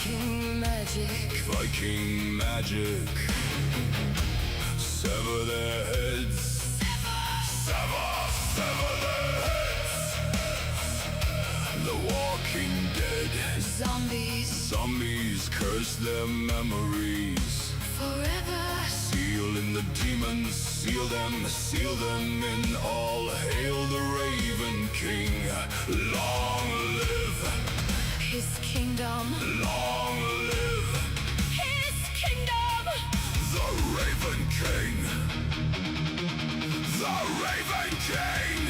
Viking magic. Viking magic. Sever their heads. Sever their heads. The Walking Dead. Zombies curse their memories. Forever. Seal in the demons, seal them in. All hail the Raven King. Long live His kingdom. Long live His kingdom. the Raven King. The Raven King.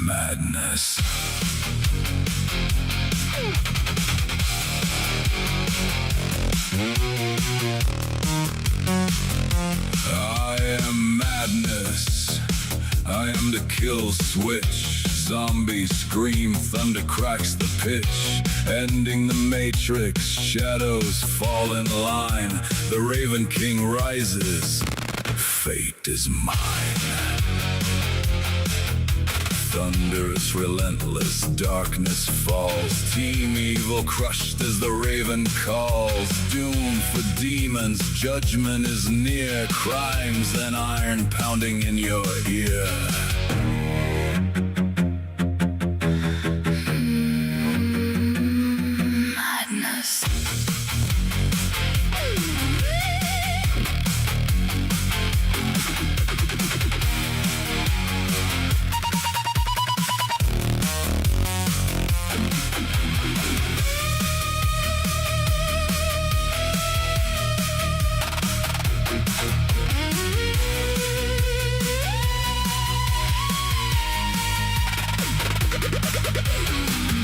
Madness. I am madness. I am the kill switch. Zombies scream, thunder cracks the pitch. Ending the matrix, shadows fall in line. The Raven King rises, fate is mine. Thunderous, relentless, darkness falls. Team evil crushed as the Raven calls. Doom for demons, judgment is near. Crimes and iron pounding in your ear. Madness.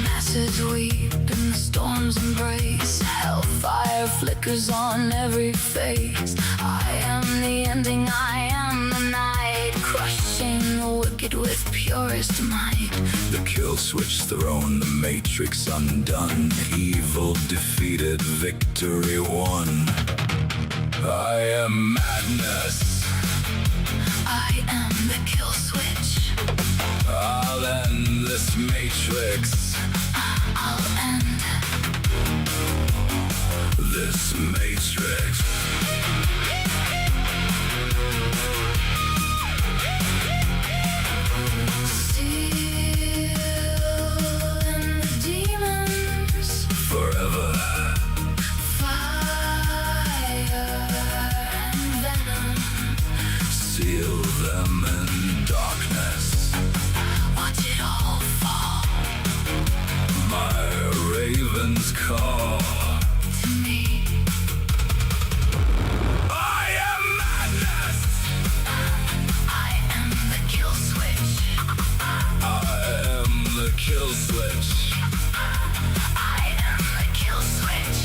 Masses weep in the storm's embrace. Hellfire flickers on every face. I am the ending, I am the night. Crushing the wicked with purest might. The kill switch thrown, the matrix undone. Evil defeated, victory won. I am madness. I am the kill switch. I'll end this matrix. I'll end This matrix. Seal in the demons. Forever. Fire and venom. Seal them in darkness. Watch it all fall My raven's call. to me. I am madness. I am the kill switch. I am the kill switch. I am the kill switch.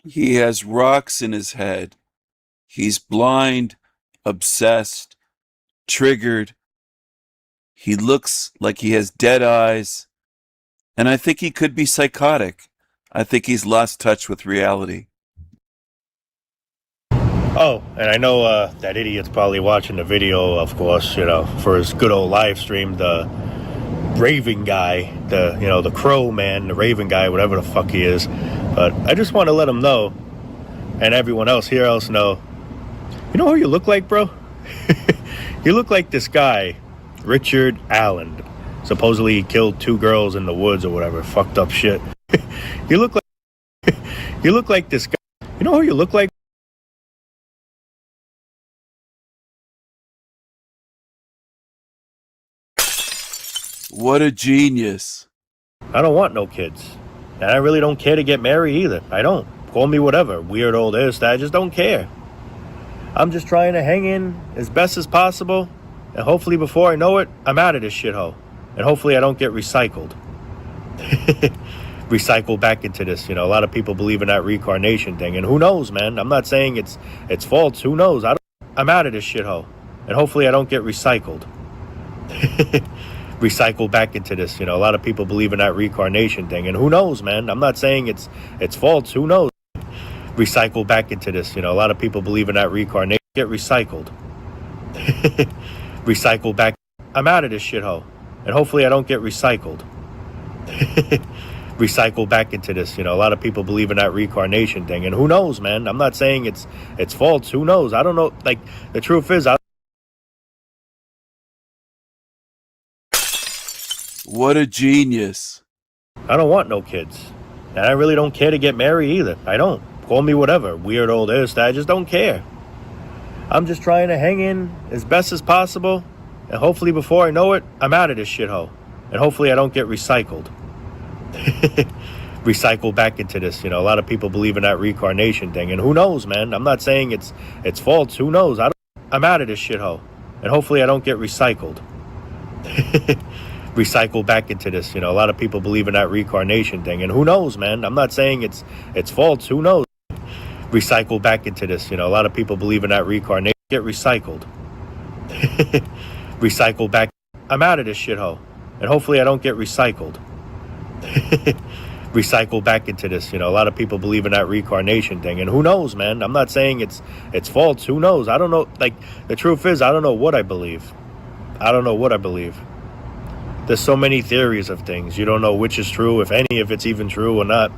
He has rocks in his head. He's blind, obsessed, triggered. He looks like he has dead eyes. And I think he could be psychotic. I think he's lost touch with reality. Oh, and I know that idiot's probably watching the video, of course, for his good old live stream, the Raven guy, the Crow man, the Raven guy, whatever the fuck he is. But I just want to let him know, and everyone else here else know, you know who you look like, bro? You look like this guy, Richard Allen. Supposedly he killed 2 girls in the woods or whatever, fucked up shit. You look like this guy. You know who you look like? What a genius. I don't want no kids. And I really don't care to get married either. I don't. Call me whatever. Weird old this, that. I just don't care. I'm just trying to hang in as best as possible. And hopefully before I know it, I'm out of this shithole. And hopefully I don't get recycled. Recycle back into this. A lot of people believe in that reincarnation thing. And who knows, man? I'm not saying it's false. Who knows? I'm out of this shithole. And hopefully I don't get recycled. Recycle back into this. A lot of people believe in that reincarnation thing. And who knows, man? I'm not saying it's false. Who knows? Recycle back into this. A lot of people believe in that reincarnation. Get recycled. Recycle back. I'm out of this shithole. And hopefully I don't get recycled. Recycle back into this. A lot of people believe in that reincarnation thing. And who knows, man? I'm not saying it's false. Who knows? I don't know. Like, the truth is, What a genius. I don't want no kids. And I really don't care to get married either. I don't. Call me whatever. Weird old this, that. I just don't care. I'm just trying to hang in as best as possible. And hopefully before I know it, I'm out of this shithole. And hopefully I don't get recycled. Recycle back into this. A lot of people believe in that reincarnation thing. And who knows, man? I'm not saying it's false. Who knows? I'm out of this shithole. And hopefully I don't get recycled. Recycle back into this. A lot of people believe in that reincarnation thing. And who knows, man? I'm not saying it's false. Who knows? Recycle back into this. A lot of people believe in that reincarnation. Get recycled. Recycle back. I'm out of this shithole. And hopefully I don't get recycled. Recycle back into this. A lot of people believe in that reincarnation thing. And who knows, man? I'm not saying it's false. Who knows? I don't know. Like, the truth is, I don't know what I believe. I don't know what I believe. There's so many theories of things. You don't know which is true, if it's even true or not.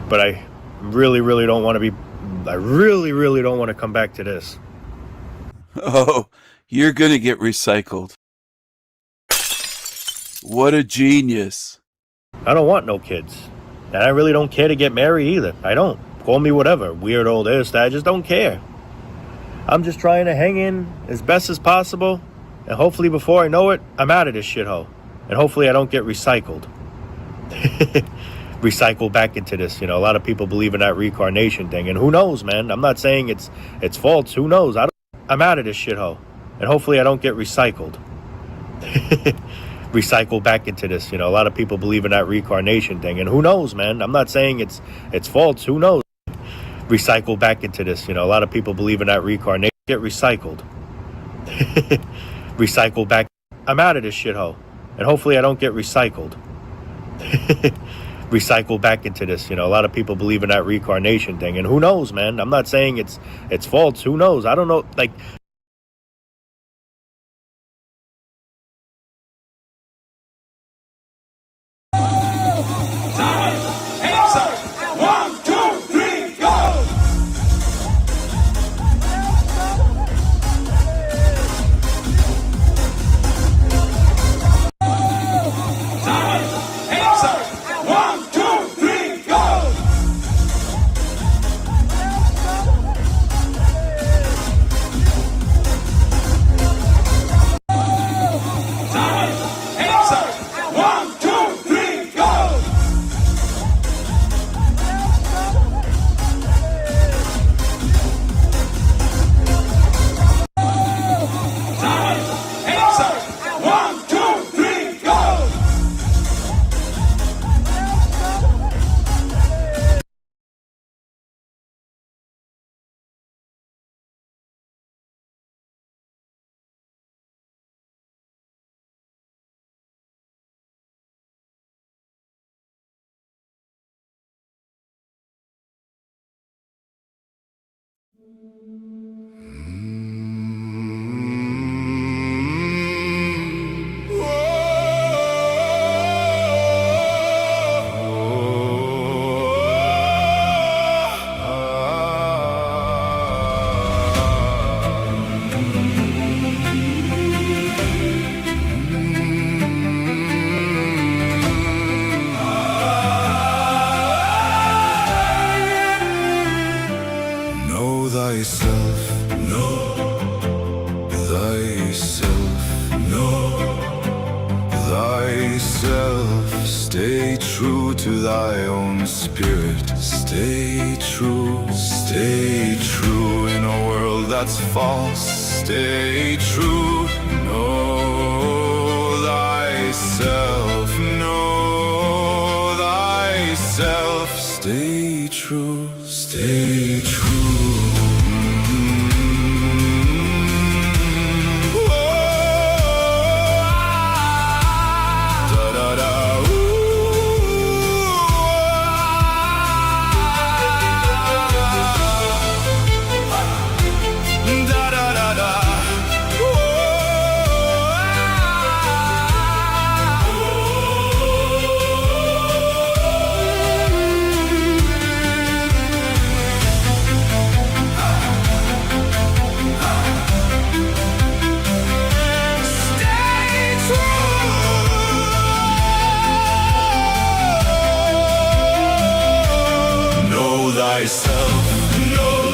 But I really, really don't want to come back to this. Oh, you're going to get recycled. What a genius. I don't want no kids. And I really don't care to get married either. I don't. Call me whatever. Weird old this, that. I just don't care. I'm just trying to hang in as best as possible. And hopefully before I know it, I'm out of this shithole. And hopefully I don't get recycled. Recycle back into this. A lot of people believe in that reincarnation thing. And who knows, man? I'm not saying it's false. Who knows? I'm out of this shithole. And hopefully I don't get recycled. Recycle back into this. A lot of people believe in that reincarnation thing. And who knows, man? I'm not saying it's false. Who knows? Recycle back into this. A lot of people believe in that reincarnation. Get recycled. Recycle back. I'm out of this shithole. And hopefully I don't get recycled. Recycle back into this. A lot of people believe in that reincarnation thing. And who knows, man? I'm not saying it's false. Who knows? I don't know. Like, Know thyself, know thyself, know thyself. Stay true to thy own spirit. Stay true in a world that's false. Stay true. Know thyself, know thyself. Stay true, stay true.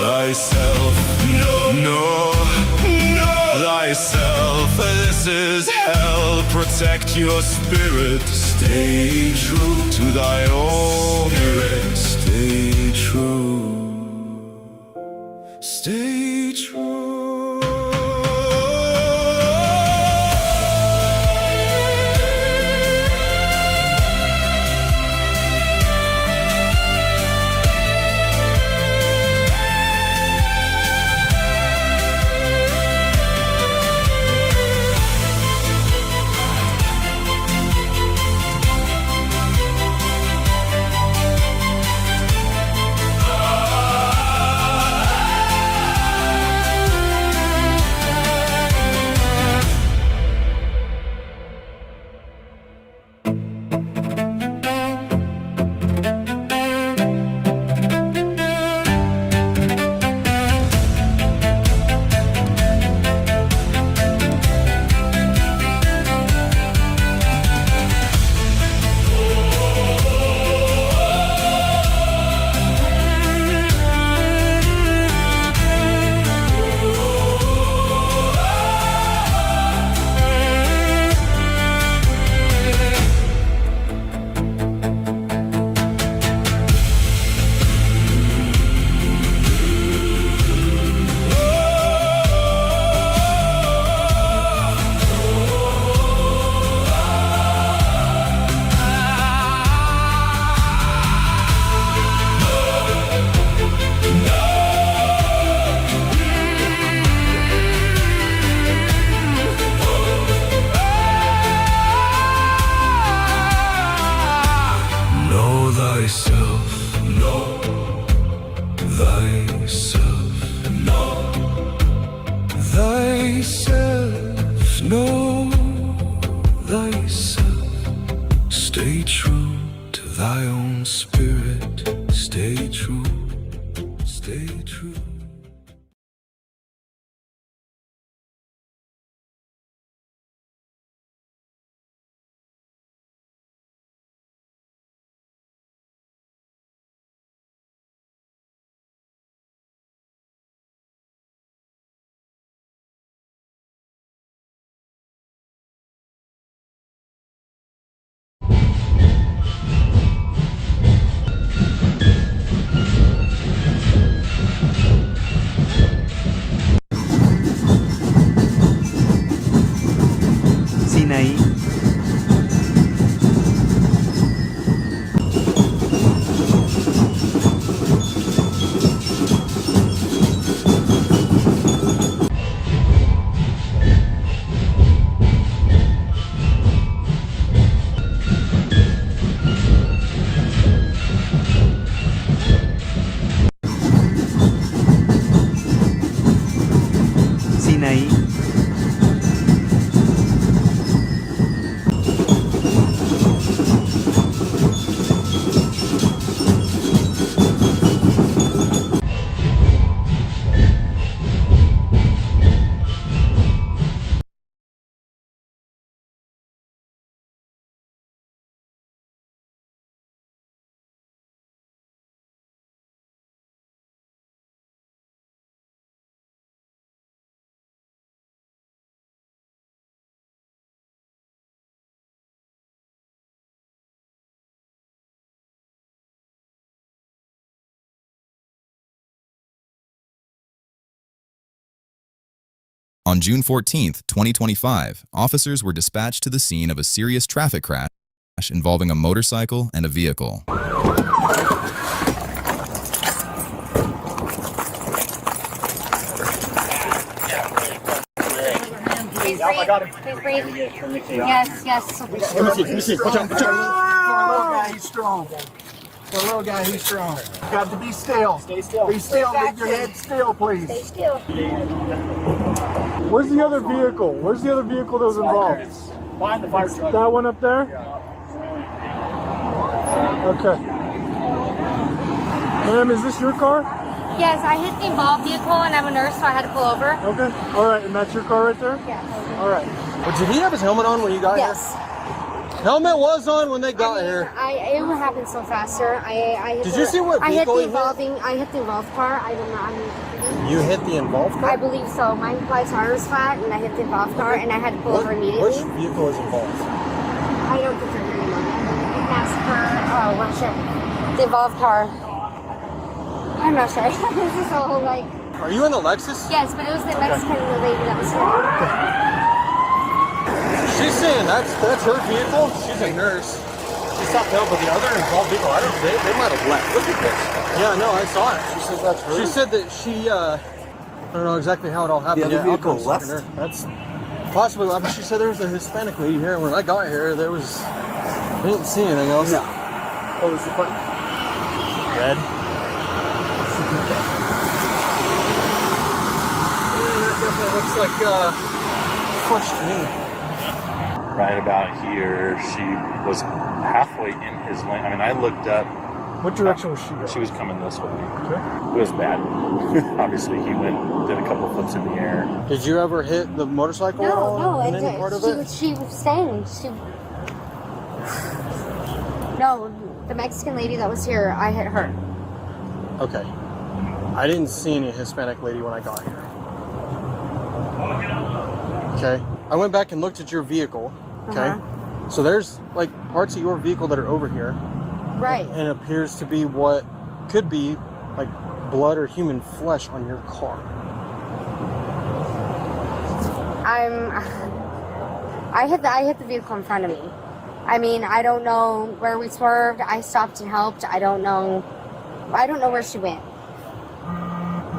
Thyself, know thyself. This is hell. Protect your spirit. Stay true to thy own spirit. Stay true. Stay true. thyself, know thyself. Stay true to thy own spirit. Stay true, stay true. On June 14, 2025, officers were dispatched to the scene of a serious traffic crash involving a motorcycle and a vehicle. I got him. Please breathe. Yes, yes. Let me see. Watch out. For a little guy, he's strong. For a little guy, he's strong. Got to be still. Stay still. Be still. Leave your head still, please. Stay still. Where's the other vehicle? Where's the other vehicle that was involved? Behind the fire truck. That one up there? Okay. Ma'am, is this your car? Yes, I hit the involved vehicle and I'm a nurse, so I had to pull over. Okay. All right, and that's your car right there? Yeah. All right. But did he have his helmet on when you got Yes. here? Helmet was on when they got here. It would happen so fast, sir. I hit Did you see what vehicle he hit? I hit the involved car. I don't know. You hit the involved car? I believe so. My tire was flat, and I hit the involved car, and I had to pull over immediately. Which vehicle is involved? I don't think they're very long. That's for what shit? The involved car. I'm not sure. This is all like. Are you in the Lexus? Yes, but it was the Mexican lady that was here. She's saying that's her vehicle. She's a nurse. She stopped out, but the other involved vehicle, I don't. They might have left. Look at this. Yeah, no, I saw it. She said that's her. She said that she. I don't know exactly how it all happened. The other vehicle left? That's possibly. I mean, she said there was a Hispanic lady here. When I got here, there was. I didn't see anything else. No. What was the point? Red. That definitely looks like fresh to me. Right about here, she was halfway in his lane. I mean, I looked up. What direction was she going? She was coming this way. Okay. It was bad. Obviously, he did a couple flips in the air. Did you ever hit the motorcycle at all? No, in any part of it? she was staying. No, the Mexican lady that was here, I hit her. Okay. I didn't see any Hispanic lady when I got here. Okay. I went back and looked at your vehicle. Okay. So there's like parts of your vehicle that are over here. Right. And it appears to be what could be like blood or human flesh on your car. I hit the vehicle in front of me. I mean, I don't know where we swerved. I stopped and helped. I don't know where she went.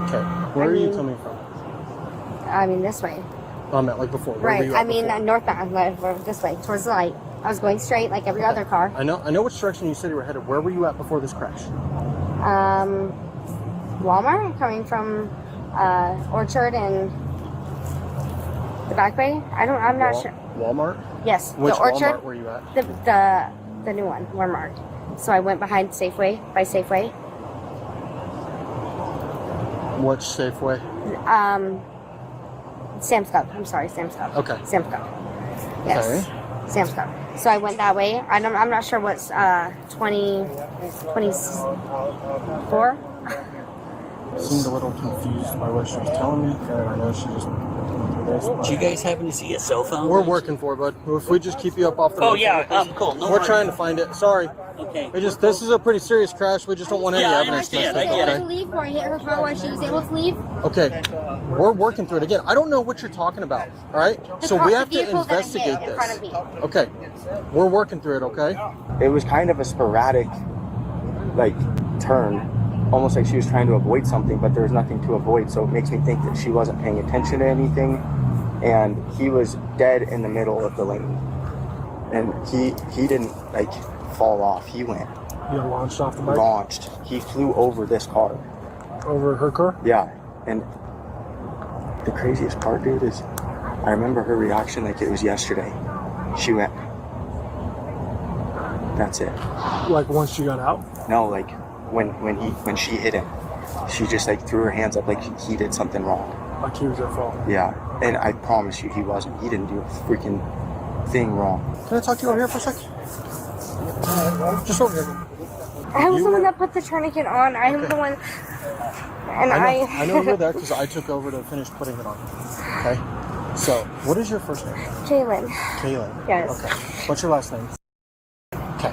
Okay. Where are you coming from? I mean, this way. I meant like before. Where were Right. you I at mean, before? northbound, this way, towards the light. I was going straight like every other car. I know which direction you said you were headed. Where were you at before this crash? Walmart, coming from Orchard and the back way. I'm not sure. Walmart? Yes, Which the Orchard. Walmart were you at? The new one, Walmart. So I went behind Safeway, by Safeway. Which Safeway? Sam's Club. I'm sorry, Sam's Club. Okay. Sam's Club. Yes. Okay. Sam's Club. So I went that way. I'm not sure what's 24. Seemed a little confused by what she was telling me, and I know she just went through this. Do you guys happen to see a cell phone? We're working for it, bud. If we just keep you up off the Oh road, yeah, please. cool. No We're worries. trying to find it. Sorry. Okay. This is a pretty serious crash. We just don't want any Yeah, I evidence. understand. messed I up, get I it. okay? leave before I hit her car while she was able to leave. Okay. We're working through it again. I don't know what you're talking about. All right. So we have to vehicle that I hit investigate in front of this. me. Okay. We're working through it. Okay. It was kind of a sporadic, like, turn. Almost like she was trying to avoid something, but there was nothing to avoid. So it makes me think that she wasn't paying attention to anything. And he was dead in the middle of the lane. And he didn't, like, fall off. He went. You launched off the bike? Launched. He flew over this car. Over her car? Yeah. And the craziest part, dude, is I remember her reaction like it was yesterday. She went. That's it. Like once she got out? No, like when she hit him, she just like threw her hands up like he did something wrong. Like he was at fault. Yeah, and I promise you, he wasn't. He didn't do a freaking thing wrong. Can I talk to you over here for a second? Just over here. I was the one that put the tourniquet on. I am the one. And I know you're there because I took over to finish putting it on. Okay. So, what is your first name? Jalen. Kaylin. Yes. Okay. What's your last name? Okay.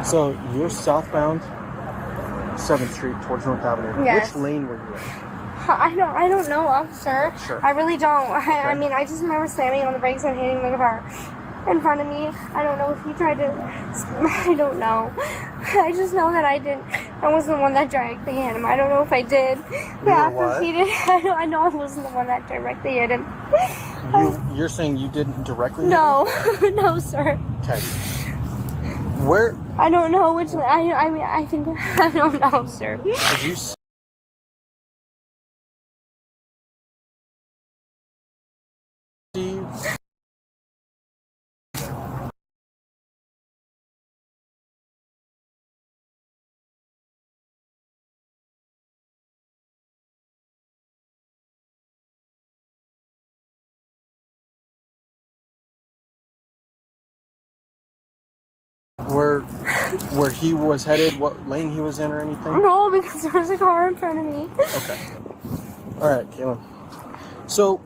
So you're southbound 7th Street towards North Avenue. Yes. Which lane were you in? I don't know, officer. Sure. I really don't. I mean, I just remember slamming on the brakes and hitting the car in front of me. I don't know if he tried to. I don't know. I just know that I didn't. I wasn't the one that directly hit him. I don't know if I did. were what? He did. I know I wasn't the one that directly hit him. You're saying you didn't directly? No, no, sir. Okay. Where I don't know which. I mean, I think I don't know, sir. did you? See? Where he was headed, what lane he was in, or anything? No, because there was a car in front of me. Okay. All right, Kaylin. So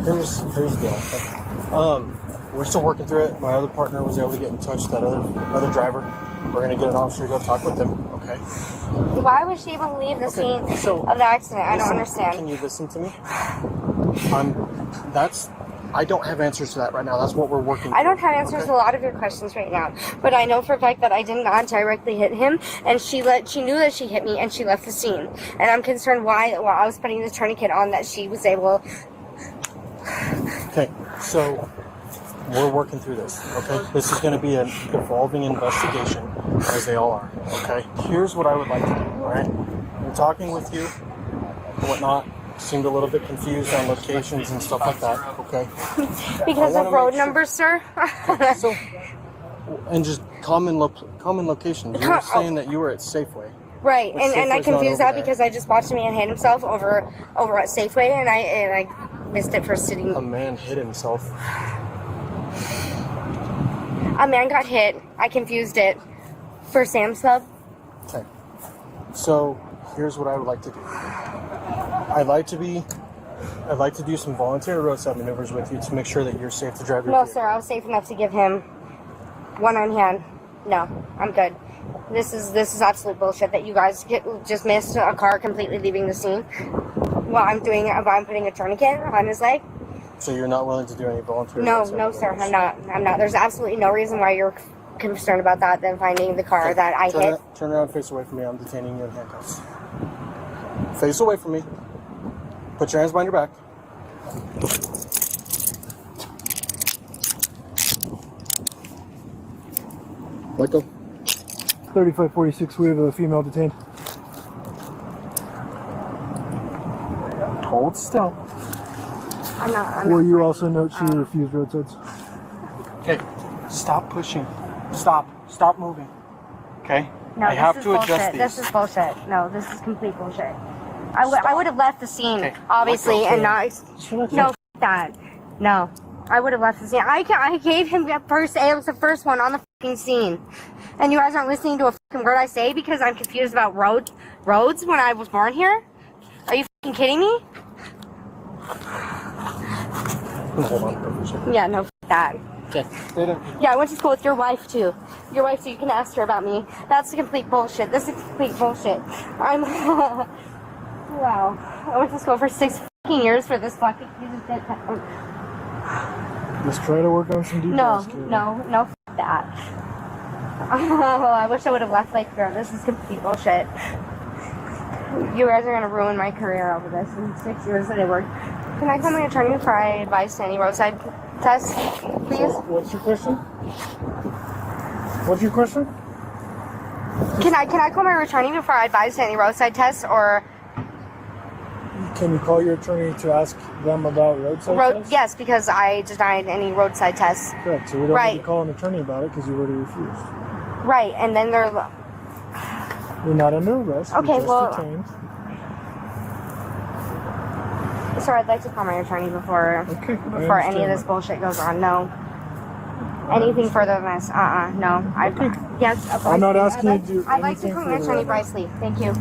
here's the deal. We're still working through it. My other partner was able to get in touch with that other driver. We're gonna get an officer to go talk with him. Okay. Why was she able to leave the scene of the accident? I don't understand. Can you listen to me? I don't have answers to that right now. That's what we're working through. I don't have answers to a lot of your questions right now, but I know for a fact that I did not directly hit him, and she knew that she hit me, and she left the scene. And I'm concerned why, while I was putting the tourniquet on, that she was able. Okay, so we're working through this. Okay, this is going to be an evolving investigation, as they all are. Okay, here's what I would like to do. All right, I'm talking with you, and whatnot. Seemed a little bit confused on locations and stuff like that. Okay. Because of road numbers, sir. So, and just common locations. You were saying that you were at Safeway. Right, But and I Safeway's not confused over that there. because I just watched a man hit himself over at Safeway, and I missed it for sitting. A man hit himself. A man got hit. I confused it for Sam's Club. Okay. So here's what I would like to do. I'd like to do some voluntary roadside maneuvers with you to make sure that you're safe to drive your No, vehicle. sir, I was safe enough to give him one on hand. No, I'm good. This is absolute bullshit that you guys just missed a car completely leaving the scene. While I'm putting a tourniquet on his leg. So you're not willing to do any voluntary No, roadside no, sir, maneuvers? I'm not. There's absolutely no reason why you're concerned about that than finding the car that I hit. Turn around, face away from me. I'm detaining you in handcuffs. Face away from me. Put your hands behind your back. Let go. 3546, we have a female detained. Hold still. I'm not. Will you also note she refused roadsides? Okay. Stop pushing. Stop moving. Okay? No, I have this to is adjust bullshit. these. This is bullshit. No, this is complete bullshit. I would have left the scene, Okay, obviously, let go. and not. No, that. No, I would have left the scene. I gave him the first. It was the first one on the fucking scene, and you guys aren't listening to a fucking word I say because I'm confused about roads when I was born here. Are you fucking kidding me? Hold on. Yeah, no, that. Okay. Yeah, I went to school with your wife too. Your wife, so you can ask her about me. That's complete bullshit. This is complete bullshit. I'm. Wow. I went to school for 6 fucking years for this fucking piece of shit. Let's try to work on some details. No, f that. Oh, I wish I would have left like girl. This is complete bullshit. You guys are gonna ruin my career over this in 6 years that I worked. Can I call my attorney for I advise to any roadside tests, please? What's your question? What's your question? Can I call my attorney before I advise to any roadside tests or Can you call your attorney to ask them about roadside tests? Yes, because I denied any roadside tests. Correct. So we don't need to call an attorney about it because you already refused. Right, and then they're. You're not under arrest. Okay, You're just well. detained. Sir, I'd like to call my attorney before any of this bullshit goes on. No. Anything further than this? No. Yes. I'm not asking you to do I'd like to anything call my further attorney, right now. Bryce Lee. Thank you.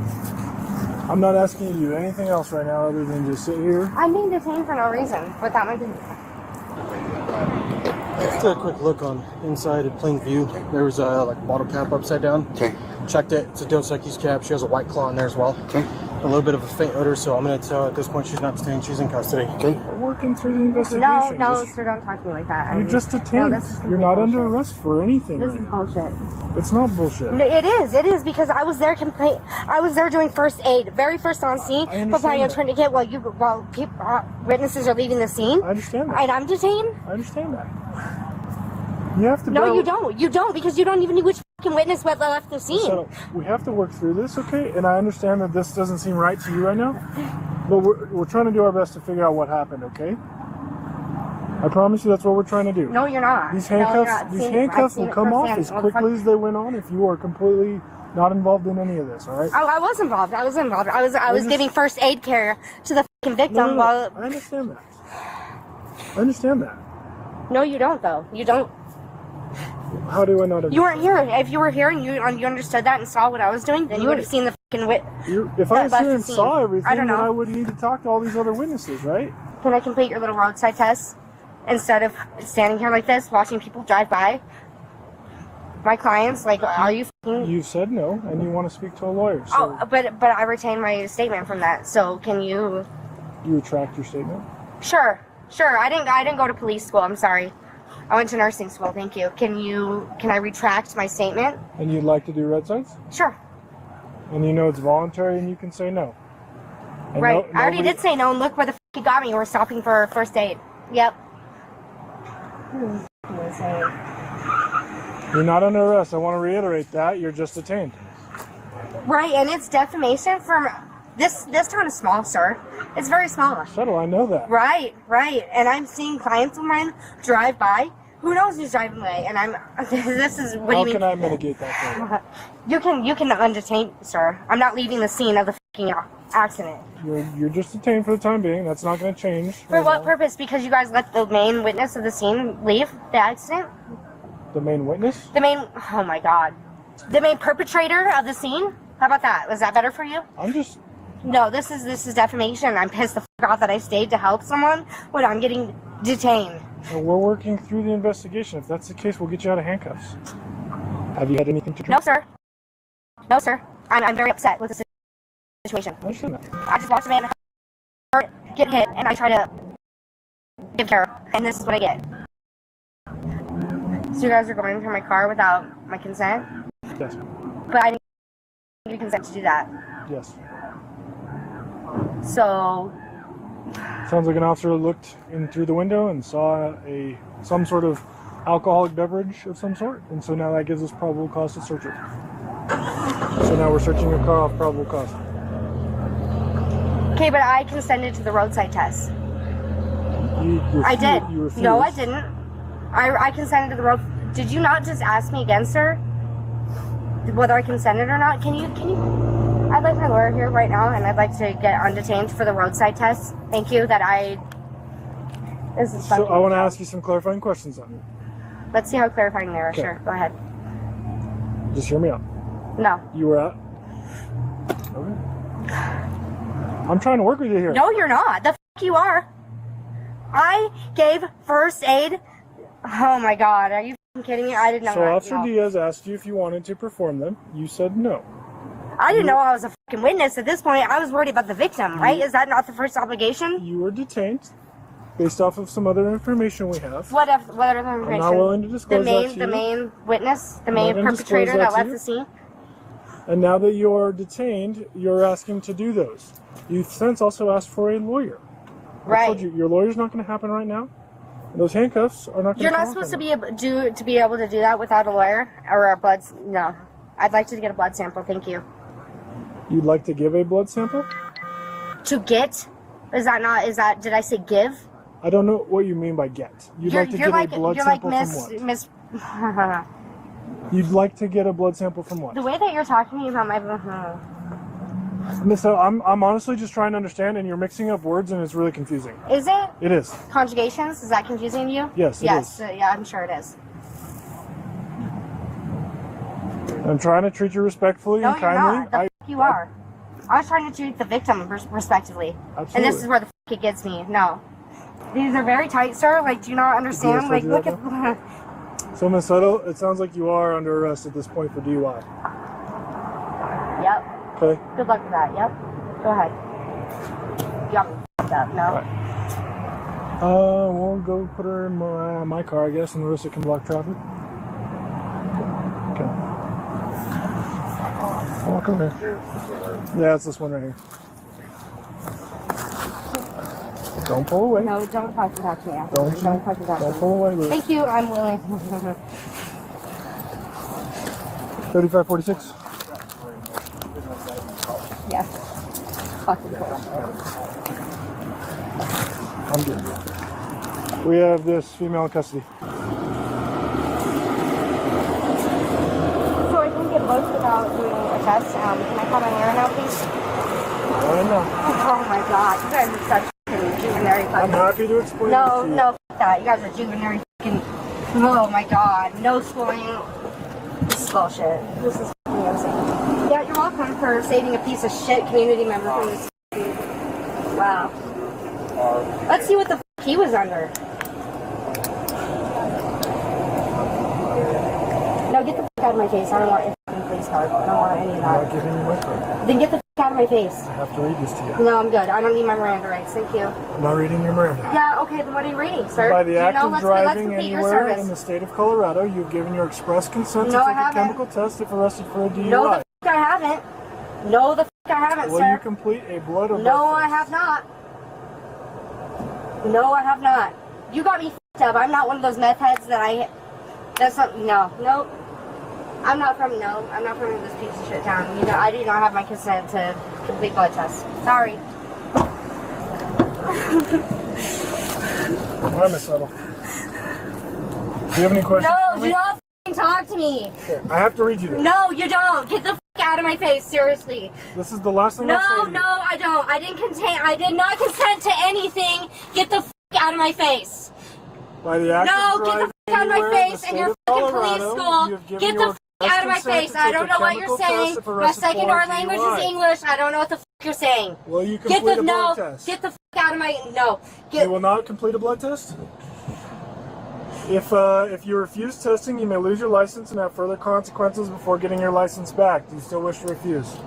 I'm not asking you to do anything else right now other than just sit here. I'm being detained for no reason without my. Just a quick look on inside in plain view. There was a like bottle cap upside down. Okay. Checked it. It's a Dos Equis cap. She has a white claw in there as well. Okay. A little bit of a faint odor, so I'm going to tell at this point she's not detained. She's in custody. Okay. We're working through the investigation. No, sir, don't talk to me like that. You're just detained. You're not under arrest for anything. This is bullshit. It's not bullshit. No, it is because I was there I was there doing first aid, very first on scene, applying a tourniquet while witnesses are leaving the scene. I understand that. And I'm detained. I understand that. You have to. No, you don't. You don't because you don't even know which fucking witness left the scene. So we have to work through this, okay? And I understand that this doesn't seem right to you right now, but we're trying to do our best to figure out what happened, okay? I promise you that's what we're trying to do. No, you're not. These handcuffs will come off as quickly as they went on if you are completely not involved in any of this, all right? I was involved. I was giving first aid care to the fucking victim while. I understand that. I understand that. No, you don't though. You don't. How do I not understand? You weren't here. If you were here and you understood that and saw what I was doing, then you would have seen the fucking If I was here and saw everything, I don't know. then I would need to talk to all these other witnesses, right? Can I complete your little roadside test instead of standing here like this, watching people drive by? My clients, like, are you fucking... You said no, and you want to speak to a lawyer. So Oh, but I retained my statement from that. So can you... You retract your statement? Sure. I didn't go to police school. I'm sorry. I went to nursing school. Thank you. Can I retract my statement? And you'd like to do red signs? Sure. And you know it's voluntary, and you can say no. And Right. I already did say no, and look where the he got me. We're stopping for first aid. Yep. You're not under arrest. I want to reiterate that. You're just detained. Right, and it's defamation from... This town is small, sir. It's very small. Shuttle, I know that. Right. And I'm seeing clients of mine drive by. Who knows who's driving away? And I'm... This is... What do you mean? How can I mitigate that for you? You can undetain, sir. I'm not leaving the scene of the fucking accident. You're just detained for the time being. That's not going to change. For what purpose? Because you guys let the main witness of the scene leave the accident? The main witness? Oh my god. The main perpetrator of the scene? How about that? Was that better for you? I'm just... No, this is defamation. I'm pissed the fuck off that I stayed to help someone when I'm getting detained. Well, we're working through the investigation. If that's the case, we'll get you out of handcuffs. Have you had anything to drink? No, sir. I'm very upset with the situation. I understand that. I just watched a man get hit, and I try to give care, and this is what I get. So you guys are going through my car without my consent? Yes. But I didn't give you consent to do that. Yes. So... Sounds like an officer looked in through the window and saw some sort of alcoholic beverage of some sort, and so now that gives us probable cause to search it. So now we're searching your car off probable cause. Okay, but I consented to the roadside test. I did. You refused. No, I didn't. I consented to the road. Did you not just ask me again, sir? Whether I consented or not? Can you? I'd like my lawyer here right now, and I'd like to get undetained for the roadside test. Thank you. This is So I want to ask you some clarifying questions on it. Let's see how clarifying they are. Okay. Sure, go ahead. Just hear me out. No. You were at... Okay. I'm trying to work with you here. No, you're not. The f*** you are. I gave first aid. Oh my god, are you f***ing kidding me? I didn't know So that. Officer Diaz asked you if you wanted to perform them. You said no. I didn't know I was a fucking witness at this point. I was worried about the victim, right? Is that not the first obligation? You were detained based off of some other information we have. What other information? I'm not willing to disclose that to you. The main witness? The main perpetrator that left the scene? And now that you're detained, you're asking to do those. You've since also asked for a lawyer. Right. I told you, your lawyer's not going to happen right now. Those handcuffs are not going to You're not supposed to be able to do that without a lawyer or a blood. No, I'd like to get a blood sample. Thank you. You'd like to give a blood sample? To get? Is that? Did I say give? I don't know what you mean by get. You'd like to get a blood sample from what? Miss. You'd like to get a blood sample from what? The way that you're talking to me about my. Miss, I'm honestly just trying to understand, and you're mixing up words, and it's really confusing. Is it? It is. Conjugations? Is that confusing to you? Yes, it is. Yeah, I'm sure it is. I'm trying to treat you respectfully and kindly. No, you're not. You are. I was trying to treat the victim respectively. Absolutely. And this is where the it gets me. No. These are very tight, sir. Like, do you not understand? Like, look at. So, Ms. Settle, it sounds like you are under arrest at this point for DUI. Yep. Okay. Good luck with that. Yep. Go ahead. Yep. No. Right. We'll go put her in my car, I guess, and the rest of it can block traffic. Okay. Walk over here. Yeah, it's this one right here. Don't pull away. No, don't talk to me after. Don't talk to me. Don't pull away, Luke. Thank you. I'm willing. 3546. Yes. Fucking cool. I'm good. We have this female in custody. So I can get lost without doing a test. Can I call my lawyer now, please? No. Oh my god, you guys are such juvenile. I'm happy to explain. No, f that. You guys are juvenile. Oh my god, no schooling. This is bullshit. This is insane. Yeah, you're welcome for saving a piece of shit community member from this. Wow. Let's see what the he was under. No, get the out of my face. I don't want your police card. I don't want any of that. I'm not giving you my card. Then get the out of my face. I have to read this to you. No, I'm good. I don't need my Miranda rights. Thank you. I'm not reading your Miranda. Yeah, okay, then what are you reading, sir? By the act of let's driving complete your anywhere service. in the state of Colorado, you've given your express consent No, to I take a haven't. chemical test if arrested for a DUI. No, the I haven't. No, the I haven't, Will sir. you complete a blood or No, blood I have not. No, I have not. You got me f***ed up. I'm not one of those meth heads that I... That's not... No. Nope. I'm not from this piece of shit town. You know, I do not have my consent to complete blood tests. Sorry. I'm Miss Settle. Do you have any questions? No, do not f***ing talk to me. Okay, I have to read you this. No, you don't. Get the f*** out of my face. Seriously. This is the last thing I'll say to you. No, I don't. I did not consent to anything. Get the f*** out of my face. By the act No, of get the f*** out of my face and your f***ing police school. Get the f*** out of my face. I don't know what you're saying. My secondary language is English. I don't know what the f*** you're saying. Will you complete a blood test? Get the f*** out of my... No. You will not complete a blood test? If you refuse testing, you may lose your license and have further consequences before getting your license back. Do you still wish to refuse?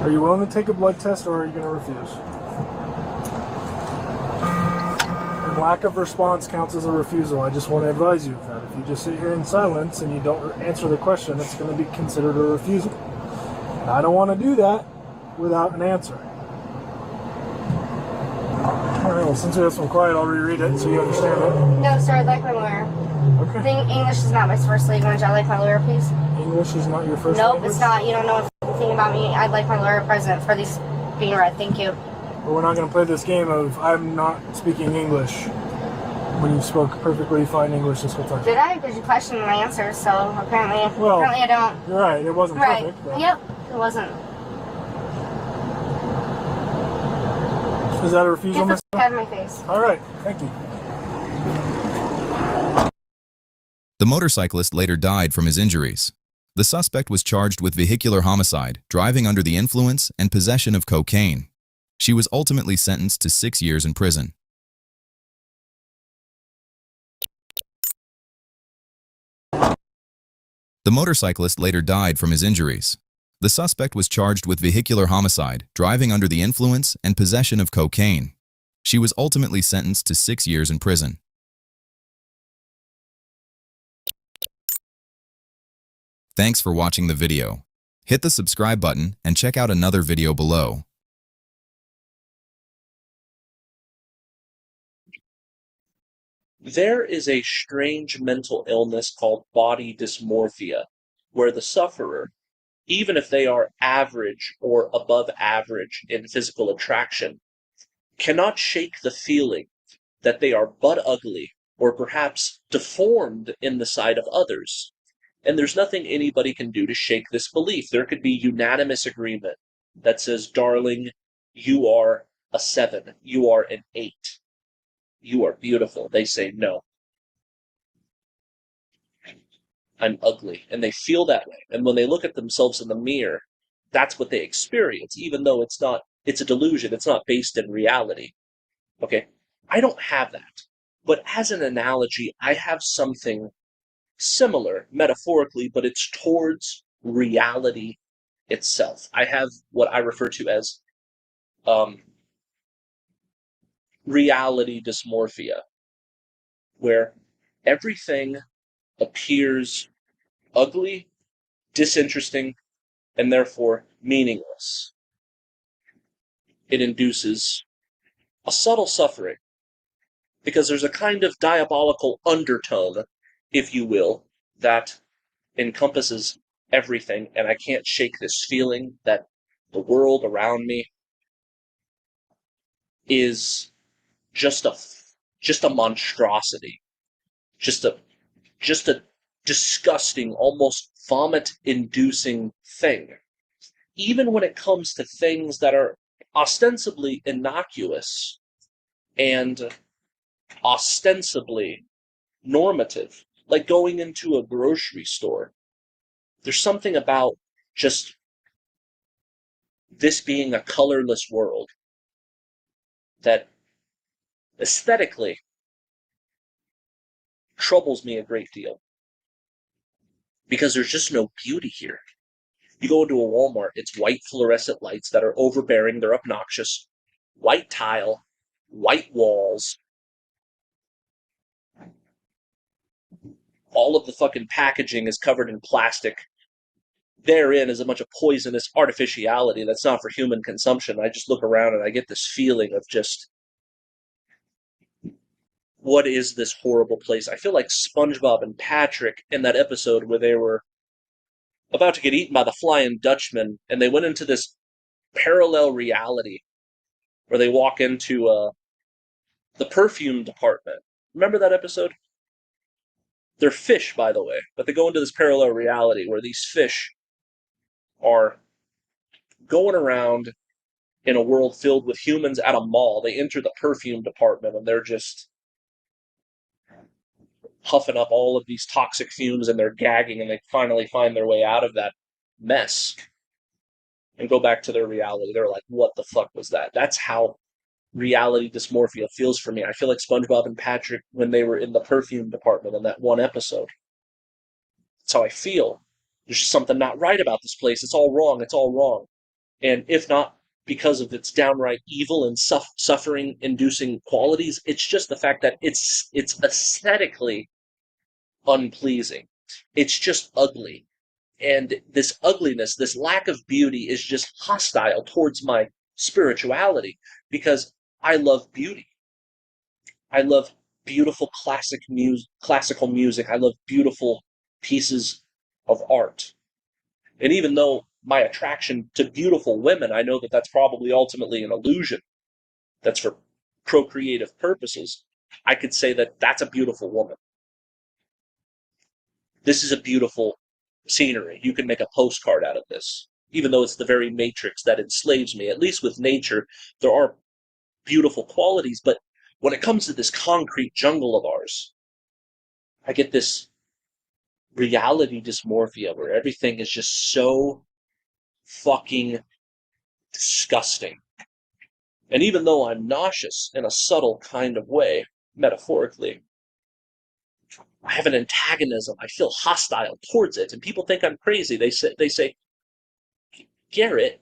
Are you willing to take a blood test, or are you going to refuse? And lack of response counts as a refusal. I just want to advise you of that. If you just sit here in silence and you don't answer the question, it's going to be considered a refusal. And I don't want to do that without an answer. Alright, well, since we have some quiet, I'll reread it so you understand it. No, sir, I'd like my lawyer. Okay. I think English is not my first language. I'd like my lawyer, please. English is not your first Nope, language? it's not. You don't know anything about me. I'd like my lawyer present for these being read. Thank you. But we're not going to play this game of I'm not speaking English when you spoke perfectly fine English this whole time. Did I? Because you questioned my answer, so apparently I don't. You're right, it wasn't perfect. But... Yep, it wasn't. Is that a refusal, Get Miss? the f*** out of my face. All right, thank you. The motorcyclist later died from his injuries. The suspect was charged with vehicular homicide, driving under the influence, and possession of cocaine. She was ultimately sentenced to 6 years in prison. The motorcyclist later died from his injuries. The suspect was charged with vehicular homicide, driving under the influence, and possession of cocaine. She was ultimately sentenced to 6 years in prison. Thanks for watching the video. Hit the subscribe button and check out another video below. There is a strange mental illness called body dysmorphia, where the sufferer, even if they are average or above average in physical attraction, cannot shake the feeling that they are butt ugly or perhaps deformed in the sight of others. And there's nothing anybody can do to shake this belief. There could be unanimous agreement that says, darling, you are a 7, you are an 8. You are beautiful. They say, no, I'm ugly. And they feel that way. And when they look at themselves in the mirror, that's what they experience, even though it's not It's a delusion. It's not based in reality. Okay? I don't have that. But as an analogy, I have something similar, metaphorically, but it's towards reality itself. I have what I refer to as reality dysmorphia, where everything appears ugly, disinteresting, and therefore meaningless. It induces a subtle suffering, because there's a kind of diabolical undertone, if you will, that encompasses everything, and I can't shake this feeling that the world around me is just a monstrosity, just a disgusting, almost vomit-inducing thing. Even when it comes to things that are ostensibly innocuous and ostensibly normative, like going into a grocery store. There's something about just this being a colorless world that aesthetically troubles me a great deal, because there's just no beauty here. You go into a Walmart, it's white fluorescent lights that are overbearing, they're obnoxious, white tile, white walls, all of the fucking packaging is covered in plastic. Therein is a bunch of poisonous artificiality that's not for human consumption. I just look around and I get this feeling of just, what is this horrible place? I feel like SpongeBob and Patrick in that episode where they were about to get eaten by the Flying Dutchman, and they went into this parallel reality where they walk into the perfume department. Remember that episode? They're fish, by the way, but they go into this parallel reality where these fish are going around in a world filled with humans at a mall. They enter the perfume department and they're just huffing up all of these toxic fumes, and they're gagging, and they finally find their way out of that mess and go back to their reality. They're like, what the fuck was that? That's how reality dysmorphia feels for me. I feel like SpongeBob and Patrick when they were in the perfume department in that one episode. That's how I feel. There's just something not right about this place. It's all wrong. It's all wrong. And if not because of its downright evil and suffering-inducing qualities, it's just the fact that it's aesthetically unpleasing. It's just ugly. And this ugliness, this lack of beauty is just hostile towards my spirituality, because I love beauty. I love beautiful classical music. I love beautiful pieces of art. And even though my attraction to beautiful women, I know that that's probably ultimately an illusion that's for procreative purposes, I could say that that's a beautiful woman. This is a beautiful scenery. You can make a postcard out of this. Even though it's the very matrix that enslaves me, at least with nature, there are beautiful qualities, but when it comes to this concrete jungle of ours, I get this reality dysmorphia where everything is just so fucking disgusting. And even though I'm nauseous in a subtle kind of way, metaphorically, I have an antagonism. I feel hostile towards it, and people think I'm crazy. They say, Garrett,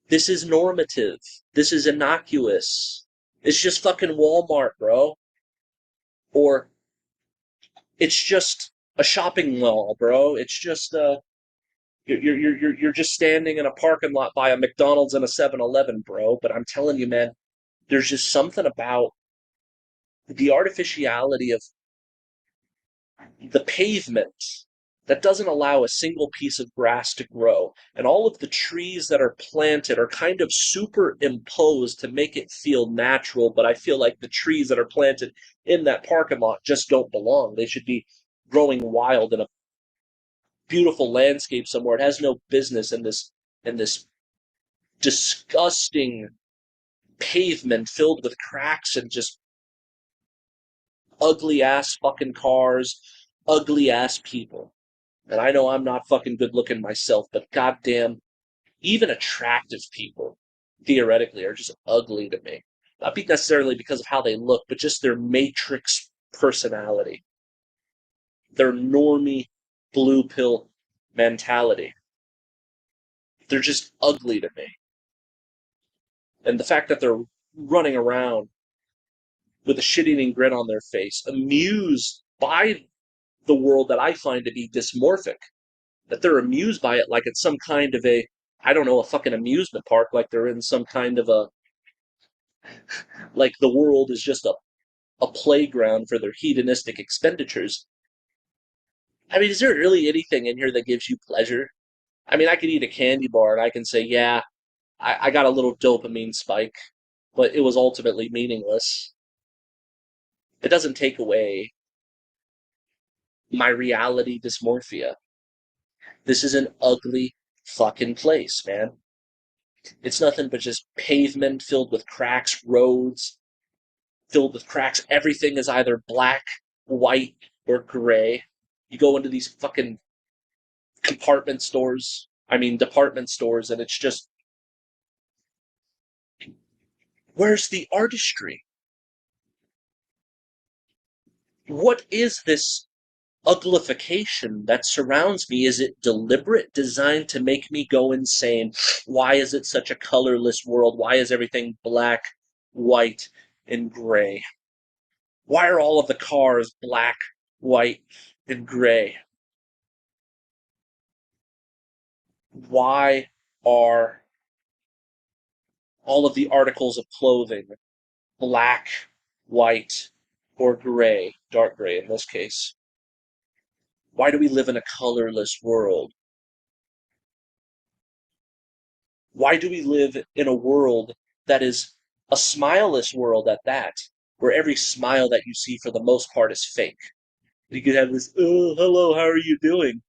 this is normative. This is innocuous. It's just fucking Walmart, bro. Or it's just a shopping mall, bro. It's just you're just standing in a parking lot by a McDonald's and a 7-Eleven, bro. But I'm telling you, man, there's just something about the artificiality of the pavement that doesn't allow a single piece of grass to grow. And all of the trees that are planted are kind of superimposed to make it feel natural, but I feel like the trees that are planted in that parking lot just don't belong. They should be growing wild in a beautiful landscape somewhere. It has no business in this disgusting pavement filled with cracks and just ugly ass fucking cars, ugly ass people. And I know I'm not fucking good looking myself, but goddamn, even attractive people theoretically, are just ugly to me. Not necessarily because of how they look, but just their matrix personality, their normie blue pill mentality. They're just ugly to me. And the fact that they're running around with a shit-eating grin on their face, amused by the world that I find to be dysmorphic, that they're amused by it like it's some kind of a, I don't know, a fucking amusement park, like they're in some kind of a, like the world is just a playground for their hedonistic expenditures. I mean, is there really anything in here that gives you pleasure? I mean, I could eat a candy bar and I can say, yeah, I got a little dopamine spike, but it was ultimately meaningless. It doesn't take away my reality dysmorphia. This is an ugly fucking place, man. It's nothing but just pavement filled with cracks, roads filled with cracks. Everything is either black, white, or gray. You go into these fucking department stores, and it's just, where's the artistry? What is this uglification that surrounds me? Is it deliberate, designed to make me go insane? Why is it such a colorless world? Why is everything black, white, and gray? Why are all of the cars black, white, and gray? Why are all of the articles of clothing black, white, or gray, dark gray in this case? Why do we live in a colorless world? Why do we live in a world that is a smileless world at that, where every smile that you see for the most part is fake? You could have this, oh, hello, how are you doing?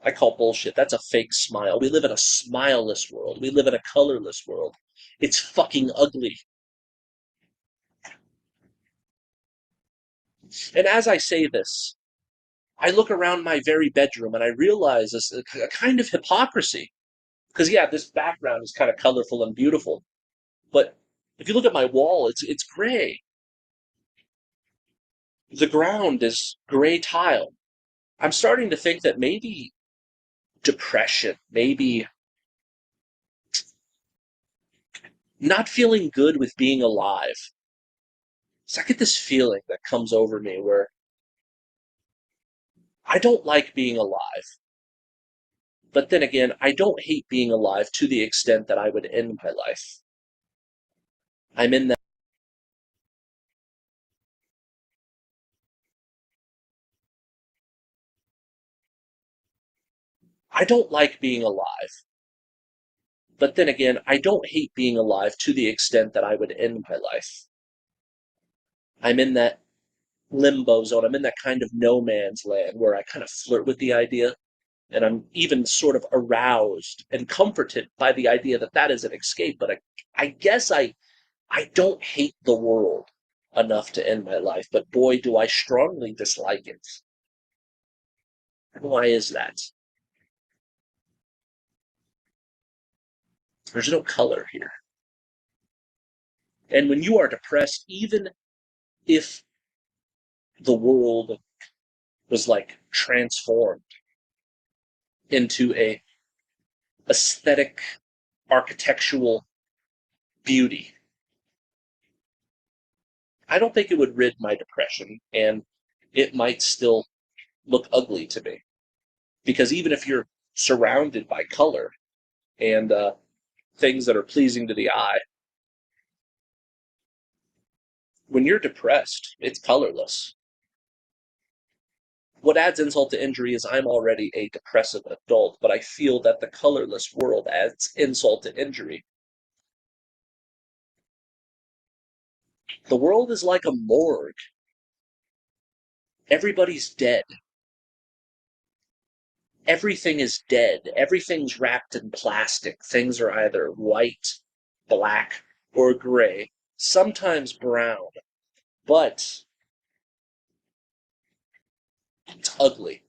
I call bullshit. That's a fake smile. We live in a smileless world. We live in a colorless world. It's fucking ugly. And as I say this, I look around my very bedroom and I realize this a kind of hypocrisy. Because yeah, this background is kind of colorful and beautiful, but if you look at my wall, it's gray. The ground is gray tile. I'm starting to think that maybe depression, maybe not feeling good with being alive. So I get this feeling that comes over me where I don't like being alive. But then again, I don't hate being alive to the extent that I would end my life. I'm in that. I don't like being alive. But then again, I don't hate being alive to the extent that I would end my life. I'm in that limbo zone. I'm in that kind of no man's land where I kind of flirt with the idea, and I'm even sort of aroused and comforted by the idea that that is an escape. But I guess I don't hate the world enough to end my life, but boy, do I strongly dislike it. Why is that? There's no color here. And when you are depressed, even if the world was like transformed into a aesthetic architectural beauty, I don't think it would rid my depression, and it might still look ugly to me. Because even if you're surrounded by color and things that are pleasing to the eye, when you're depressed, it's colorless. What adds insult to injury is I'm already a depressive adult, but I feel that the colorless world adds insult to injury. The world is like a morgue. Everybody's dead. Everything is dead. Everything's wrapped in plastic. Things are either white, black, or gray, sometimes brown, but it's ugly.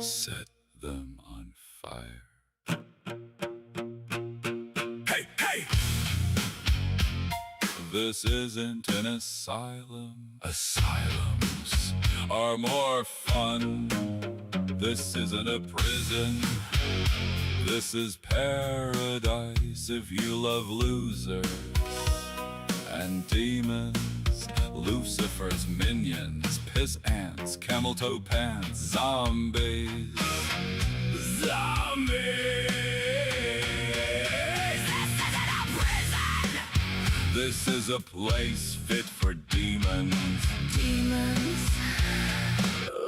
Set them on fire. Hey, hey! This isn't an asylum. Asylums are more fun. This isn't a prison. This is paradise if you love losers and demons. Lucifer's minions, piss ants, camel toe pants, zombies. Zombies! This is a place fit for demons. Demons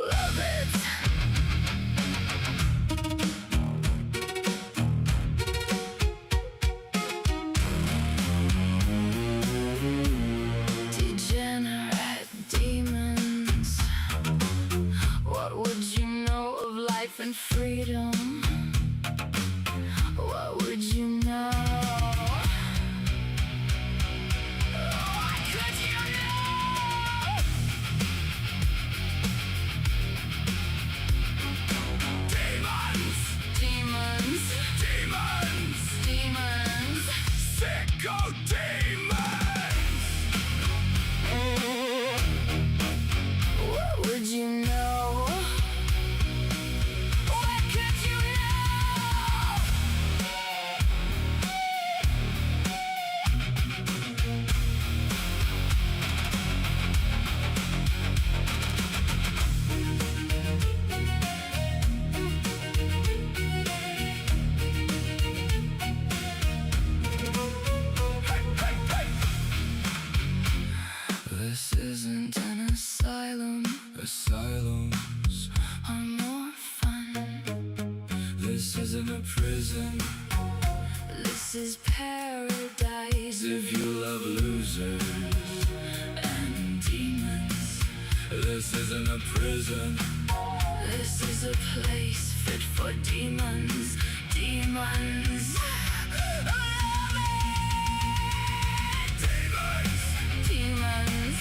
love it. Degenerate demons. What would you know of life and freedom? What would you know? This isn't an asylum. Asylums Are more fun. This isn't a prison. This is paradise If you love losers and demons. this isn't a prison. This is a place fit for demons. Demons. Demons. Demons.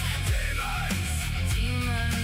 Demons.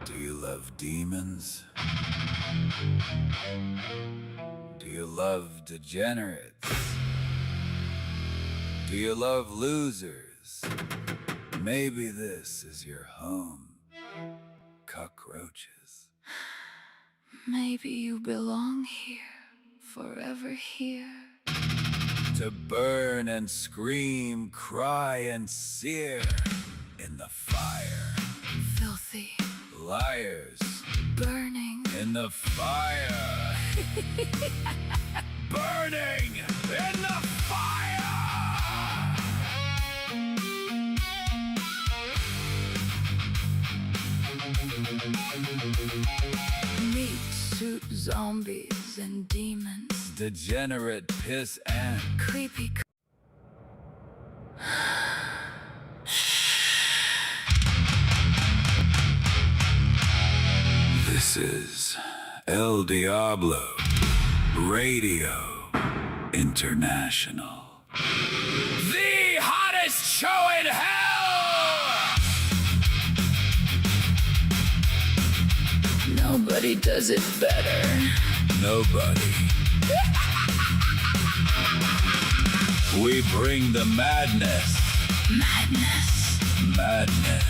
Do you love demons? Do you love degenerates? Do you love losers? Maybe this is your home. Cockroaches. Maybe you belong here, forever here. To burn and scream, cry and sear in the fire. Filthy, Liars burning. in the fire. Burning in the fire. Meat suit zombies and demons. Degenerate piss and Creepy is El Diablo Radio International. The hottest show in hell! Nobody does it better. Nobody. We bring the madness. Madness. Madness.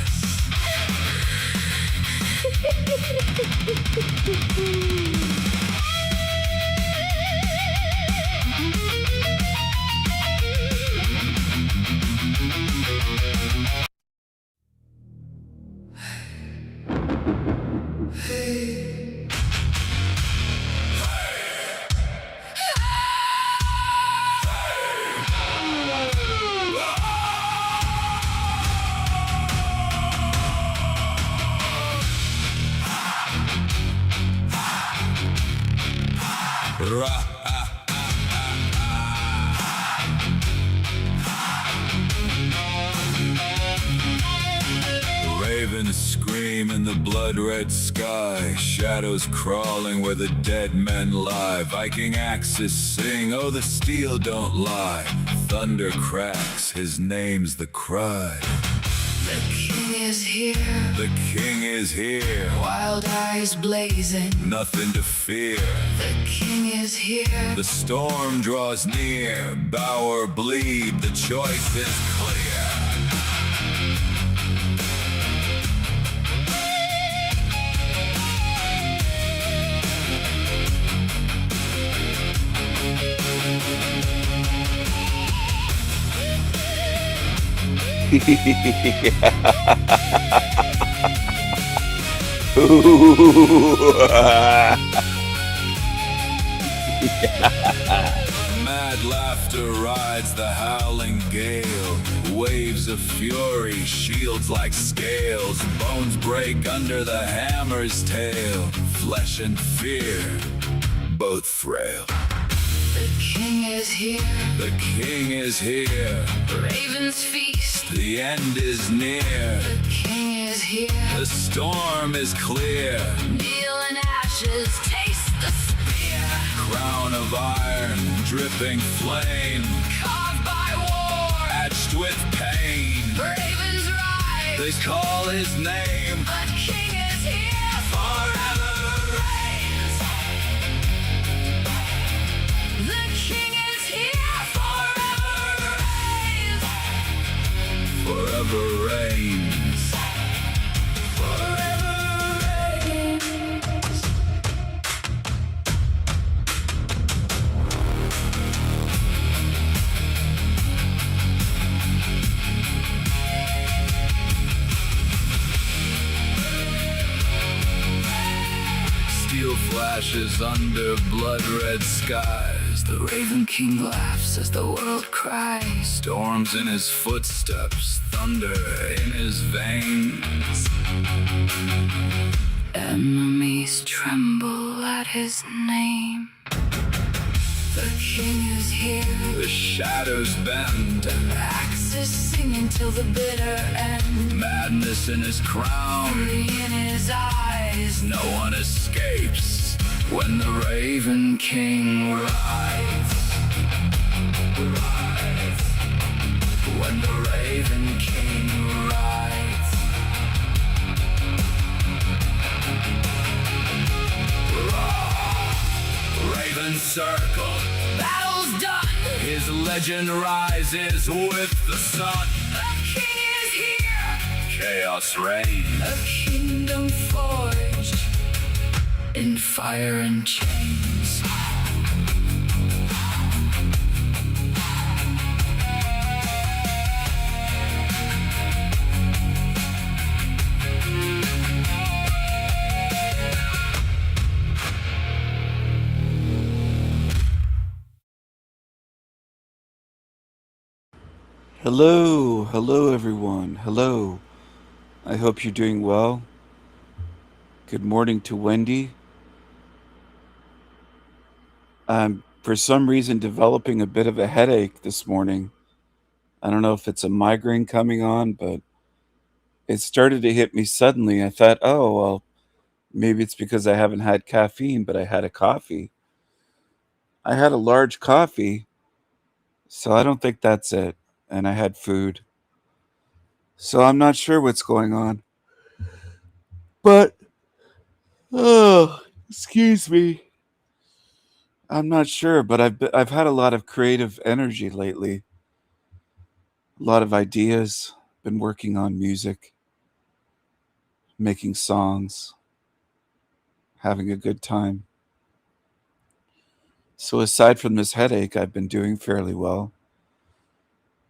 Ravens scream in the blood-red sky, shadows crawling where the dead men lie. Viking axes sing, oh the steel don't lie. Thunder cracks, his name's the cry. The king is here. The king is here. Wild eyes blazing. Nothing to fear. The king is here. The storm draws near. Bow or bleed, the choice is clear. Mad laughter rides the howling gale. Waves of fury, shields like scales. Bones break under the hammer's tail. Flesh and fear, both frail. The king is here. The king is here. Ravens feast. The end is near. The king is here. The storm is clear. Kneel in ashes, taste the spear. Crown of iron, dripping flame. Carved by war, Etched with pain. ravens rise. They call his name. The king is here. Forever Reigns. The king is here. Forever reigns. forever reigns. Forever reigns. Steel flashes under blood-red skies. The Raven King laughs as the world cries. Storms in his footsteps, thunder in his veins. Enemies tremble at his name. The king is here. The shadows bend. Axes singing till the bitter end. Madness in his crown. Fury in his eyes. No one escapes when the Raven King rides. Rides. When the Raven King rides. Raven circle. Battle's done. His legend rises with the sun. The king is here. Chaos reigns. A kingdom forged in fire and chains. Hello everyone. Hello. I hope you're doing well. Good morning to Wendy. I'm for some reason developing a bit of a headache this morning. I don't know if it's a migraine coming on, but it started to hit me suddenly. I thought, oh, well, Maybe it's because I haven't had caffeine, but I had a coffee. I had a large coffee, so I don't think that's it. And I had food. So I'm not sure what's going on. But, oh, excuse me. I'm not sure, but I've had a lot of creative energy lately. A lot of ideas. Been working on music, making songs, having a good time. So aside from this headache, I've been doing fairly well.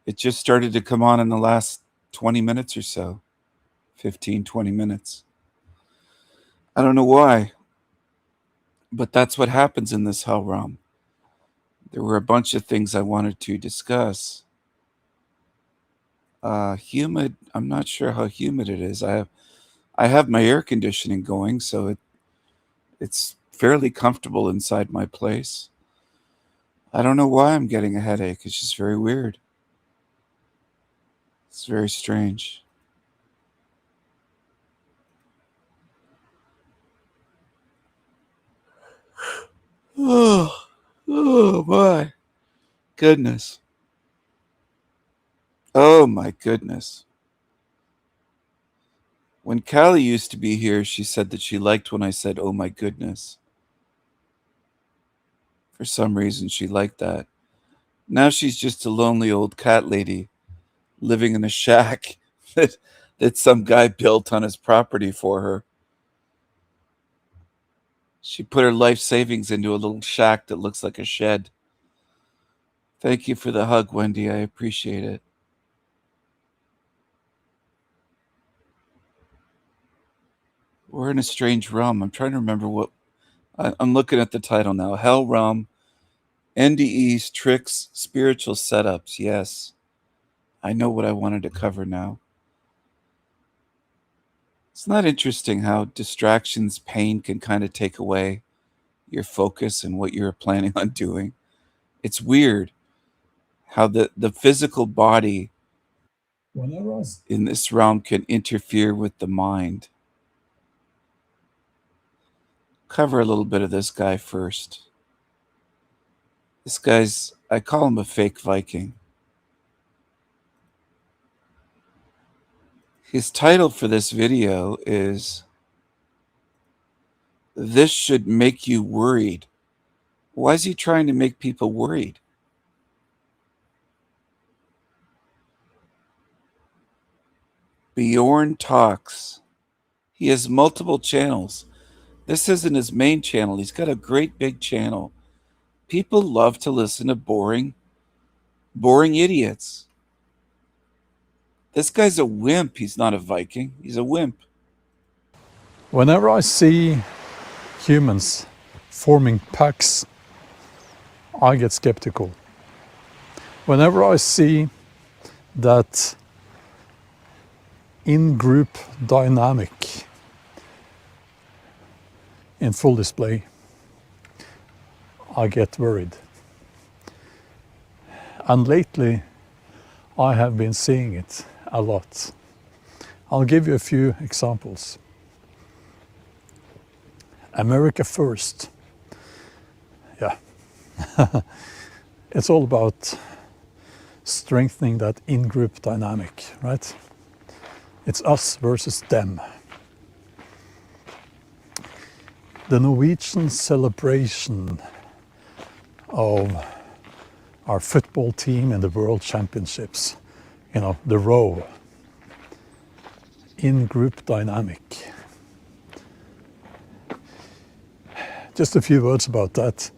It just started to come on in the last 20 minutes or so. 15, 20 minutes. I don't know why, but that's what happens in this hell realm. There were a bunch of things I wanted to discuss. Humid. I'm not sure how humid it is. I have my air conditioning going, so it's fairly comfortable inside my place. I don't know why I'm getting a headache. It's just very weird. It's very strange. Oh my goodness. Oh my goodness. When Callie used to be here, she said that she liked when I said, oh my goodness. For some reason, she liked that. Now she's just a lonely old cat lady living in a shack that some guy built on his property for her. She put her life savings into a little shack that looks like a shed. Thank you for the hug, Wendy. I appreciate it. We're in a strange realm. I'm trying to remember what... I'm looking at the title now. Hell Realm, NDEs, Tricks, Spiritual Setups. Yes. I know what I wanted to cover now. It's not interesting how distractions, pain can kind of take away your focus and what you're planning on doing. It's weird how the physical body in this realm can interfere with the mind. Cover a little bit of this guy first. This guy's, I call him a fake Viking. His title for this video is, This Should Make You Worried. Why is he trying to make people worried? Bjorn Talks. He has multiple channels. This isn't his main channel. He's got a great big channel. People love to listen to boring idiots. This guy's a wimp. He's not a Viking. He's a wimp. Whenever I see humans forming packs, I get skeptical. Whenever I see that in-group dynamic in full display, I get worried. And lately, I have been seeing it a lot. I'll give you a few examples. America first. Yeah. It's all about strengthening that in-group dynamic, right? It's us versus them. The Norwegian celebration of our football team in the World Championships, you know, the row, in-group dynamic. Just a few words about that.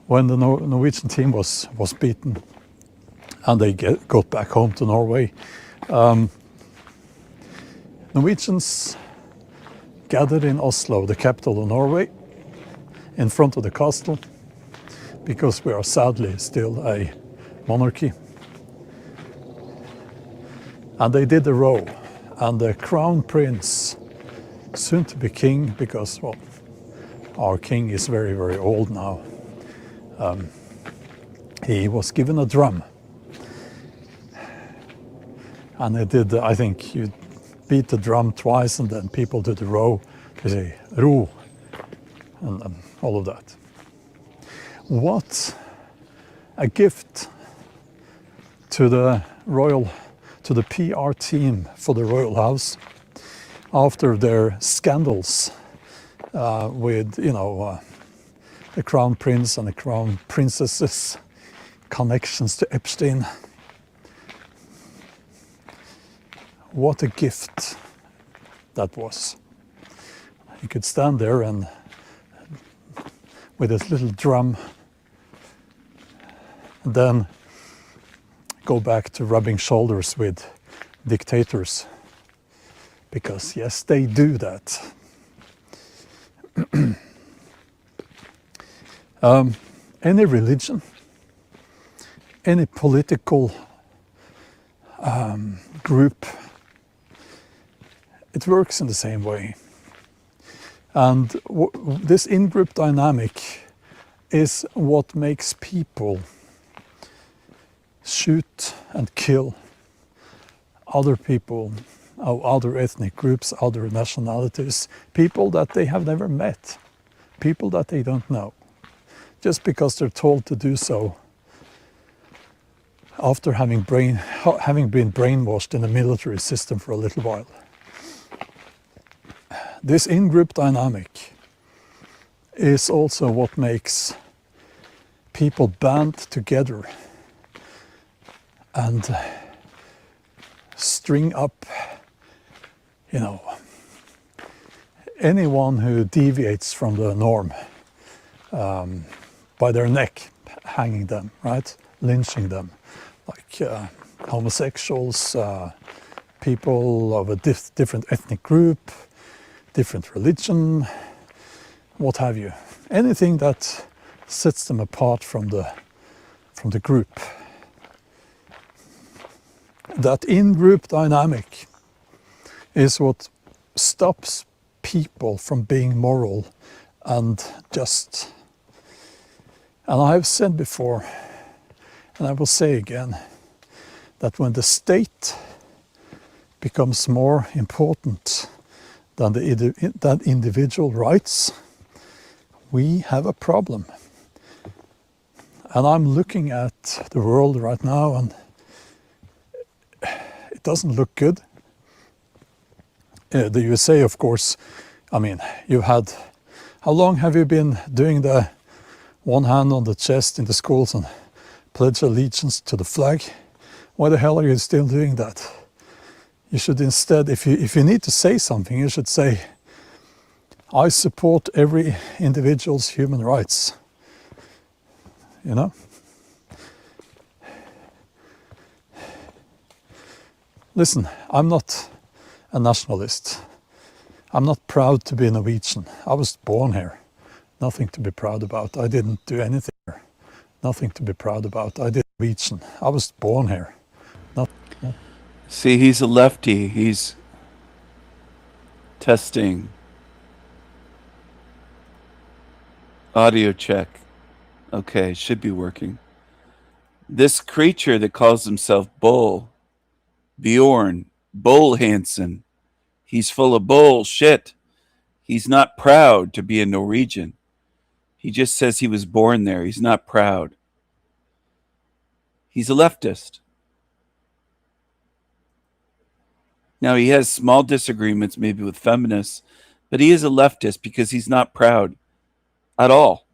When the Norwegian team was beaten and they got back home to Norway, Norwegians gathered in Oslo, the capital of Norway, in front of the castle, because we are sadly still a monarchy. And they did the row, and the crown prince, soon to be king, because, well, our king is very, very old now. He was given a drum. And they did, I think, you beat the drum twice and then people do the row you say, ro, and all of that. What a gift to the PR team for the royal house after their scandals with, the crown prince and the crown princess's connections to Epstein. What a gift that was. He could stand there and with his little drum and then go back to rubbing shoulders with dictators, because yes, they do that. Any religion, any political group, it works in the same way. And this in-group dynamic is what makes people shoot and kill other people of other ethnic groups, other nationalities, people that they have never met, people that they don't know, just because they're told to do so after having been brainwashed in the military system for a little while. This in-group dynamic is also what makes people band together and string up, anyone who deviates from the norm by their neck, hanging them, right? Lynching them, like homosexuals, people of a different ethnic group, different religion, what have you. Anything that sets them apart from the group. That in-group dynamic is what stops people from being moral and just. And I've said before, and I will say again, that when the state becomes more important than individual rights, we have a problem. And I'm looking at the world right now and it doesn't look good. The USA, of course, you've had, how long have you been doing the one hand on the chest in the schools and pledge allegiance to the flag? Why the hell are you still doing that? You should instead, if you need to say something, you should say, I support every individual's human rights. Listen, I'm not a nationalist. I'm not proud to be Norwegian. I was born here. Nothing to be proud about. I didn't do anything here. Nothing to be proud about. I did Norwegian. I was born here. See, he's a lefty. He's testing. Audio check. Okay, should be working. This creature that calls himself Bull, Bjorn, Bull Hansen, he's full of bullshit. He's not proud to be a Norwegian. He just says he was born there. He's not proud. He's a leftist. Now, he has small disagreements maybe with feminists, but he is a leftist because he's not proud at all.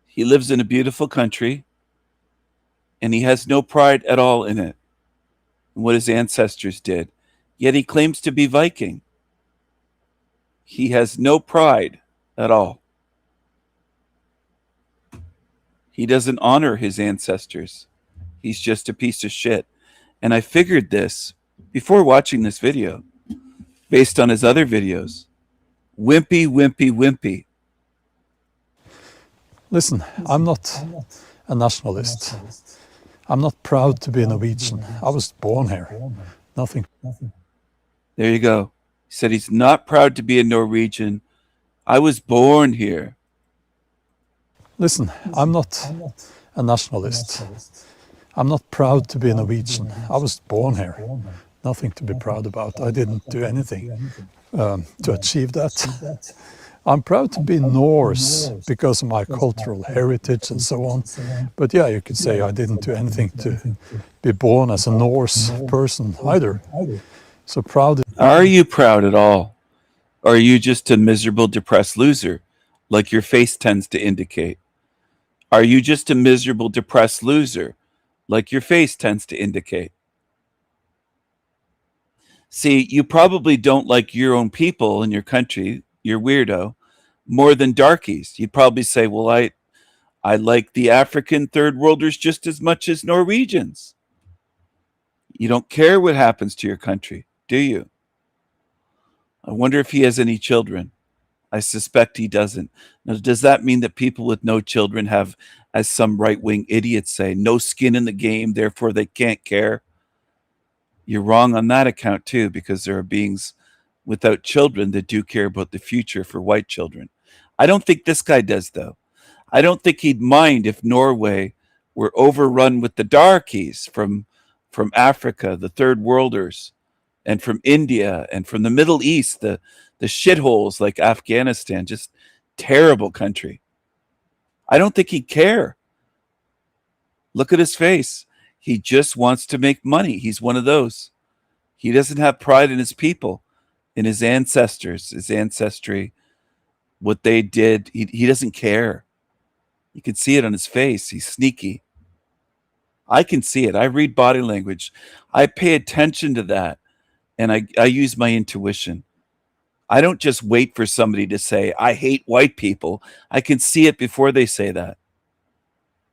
He lives in a beautiful country, and he has no pride at all in it, and what his ancestors did. Yet he claims to be Viking. He has no pride at all. He doesn't honor his ancestors. He's just a piece of shit. And I figured this before watching this video, based on his other videos. Wimpy, wimpy, wimpy. Listen, I'm not a nationalist. I'm not proud to be a Norwegian. I was born here. Nothing. There you go. He said he's not proud to be a Norwegian. I was born here. Listen, I'm not a nationalist. I'm not proud to be a Norwegian. I was born here. Nothing to be proud about. I didn't do anything to achieve that. I'm proud to be Norse because of my cultural heritage and so on. But yeah, you could say I didn't do anything to be born as a Norse person either. So proud. Are you proud at all? Or are you just a miserable, depressed loser, like your face tends to indicate? Are you just a miserable, depressed loser, like your face tends to indicate? See, you probably don't like your own people in your country, you're weirdo, more than darkies. You'd probably say, well, I like the African third worlders just as much as Norwegians. You don't care what happens to your country, do you? I wonder if he has any children. I suspect he doesn't. Now, does that mean that people with no children have, as some right-wing idiots say, no skin in the game, therefore they can't care? You're wrong on that account too, because there are beings without children that do care about the future for white children. I don't think this guy does, though. I don't think he'd mind if Norway were overrun with the darkies from Africa, the third worlders, and from India and from the Middle East, the shitholes like Afghanistan, just terrible country. I don't think he'd care. Look at his face. He just wants to make money. He's one of those. He doesn't have pride in his people, in his ancestors, his ancestry, what they did. He doesn't care. You can see it on his face. He's sneaky. I can see it. I read body language. I pay attention to that, and I use my intuition. I don't just wait for somebody to say, I hate white people. I can see it before they say that.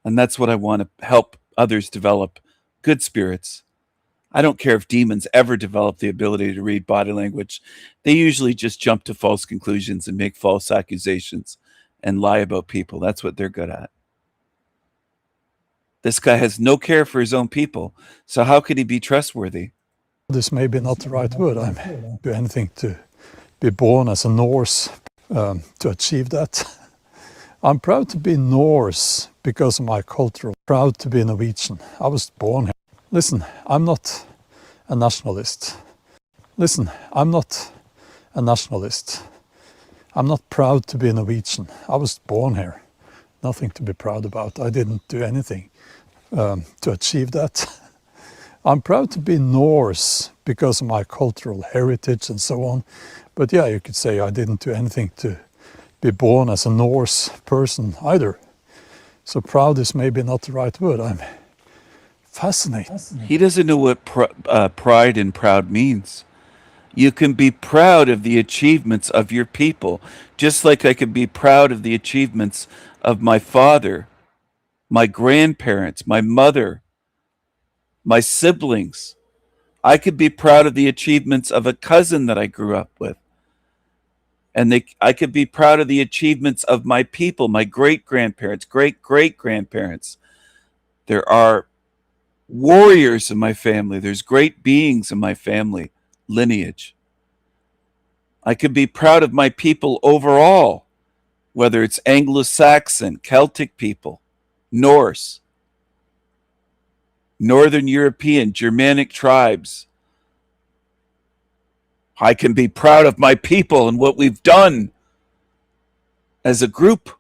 And that's what I want to help others develop, good spirits. I don't care if demons ever develop the ability to read body language. They usually just jump to false conclusions and make false accusations and lie about people. That's what they're good at. This guy has no care for his own people. So how could he be trustworthy? This may be not the right word. I do anything to be born as a Norse to achieve that. I'm proud to be Norse because of my cultural. Proud to be Norwegian. I was born here. Listen, I'm not a nationalist. Listen, I'm not a nationalist. I'm not proud to be Norwegian. I was born here. Nothing to be proud about. I didn't do anything to achieve that. I'm proud to be Norse because of my cultural heritage and so on. But yeah, you could say I didn't do anything to be born as a Norse person either. So proud is maybe not the right word. I'm fascinated. He doesn't know what pride and proud means. You can be proud of the achievements of your people, just like I could be proud of the achievements of my father, my grandparents, my mother, my siblings. I could be proud of the achievements of a cousin that I grew up with. And I could be proud of the achievements of my people, my great-grandparents, great-great-grandparents. There are warriors in my family. There's great beings in my family lineage. I could be proud of my people overall, whether it's Anglo-Saxon, Celtic people, Norse, Northern European, Germanic tribes. I can be proud of my people and what we've done as a group,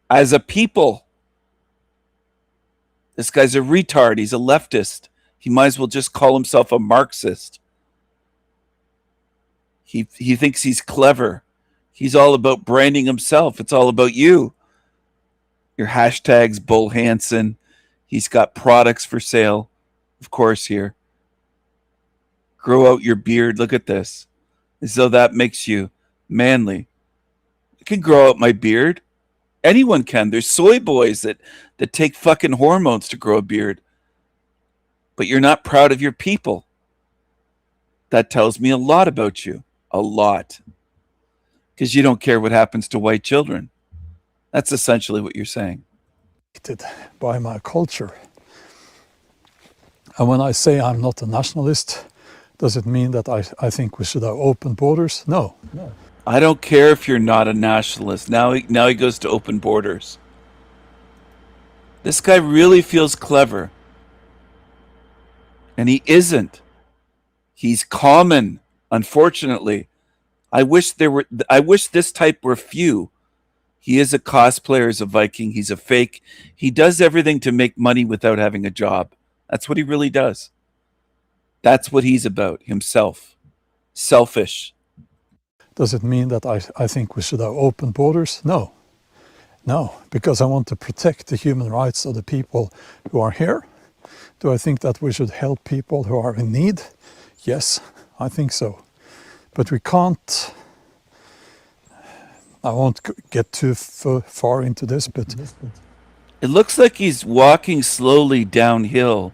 as a people. This guy's a retard. He's a leftist. He might as well just call himself a Marxist. He thinks he's clever. He's all about branding himself. It's all about you. Your hashtags, Bull Hansen. He's got products for sale, of course, here. Grow out your beard. Look at this. As though that makes you manly. I can grow out my beard. Anyone can. There's soy boys that take fucking hormones to grow a beard. But you're not proud of your people. That tells me a lot about you. A lot. Because you don't care what happens to white children. That's essentially what you're saying. By my culture. And when I say I'm not a nationalist, does it mean that I think we should have open borders? No. I don't care if you're not a nationalist. Now he goes to open borders. This guy really feels clever. And he isn't. He's common, unfortunately. I wish this type were few. He is a cosplayer as a Viking. He's a fake. He does everything to make money without having a job. That's what he really does. That's what he's about, himself. Selfish. Does it mean that I think we should have open borders? No. No, because I want to protect the human rights of the people who are here. Do I think that we should help people who are in need? Yes, I think so. But we can't, I won't get too far into this, but it looks like he's walking slowly downhill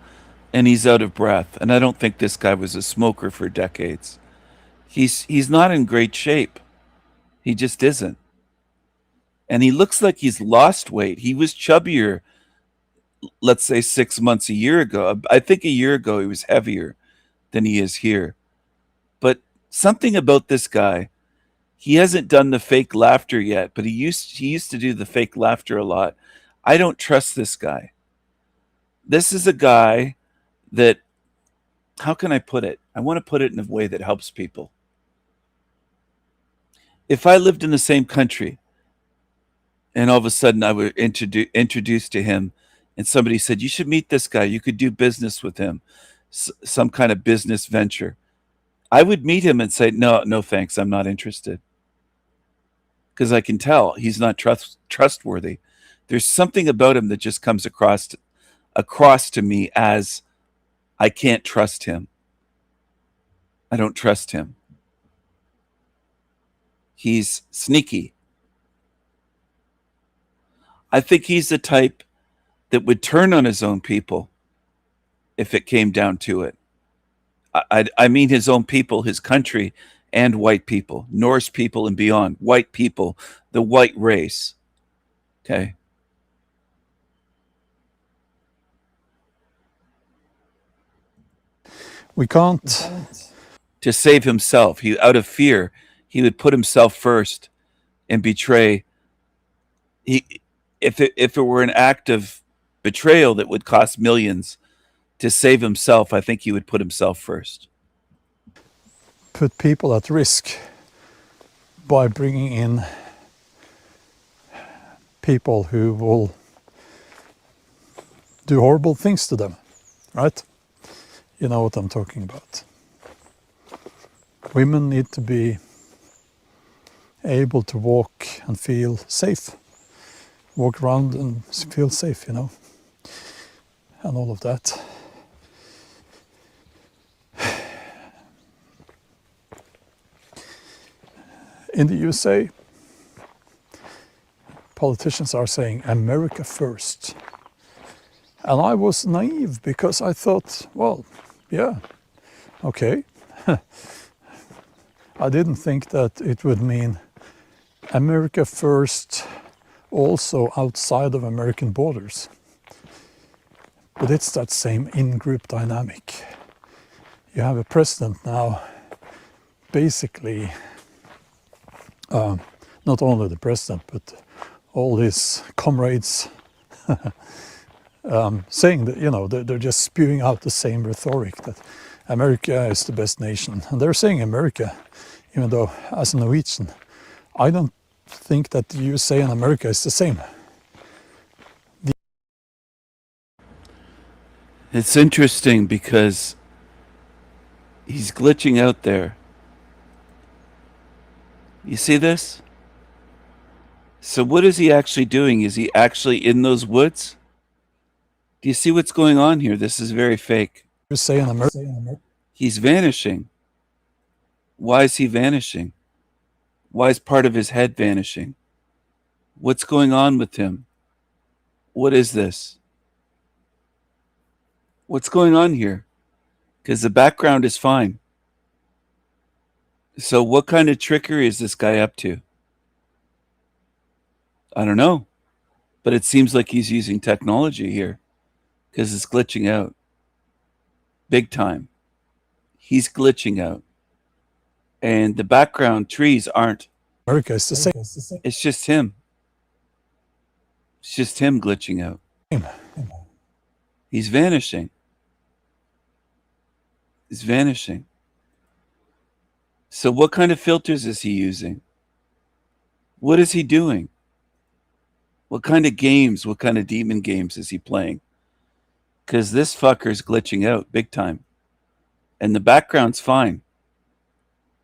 and he's out of breath. And I don't think this guy was a smoker for decades. He's not in great shape. He just isn't. And he looks like he's lost weight. He was chubbier, let's say 6 months, a year ago. I think a year ago he was heavier than he is here. But something about this guy, he hasn't done the fake laughter yet, but he used to do the fake laughter a lot. I don't trust this guy. This is a guy that, how can I put it? I want to put it in a way that helps people. If I lived in the same country and all of a sudden I were introduced to him and somebody said, you should meet this guy, you could do business with him, some kind of business venture, I would meet him and say, no thanks, I'm not interested. Because I can tell he's not trustworthy. There's something about him that just comes across to me as I can't trust him. I don't trust him. He's sneaky. I think he's the type that would turn on his own people if it came down to it. I mean his own people, his country, and white people, Norse people and beyond, white people, the white race. Okay. we can't. To save himself, out of fear, he would put himself first and betray. If it were an act of betrayal that would cost millions, to save himself, I think he would put himself first. Put people at risk by bringing in people who will do horrible things to them, right? You know what I'm talking about. Women need to be able to walk and feel safe. Walk around and feel safe, you know, and all of that. In the USA, politicians are saying America first. And I was naive because I thought, well, yeah, okay. I didn't think that it would mean America first also outside of American borders. But it's that same in-group dynamic. You have a president now, basically, not only the president, but all his comrades saying that, you know, they're just spewing out the same rhetoric that America is the best nation. And they're saying America, even though as a Norwegian, I don't think that the USA and America is the same. It's interesting because he's glitching out there. You see this? So what is he actually doing? Is he actually in those woods? Do you see what's going on here? This is very fake. USA and America. He's vanishing. Why is he vanishing? Why is part of his head vanishing? What's going on with him? What is this? What's going on here? Because the background is fine. So what kind of trickery is this guy up to? I don't know. But it seems like he's using technology here because it's glitching out. Big time. He's glitching out. And the background trees aren't. America is the same. It's just him. It's just him glitching out. He's vanishing. He's vanishing. So what kind of filters is he using? What is he doing? What kind of games, what kind of demon games is he playing? Because this fucker's glitching out big time. And the background's fine.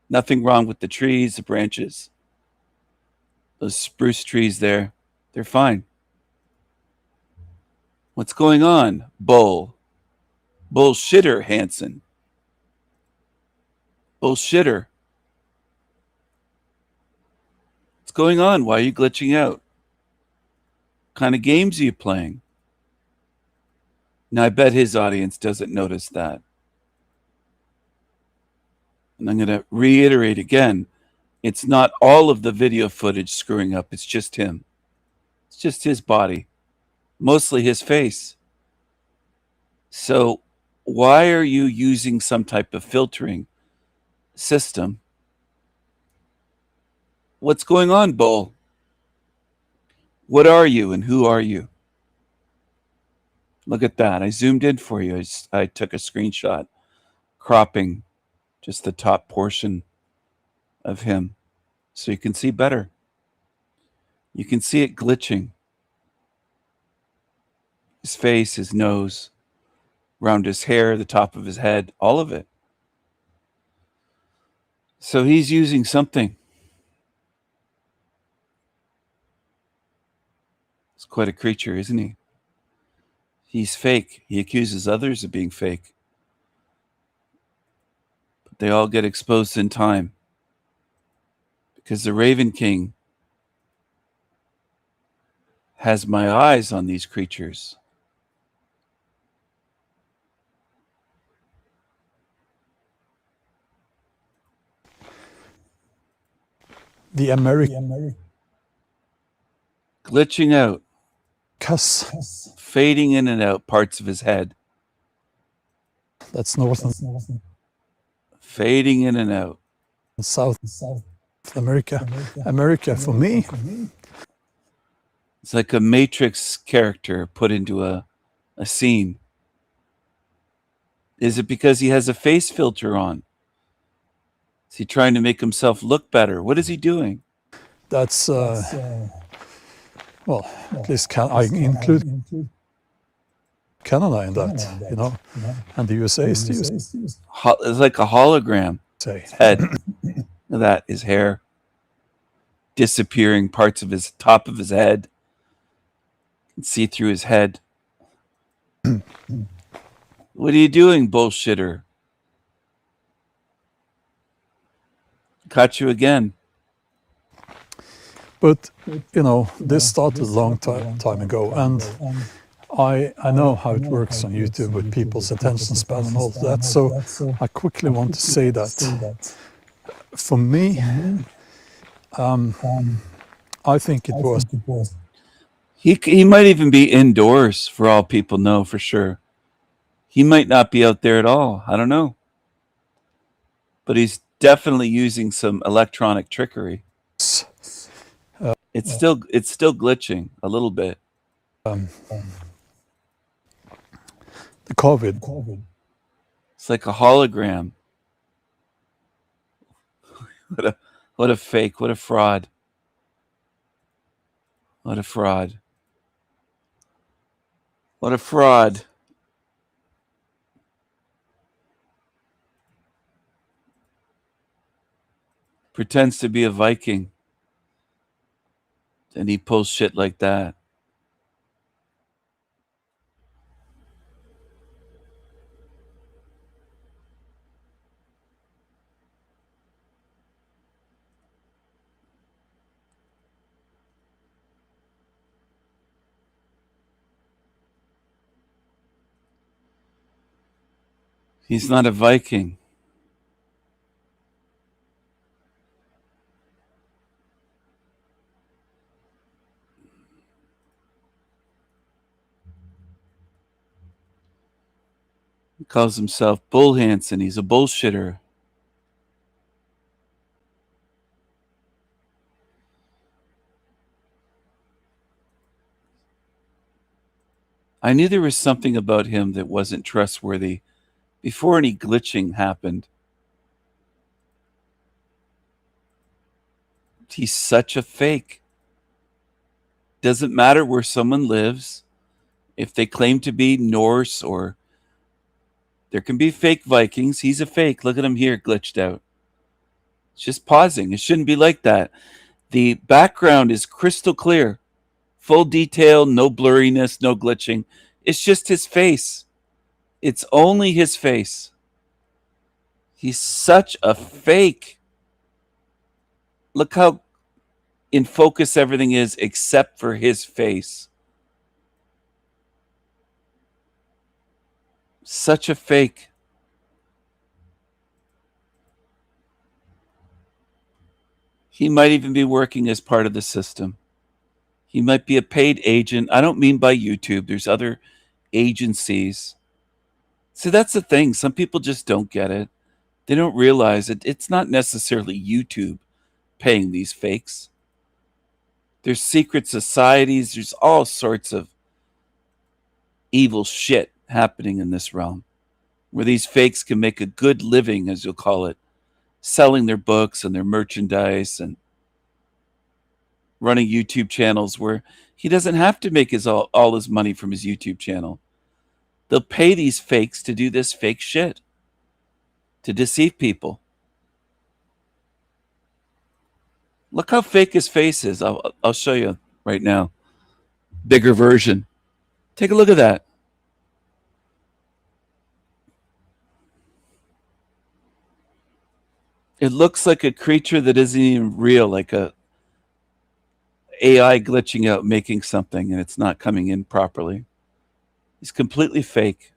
Nothing wrong with the trees, the branches. Those spruce trees there, they're fine. What's going on, Bullshitter, Hanson. Bullshitter. What's going on? Why are you glitching out? What kind of games are you playing? Now, I bet his audience doesn't notice that. And I'm going to reiterate again, it's not all of the video footage screwing up. It's just him. It's just his body, mostly his face. So why are you using some type of filtering system? What's going on, Bull? What are you and who are you? Look at that. I zoomed in for you. I took a screenshot, cropping just the top portion of him so you can see better. You can see it glitching. His face, his nose, around his hair, the top of his head, all of it. So he's using something. He's quite a creature, isn't he? He's fake. He accuses others of being fake. But they all get exposed in time. Because the Raven King has my eyes on these creatures. The American Glitching out. cuss. Fading in and out parts of his head. That's North and Fading in and out. South America. America, for me, It's like a Matrix character put into a scene. Is it because he has a face filter on? Is he trying to make himself look better? What is he doing? that's, well, at least I include Canada in that, you know, and the USA is the USA. It's like a hologram. His head. Look at that. His hair disappearing, parts of his top of his head. You can see through his head. What are you doing, bullshitter? Caught you again. But, you know, this started a long time ago, and I know how it works on YouTube with people's attention span and all that, so I quickly want to say that for me, I think it was. He might even be indoors for all people know for sure. He might not be out there at all. I don't know. But he's definitely using some electronic trickery. It's still glitching a little bit. The COVID. It's like a hologram. What a fake, what a fraud. What a fraud. What a fraud. Pretends to be a Viking. And he pulls shit like that. He's not a Viking. He calls himself Bull Hanson. He's a bullshitter. I knew there was something about him that wasn't trustworthy before any glitching happened. He's such a fake. Doesn't matter where someone lives. If they claim to be Norse, or there can be fake Vikings, he's a fake. Look at him here, glitched out. It's just pausing. It shouldn't be like that. The background is crystal clear. Full detail, no blurriness, no glitching. It's just his face. It's only his face. He's such a fake. Look how in focus everything is except for his face. Such a fake. He might even be working as part of the system. He might be a paid agent. I don't mean by YouTube. There's other agencies. See, that's the thing. Some people just don't get it. They don't realize it. It's not necessarily YouTube paying these fakes. There's secret societies. There's all sorts of evil shit happening in this realm where these fakes can make a good living, as you'll call it, selling their books and their merchandise and running YouTube channels where he doesn't have to make all his money from his YouTube channel. They'll pay these fakes to do this fake shit, to deceive people. Look how fake his face is. I'll show you right now. Bigger version. Take a look at that. It looks like a creature that isn't even real, like a AI glitching out, making something, and it's not coming in properly. He's completely fake.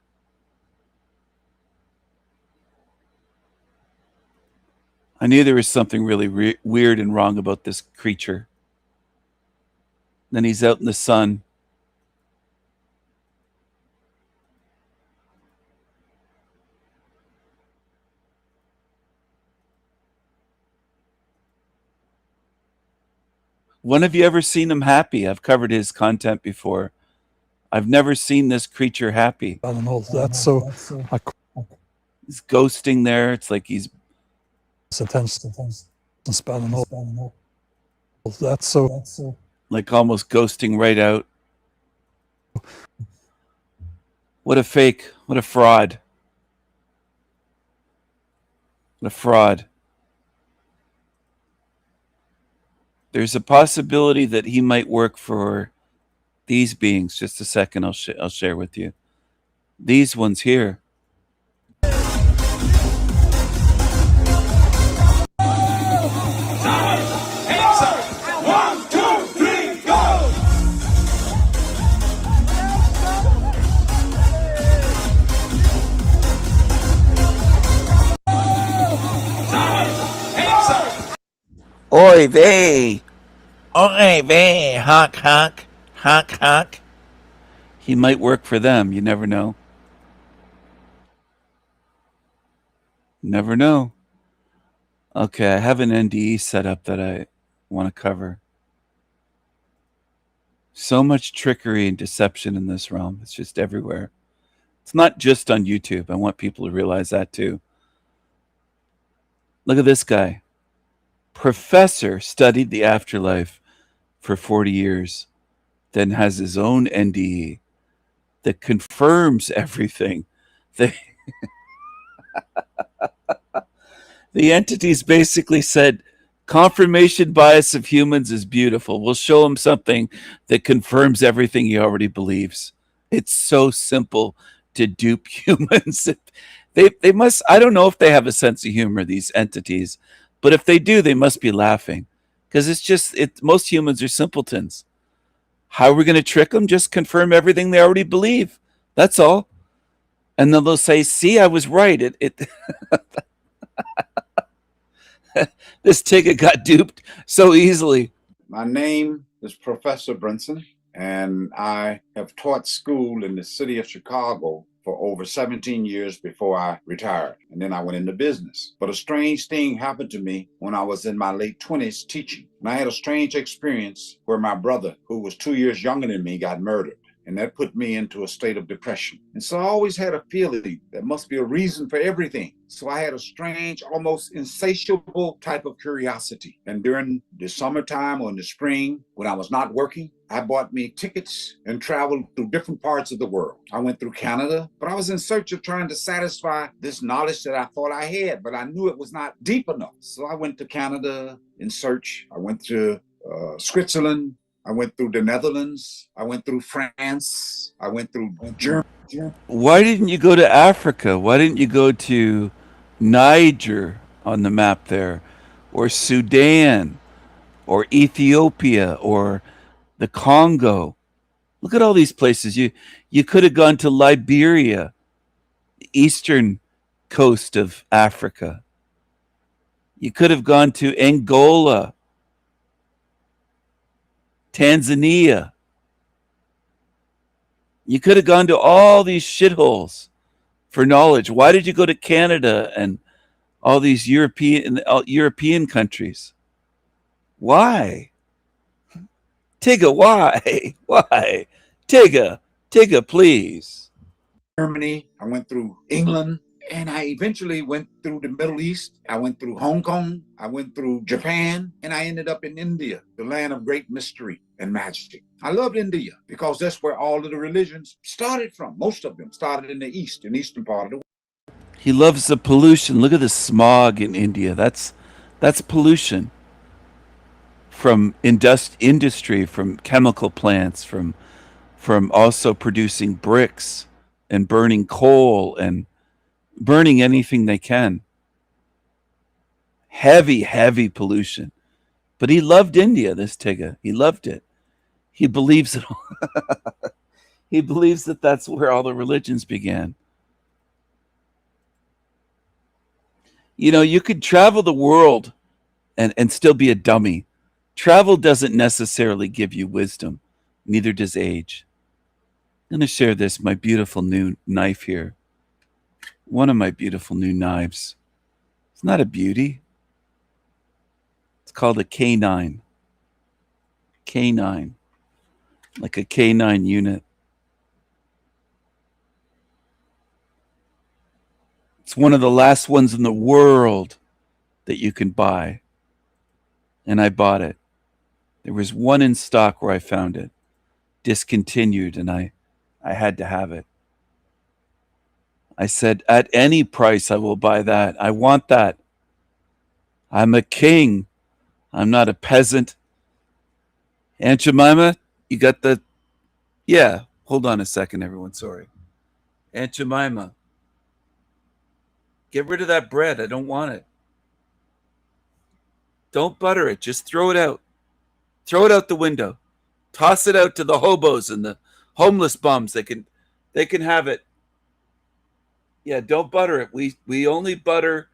I knew there was something really weird and wrong about this creature. Then he's out in the sun. When have you ever seen him happy? I've covered his content before. I've never seen this creature happy. I don't know. That's so. He's ghosting there. It's like he's attention span and all. That's so. Like almost ghosting right out. What a fake. What a fraud. What a fraud. There's a possibility that he might work for these beings. Just a second, I'll share with you. These ones here. Oy vey! Oy vey! Honk, honk! Honk, honk! He might work for them. You never know. Never know. Okay, I have an NDE set up that I want to cover. So much trickery and deception in this realm. It's just everywhere. It's not just on YouTube. I want people to realize that too. Look at this guy. Professor, studied the afterlife for 40 years, then has his own NDE that confirms everything. The entities basically said, confirmation bias of humans is beautiful. We'll show him something that confirms everything he already believes. It's so simple to dupe humans. They must, I don't know if they have a sense of humor, these entities, but if they do, they must be laughing, because it's just, most humans are simpletons. How are we going to trick them? Just confirm everything they already believe. That's all. And then they'll say, see, I was right. This ticket got duped so easily. My name is Professor Brinson, and I have taught school in the city of Chicago for over 17 years before I retired. And then I went into business. But a strange thing happened to me when I was in my late 20s teaching. And I had a strange experience where my brother, who was 2 years younger than me, got murdered. and that put me into a state of depression. And so I always had a feeling there must be a reason for everything. So I had a strange, almost insatiable type of curiosity. And during the summertime or in the spring, when I was not working, I bought me tickets and traveled through different parts of the world. I went through Canada, but I was in search of trying to satisfy this knowledge that I thought I had, but I knew it was not deep enough. So I went to Canada in search. I went to Switzerland. I went through the Netherlands. I went through France. I went through Germany. Why didn't you go to Africa? Why didn't you go to Niger on the map there, or Sudan, or Ethiopia, or the Congo? Look at all these places. You could have gone to Liberia, the eastern coast of Africa. You could have gone to Angola, Tanzania. You could have gone to all these shitholes for knowledge. Why did you go to Canada and all these European countries? Why? Tigga, why? Why? Tigga, please. Germany. I went through England. And I eventually went through the Middle East. I went through Hong Kong. I went through Japan. And I ended up in India, the land of great mystery and majesty. I loved India because that's where all of the religions started from. Most of them started in the East, in the eastern part of the world. He loves the pollution. Look at the smog in India. That's pollution from industry, from chemical plants, from also producing bricks and burning coal and burning anything they can. Heavy pollution. But he loved India, this Tigga. He loved it. He believes it. He believes that that's where all the religions began. You know, you could travel the world and still be a dummy. Travel doesn't necessarily give you wisdom. Neither does age. I'm going to share this, my beautiful new knife here. One of my beautiful new knives. It's not a beauty. It's called a K9. K9. Like a K9 unit. It's one of the last ones in the world that you can buy. And I bought it. There was one in stock where I found it. Discontinued, and I had to have it. I said, at any price, I will buy that. I want that. I'm a king. I'm not a peasant. Aunt Jemima, you got the... Yeah, hold on a second, everyone. Sorry. Aunt Jemima, get rid of that bread. I don't want it. Don't butter it. Just throw it out. Throw it out the window. Toss it out to the hobos and the homeless bums. They can have it. Yeah, don't butter it. We only butter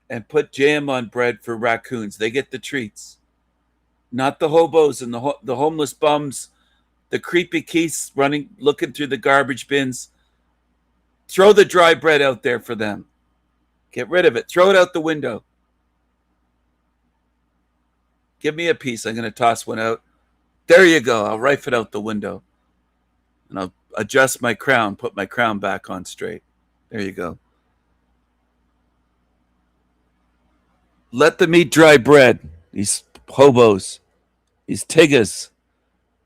and put jam on bread for raccoons. They get the treats. Not the hobos and the homeless bums, the creepy geese running, looking through the garbage bins. Throw the dry bread out there for them. Get rid of it. Throw it out the window. Give me a piece. I'm going to toss one out. There you go. I'll rife it out the window. And I'll adjust my crown, put my crown back on straight. There you go. Let them eat dry bread. These hobos. These tiggas.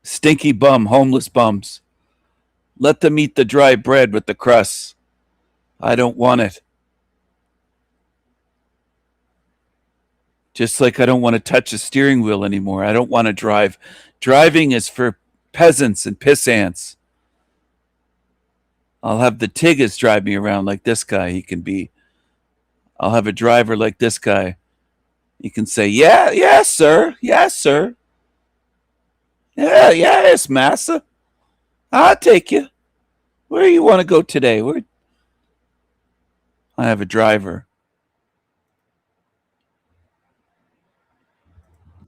Stinky bum, homeless bums. Let them eat the dry bread with the crusts. I don't want it. Just like I don't want to touch a steering wheel anymore. I don't want to drive. Driving is for peasants and pissants. I'll have the tiggas drive me around like this guy. He can be. I'll have a driver like this guy. He can say, yes, sir. Yes, sir. Yes, massa. I'll take you. Where you want to go today? I have a driver.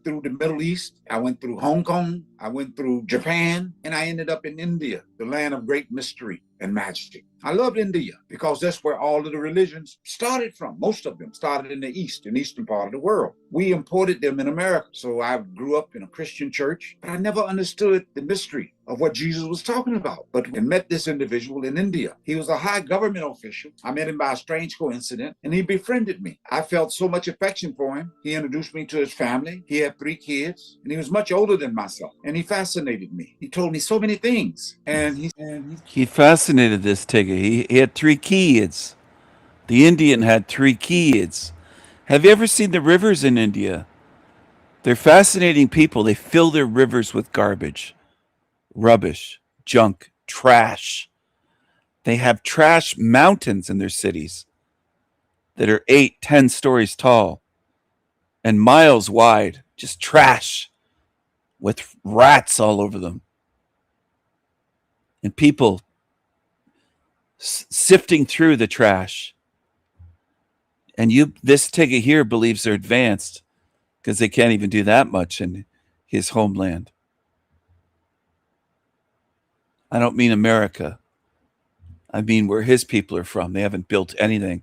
Through the Middle East. I went through Hong Kong. I went through Japan. And I ended up in India, the land of great mystery and majesty. I loved India because that's where all of the religions started from. Most of them started in the East, in the eastern part of the world. We imported them in America. So I grew up in a Christian church, but I never understood the mystery of what Jesus was talking about. But I met this individual in India. He was a high government official. I met him by a strange coincidence, and he befriended me. I felt so much affection for him. He introduced me to his family. He had 3 kids, and he was much older than myself. And he fascinated me. He told me so many things. He fascinated this Tigger. He had 3 kids. The Indian had 3 kids. Have you ever seen the rivers in India? They're fascinating people. They fill their rivers with garbage, rubbish, junk, trash. They have trash mountains in their cities that are 8, 10 stories tall and miles wide. Just trash with rats all over them. And people sifting through the trash. And this Tigger here believes they're advanced because they can't even do that much in his homeland. I don't mean America. I mean where his people are from. They haven't built anything.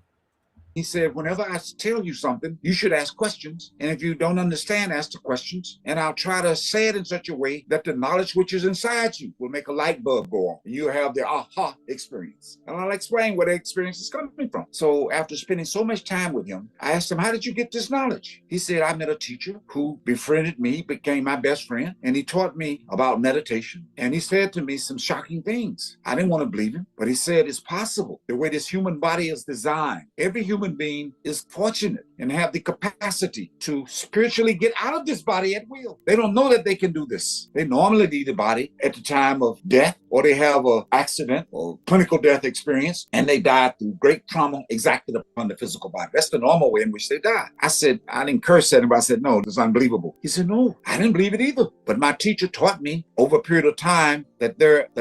He said, whenever I tell you something, you should ask questions. And if you don't understand, ask the questions. And I'll try to say it in such a way that the knowledge which is inside you will make a light bulb go on. And you'll have the aha experience. And I'll explain where the experience is coming from. So after spending so much time with him, I asked him, how did you get this knowledge? He said, I met a teacher who befriended me, became my best friend. And he taught me about meditation. And he said to me some shocking things. I didn't want to believe him, but he said it's possible. The way this human body is designed, every human being is fortunate and have the capacity to spiritually get out of this body at will. They don't know that they can do this. They normally leave the body at the time of death, or they have an accident or clinical death experience, and they die through great trauma exacted upon the physical body. That's the normal way in which they die. I said, I didn't curse at him, but I said, no, it's unbelievable. He said, no, I didn't believe it either. But my teacher taught me over a period of time that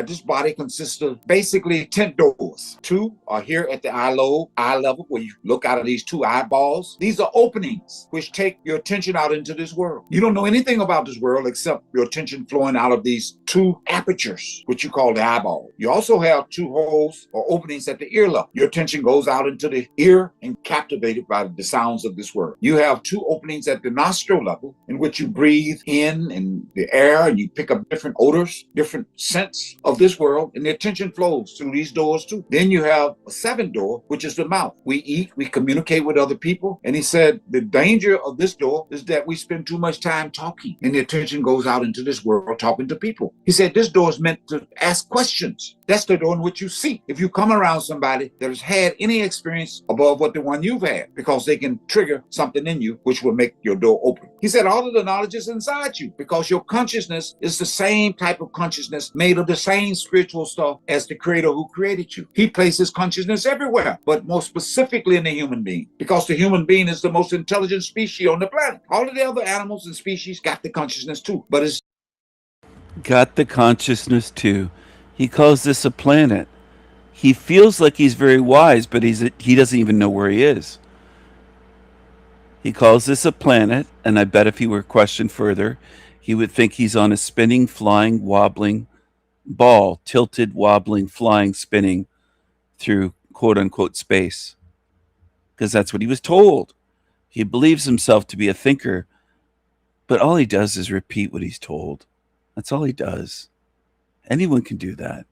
this body consists of basically 10 doors. 2 are here at the eye level, where you look out of these 2 eyeballs. These are openings which take your attention out into this world. You don't know anything about this world except your attention flowing out of these 2 apertures, which you call the eyeball. You also have 2 holes or openings at the ear level. Your attention goes out into the ear and captivated by the sounds of this world. You have 2 openings at the nostril level in which you breathe in the air and you pick up different odors, different scents of this world, and the attention flows through these doors too. Then you have a 7th door, which is the mouth. We eat, we communicate with other people. And he said the danger of this door is that we spend too much time talking and the attention goes out into this world talking to people. He said this door is meant to ask questions. That's the door in which you see. If you come around somebody that has had any experience above what the one you've had, because they can trigger something in you which will make your door open. He said all of the knowledge is inside you because your consciousness is the same type of consciousness made of the same spiritual stuff as the creator who created you. He places consciousness everywhere, but more specifically in the human being, because the human being is the most intelligent species on the planet. All of the other animals and species got the consciousness too, but it's got the consciousness too. He calls this a planet. He feels like he's very wise, but he doesn't even know where he is. He calls this a planet, and I bet if he were questioned further, he would think he's on a spinning, flying, wobbling ball, tilted, wobbling, flying, spinning through quote-unquote space. Because that's what he was told. He believes himself to be a thinker, but all he does is repeat what he's told. That's all he does. Anyone can do that.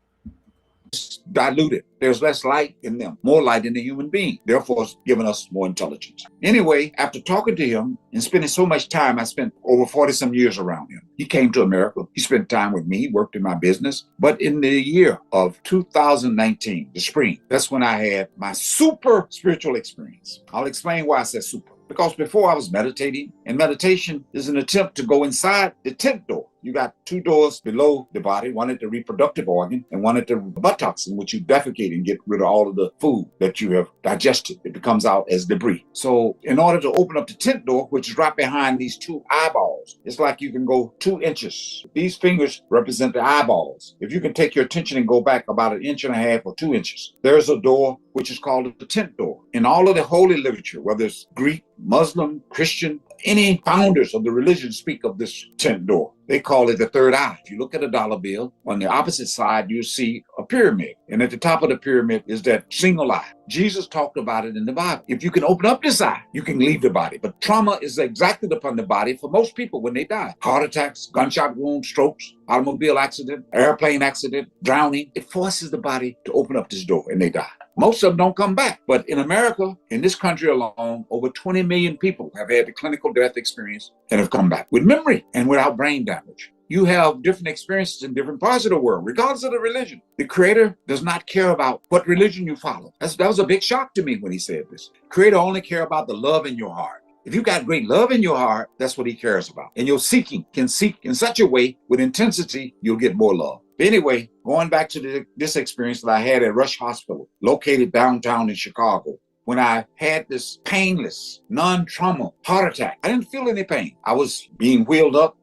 diluted. There's less light in them, more light in the human being, therefore it's giving us more intelligence. Anyway, after talking to him and spending so much time, I spent over 40 some years around him. He came to America. He spent time with me. He worked in my business. But in the year of 2019, the spring, that's when I had my super spiritual experience. I'll explain why I said super. Because before I was meditating, and meditation is an attempt to go inside the 10th door. You got two doors below the body, one at the reproductive organ and one at the buttocks, in which you defecate and get rid of all of the food that you have digested. It comes out as debris. So in order to open up the 10th door, which is right behind these two eyeballs, it's like you can go 2 inches. These fingers represent the eyeballs. If you can take your attention and go back about 1.5 inches or 2 inches, there's a door which is called the 10th door. In all of the holy literature, whether it's Greek, Muslim, Christian, Any founders of the religion speak of this 10th door. They call it the third eye. If you look at a dollar bill, on the opposite side, you see a pyramid. And at the top of the pyramid is that single eye. Jesus talked about it in the Bible. If you can open up this eye, you can leave the body. But trauma is exacted upon the body for most people when they die. Heart attacks, gunshot wounds, strokes, automobile accident, airplane accident, drowning. It forces the body to open up this door and they die. Most of them don't come back. But in America, in this country alone, over 20 million people have had the clinical death experience and have come back with memory and without brain damage. You have different experiences in different parts of the world, regardless of the religion. The Creator does not care about what religion you follow. That was a big shock to me when he said this. Creator only cares about the love in your heart. If you got great love in your heart, that's what he cares about. And your seeking can seek in such a way with intensity, you'll get more love. But anyway, going back to this experience that I had at Rush Hospital, located downtown in Chicago, when I had this painless, non-trauma heart attack, I didn't feel any pain. I was being wheeled up,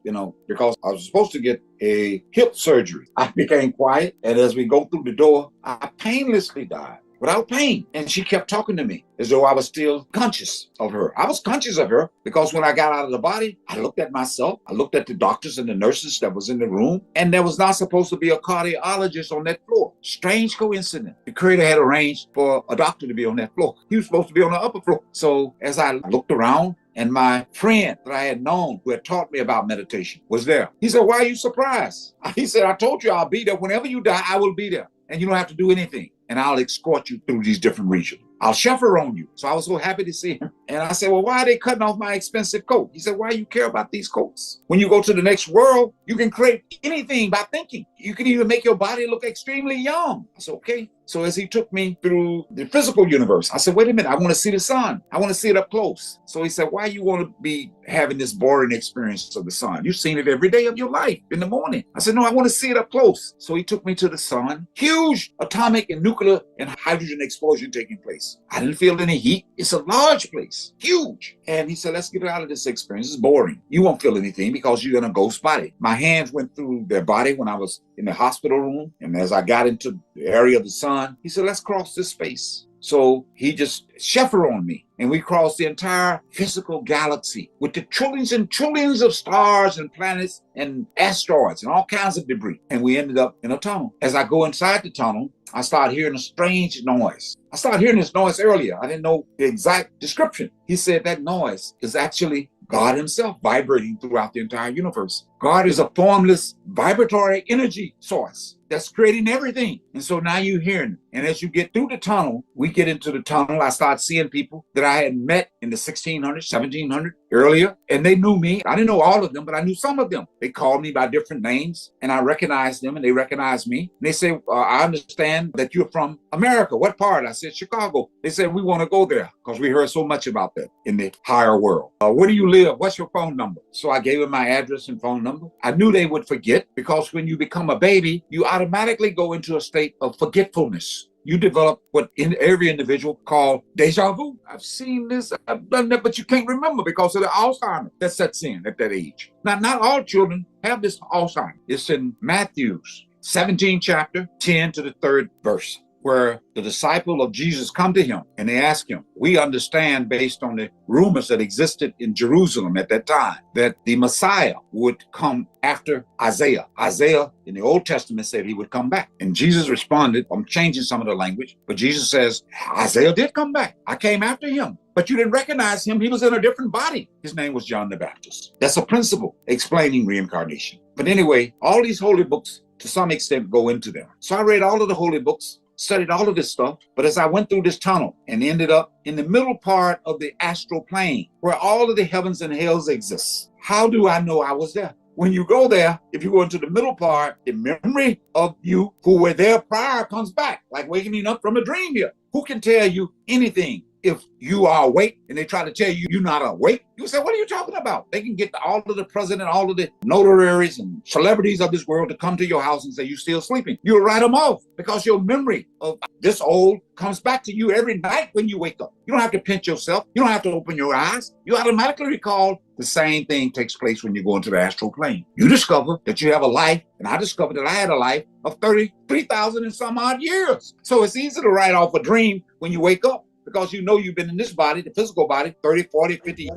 because I was supposed to get a hip surgery. I became quiet, and as we go through the door, I painlessly died. Without pain. And she kept talking to me as though I was still conscious of her. I was conscious of her because when I got out of the body, I looked at myself. I looked at the doctors and the nurses that was in the room. And there was not supposed to be a cardiologist on that floor. Strange coincidence. The Creator had arranged for a doctor to be on that floor. He was supposed to be on the upper floor. So as I looked around, and my friend that I had known who had taught me about meditation was there. He said, "Why are you surprised?" He said, "I told you I'll be there. Whenever you die, I will be there. And you don't have to do anything. And I'll escort you through these different regions. I'll chaperone you." So I was so happy to see him. And I said, "Well, why are they cutting off my expensive coat?" He said, "Why you care about these coats? When you go to the next world, you can create anything by thinking. You can even make your body look extremely young." I said, "Okay." So as he took me through the physical universe, I said, "Wait a minute, I want to see the sun. I want to see it up close." So he said, "Why you want to be having this boring experience of the sun? You've seen it every day of your life in the morning." I said, "No, I want to see it up close." So he took me to the sun. Huge atomic and nuclear and hydrogen explosion taking place. I didn't feel any heat. It's a large place, huge. And he said, "Let's get out of this experience. It's boring. You won't feel anything because you're in a ghost body." My hands went through their body when I was in the hospital room. And as I got into the area of the sun, he said, "Let's cross this space." So he just chaperoned me, and we crossed the entire physical galaxy with the trillions and trillions of stars and planets and asteroids and all kinds of debris. And we ended up in a tunnel. As I go inside the tunnel, I started hearing a strange noise. I started hearing this noise earlier. I didn't know the exact description. He said that noise is actually God himself vibrating throughout the entire universe. God is a formless vibratory energy source that's creating everything. And so now you're hearing it. And as you get through the tunnel, we get into the tunnel. I start seeing people that I had met in the 1600s, 1700s earlier, and they knew me. I didn't know all of them, but I knew some of them. They called me by different names, and I recognized them, and they recognized me. And they say, "I understand that you're from America. What part?" I said, "Chicago." They said, "We want to go there because we heard so much about that in the higher world. Where do you live? What's your phone number?" So I gave them my address and phone number. I knew they would forget because when you become a baby, you automatically go into a state of forgetfulness. You develop what in every individual call deja vu. I've seen this, I've done that, but you can't remember because of the Alzheimer's that sets in at that age. Now, not all children have this Alzheimer's. It's in Matthew's 17th chapter, 10 to the 3rd verse, where the disciple of Jesus come to him and they ask him, "We understand based on the rumors that existed in Jerusalem at that time that the Messiah would come after Isaiah. Isaiah in the Old Testament said he would come back." And Jesus responded, I'm changing some of the language, but Jesus says, "Isaiah did come back. I came after him, but you didn't recognize him. He was in a different body. His name was John the Baptist." That's a principle explaining reincarnation. But anyway, all these holy books to some extent go into them. So I read all of the holy books, studied all of this stuff, but as I went through this tunnel and ended up in the middle part of the astral plane where all of the heavens and hells exist, how do I know I was there? When you go there, if you go into the middle part, the memory of you who were there prior comes back, like waking up from a dream here. Who can tell you anything? If you are awake and they try to tell you you're not awake, you say, "What are you talking about?" They can get all of the president, all of the notaries and celebrities of this world to come to your house and say you're still sleeping. You'll write them off because your memory of this old comes back to you every night when you wake up. You don't have to pinch yourself. You don't have to open your eyes. You automatically recall. The same thing takes place when you go into the astral plane. You discover that you have a life, and I discovered that I had a life of 33,000 and some odd years. So it's easy to write off a dream when you wake up, because you know you've been in this body, the physical body, 30, 40, 50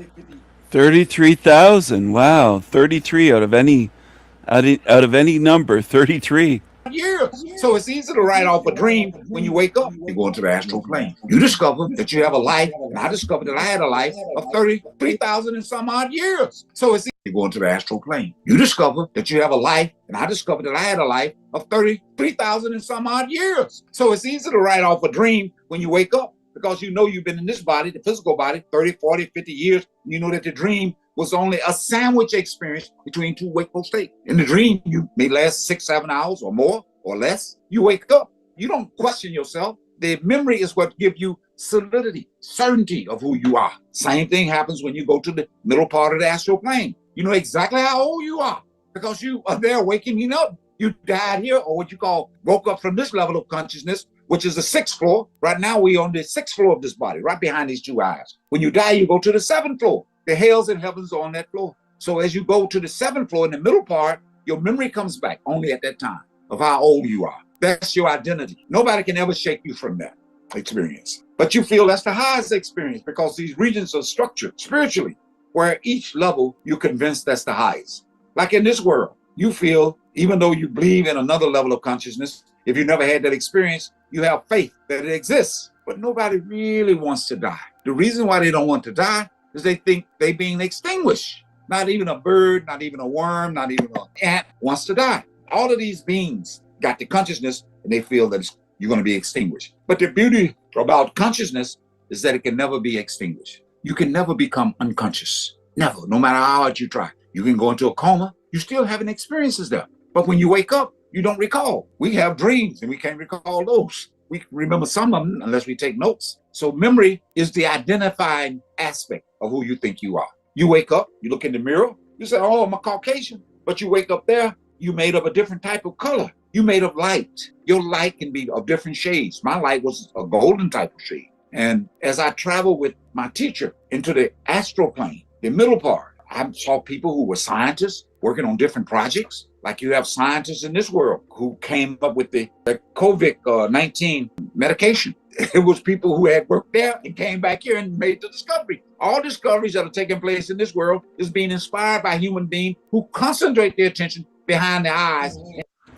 33,000. Wow, 33 out of any number. 33. Years. So it's easy to write off a dream when you wake up. You go into the astral plane. You discover that you have a life, and I discovered that I had a life of 33,000 and some odd years. So it's easy. You go into the astral plane. You discover that you have a life, and I discovered that I had a life of 33,000 and some odd years. So it's easy to write off a dream when you wake up because you know you've been in this body, the physical body, 30, 40, 50 years. And you know that the dream was only a sandwich experience between two wakeful states. In the dream, you may last 6, 7 hours or more or less. You wake up. You don't question yourself. The memory is what gives you solidity, certainty of who you are. Same thing happens when you go to the middle part of the astral plane. You know exactly how old you are because you are there waking up. You died here, or what you call woke up from this level of consciousness, which is the 6th floor. Right now, we're on the 6th floor of this body, right behind these two eyes. When you die, you go to the 7th floor. The hells and heavens are on that floor. So as you go to the 7th floor in the middle part, your memory comes back only at that time of how old you are. That's your identity. Nobody can ever shake you from that experience. But you feel that's the highest experience because these regions are structured spiritually, where each level you're convinced that's the highest. Like in this world, you feel, even though you believe in another level of consciousness, if you never had that experience, you have faith that it exists. But nobody really wants to die. The reason why they don't want to die is they think they're being extinguished. Not even a bird, not even a worm, not even an ant wants to die. All of these beings got the consciousness and they feel that you're going to be extinguished. But the beauty about consciousness is that it can never be extinguished. You can never become unconscious. Never, no matter how hard you try. You can go into a coma, you're still having experiences there. But when you wake up, you don't recall. We have dreams and we can't recall those. We remember some of them unless we take notes. So memory is the identifying aspect of who you think you are. You wake up, you look in the mirror, you say, oh, I'm a Caucasian. But you wake up there, you made of a different type of color. You made of light. Your light can be of different shades. My light was a golden type of shade. And as I traveled with my teacher into the astral plane, the middle part, I saw people who were scientists working on different projects. Like you have scientists in this world who came up with the COVID-19 medication. It was people who had worked there and came back here and made the discovery. All discoveries that are taking place in this world is being inspired by human beings who concentrate their attention behind the eyes.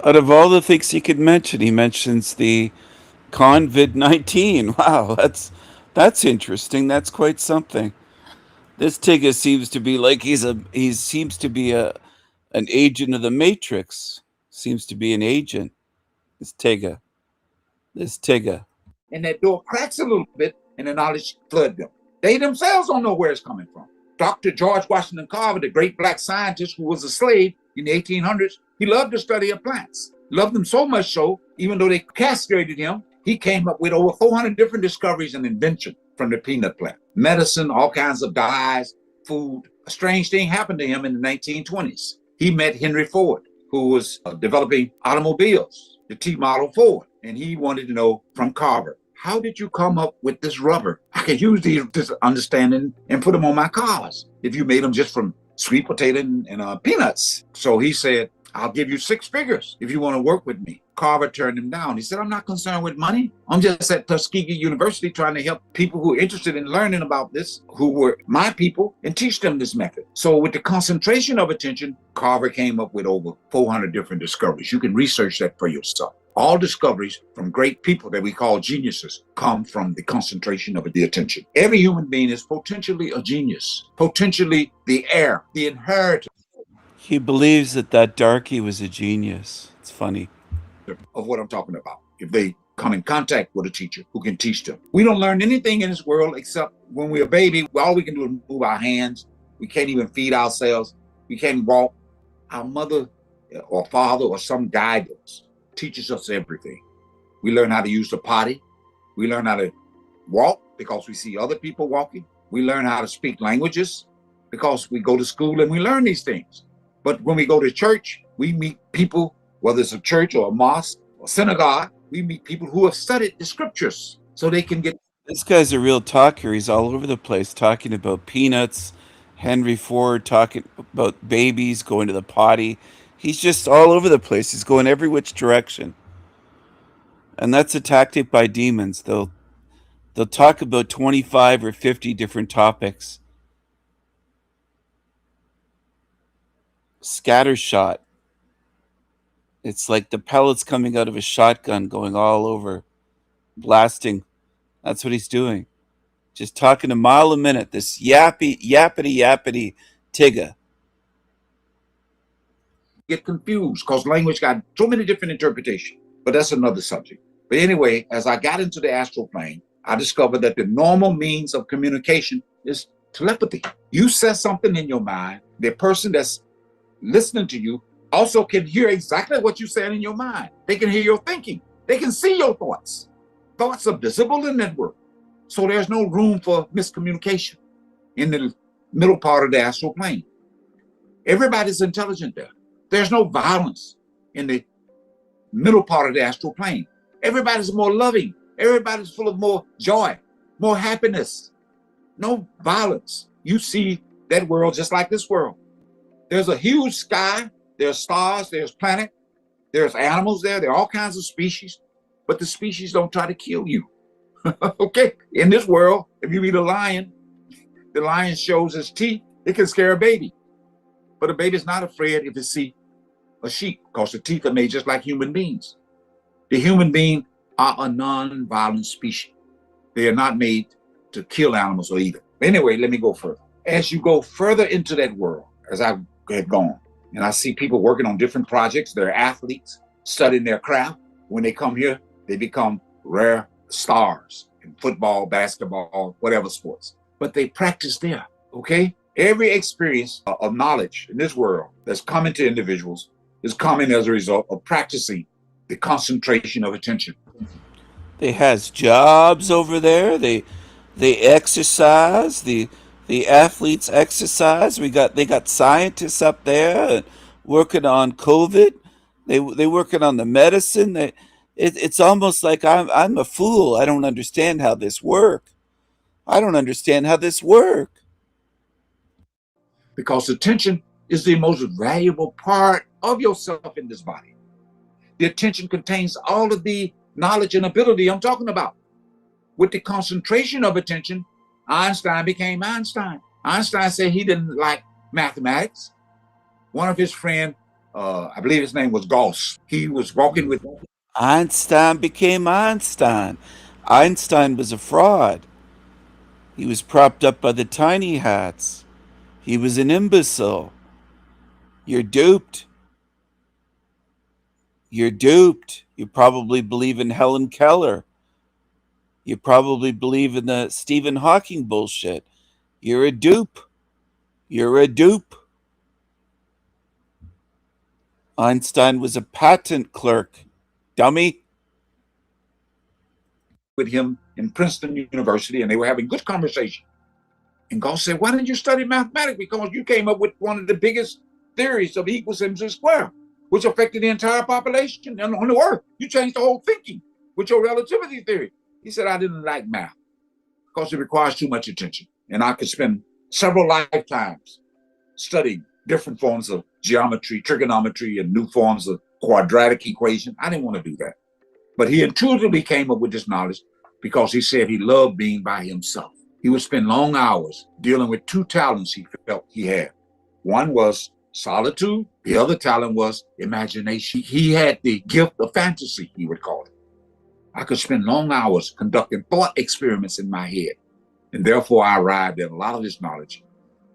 Out of all the things he could mention, he mentions the COVID-19. Wow, that's interesting. That's quite something. This Tigger seems to be like he seems to be an agent of the Matrix. Seems to be an agent. This Tigger. And that door cracks a little bit and the knowledge flood them. They themselves don't know where it's coming from. Dr. George Washington Carver, the great black scientist who was a slave in the 1800s, he loved the study of plants. Loved them so much so, even though they castrated him, he came up with over 400 different discoveries and inventions from the peanut plant. Medicine, all kinds of dyes, food. A strange thing happened to him in the 1920s. He met Henry Ford, who was developing automobiles, the T Model Ford. And he wanted to know from Carver, how did you come up with this rubber? I can use this understanding and put them on my cars if you made them just from sweet potato and peanuts. So he said, I'll give you 6 figures if you want to work with me. Carver turned him down. He said, I'm not concerned with money. I'm just at Tuskegee University trying to help people who are interested in learning about this, who were my people, and teach them this method. So with the concentration of attention, Carver came up with over 400 different discoveries. You can research that for yourself. All discoveries from great people that we call geniuses come from the concentration of the attention. Every human being is potentially a genius, potentially the heir, the inheritor. He believes that darky was a genius. It's funny. Of what I'm talking about. If they come in contact with a teacher who can teach them. We don't learn anything in this world except when we're a baby, all we can do is move our hands. We can't even feed ourselves. We can't walk. Our mother or father or some guidance teaches us everything. We learn how to use the potty. We learn how to walk because we see other people walking. We learn how to speak languages because we go to school and we learn these things. But when we go to church, we meet people, whether it's a church or a mosque or synagogue, we meet people who have studied the scriptures so they can get. This guy's a real talker. He's all over the place talking about peanuts, Henry Ford, talking about babies, going to the potty. He's just all over the place. He's going every which direction. And that's a tactic by demons. They'll talk about 25 or 50 different topics. scatter shot. It's like the pellets coming out of a shotgun going all over, blasting. That's what he's doing. Just talking a mile a minute. This yappity tigger. Get confused because language got so many different interpretations. But that's another subject. But anyway, as I got into the astral plane, I discovered that the normal means of communication is telepathy. You say something in your mind, the person that's listening to you also can hear exactly what you're saying in your mind. They can hear your thinking. They can see your thoughts. Thoughts are visible in that world. So there's no room for miscommunication in the middle part of the astral plane. Everybody's intelligent there. There's no violence in the middle part of the astral plane. Everybody's more loving. Everybody's full of more joy, more happiness. No violence. You see that world just like this world. There's a huge sky. There's stars. There's planets. There's animals there. There are all kinds of species. But the species don't try to kill you. Okay? In this world, if you meet a lion, the lion shows his teeth. It can scare a baby. But a baby's not afraid if it sees a sheep, because the teeth are made just like human beings. The human being are a non-violent species. They are not made to kill animals or eat them. Anyway, let me go further. As you go further into that world, as I have gone, and I see people working on different projects, they're athletes, studying their craft. When they come here, they become rare stars in football, basketball, whatever sports. But they practice there, okay? Every experience of knowledge in this world that's coming to individuals is coming as a result of practicing the concentration of attention. They has jobs over there. They exercise. The athletes exercise. They got scientists up there working on COVID. They working on the medicine. It's almost like I'm a fool. I don't understand how this work. I don't understand how this work. Because attention is the most valuable part of yourself in this body. The attention contains all of the knowledge and ability I'm talking about. With the concentration of attention, Einstein became Einstein. Einstein said he didn't like mathematics. One of his friends, I believe his name was Gauss, he was walking with... Einstein became Einstein. Einstein was a fraud. He was propped up by the tiny hats. He was an imbecile. You're duped. You're duped. You probably believe in Helen Keller. You probably believe in the Stephen Hawking bullshit. You're a dupe. You're a dupe. Einstein was a patent clerk. Dummy. With him in Princeton University, and they were having good conversation. And Gauss said, why didn't you study mathematics? Because you came up with one of the biggest theories of E equals mc squared, which affected the entire population on the earth. You changed the whole thinking with your relativity theory. He said, I didn't like math because it requires too much attention. And I could spend several lifetimes studying different forms of geometry, trigonometry, and new forms of quadratic equation. I didn't want to do that. But he intuitively came up with this knowledge because he said he loved being by himself. He would spend long hours dealing with two talents he felt he had. One was solitude. The other talent was imagination. He had the gift of fantasy, he would call it. I could spend long hours conducting thought experiments in my head. And therefore, I arrived at a lot of this knowledge.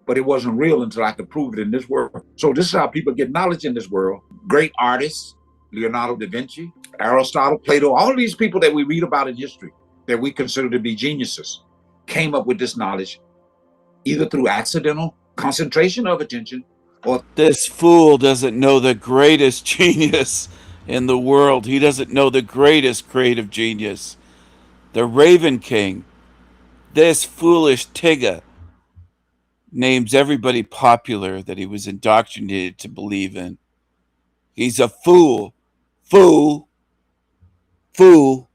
But it wasn't real until I could prove it in this world. So this is how people get knowledge in this world. Great artists, Leonardo da Vinci, Aristotle, Plato, all these people that we read about in history that we consider to be geniuses came up with this knowledge either through accidental concentration of attention or... This fool doesn't know the greatest genius in the world. He doesn't know the greatest creative genius, the Raven King. This foolish tigger names everybody popular that he was indoctrinated to believe in. He's a fool. Fool. Fool.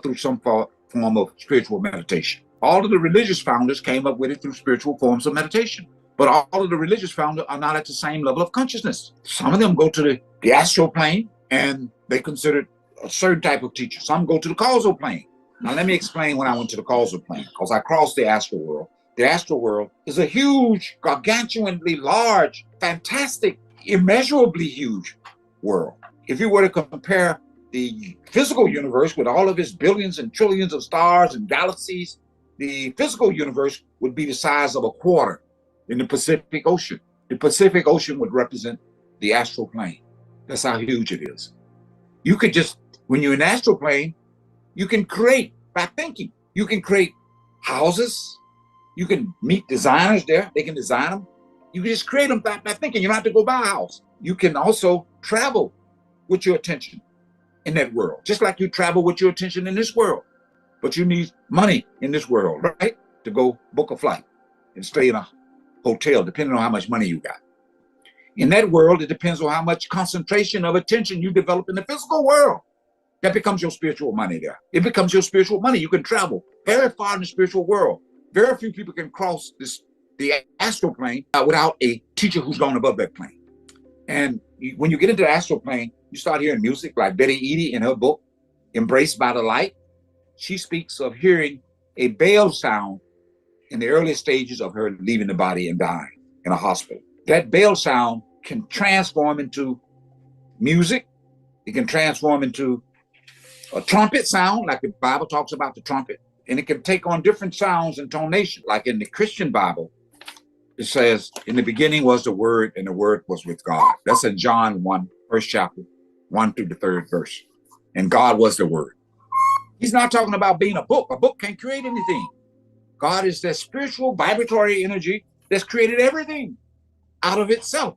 Through some form of spiritual meditation. All of the religious founders came up with it through spiritual forms of meditation. But all of the religious founders are not at the same level of consciousness. Some of them go to the astral plane and they consider a certain type of teacher. Some go to the causal plane. Now let me explain when I went to the causal plane, because I crossed the astral world The astral world is a huge, gargantuanly large, fantastic, immeasurably huge world. If you were to compare the physical universe with all of its billions and trillions of stars and galaxies, the physical universe would be the size of a quarter in the Pacific Ocean. The Pacific Ocean would represent the astral plane. That's how huge it is. You could just, when you're in the astral plane, you can create by thinking. You can create houses. You can meet designers there. They can design them. You can just create them by thinking. You don't have to go buy a house. You can also travel with your attention in that world, just like you travel with your attention in this world. But you need money in this world, right? To go book a flight and stay in a hotel, depending on how much money you got. In that world, it depends on how much concentration of attention you develop in the physical world. That becomes your spiritual money there. It becomes your spiritual money. You can travel very far in the spiritual world. Very few people can cross the astral plane without a teacher who's gone above that plane. And when you get into the astral plane, you start hearing music like Betty Eadie in her book, Embraced by the Light. She speaks of hearing a bell sound in the early stages of her leaving the body and dying in a hospital. That bell sound can transform into music. It can transform into a trumpet sound, like the Bible talks about the trumpet. And it can take on different sounds and tonation. Like in the Christian Bible, it says, in the beginning was the Word, and the Word was with God. That's in John 1, first chapter, 1 through the 3rd verse. And God was the Word. He's not talking about being a book. A book can't create anything. God is that spiritual vibratory energy that's created everything out of itself.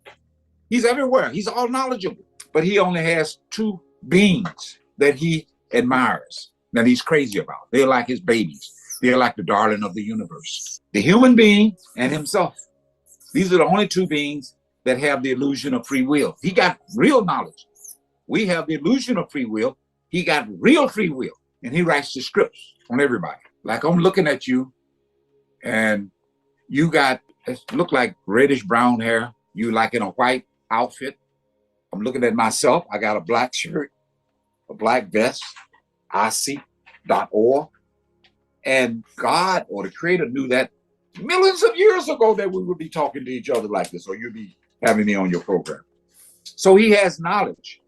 He's everywhere. He's all knowledgeable. But he only has two beings that he admires, that he's crazy about. They're like his babies. They're like the darling of the universe. The human being and himself. These are the only two beings that have the illusion of free will. He got real knowledge. We have the illusion of free will. He got real free will. And he writes the scripts on everybody. Like I'm looking at you and you got, it look like reddish brown hair. You like in a white outfit. I'm looking at myself. I got a black shirt, a black vest, IC.org. And God or the Creator knew that millions of years ago that we would be talking to each other like this, or you'd be having me on your program. So he has knowledge,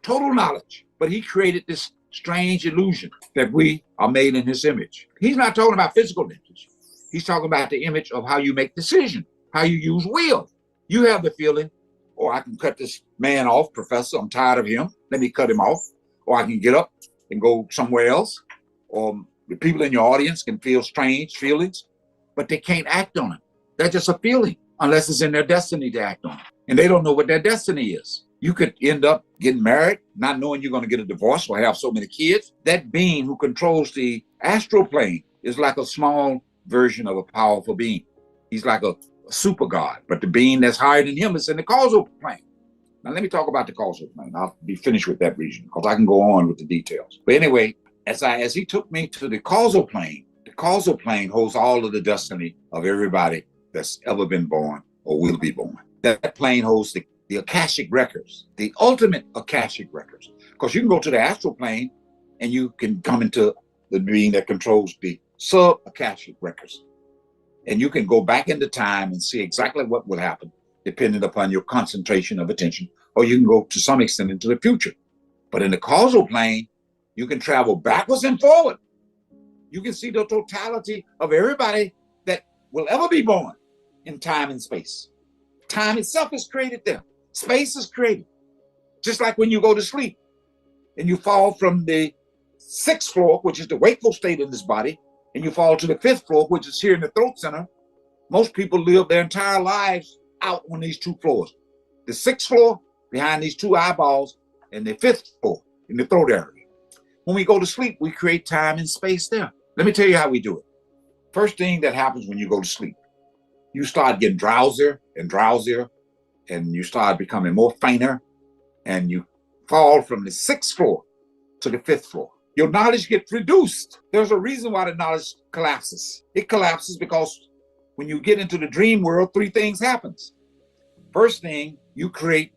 total knowledge, but he created this strange illusion that we are made in his image. He's not talking about physical image. He's talking about the image of how you make decisions, how you use will. You have the feeling, or I can cut this man off, Professor, I'm tired of him. Let me cut him off. Or I can get up and go somewhere else. Or the people in your audience can feel strange feelings, but they can't act on it. They're just a feeling, unless it's in their destiny to act on it. And they don't know what their destiny is. You could end up getting married, not knowing you're going to get a divorce or have so many kids. That being who controls the astral plane is like a small version of a powerful being. He's like a super god, but the being that's higher than him is in the causal plane. Now, let me talk about the causal plane. I'll be finished with that region because I can go on with the details. But anyway, as he took me to the causal plane holds all of the destiny of everybody that's ever been born or will be born. That plane holds the Akashic records, the ultimate Akashic records. Because you can go to the astral plane and you can come into the being that controls the sub-Akashic records. And you can go back into time and see exactly what will happen depending upon your concentration of attention, or you can go to some extent into the future. But in the causal plane, you can travel backwards and forward. You can see the totality of everybody that will ever be born in time and space. Time itself is created there. Space is created. Just like when you go to sleep and you fall from the 6th floor, which is the wakeful state in this body, and you fall to the 5th floor, which is here in the throat center. Most people live their entire lives out on these 2 floors. The 6th floor behind these 2 eyeballs, and the 5th floor in the throat area. When we go to sleep, we create time and space there. Let me tell you how we do it. First thing that happens when you go to sleep, you start getting drowsier and drowsier, and you start becoming more fainter, and you fall from the 6th floor to the 5th floor. Your knowledge gets reduced. There's a reason why the knowledge collapses. It collapses because when you get into the dream world, 3 things happens. First thing, you create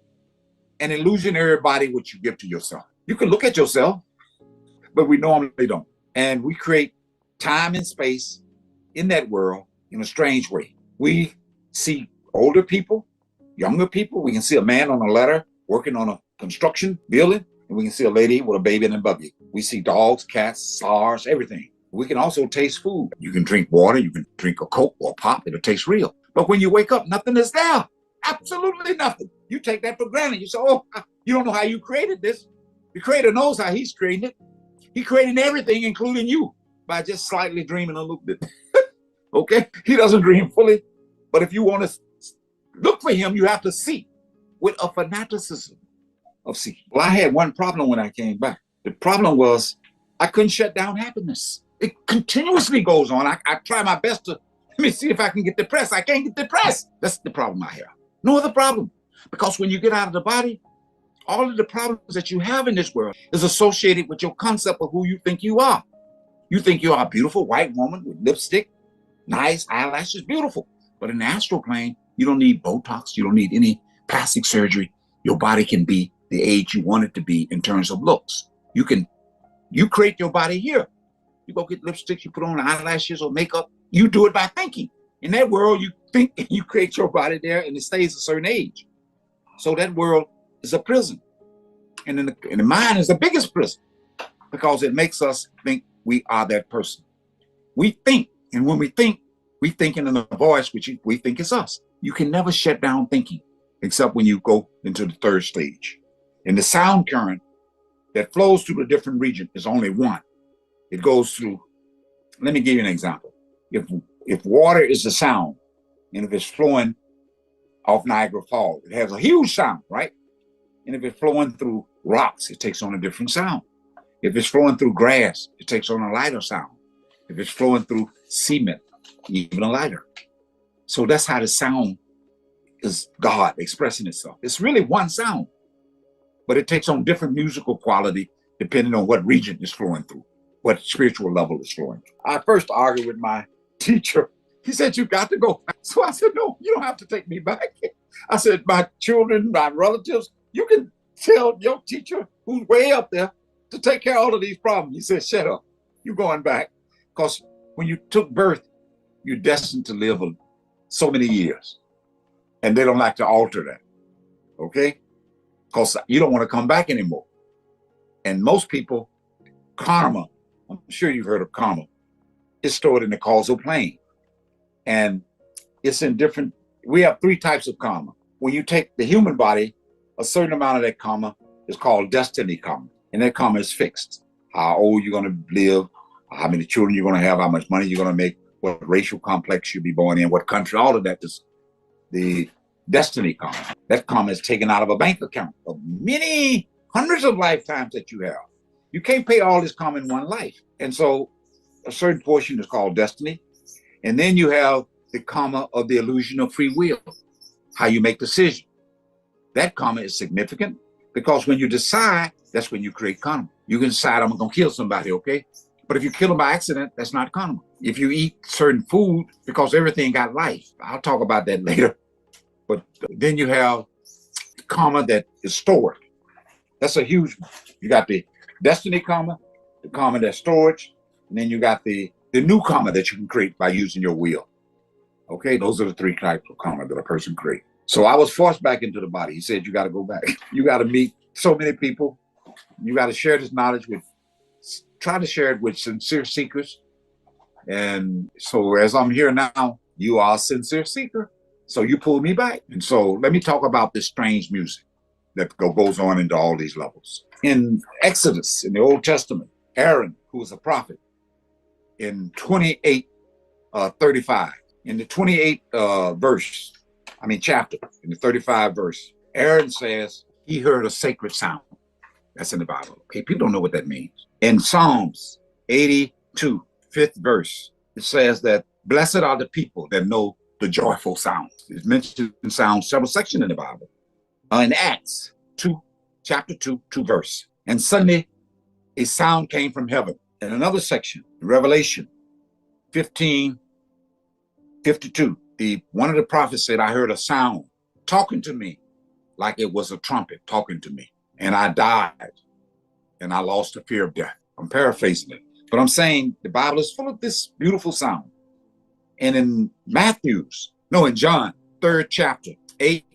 an illusionary body which you give to yourself. You can look at yourself, but we normally don't. And we create time and space in that world in a strange way. We see older people, younger people. We can see a man on a ladder working on a construction building, and we can see a lady with a baby in a buggy. We see dogs, cats, stars, everything. We can also taste food. You can drink water, you can drink a Coke or a pop, it'll taste real. But when you wake up, nothing is there. Absolutely nothing. You take that for granted. You say, oh, you don't know how you created this. The creator knows how he's created it. He created everything, including you, by just slightly dreaming a little bit. Okay? He doesn't dream fully. But if you want to look for him, you have to seek with a fanaticism of seeking. Well, I had one problem when I came back. The problem was I couldn't shut down happiness. It continuously goes on. I try my best to, let me see if I can get depressed. I can't get depressed. That's the problem I have. No other problem. Because when you get out of the body, all of the problems that you have in this world is associated with your concept of who you think you are. You think you are a beautiful white woman with lipstick, nice eyelashes, beautiful. But in the astral plane, you don't need Botox. You don't need any plastic surgery. Your body can be the age you want it to be in terms of looks. You create your body here. You go get lipsticks, you put on eyelashes or makeup. You do it by thinking. In that world, you think and you create your body there and it stays a certain age. So that world is a prison. And in the mind is the biggest prison because it makes us think we are that person. We think, and when we think in a voice which we think is us. You can never shut down thinking except when you go into the third stage. And the sound current that flows through the different region is only one. It goes through, let me give you an example. If water is the sound, and if it's flowing off Niagara Falls, it has a huge sound, right? And if it's flowing through rocks, it takes on a different sound. If it's flowing through grass, it takes on a lighter sound. If it's flowing through cement, even a lighter. So that's how the sound is God expressing itself. It's really one sound, but it takes on different musical quality depending on what region it's flowing through, what spiritual level it's flowing through. I first argued with my teacher. He said, you got to go back. So I said, no, you don't have to take me back. I said, my children, my relatives, you can tell your teacher who's way up there to take care of all of these problems. He said, shut up, you're going back. Because when you took birth, you're destined to live so many years. And they don't like to alter that, okay? Because you don't want to come back anymore. And most people, karma, I'm sure you've heard of karma, is stored in the causal plane. And it's in different, we have three types of karma. When you take the human body, a certain amount of that karma is called destiny karma. And that karma is fixed. How old you're going to live, how many children you're going to have, how much money you're going to make, what racial complex you'll be born in, what country, all of that is the destiny karma. That karma is taken out of a bank account of many hundreds of lifetimes that you have. You can't pay all this karma in one life. And so a certain portion is called destiny. And then you have the karma of the illusion of free will, how you make decisions. That karma is significant because when you decide, that's when you create karma. You can decide, I'm going to kill somebody, okay? But if you kill them by accident, that's not karma. If you eat certain food, because everything got life, I'll talk about that later. But then you have karma that is stored. That's a huge one. You got the destiny karma, the karma that's storage, and then you got the new karma that you can create by using your will. Okay, those are the three types of karma that a person creates. So I was forced back into the body. He said, you got to go back. You got to meet so many people. You got to share this knowledge try to share it with sincere seekers. And so as I'm here now, you are a sincere seeker. So you pulled me back. And so let me talk about this strange music that goes on into all these levels. In Exodus, in the Old Testament, Aaron, who was a prophet, in 28:35, in the 28th chapter, in the 35 verse, Aaron says he heard a sacred sound. That's in the Bible. Okay, people don't know what that means. In Psalms 82, 5th verse, it says that blessed are the people that know the joyful sound. It's mentioned in Psalms, several sections in the Bible. In Acts 2, chapter 2, 2 verse. And suddenly a sound came from heaven. In another section, Revelation 15:52, one of the prophets said, I heard a sound talking to me like it was a trumpet talking to me. And I died and I lost the fear of death. I'm paraphrasing it, but I'm saying the Bible is full of this beautiful sound. And in in John, 3rd chapter, 8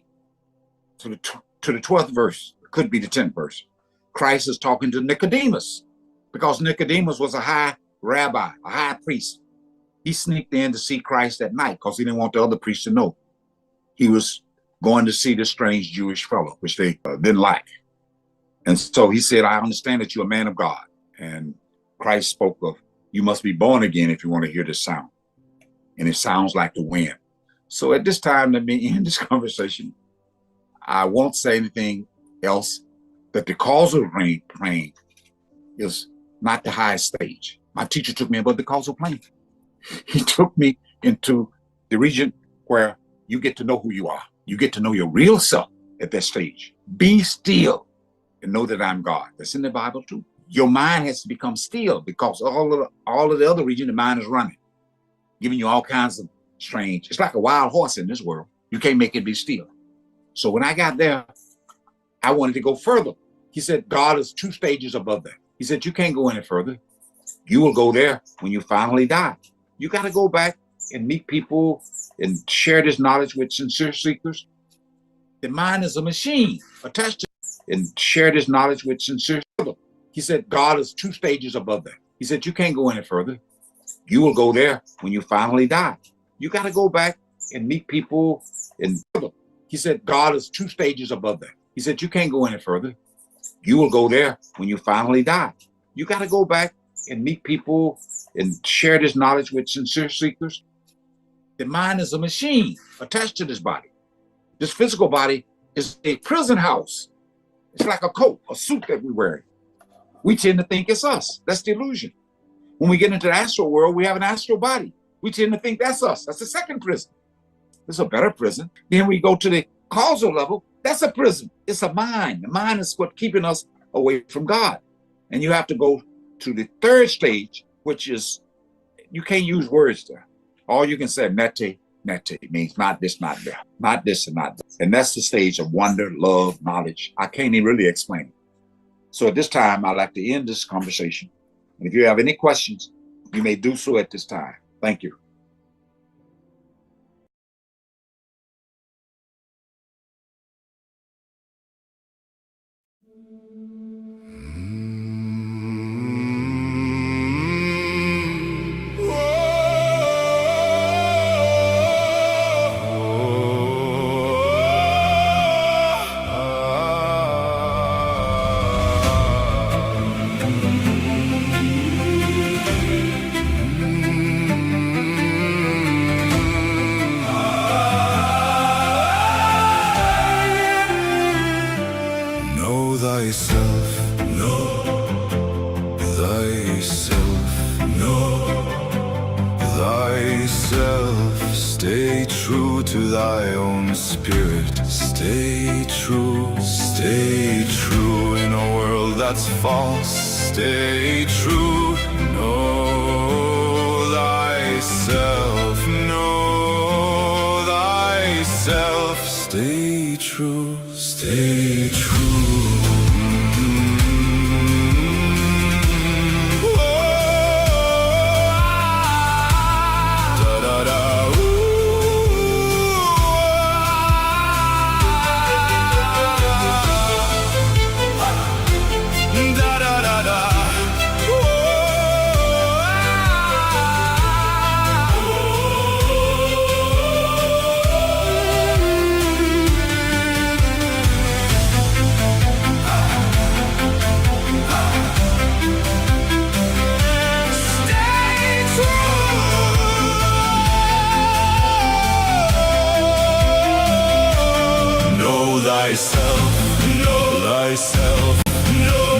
to the 12th verse, could be the 10th verse, Christ is talking to Nicodemus, because Nicodemus was a high rabbi, a high priest. He sneaked in to see Christ at night because he didn't want the other priests to know. He was going to see this strange Jewish fellow, which they didn't like. And so he said, I understand that you're a man of God. And Christ spoke of, you must be born again if you want to hear this sound. And it sounds like the wind. So at this time, let me end this conversation. I won't say anything else, that the causal plane is not the highest stage. My teacher took me above the causal plane. He took me into the region where you get to know who you are. You get to know your real self at that stage. Be still and know that I'm God. That's in the Bible too. Your mind has to become still, because all of the other region, the mind is running, giving you all kinds of strange. It's like a wild horse in this world. You can't make it be still. So when I got there, I wanted to go further. He said, God is 2 stages above that. He said, you can't go any further. You will go there when you finally die. You got to go back and meet people and share this knowledge with sincere seekers. The mind is a machine attached to it, and share this knowledge with sincere seekers. He said, God is 2 stages above that. He said, you can't go any further. You will go there when you finally die. You got to go back and meet people and he said, God is 2 stages above that. He said, you can't go any further. You will go there when you finally die. You got to go back and meet people and share this knowledge with sincere seekers. The mind is a machine attached to this body. This physical body is a prison house. It's like a coat, a suit that we're wearing. We tend to think it's us. That's the illusion. When we get into the astral world, we have an astral body. We tend to think that's us. That's the second prison. It's a better prison. Then we go to the causal level. That's a prison. It's a mind. The mind is what's keeping us away from God. And you have to go to the 3rd stage, which is, you can't use words there. All you can say, nete means not this, not that, not this and not that. And that's the stage of wonder, love, knowledge. I can't even really explain it. So at this time, I'd like to end this conversation. And if you have any questions, you may do so at this time. Thank you. Stay true to thy own spirit. Stay true in a world that's false. Stay true, know thyself, stay true, stay true.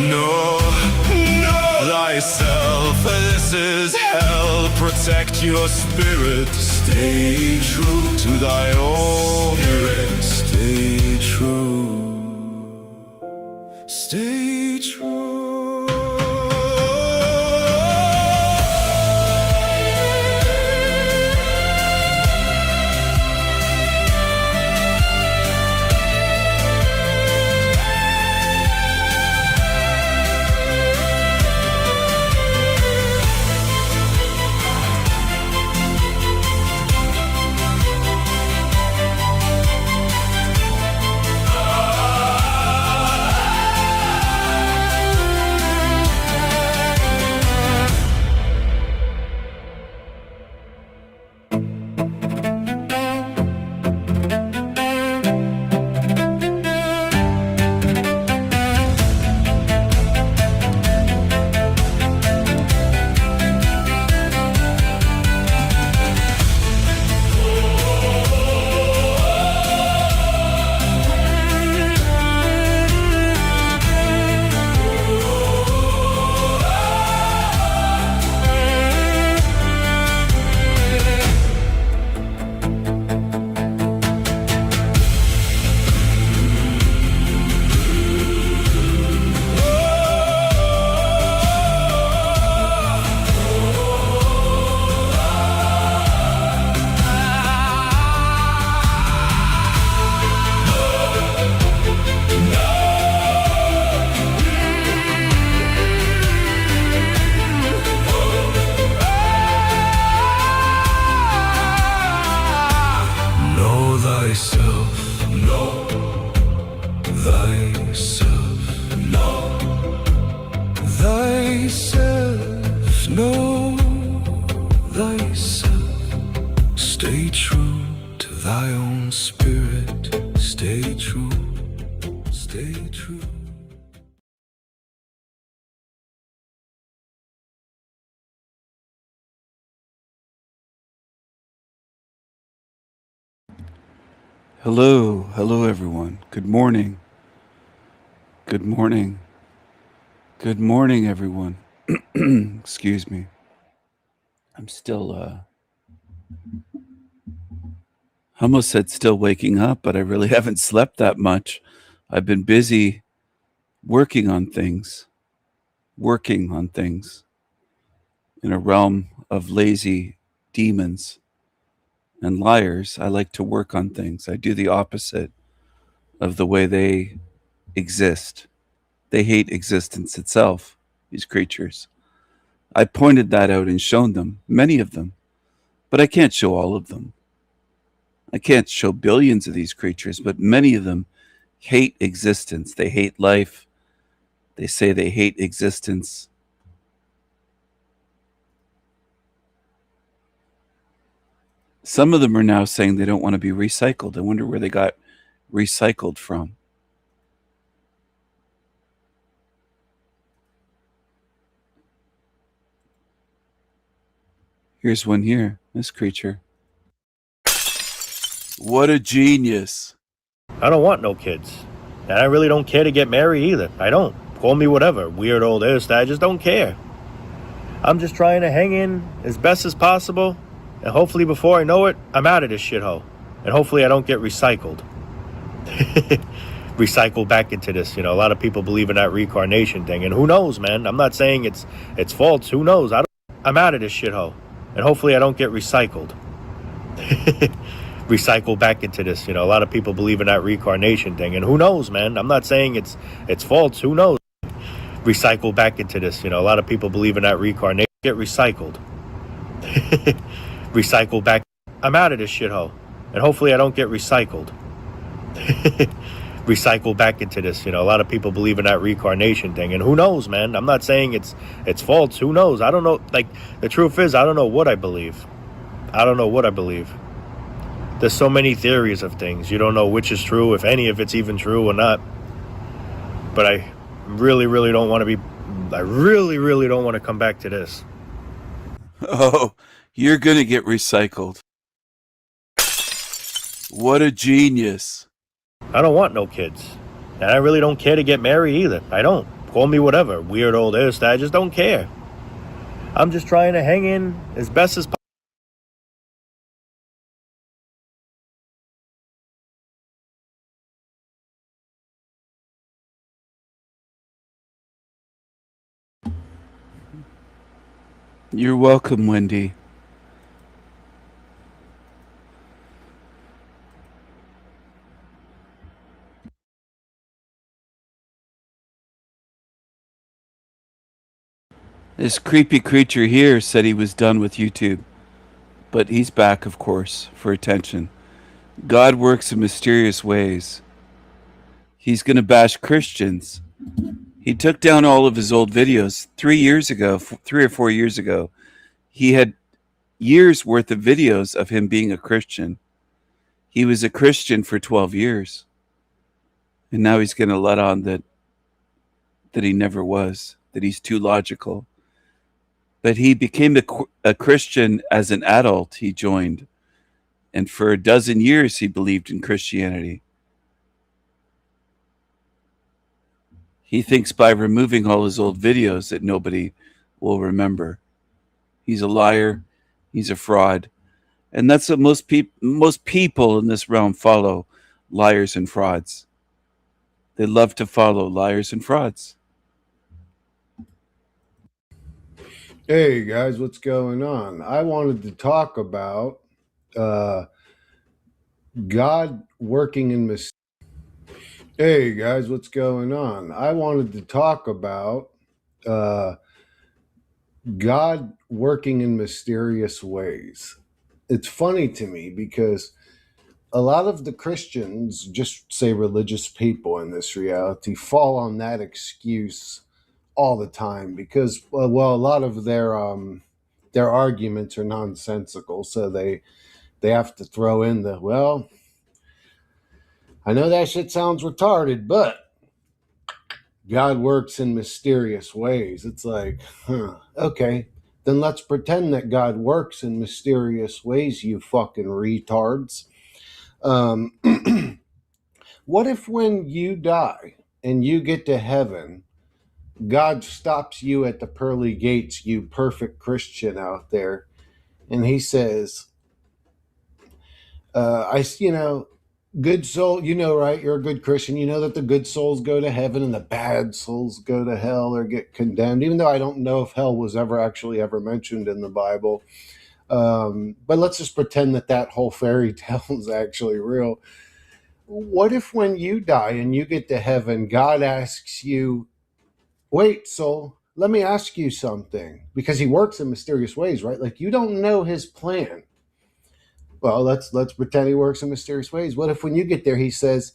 Know thyself. This is hell. Protect your spirit. Stay true to thy own spirit. Stay true. Stay true. Stay true to thy own spirit. Stay true. Stay true. Hello, hello everyone. Good morning. Good morning. Good morning, everyone. Excuse me. I'm still, I almost said still waking up, but I really haven't slept that much. I've been busy working on things in a realm of lazy demons and liars. I like to work on things. I do the opposite of the way they exist. They hate existence itself, these creatures. I pointed that out and shown them, many of them, but I can't show all of them. I can't show billions of these creatures, but many of them hate existence. They hate life. They say they hate existence. Some of them are now saying they don't want to be recycled. I wonder where they got recycled from. Here's one here, this creature. What a genius. I don't want no kids. And I really don't care to get married either. I don't. Call me whatever. Weird old this, that. I just don't care. I'm just trying to hang in as best as possible. And hopefully before I know it, I'm out of this shithole. And hopefully I don't get recycled. Recycle back into this. You know, a lot of people believe in that reincarnation thing. And who knows, man? I'm not saying it's false. Who knows? I'm out of this shithole. And hopefully I don't get recycled. Recycle back into this. You know, a lot of people believe in that reincarnation thing. And who knows, man? I'm not saying it's false. Who knows? Recycle back into this. You know, a lot of people believe in that reincarnation. Get recycled. Recycle back. I'm out of this shithole. And hopefully I don't get recycled. Recycle back into this. You know, a lot of people believe in that reincarnation thing. And who knows, man? I'm not saying it's false. Who knows? I don't know. Like, the truth is, I don't know what I believe. I don't know what I believe. There's so many theories of things. You don't know which is true, if any of it's even true or not. But I really, really don't want to be... I really, really don't want to come back to this. Oh, you're going to get recycled. What a genius. I don't want no kids. And I really don't care to get married either. I don't. Call me whatever. Weird old this, that. I just don't care. I'm just trying to hang in as best as possible. You're welcome, Wendy. This creepy creature here said he was done with YouTube, but he's back, of course, for attention. God works in mysterious ways. He's going to bash Christians. He took down all of his old videos 3 or 4 years ago. He had years worth of videos of him being a Christian. He was a Christian for 12 years. And now he's going to let on that he never was, that he's too logical. But he became a Christian as an adult. He joined. And for a dozen years, he believed in Christianity. He thinks by removing all his old videos that nobody will remember. He's a liar. He's a fraud. And that's what most people in this realm follow, liars and frauds. They love to follow liars and frauds. Hey guys, what's going on? I wanted to talk about God working in mysterious. Hey guys, what's going on? I wanted to talk about God working in mysterious ways. It's funny to me because a lot of the Christians, just say religious people in this reality, fall on that excuse all the time because, well, a lot of their arguments are nonsensical, so they they have to throw in the, well, I know that shit sounds retarded, but God works in mysterious ways. It's like, okay, then let's pretend that God works in mysterious ways, you fucking retards. What if when you die and you get to heaven, God stops you at the pearly gates, you perfect Christian out there, and he says, good soul, right? You're a good Christian. You know that the good souls go to heaven and the bad souls go to hell or get condemned, even though I don't know if hell was ever mentioned in the Bible. But let's just pretend that whole fairy tale is actually real. What if when you die and you get to heaven, God asks you, wait, soul, let me ask you something, because he works in mysterious ways, right? Like, you don't know his plan. Well, let's pretend he works in mysterious ways. What if when you get there, he says,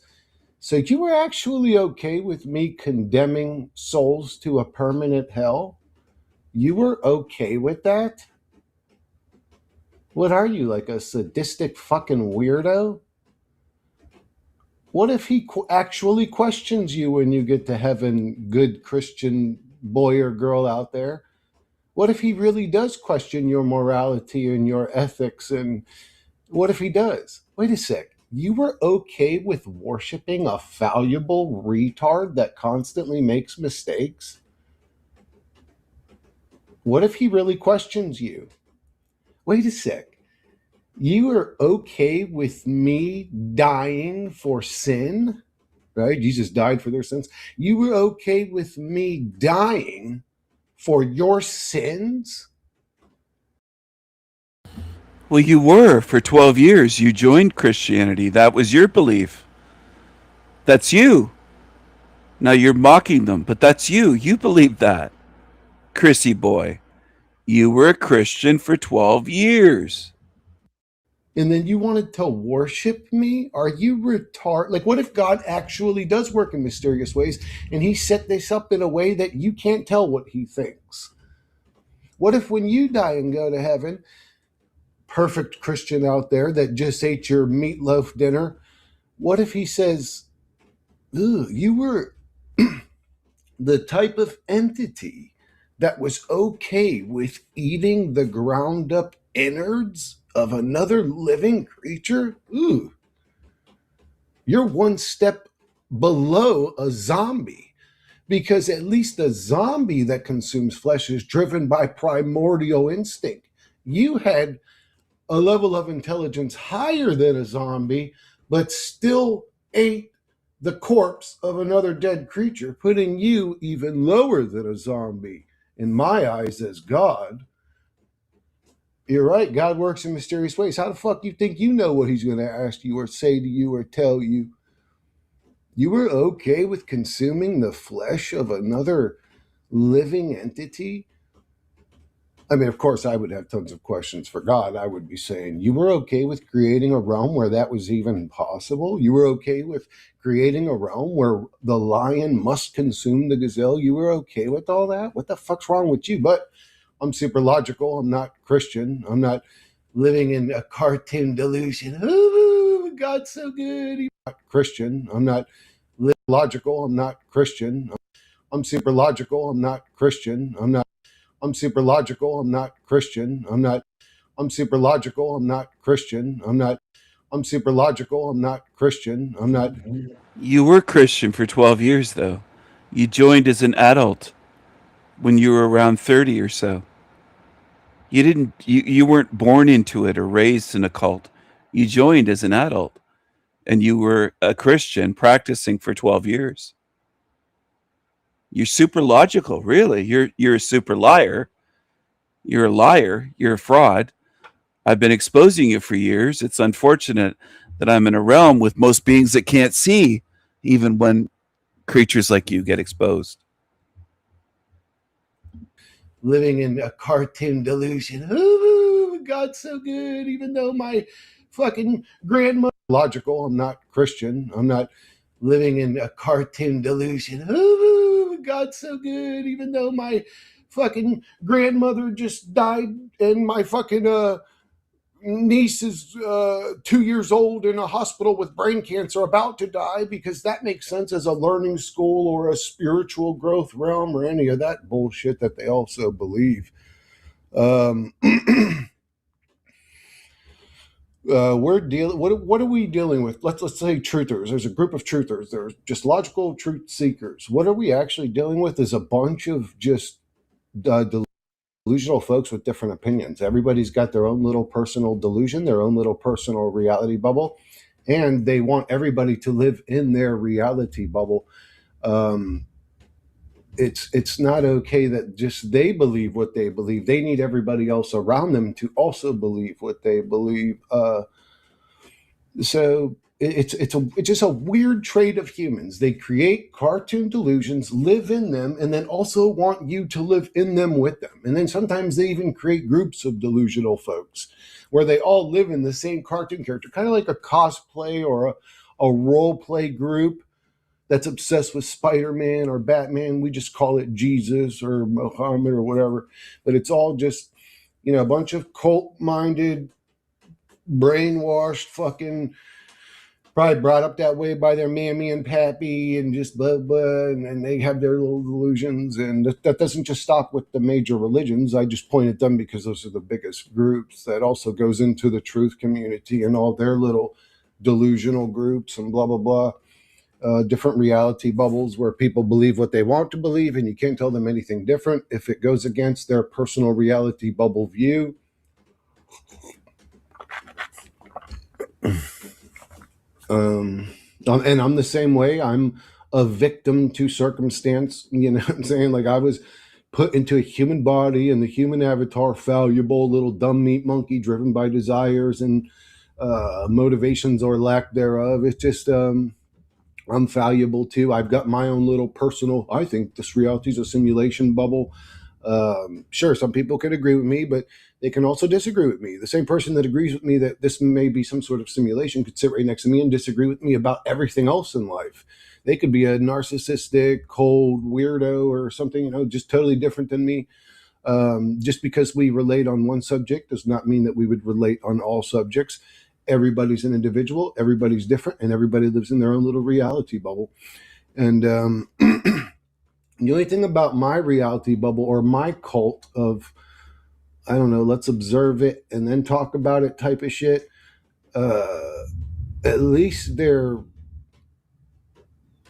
so you were actually okay with me condemning souls to a permanent hell? You were okay with that? What are you, like a sadistic fucking weirdo? What if he actually questions you when you get to heaven, good Christian boy or girl out there? What if he really does question your morality and your ethics? And what if he does? Wait a sec. You were okay with worshiping a fallible retard that constantly makes mistakes? What if he really questions you? Wait a sec. You are okay with me dying for sin? Right? Jesus died for their sins. You were okay with me dying for your sins? Well, you were for 12 years. You joined Christianity. That was your belief. That's you. Now you're mocking them, but that's you. You believe that. Chrissy boy, you were a Christian for 12 years. And then you wanted to worship me? Are you retarded? Like, what if God actually does work in mysterious ways and he set this up in a way that you can't tell what he thinks? What if when you die and go to heaven, perfect Christian out there that just ate your meatloaf dinner, what if he says, you were the type of entity that was okay with eating the ground up innards of another living creature? Ooh, you're one step below a zombie, because at least a zombie that consumes flesh is driven by primordial instinct. You had a level of intelligence higher than a zombie, but still ate the corpse of another dead creature, putting you even lower than a zombie in my eyes as God. You're right, God works in mysterious ways. How the fuck you think you know what he's going to ask you or say to you or tell you? You were okay with consuming the flesh of another living entity? I mean, of course, I would have tons of questions for God. I would be saying, you were okay with creating a realm where that was even possible? You were okay with creating a realm where the lion must consume the gazelle? You were okay with all that? What the fuck's wrong with you? But I'm super logical. I'm not Christian. I'm not living in a cartoon delusion. Oh, God's so good. I'm not Christian. I'm not logical. I'm not Christian. I'm super logical. I'm not Christian. I'm super logical. I'm not Christian. I'm super logical. I'm not Christian. I'm super logical. I'm not Christian. You were Christian for 12 years, though. You joined as an adult when you were around 30 or so. You weren't born into it or raised in a cult. You joined as an adult, and you were a Christian practicing for 12 years. You're super logical, really. You're a super liar. You're a liar. You're a fraud. I've been exposing you for years. It's unfortunate that I'm in a realm with most beings that can't see, even when creatures like you get exposed. Living in a cartoon delusion. Oh, God's so good, even though my fucking grandmother. Logical. I'm not Christian. I'm not living in a cartoon delusion. Oh, God's so good, even though my fucking grandmother just died and my fucking niece is 2 years old in a hospital with brain cancer, about to die, because that makes sense as a learning school or a spiritual growth realm or any of that bullshit that they also believe. What are we dealing with? Let's say truthers. There's a group of truthers. There's just logical truth seekers. What are we actually dealing with is a bunch of just delusional folks with different opinions. Everybody's got their own little personal delusion, their own little personal reality bubble, and they want everybody to live in their reality bubble. It's not okay that just they believe what they believe. They need everybody else around them to also believe what they believe. So it's just a weird trait of humans. They create cartoon delusions, live in them, and then also want you to live in them with them. And then sometimes they even create groups of delusional folks where they all live in the same cartoon character, kind of like a cosplay or a role play group that's obsessed with Spider-Man or Batman. We just call it Jesus or Muhammad or whatever. But it's all just, a bunch of cult-minded, brainwashed fucking, probably brought up that way by their mammy and pappy and just blah, blah, and they have their little delusions. And that doesn't just stop with the major religions. I just pointed them because those are the biggest groups. That also goes into the truth community and all their little delusional groups and blah, blah, blah. Different reality bubbles where people believe what they want to believe and you can't tell them anything different. If it goes against their personal reality bubble view, and I'm the same way. I'm a victim to circumstance. You know what I'm saying? Like, I was put into a human body and the human avatar, fallible, little dumb meat monkey driven by desires and motivations or lack thereof. It's just, I'm fallible too. I've got my own little personal, I think this reality is a simulation bubble. Sure, some people could agree with me, but they can also disagree with me. The same person that agrees with me that this may be some sort of simulation could sit right next to me and disagree with me about everything else in life. They could be a narcissistic, cold weirdo or something, just totally different than me. Just because we relate on one subject does not mean that we would relate on all subjects. Everybody's an individual, everybody's different, and everybody lives in their own little reality bubble. And the only thing about my reality bubble or my cult of, I don't know, let's observe it and then talk about it type of shit, at least they're,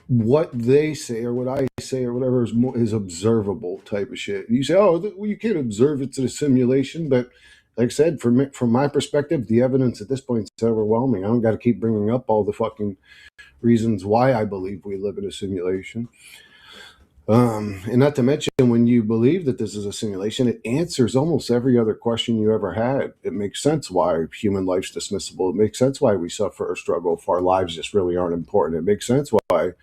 what they say or what I say or whatever is observable type of shit. You say, well, you can't observe it's a simulation, but like I said, from my perspective, the evidence at this point is overwhelming. I don't got to keep bringing up all the fucking reasons why I believe we live in a simulation. And not to mention, when you believe that this is a simulation, it answers almost every other question you ever had. It makes sense why human life's dismissible. It makes sense why we suffer or struggle if our lives just really aren't important. It makes sense why,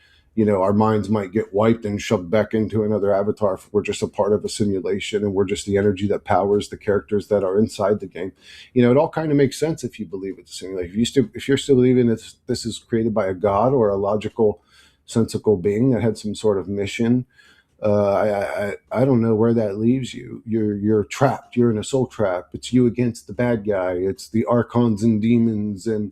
our minds might get wiped and shoved back into another avatar if we're just a part of a simulation and we're just the energy that powers the characters that are inside the game. It all kind of makes sense if you believe it's a simulation. If you're still believing this is created by a god or a logical, sensical being that had some sort of mission, I don't know where that leaves you. You're trapped. You're in a soul trap. It's you against the bad guy. It's the archons and demons and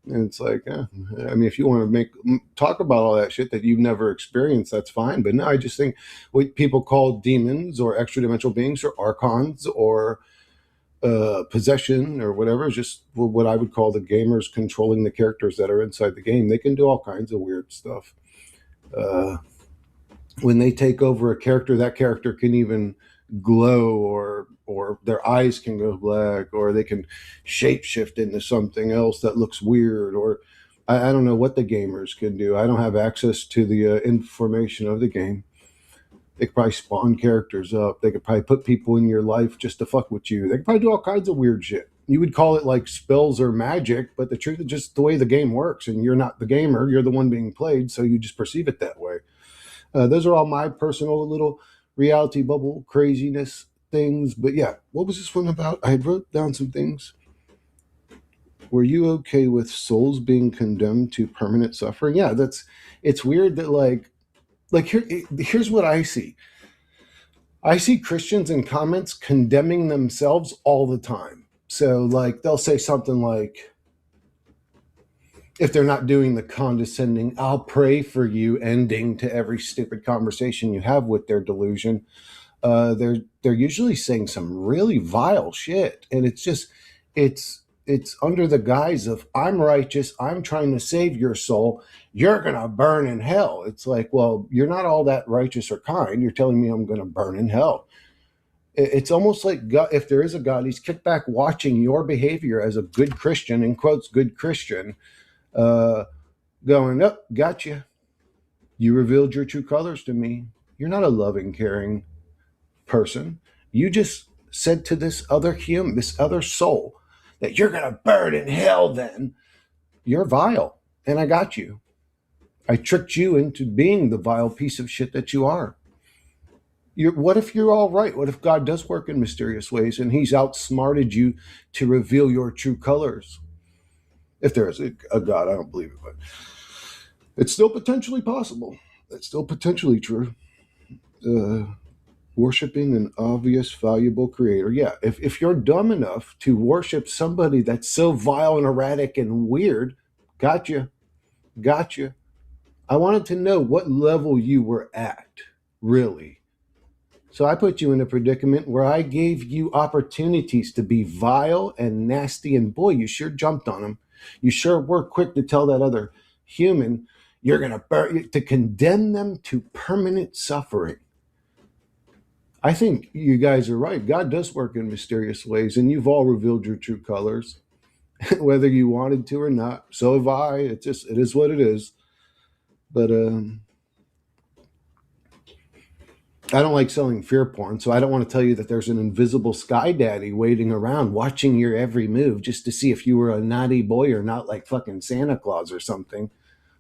and it's like, if you want to talk about all that shit that you've never experienced, that's fine. But no, I just think what people call demons or extra dimensional beings or archons or possession or whatever is just what I would call the gamers controlling the characters that are inside the game. They can do all kinds of weird stuff. When they take over a character, that character can even glow or their eyes can go black, or they can shapeshift into something else that looks weird, or I don't know what the gamers can do. I don't have access to the information of the game. They could probably spawn characters up. They could probably put people in your life just to fuck with you. They could probably do all kinds of weird shit. You would call it like spells or magic, but the truth is just the way the game works, and you're not the gamer, you're the one being played, so you just perceive it that way. Those are all my personal little reality bubble craziness things. But yeah, what was this one about? I wrote down some things. Were you okay with souls being condemned to permanent suffering? Yeah, it's weird that like here's what I see. I see Christians in comments condemning themselves all the time. So, like, they'll say something like, if they're not doing the condescending, I'll pray for you ending to every stupid conversation you have with their delusion, they're usually saying some really vile shit. And it's under the guise of, I'm righteous, I'm trying to save your soul, you're gonna burn in hell. It's like, well, you're not all that righteous or kind. You're telling me I'm gonna burn in hell. It's almost like God, if there is a God, he's kicked back watching your behavior as a good Christian, in quotes, good Christian, going, oh, gotcha. You revealed your true colors to me. You're not a loving, caring person. You just said to this other human, this other soul, that you're going to burn in hell then. You're vile, and I got you. I tricked you into being the vile piece of shit that you are. What if you're all right? What if God does work in mysterious ways and he's outsmarted you to reveal your true colors? If there is a God, I don't believe it, but it's still potentially possible. It's still potentially true. Worshipping an obvious, valuable creator. Yeah, if you're dumb enough to worship somebody that's so vile and erratic and weird, gotcha. I wanted to know what level you were at, really. So I put you in a predicament where I gave you opportunities to be vile and nasty, and boy, you sure jumped on them. You sure were quick to tell that other human you're going to burn, to condemn them to permanent suffering. I think you guys are right. God does work in mysterious ways, and you've all revealed your true colors, whether you wanted to or not. So have I. It is what it is. But I don't like selling fear porn, so I don't want to tell you that there's an invisible sky daddy waiting around watching your every move just to see if you were a naughty boy or not, like fucking Santa Claus or something.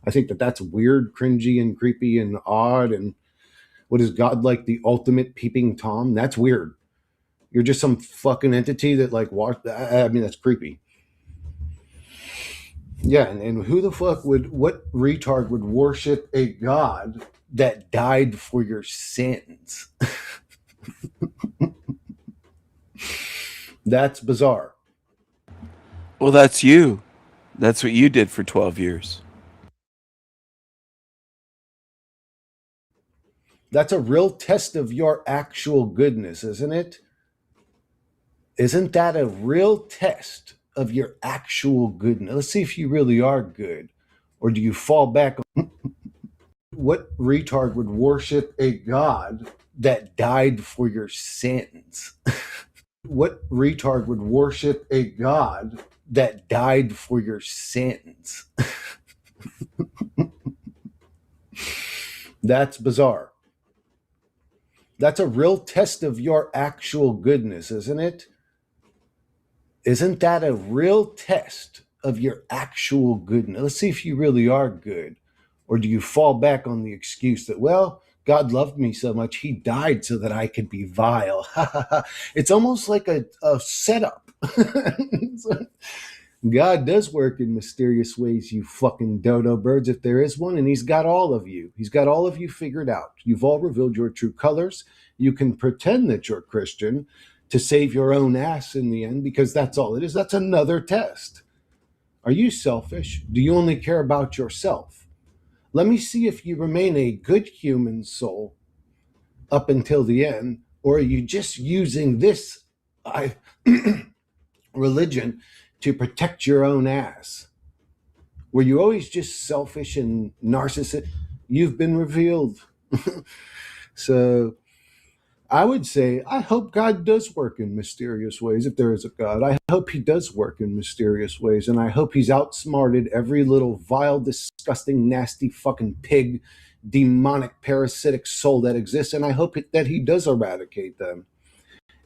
I think that that's weird, cringy, and creepy and odd. And what is God, like the ultimate peeping Tom? That's weird. You're just some fucking entity that like watch. I mean, that's creepy. Yeah, and who the fuck what retard would worship a God that died for your sins? That's bizarre. Well, that's you. That's what you did for 12 years. That's a real test of your actual goodness, isn't it? Isn't that a real test of your actual goodness? Let's see if you really are good. Or do you fall back on what retard would worship a God that died for your sins? What retard would worship a God that died for your sins? That's bizarre. That's a real test of your actual goodness, isn't it? Isn't that a real test of your actual goodness? Let's see if you really are good. Or do you fall back on the excuse that, well, God loved me so much, he died so that I could be vile. It's almost like a setup. God does work in mysterious ways, you fucking dodo birds, if there is one, and he's got all of you. He's got all of you figured out. You've all revealed your true colors. You can pretend that you're Christian to save your own ass in the end, because that's all it is. That's another test. Are you selfish? Do you only care about yourself? Let me see if you remain a good human soul up until the end, or are you just using this religion to protect your own ass? Were you always just selfish and narcissistic? You've been revealed. So I would say, I hope God does work in mysterious ways. If there is a God, I hope he does work in mysterious ways. And I hope he's outsmarted every little vile, disgusting, nasty fucking pig, demonic, parasitic soul that exists. And I hope that he does eradicate them.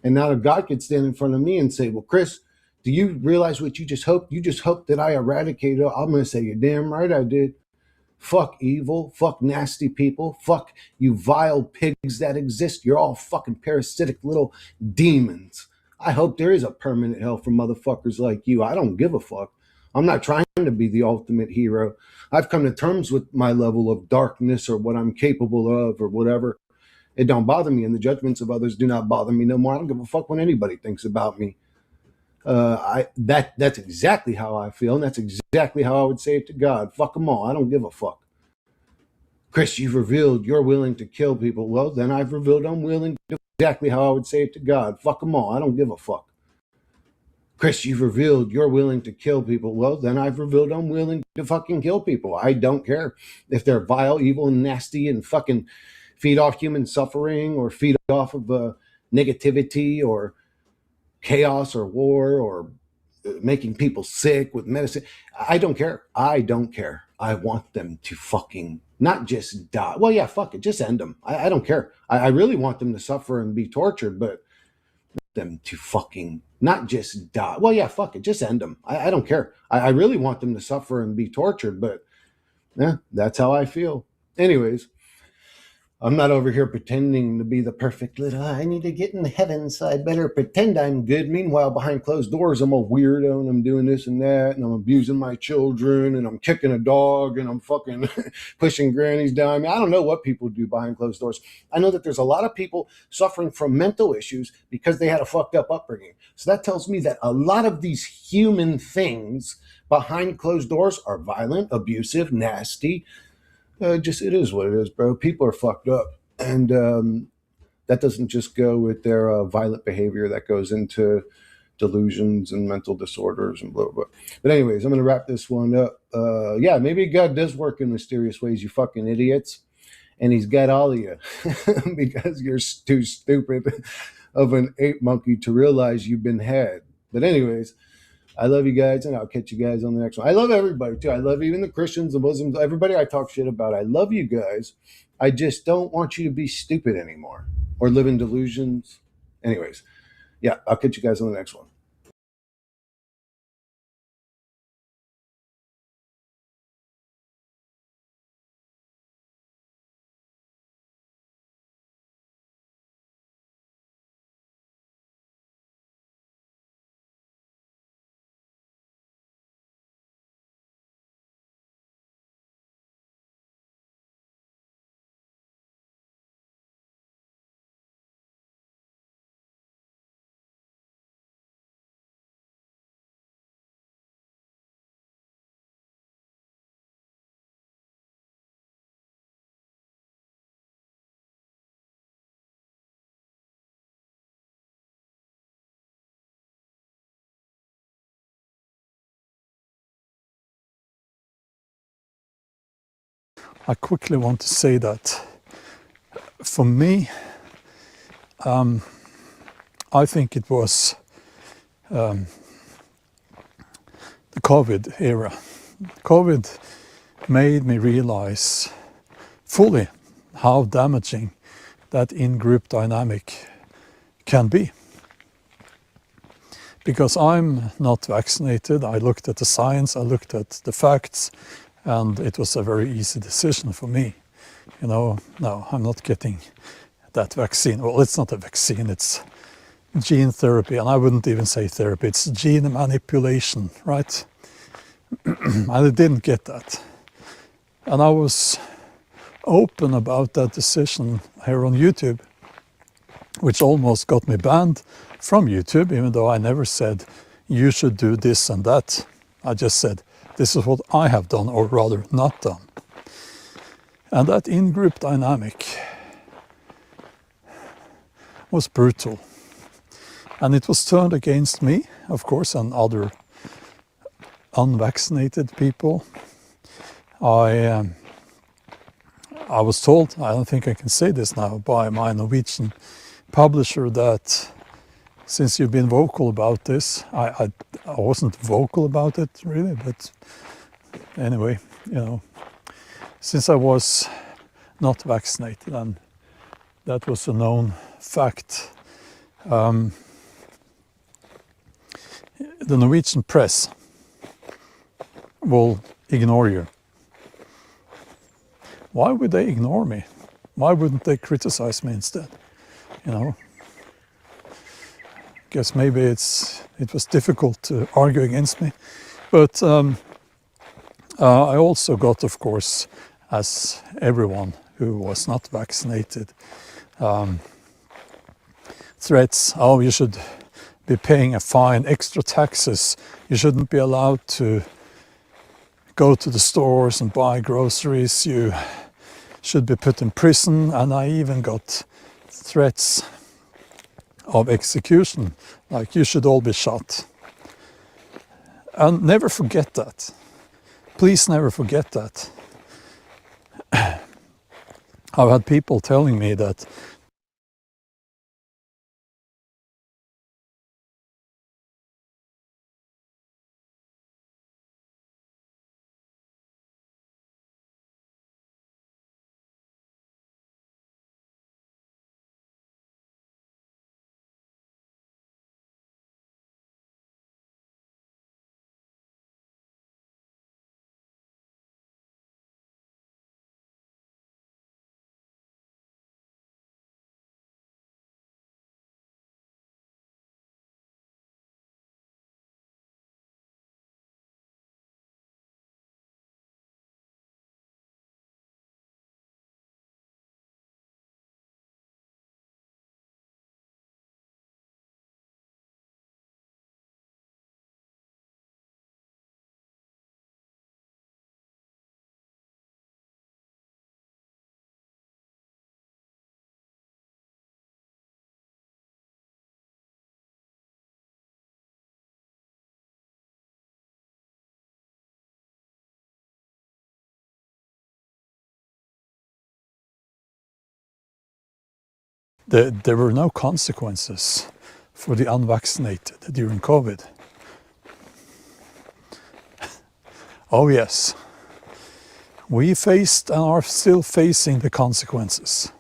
And now God could stand in front of me and say, well, Chris, do you realize what you just hoped? You just hoped that I eradicated it. I'm going to say, you're damn right I did. Fuck evil, fuck nasty people, fuck you vile pigs that exist. You're all fucking parasitic little demons. I hope there is a permanent hell for motherfuckers like you. I don't give a fuck. I'm not trying to be the ultimate hero. I've come to terms with my level of darkness or what I'm capable of or whatever. It don't bother me, and the judgments of others do not bother me no more. I don't give a fuck what anybody thinks about me. That's exactly how I feel, and that's exactly how I would say it to God. Fuck them all. I don't give a fuck. Chris, you've revealed you're willing to kill people. Well, then I've revealed I'm willing to. Exactly how I would say it to God. Fuck them all. I don't give a fuck. Chris, you've revealed you're willing to kill people. Well, then I've revealed I'm willing to fucking kill people. I don't care if they're vile, evil, and nasty and fucking feed off human suffering or feed off of negativity or chaos or war or making people sick with medicine. I don't care. I don't care. I want them to fucking not just die. Well, yeah, fuck it. Just end them. I don't care. I really want them to suffer and be tortured, but them to fucking not just die. Well, yeah, fuck it. Just end them. I don't care. I really want them to suffer and be tortured, but yeah, that's how I feel. Anyways, I'm not over here pretending to be the perfect little, I need to get in heaven, so I better pretend I'm good. Meanwhile, behind closed doors, I'm a weirdo and I'm doing this and that and I'm abusing my children and I'm kicking a dog and I'm fucking pushing grannies down. I mean, I don't know what people do behind closed doors. I know that there's a lot of people suffering from mental issues because they had a fucked up upbringing. So that tells me that a lot of these human things behind closed doors are violent, abusive, nasty. Just it is what it is, bro. People are fucked up, and that doesn't just go with their violent behavior. That goes into delusions and mental disorders and blah blah blah. But anyways, I'm gonna wrap this one up. Yeah, maybe God does work in mysterious ways, you fucking idiots, and He's got all of you because you're too stupid of an ape monkey to realize you've been had. But anyways. I love you guys, and I'll catch you guys on the next one. I love everybody, too. I love even the Christians, the Muslims, everybody I talk shit about. I love you guys. I just don't want you to be stupid anymore or live in delusions. Anyways, yeah, I'll catch you guys on the next one. I quickly want to say that for me, I think it was the COVID era. COVID made me realize fully how damaging that in-group dynamic can be. Because I'm not vaccinated, I looked at the science, I looked at the facts, and it was a very easy decision for me. You know, no, I'm not getting that vaccine. Well, it's not a vaccine, it's gene therapy, and I wouldn't even say therapy, it's gene manipulation, right? And I didn't get that. And I was open about that decision here on YouTube, which almost got me banned from YouTube, even though I never said, you should do this and that. I just said, this is what I have done, or rather not done. And that in-group dynamic was brutal. And it was turned against me, of course, and other unvaccinated people. I was told, I don't think I can say this now, by my Norwegian publisher that since you've been vocal about this, I wasn't vocal about it really, but anyway, you know, since I was not vaccinated, and that was a known fact, the Norwegian press will ignore you. Why would they ignore me? Why wouldn't they criticize me instead? You know, guess maybe it was difficult to argue against me, but I also got, of course, as everyone who was not vaccinated, threats. Oh, you should be paying a fine, extra taxes. You shouldn't be allowed to go to the stores and buy groceries. You should be put in prison. And I even got threats of execution, like you should all be shot. And never forget that. Please never forget that. I've had people telling me that there were no consequences for the unvaccinated during COVID. Oh yes, we faced and are still facing the consequences.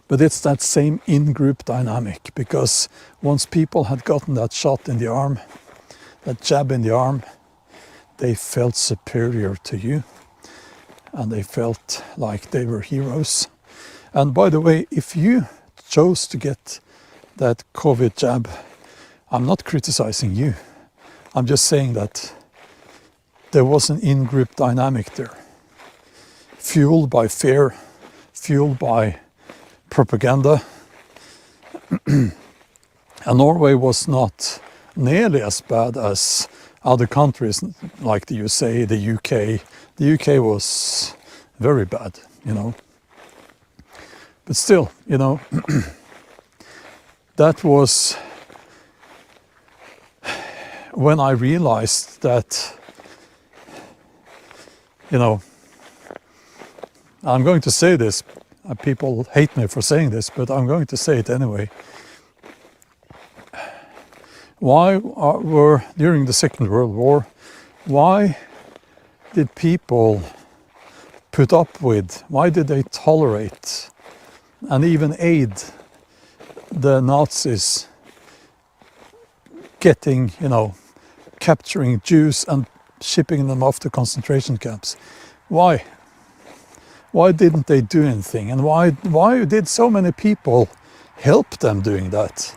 But it's that same in-group dynamic, because once people had gotten that shot in the arm, that jab in the arm, they felt superior to you. And they felt like they were heroes. And by the way, if you chose to get that COVID jab, I'm not criticizing you. I'm just saying that there was an in-group dynamic there, fueled by fear, fueled by propaganda. And Norway was not nearly as bad as other countries like the USA, the UK. The UK was very bad, you know. But still, you know, that was when I realized that, you know, I'm going to say this, people hate me for saying this, but I'm going to say it anyway. Why were, during the Second World War, why did people put up with, why did they tolerate and even aid the Nazis getting, you know, capturing Jews and shipping them off to concentration camps? Why? Why didn't they do anything? And why did so many people help them doing that?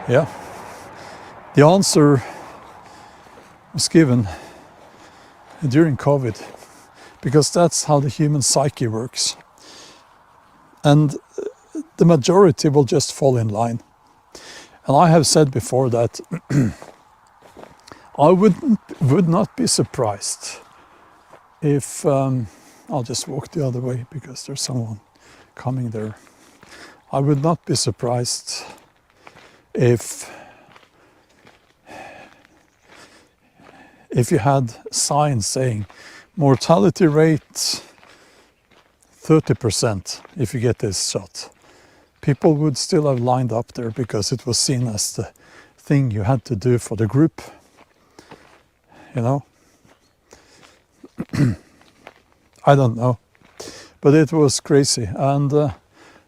Yeah. The answer was given during COVID, because that's how the human psyche works. And the majority will just fall in line. And I have said before that I would not be surprised if, I'll just walk the other way because there's someone coming there. I would not be surprised if you had signs saying mortality rate 30% if you get this shot. People would still have lined up there because it was seen as the thing you had to do for the group, you know. I don't know, but it was crazy. And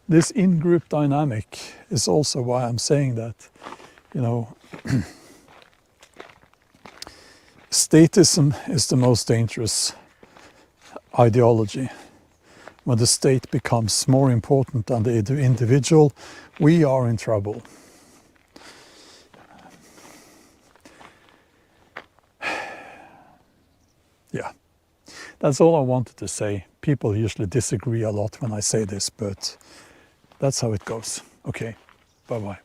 this in-group dynamic is also why I'm saying that, you know, statism is the most dangerous ideology. When the state becomes more important than the individual, we are in trouble. Yeah, that's all I wanted to say. people usually disagree a lot when I say this, but that's how it goes. Okay, bye-bye.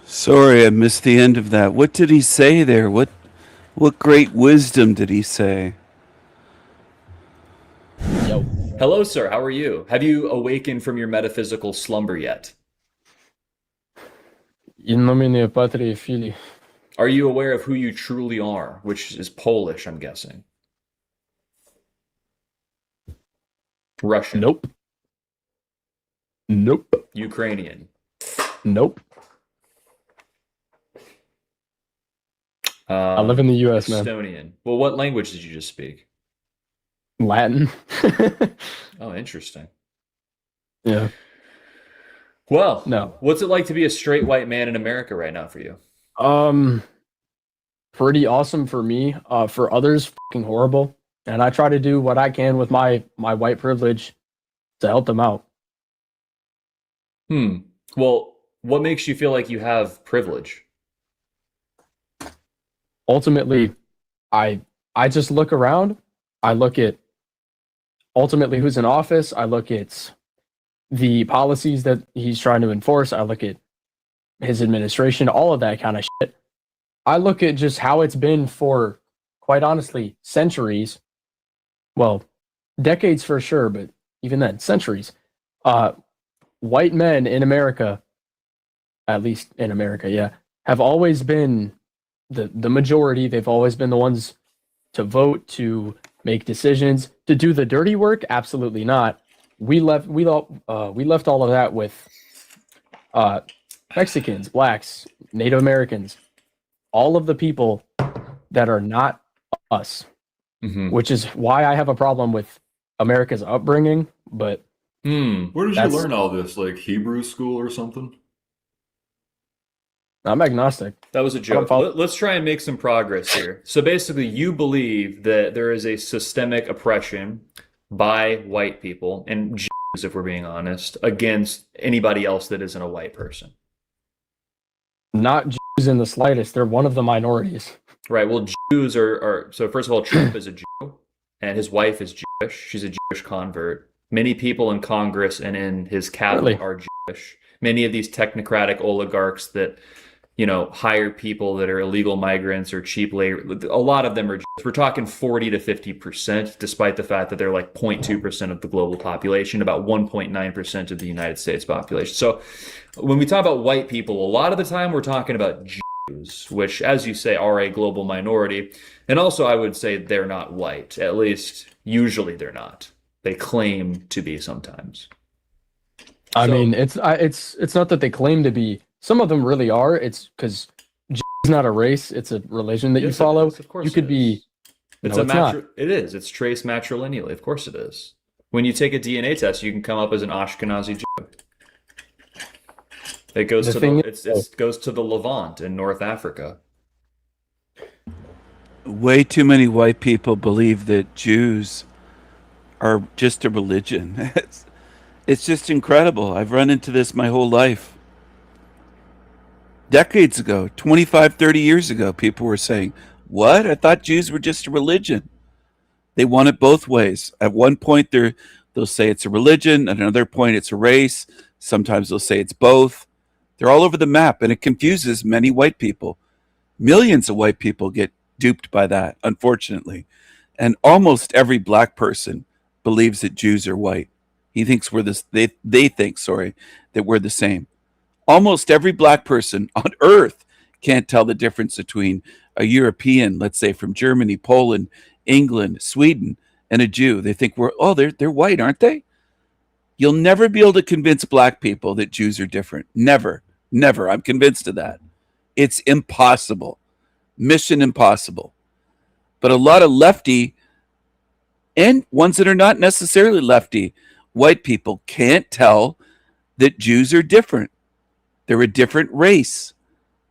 Sorry, I missed the end of that. What did he say there? What great wisdom did he say? Yo. Hello, sir. How are you? Have you awakened from your metaphysical slumber yet? In nomine Patri et Filii. Are you aware of who you truly are, which is Polish, I'm guessing? Russian. Nope. Nope. Ukrainian. Nope. I live in the U.S., man. Estonian. Well, what language did you just speak? Latin. Oh, interesting. Yeah. Well, no. What's it like to be a straight white man in America right now for you? Pretty awesome for me. For others, fucking horrible. And I try to do what I can with my white privilege to help them out. Well, what makes you feel like you have privilege? Ultimately, I just look around. I look at ultimately who's in office. I look at the policies that he's trying to enforce. I look at his administration, all of that kind of shit. I look at just how it's been for, quite honestly, centuries. Well, decades for sure, but even then, centuries. White men in America, at least in America, yeah, have always been the majority. They've always been the ones to vote, to make decisions, to do the dirty work. Absolutely not. We left all of that with Mexicans, blacks, Native Americans, all of the people that are not us, which is why I have a problem with America's upbringing. But where did you learn all this? Like Hebrew school or something? I'm agnostic. That was a joke. Let's try and make some progress here. So basically, you believe that there is a systemic oppression by white people, and Jews, if we're being honest, against anybody else that isn't a white person. Not Jews in the slightest. They're one of the minorities. Right. Well, Jews are so first of all, Trump is a Jew, and his wife is Jewish. She's a Jewish convert. Many people in Congress and in his cabinet are Jewish. Many of these technocratic oligarchs that hire people that are illegal migrants or cheap labor. A lot of them are Jews. We're talking 40 to 50%, despite the fact that they're like 0.2% of the global population, about 1.9% of the United States population. So when we talk about white people, a lot of the time we're talking about Jews, which, as you say, are a global minority. And also I would say they're not white. At least usually they're not. They claim to be sometimes. I mean, it's not that they claim to be. Some of them really are. It's because it's not a race; it's a religion that you follow. Of course, you could be. It's it is. It's traced matrilineally. Of course, it is. When you take a DNA test, you can come up as an Ashkenazi Jew. It goes goes to the Levant in North Africa. Way too many white people believe that Jews are just a religion. It's just incredible. I've run into this my whole life. Decades ago, 25, 30 years ago, people were saying, what? I thought Jews were just a religion. They want it both ways. At one point, they'll say it's a religion. At another point, it's a race. Sometimes they'll say it's both. They're all over the map, and it confuses many white people. Millions of white people get duped by that, unfortunately. And almost every black person believes that Jews are white. He thinks they think that we're the same. Almost every black person on earth can't tell the difference between a European, let's say from Germany, Poland, England, Sweden, and a Jew. They think they're white, aren't they? You'll never be able to convince black people that Jews are different. Never, never. I'm convinced of that. It's impossible. Mission impossible. But a lot of lefty and ones that are not necessarily lefty white people can't tell that Jews are different. They're a different race,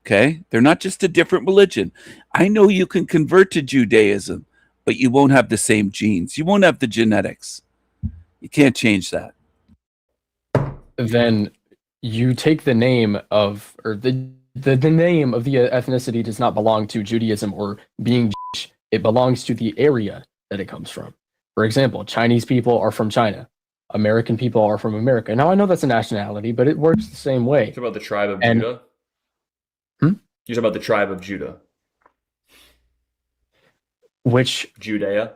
okay? They're not just a different religion. I know you can convert to Judaism, but you won't have the same genes. You won't have the genetics. You can't change that. then you take the name of, or the name of the ethnicity does not belong to Judaism or being Jewish. It belongs to the area that it comes from. For example, Chinese people are from China. American people are from America. Now, I know that's a nationality, but it works the same way. You talk about the tribe of And- Judah? Hmm? You talk about the tribe of Judah. Which Judea?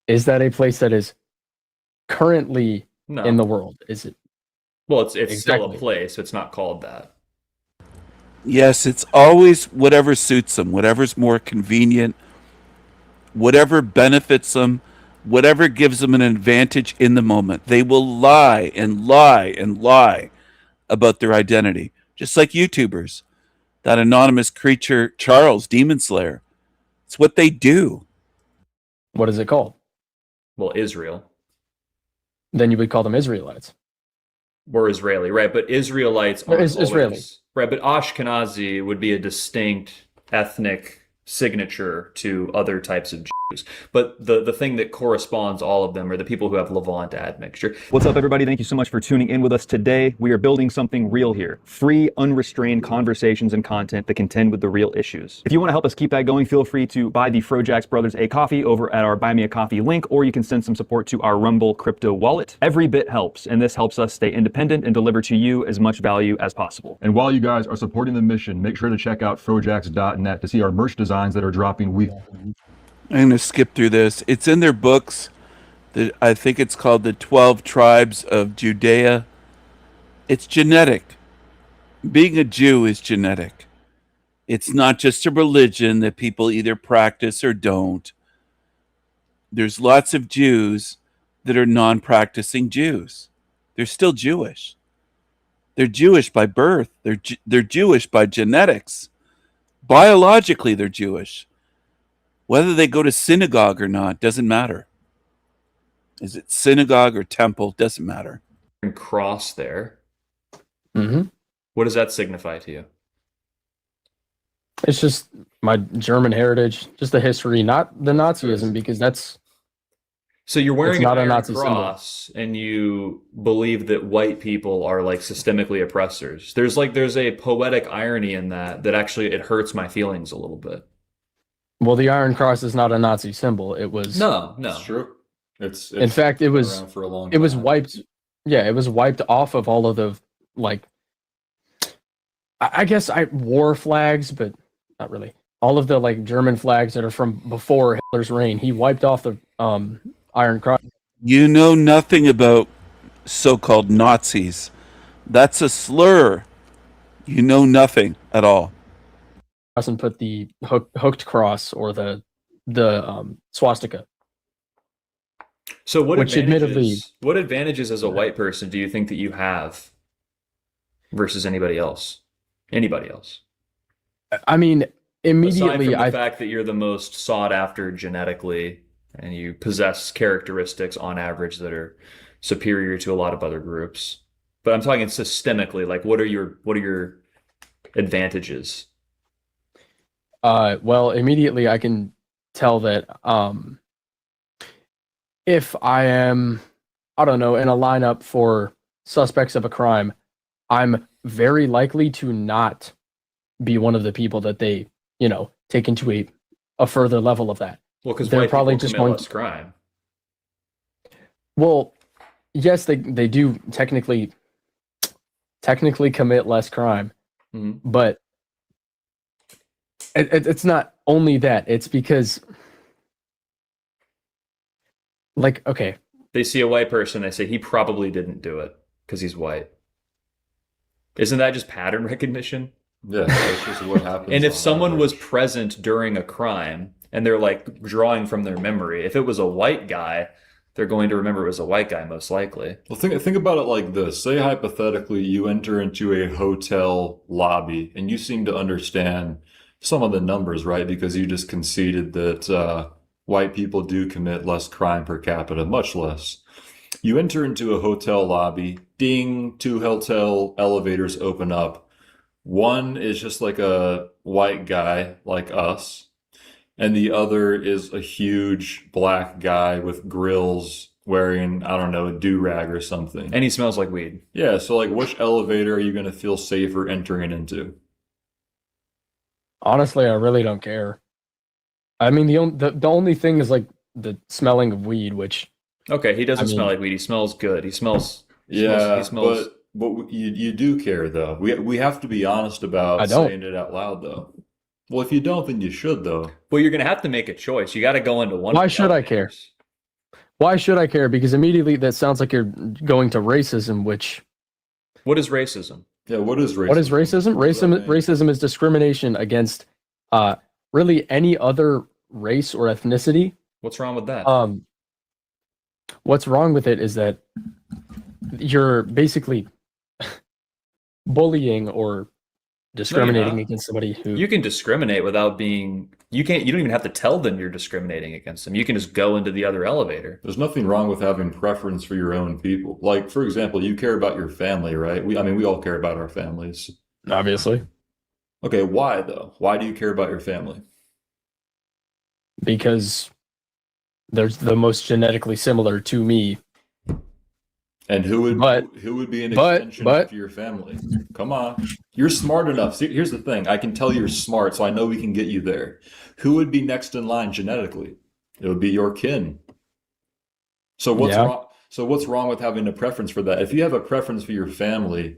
is that a place that is currently No. in the world? Is it? Well, it's still Exactly. a place. It's not called that. Yes, it's always whatever suits them, whatever's more convenient, whatever benefits them, whatever gives them an advantage in the moment. They will lie and lie and lie about their identity, just like YouTubers. That anonymous creature, Charles, Demon Slayer. It's what they do. What is it called? Well, Israel. Then you would call them Israelites. We're Israeli, right? But Israelites Or aren't is Israeli. always- right? But Ashkenazi would be a distinct ethnic signature to other types of Jews. But the thing that corresponds all of them are the people who have Levant admixture. What's up, everybody? Thank you so much for tuning in with us today. We are building something real here. Free, unrestrained conversations and content that contend with the real issues. If you want to help us keep that going, feel free to buy the Frojax Brothers a coffee over at our Buy Me a Coffee link, or you can send some support to our Rumble crypto wallet. Every bit helps, and this helps us stay independent and deliver to you as much value as possible. And while you guys are supporting the mission, make sure to check out frojax.net to see our merch designs that are dropping weekly. I'm going to skip through this. It's in their books. I think it's called the 12 Tribes of Judea. It's genetic. Being a Jew is genetic. It's not just a religion that people either practice or don't. There's lots of Jews that are non-practicing Jews. They're still Jewish. They're Jewish by birth. They're Jewish by genetics. Biologically, they're Jewish. Whether they go to synagogue or not doesn't matter. Is it synagogue or temple? Doesn't matter. And cross there. Mm-hmm. What does that signify to you? It's just my German heritage, just the history, not the Nazism, because that's. So you're wearing It's not an a iron Nazi symbol. cross, and you believe that white people are like systemically oppressors. There's a poetic irony in that actually it hurts my feelings a little bit. Well, the Iron Cross is not a Nazi symbol. It was. No. It's true. It's In fact, it was. around for a long It was time. wiped. Yeah, it was wiped off of all of the like. I guess war flags, but not really. All of the like German flags that are from before Hitler's reign, he wiped off the Iron Cross. You know nothing about so-called Nazis. That's a slur. You know nothing at all. And put the hooked cross or the swastika. So Which admittedly- what advantages as a white person do you think that you have versus anybody else? Anybody else? I mean, Aside immediately, from the fact that you're the most sought after genetically, and you possess characteristics on average that are superior to a lot of other groups. But I'm talking systemically. Like, what are your advantages? Well, immediately I can tell that if I am, I don't know, in a lineup for suspects of a crime, I'm very likely to not be one of the people that they, take into a further level of that. Well, because They're white probably people just commit going less crime. Well, yes, they do technically commit less crime, Mhm. but it's not only that. It's because, like, okay, They see a white person, they say he probably didn't do it because he's white. Isn't that just pattern recognition? Yeah, that's just what happens. And if on someone average. was present during a crime and they're like drawing from their memory, if it was a white guy, they're going to remember it was a white guy most likely. Well, think about it like this. Say hypothetically you enter into a hotel lobby and you seem to understand some of the numbers, right? Because you just conceded that white people do commit less crime per capita, much less. You enter into a hotel lobby, ding, 2 hotel elevators open up. One is just like a white guy like us, and the other is a huge black guy with grills wearing, I don't know, a do-rag or something. And he smells like weed. Yeah, so like which elevator are you going to feel safer entering into? Honestly, I really don't care. I mean, the only thing is like the smelling of weed, which Okay, he doesn't smell like weed. He smells good. He smells. But you do care though. We have to be honest about saying it out loud though. Well, if you don't, then you should though. Well, you're gonna have to make a choice. You got to go into one. Why should I care? Why should I care? Because immediately that sounds like you're going to racism, which. What is racism? Yeah, what is racism? What is racism? Racism is discrimination against really any other race or ethnicity. What's wrong with that? What's wrong with it is that you're basically bullying or discriminating against somebody who you can discriminate without being. You don't even have to tell them you're discriminating against them. You can just go into the other elevator. There's nothing wrong with having preference for your own people. Like, for example, you care about your family, right? We all care about our families. Obviously. Okay, why though? Why do you care about your family? Because they're the most genetically similar to me. And who would be an extension to your family? Come on. You're smart enough. See, here's the thing. I can tell you're smart, so I know we can get you there. Who would be next in line genetically? It would be your kin. So what's wrong? So what's wrong with having a preference for that? If you have a preference for your family,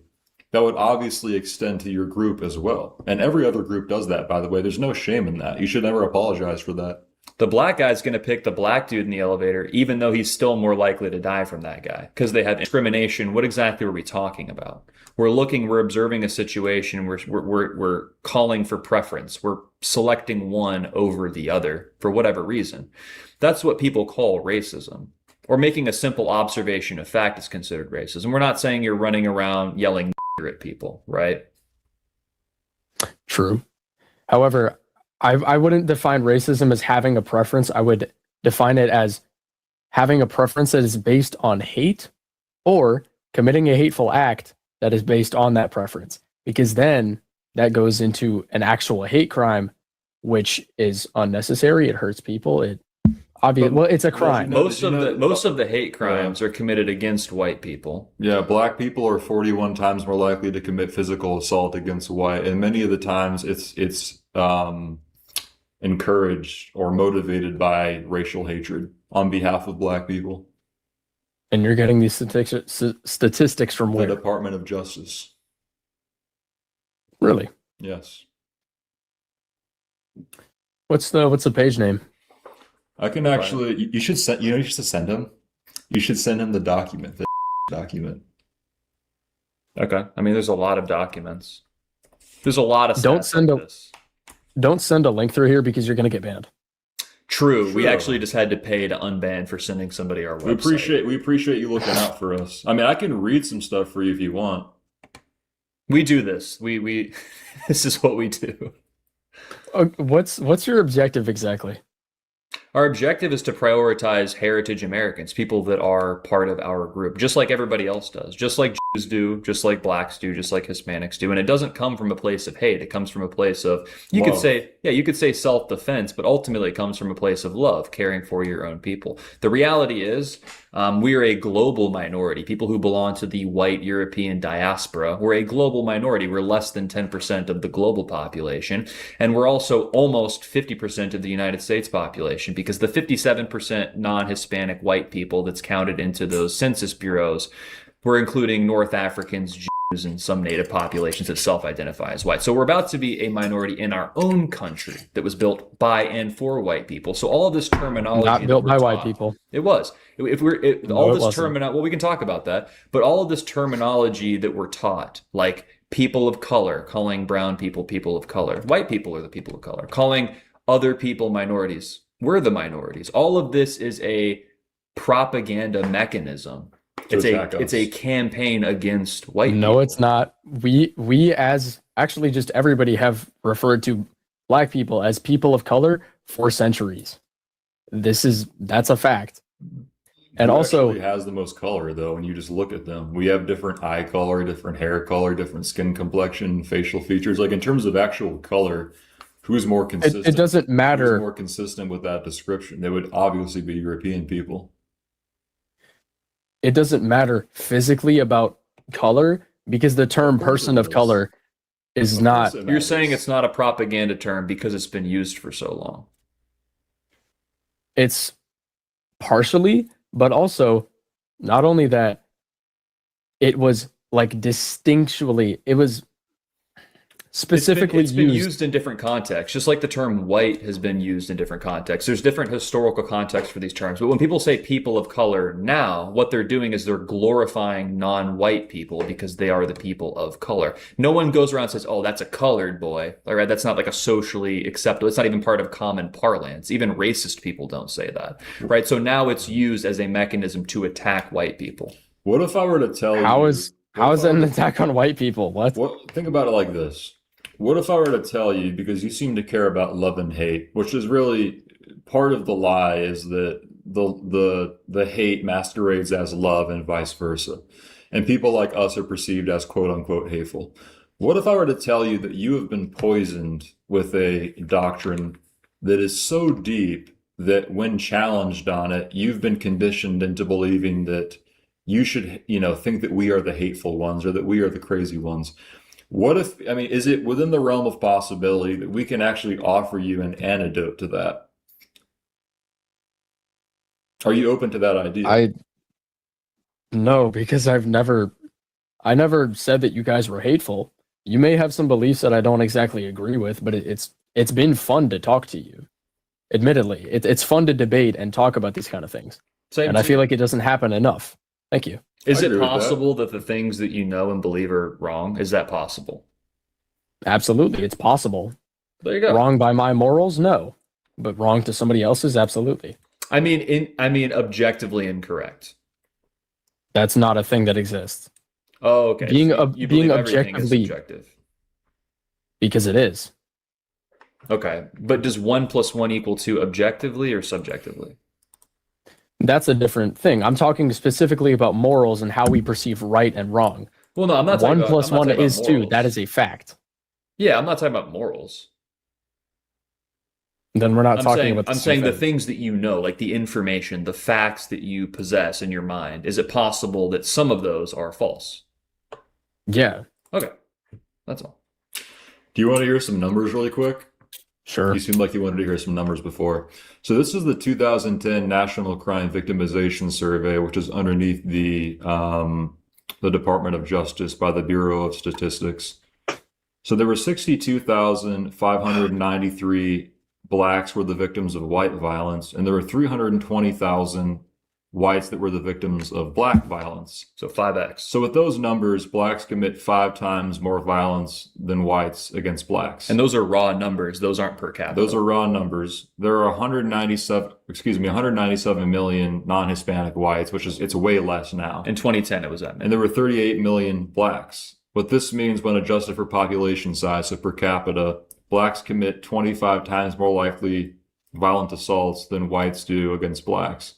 that would obviously extend to your group as well. And every other group does that, by the way. There's no shame in that. You should never apologize for that. The black guy's going to pick the black dude in the elevator, even though he's still more likely to die from that guy because they have discrimination. What exactly are we talking about? We're observing a situation. We're calling for preference. We're selecting one over the other for whatever reason. That's what people call racism. Or making a simple observation of fact is considered racism. We're not saying you're running around yelling at people, right? True. However, I wouldn't define racism as having a preference. I would define it as having a preference that is based on hate or committing a hateful act that is based on that preference. Because then that goes into an actual hate crime, which is unnecessary. It hurts people. It's a crime. Most of the hate crimes are committed against white people. Yeah, black people are 41 times more likely to commit physical assault against white, and many of the times it's encouraged or motivated by racial hatred on behalf of black people. And you're getting these statistics from where? The Department of Justice. Really? Yes. What's the page name? I can actually. You should send. You should send him. You should send him the document. The document. Okay. I mean, there's a lot of documents. There's a lot of. Don't send a link through here because you're going to get banned. True. We actually just had to pay to unban for sending somebody our website. We appreciate you looking out for us. I mean, I can read some stuff for you if you want. We do this. We this is what we do. What's your objective exactly? Our objective is to prioritize heritage Americans, people that are part of our group, just like everybody else does, just like Jews do, just like blacks do, just like Hispanics do. And it doesn't come from a place of hate. It comes from a place of, you could say self-defense, but ultimately it comes from a place of love, caring for your own people. The reality is we are a global minority, people who belong to the white European diaspora. We're a global minority. We're less than 10% of the global population. And we're also almost 50% of the United States population, because the 57% non-Hispanic white people that's counted into those census bureaus, we're including North Africans, Jews, and some native populations that self-identify as white. So we're about to be a minority in our own country that was built by and for white people. So all of this terminology, not built by white people. It was. Well, we can talk about that. But all of this terminology that we're taught, like people of color, calling brown people people of color, white people are the people of color, calling other people minorities, we're the minorities. All of this is a propaganda mechanism. It's a campaign against white people. No, it's not. We as actually just everybody have referred to black people as people of color for centuries. That's a fact. And Who also actually has the most color though when you just look at them. We have different eye color, different hair color, different skin complexion, facial features. Like in terms of actual color, who's more consistent? It doesn't matter. Who's more consistent with that description? They would obviously be European people. it doesn't matter physically about color because the term person of color is not. You're saying it's not a propaganda term because it's been used for so long. It's partially, but also not only that, it was like distinctually, it was specifically it's been used in different contexts, just like the term white has been used in different contexts. There's different historical contexts for these terms. But when people say people of color now, what they're doing is they're glorifying non-white people because they are the people of color. No one goes around and says, oh, that's a colored boy. All right, that's not like a socially acceptable. It's not even part of common parlance. Even racist people don't say that. Right? So now it's used as a mechanism to attack white people. What if I were to tell you... How is that an attack on white people? What? Think about it like this. What if I were to tell you, because you seem to care about love and hate, which is really part of the lie, is that the hate masquerades as love and vice versa. And people like us are perceived as quote unquote hateful. What if I were to tell you that you have been poisoned with a doctrine that is so deep that when challenged on it, you've been conditioned into believing that you should, think that we are the hateful ones or that we are the crazy ones? What if, is it within the realm of possibility that we can actually offer you an antidote to that? Are you open to that idea? No, because I never said that you guys were hateful. You may have some beliefs that I don't exactly agree with, but it's been fun to talk to you. Admittedly, it's fun to debate and talk about these kind of things. And I feel like it doesn't happen enough. Thank you. Is it possible that the things that you know and believe are wrong? Is that possible? Absolutely, it's possible. There you go. Wrong by my morals? No. But wrong to somebody else's? Absolutely. I mean objectively incorrect. That's not a thing that exists. Oh, okay. Being everything objectively is subjective. Because it is. Okay. But does 1 + 1 = 2 objectively or subjectively? That's a different thing. I'm talking specifically about morals and how we perceive right and wrong. Well, no, I'm not talking 1 + 1 is 2. morals. That is a fact. Yeah, I'm not talking about morals. Then we're not talking about the I'm saying the things that you know, like the information, the facts that you possess in your mind. Is it possible that some of those are false? Yeah. Okay. That's all. Do you want to hear some numbers really quick? Sure. You seemed like you wanted to hear some numbers before. So this is the 2010 National Crime Victimization Survey, which is underneath the Department of Justice by the Bureau of Statistics. So there were 62,593 blacks were the victims of white violence, and there were 320,000 whites that were the victims of black violence. So 5x. So with those numbers, blacks commit 5 times more violence than whites against blacks. And those are raw numbers. Those aren't per capita. Those are raw numbers. There are 197 million non-Hispanic whites, it's way less now. In 2010, it was that many. And there were 38 million blacks. What this means when adjusted for population size, so per capita, blacks commit 25 times more likely violent assaults than whites do against blacks.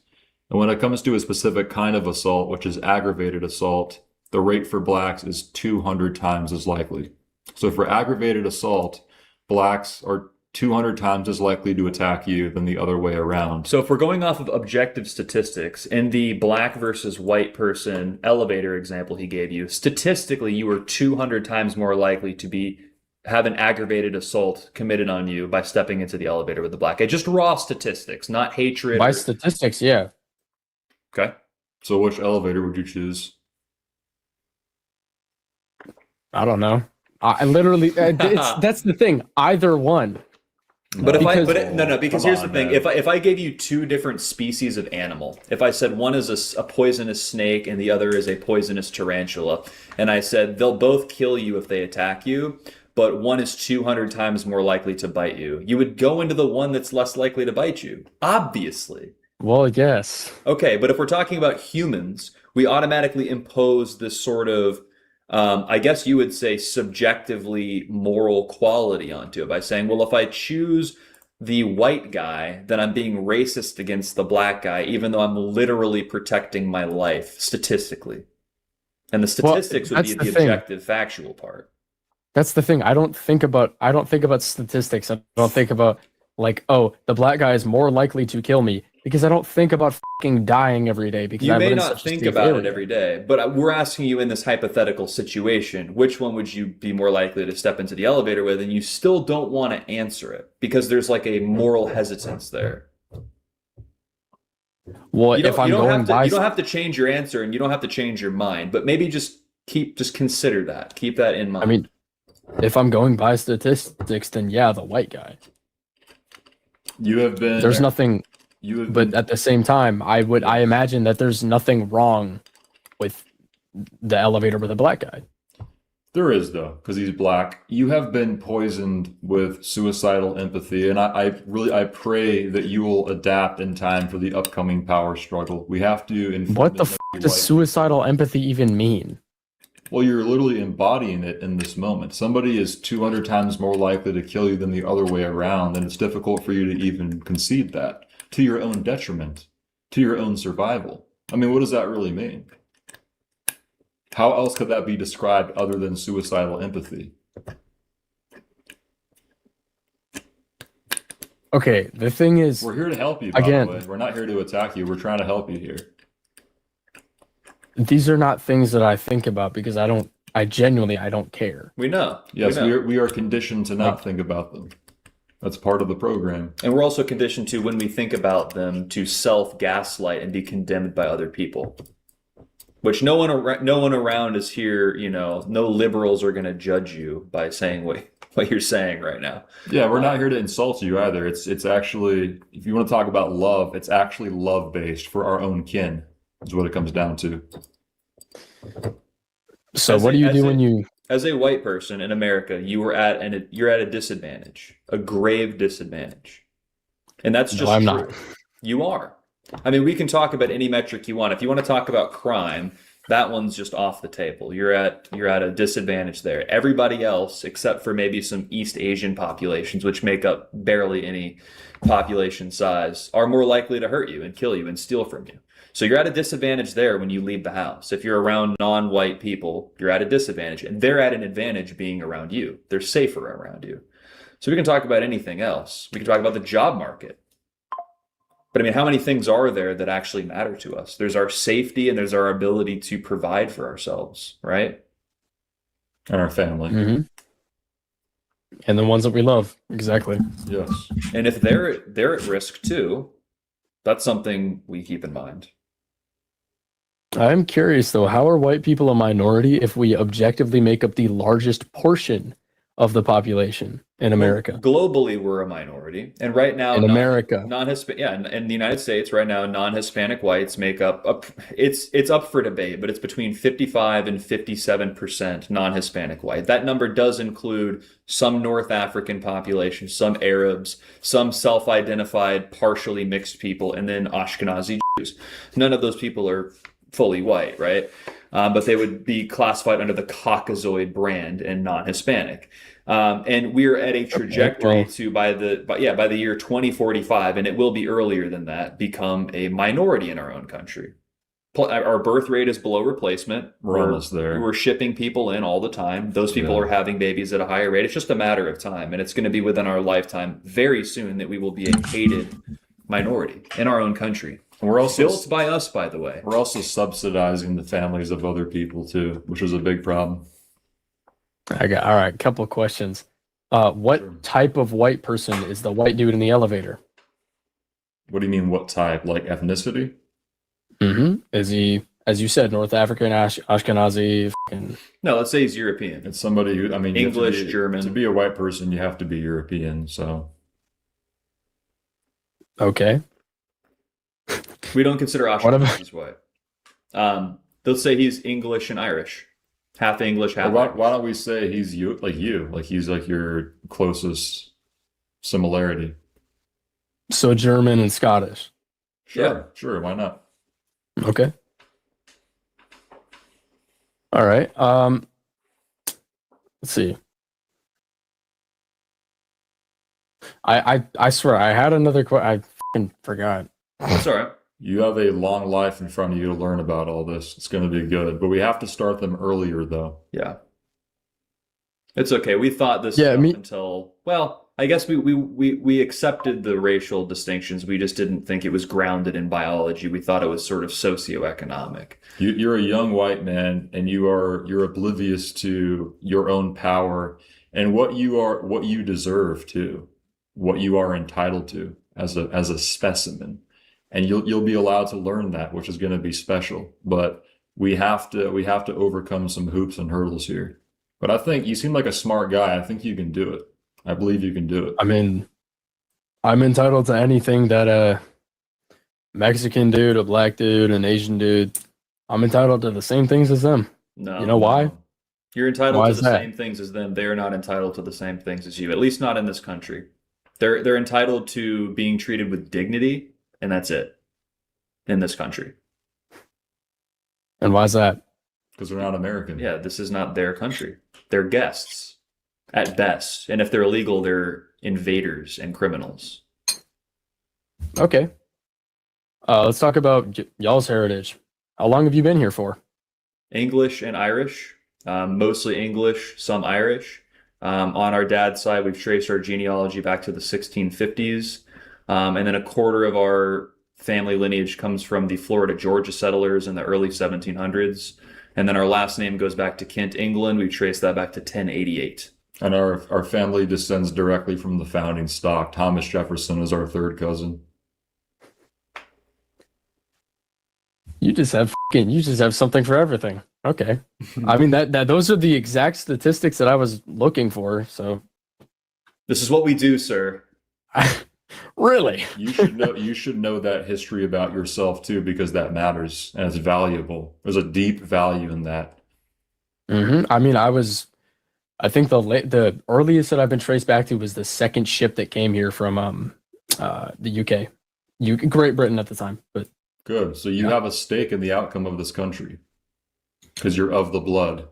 And when it comes to a specific kind of assault, which is aggravated assault, the rate for blacks is 200 times as likely. So for aggravated assault, blacks are 200 times as likely to attack you than the other way around. So if we're going off of objective statistics, in the black versus white person elevator example he gave you, statistically you are 200 times more likely to have an aggravated assault committed on you by stepping into the elevator with the black guy. Just raw statistics, not hatred. By statistics, yeah. Okay. So which elevator would you choose? I don't know. I literally, that's the thing. Either one. But because here's the thing. If I gave you 2 different species of animal, if I said one is a poisonous snake and the other is a poisonous tarantula, and I said they'll both kill you if they attack you, but one is 200 times more likely to bite you, you would go into the one that's less likely to bite you. Obviously. Well, yes. Okay, but if we're talking about humans, we automatically impose this sort of, I guess you would say, subjectively moral quality onto it by saying, well, if I choose the white guy, then I'm being racist against the black guy, even though I'm literally protecting my life statistically. And the statistics would be the objective, factual part. That's the thing. I don't think about statistics. I don't think about like, oh, the black guy is more likely to kill me because I don't think about fucking dying every day because You I may live in not such a think safe about it area. every day, but we're asking you in this hypothetical situation, which one would you be more likely to step into the elevator with? And you still don't want to answer it because there's like a moral hesitance there. Well, if I'm going by, you don't have to change your answer and you don't have to change your mind, but maybe just consider that. Keep that in mind. I mean, if I'm going by statistics, then yeah, the white guy. You have been. There's nothing. But at the same time, I imagine that there's nothing wrong with the elevator with a black guy. There is, though, because he's black. You have been poisoned with suicidal empathy, and I pray that you will adapt in time for the upcoming power struggle. We have to. What the f does suicidal empathy even mean? Well, you're literally embodying it in this moment. Somebody is 200 times more likely to kill you than the other way around, and it's difficult for you to even concede that, to your own detriment, to your own survival. I mean, what does that really mean? How else could that be described other than suicidal empathy? Okay, the thing is, we're here to help you, by the way. We're not here to attack you. We're trying to help you here. These are not things that I think about because I genuinely don't care. We know. Yes, we are conditioned to not think about them. That's part of the program. And we're also conditioned to, when we think about them, to self-gaslight and be condemned by other people. Which no one around is here, no liberals are going to judge you by saying what you're saying right now. Yeah, we're not here to insult you either. It's actually, if you want to talk about love, it's actually love-based for our own kin, is what it comes down to. So what do you do when you... As a white person in America, you're at a disadvantage, a grave disadvantage. And that's just I'm true. not. You are. I mean, we can talk about any metric you want. If you want to talk about crime, that one's just off the table. You're at a disadvantage there. Everybody else, except for maybe some East Asian populations, which make up barely any population size, are more likely to hurt you and kill you and steal from you. So you're at a disadvantage there when you leave the house. If you're around non-white people, you're at a disadvantage. And they're at an advantage being around you. They're safer around you. So we can talk about anything else. We can talk about the job market. But I mean, how many things are there that actually matter to us? There's our safety and there's our ability to provide for ourselves, right? And our family. Mm-hmm. And the ones that we love. Exactly. Yes. And if they're at risk too, that's something we keep in mind. I'm curious though, how are white people a minority if we objectively make up the largest portion of the population in America? Globally, we're a minority, and right now, in America, in the United States, right now, non-Hispanic whites make up. It's up for debate, but it's between 55 and 57% non-Hispanic white. That number does include some North African population, some Arabs, some self-identified partially mixed people, and then Ashkenazi Jews. None of those people are fully white, right? But they would be classified under the Caucasoid brand and non-Hispanic. And we're at a trajectory to by the year 2045, and it will be earlier than that, become a minority in our own country. Our birth rate is below replacement. We're almost there. We're shipping people in all the time. Those people are having babies at a higher rate. It's just a matter of time, and it's going to be within our lifetime very soon that we will be a hated minority in our own country. And we're also built by us, by the way. We're also subsidizing the families of other people too, which is a big problem. All right, couple of questions. What type of white person is the white dude in the elevator? What do you mean, what type? Like ethnicity? Mm-hmm. Is he, as you said, North African, Ashkenazi? No, let's say he's European. It's somebody who, I mean, English, German. To be a white person, you have to be European, so. Okay. We don't consider Ashkenazi white. They'll say he's English and Irish. Half English, half Irish. Why don't we say he's you? Like he's like your closest similarity. So German and Scottish. Sure, why not? Okay. All right. Let's see. I swear I had another question. I fucking forgot. That's all right. You have a long life in front of you to learn about all this. It's going to be good, but we have to start them earlier, though. Yeah. It's okay. We thought this until, well, I guess we accepted the racial distinctions. We just didn't think it was grounded in biology. We thought it was sort of socioeconomic. You're a young white man, and you're oblivious to your own power and what you deserve to, what you are entitled to as a specimen, and you'll be allowed to learn that, which is going to be special. But we have to overcome some hoops and hurdles here. But I think you seem like a smart guy. I think you can do it. I believe you can do it. I mean, I'm entitled to anything that a Mexican dude, a black dude, an Asian dude, I'm entitled to the same things as them. No. You know why? You're entitled Why to is the that? same things as them. They're not entitled to the same things as you, at least not in this country. They're entitled to being treated with dignity, and that's it in this country. And why is that? Because they're not American. Yeah, this is not their country. They're guests at best. And if they're illegal, they're invaders and criminals. Okay. Let's talk about y'all's heritage. How long have you been here for? English and Irish, mostly English, some Irish. On our dad's side, we've traced our genealogy back to the 1650s. And then a quarter of our family lineage comes from the Florida, Georgia settlers in the early 1700s. And then our last name goes back to Kent, England. We trace that back to 1088. And our family descends directly from the founding stock. Thomas Jefferson is our third cousin. You just have something for everything. Okay. I mean that those are the exact statistics that I was looking for, so this is what we do, sir. Really? You should know that history about yourself too, because that matters and it's valuable. There's a deep value in that. I mean, I think the earliest that I've been traced back to was the second ship that came here from the UK, Great Britain at the time. But good. So you have a stake in the outcome of this country because you're of the blood.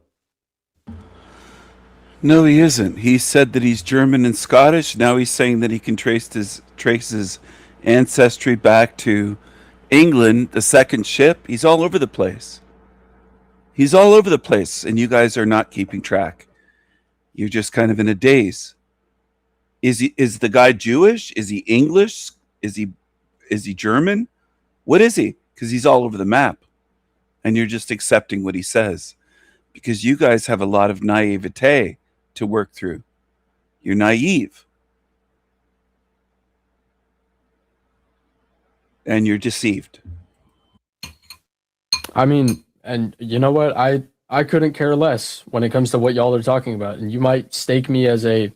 No, he isn't. He said that he's German and Scottish. Now he's saying that he can trace his ancestry back to England, the second ship. He's all over the place. He's all over the place, and you guys are not keeping track. You're just kind of in a daze. Is the guy Jewish? Is he English? Is he German? What is he? Because he's all over the map, and you're just accepting what he says, because you guys have a lot of naivete to work through. You're naive, and you're deceived. I mean, and you know what? I couldn't care less when it comes to what y'all are talking about. And you might stake me as a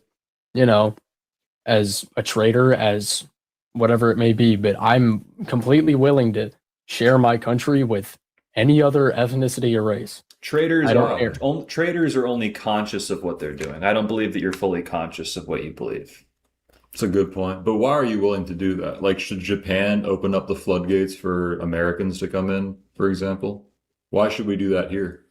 traitor, as whatever it may be, but I'm completely willing to share my country with any other ethnicity or race. Traders are only conscious of what they're doing. I don't believe that you're fully conscious of what you believe. That's a good point. But why are you willing to do that? Like, should Japan open up the floodgates for Americans to come in, for example? Why should we do that here?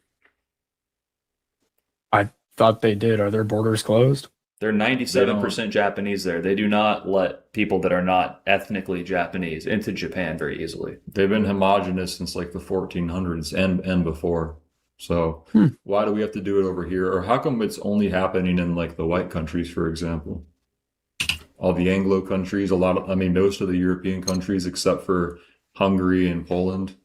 I thought they did. Are their borders closed? They're 97% Japanese there. They do not let people that are not ethnically Japanese into Japan very easily. They've been homogenous since like the 1400s and before. So why do we have to do it over here? Or how come it's only happening in like the white countries, for example? All the Anglo countries, most of the European countries except for Hungary and Poland.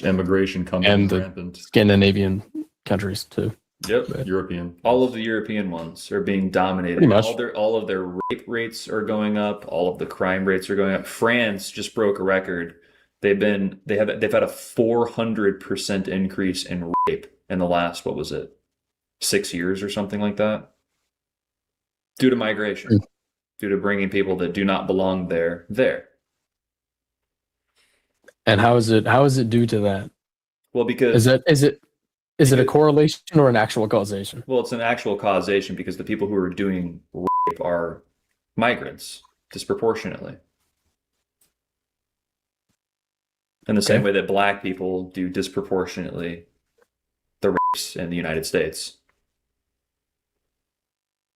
Immigration comes and rampant. The Scandinavian countries too. Yep. But European. All of the European ones are being dominated. Pretty much. All of their rape rates are going up. All of the crime rates are going up. France just broke a record. They've had a 400% increase in rape in the last, 6 years or something like that, due to migration, due to bringing people that do not belong there. And how is it due to that? Well, because is it a correlation or an actual causation? Well, it's an actual causation because the people who are doing rape are migrants disproportionately. In the same way that black people do disproportionately the rapes in the United States.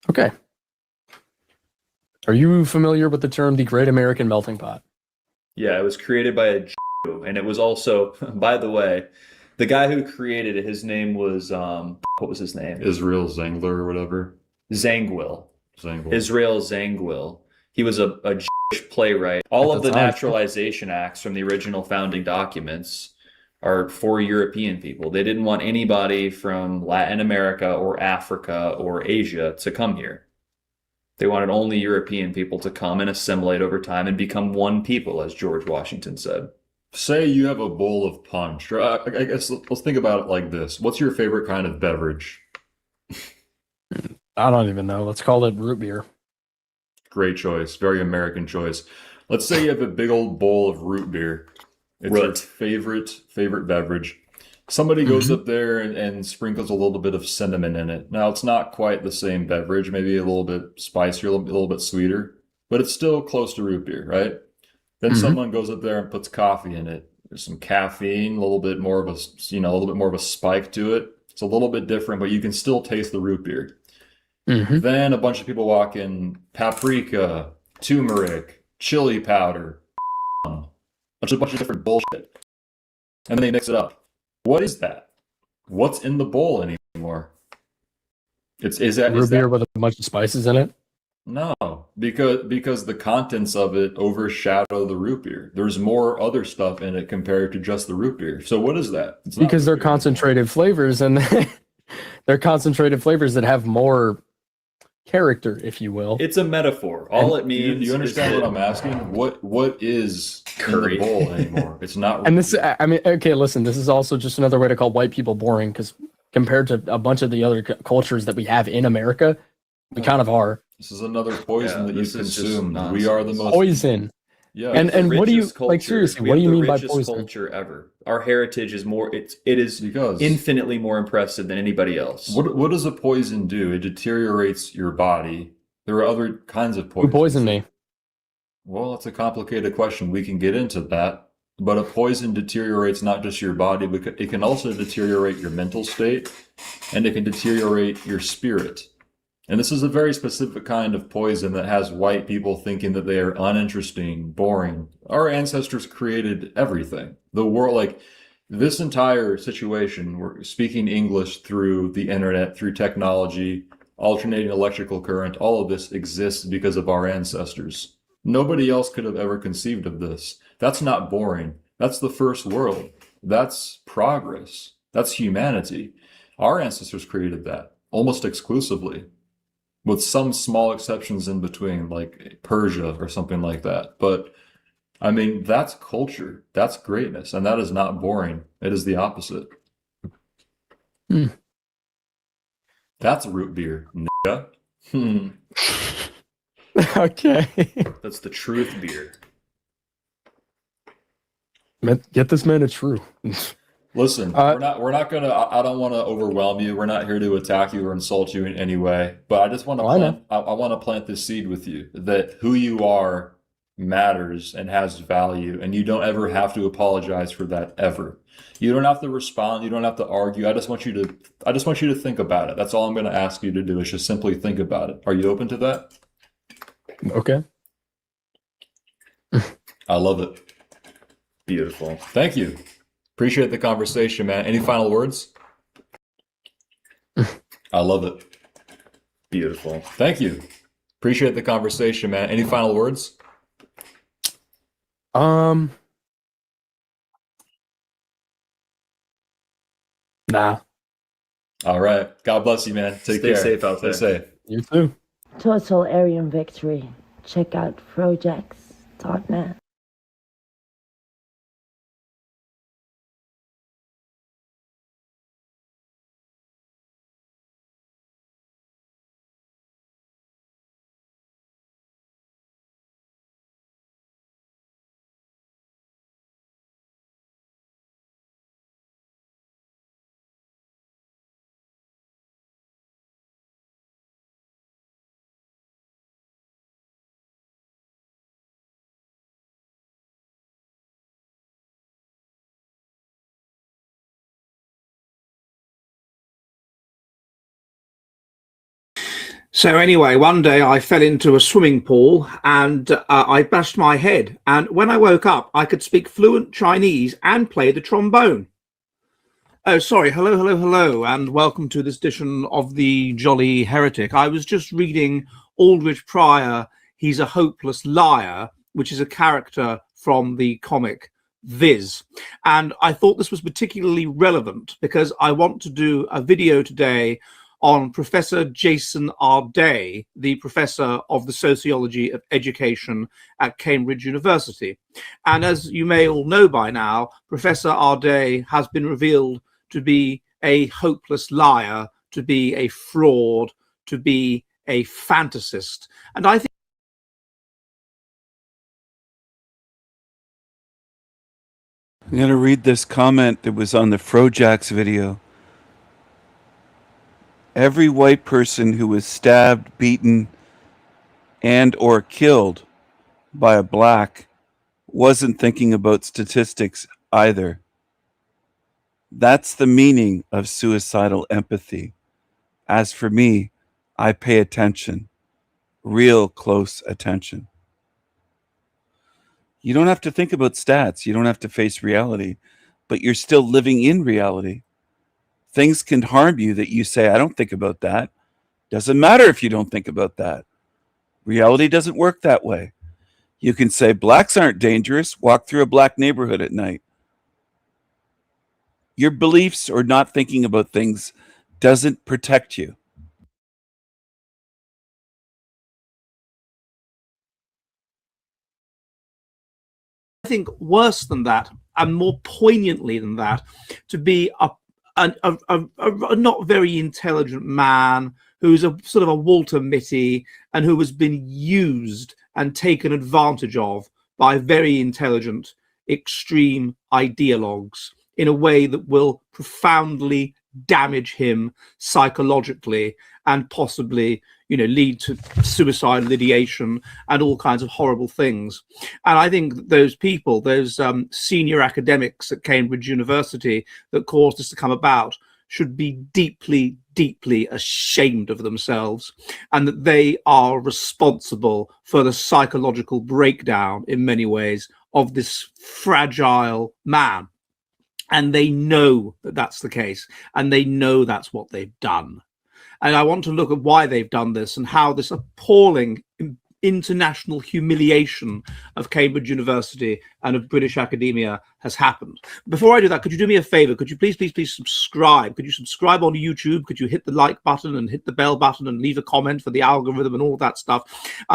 Okay. Are you familiar with the term the Great American Melting Pot? Yeah, it was created by a Jew, and it was also, by the way, the guy who created it, his name was, what was his name? Israel Zangler or whatever. Zangwill. Zangwill. Israel Zangwill. He was a Jewish playwright. All of the naturalization acts from the original founding documents are for European people. They didn't want anybody from Latin America or Africa or Asia to come here. They wanted only European people to come and assimilate over time and become one people, as George Washington said. Say you have a bowl of punch. Or I guess let's think about it like this. What's your favorite kind of beverage? I don't even know. Let's call it root beer. Great choice. Very American choice. Let's say you have a big old bowl of root beer. It's your favorite beverage. Somebody goes up there and sprinkles a little bit of cinnamon in it. Now, it's not quite the same beverage, maybe a little bit spicier, a little bit sweeter, but it's still close to root beer, right? Then someone goes up there and puts coffee in it. There's some caffeine, a little bit more of a spike to it. It's a little bit different, but you can still taste the root beer. Then a bunch of people walk in paprika, turmeric, chili powder, a bunch of different bullshit. And then they mix it up. What is that? What's in the bowl anymore? Is that root beer with a bunch of spices in it? No, because the contents of it overshadow the root beer. There's more other stuff in it compared to just the root beer. So what is that? It's because they're concentrated flavors, and they're concentrated flavors that have more character, if you will. It's a metaphor. All it means. Do you understand what I'm asking? What is curry in the bowl anymore? It's not. And this, I mean, okay, listen. This is also just another way to call white people boring, because compared to a bunch of the other cultures that we have in America, we kind of are. This is another poison that you consume. We are the most poison. Yeah. And what do you like? Seriously, what do you mean by poison? Culture ever. Our heritage is more. It is infinitely more impressive than anybody else. What does a poison do? It deteriorates your body. There are other kinds of poison. Who poisoned me? Well, it's a complicated question. We can get into that. But a poison deteriorates not just your body, but it can also deteriorate your mental state, and it can deteriorate your spirit. And this is a very specific kind of poison that has white people thinking that they are uninteresting, boring. Our ancestors created everything. The world, like this entire situation, we're speaking English through the internet, through technology, alternating electrical current, all of this exists because of our ancestors. Nobody else could have ever conceived of this. That's not boring. That's the first world. That's progress. That's humanity. Our ancestors created that almost exclusively, with some small exceptions in between, like Persia or something like that. But I mean, that's culture. That's greatness. And that is not boring. It is the opposite. That's root beer, nigga. Okay. That's the truth beer. Get this man a true. Listen, we're not gonna. I don't want to overwhelm you. We're not here to attack you or insult you in any way. But I just want to plant. I want to plant this seed with you that who you are matters and has value, and you don't ever have to apologize for that ever. You don't have to respond. You don't have to argue. I just want you to think about it. That's all I'm going to ask you to do is just simply think about it. Are you open to that? Okay. I love it. Beautiful. Thank you. Appreciate the conversation, man. Any final words? I love it. Beautiful. Thank you. Appreciate the conversation, man. Any final words? Nah. All right. God bless you, man. Take care. Stay safe out there. Stay safe. You too. Total Aryan victory. Check out projects.net. So anyway, one day I fell into a swimming pool and I bashed my head. And when I woke up, I could speak fluent Chinese and play the trombone. Oh, sorry. Hello, and welcome to this edition of the Jolly Heretic. I was just reading Aldridge Pryor, he's a hopeless liar, which is a character from the comic Viz. And I thought this was particularly relevant because I want to do a video today on Professor Jason R. Day, the professor of the sociology of education at Cambridge University. And as you may all know by now, Professor R. Day has been revealed to be a hopeless liar, to be a fraud, to be a fantasist. And I think I'm going to read this comment that was on the Frojax video. Every white person who was stabbed, beaten, and or killed by a black wasn't thinking about statistics either. That's the meaning of suicidal empathy. As for me, I pay attention, real close attention. You don't have to think about stats. You don't have to face reality, but you're still living in reality. Things can harm you that you say, I don't think about that. Doesn't matter if you don't think about that. Reality doesn't work that way. You can say, blacks aren't dangerous. Walk through a black neighborhood at night. Your beliefs or not thinking about things doesn't protect you. I think worse than that, and more poignantly than that, to be a not very intelligent man who's a sort of a Walter Mitty and who has been used and taken advantage of by very intelligent extreme ideologues in a way that will profoundly damage him psychologically and possibly, you know, lead to suicide, ideation, and all kinds of horrible things. And I think that those people, those senior academics at Cambridge University that caused this to come about, should be deeply, deeply ashamed of themselves, and that they are responsible for the psychological breakdown in many ways of this fragile man. And they know that that's the case, and they know that's what they've done. And I want to look at why they've done this and how this appalling international humiliation of Cambridge University and of British academia has happened. Before I do that, could you do me a favor? Could you please subscribe? Could you subscribe on YouTube? Could you hit the like button and hit the bell button and leave a comment for the algorithm and all that stuff?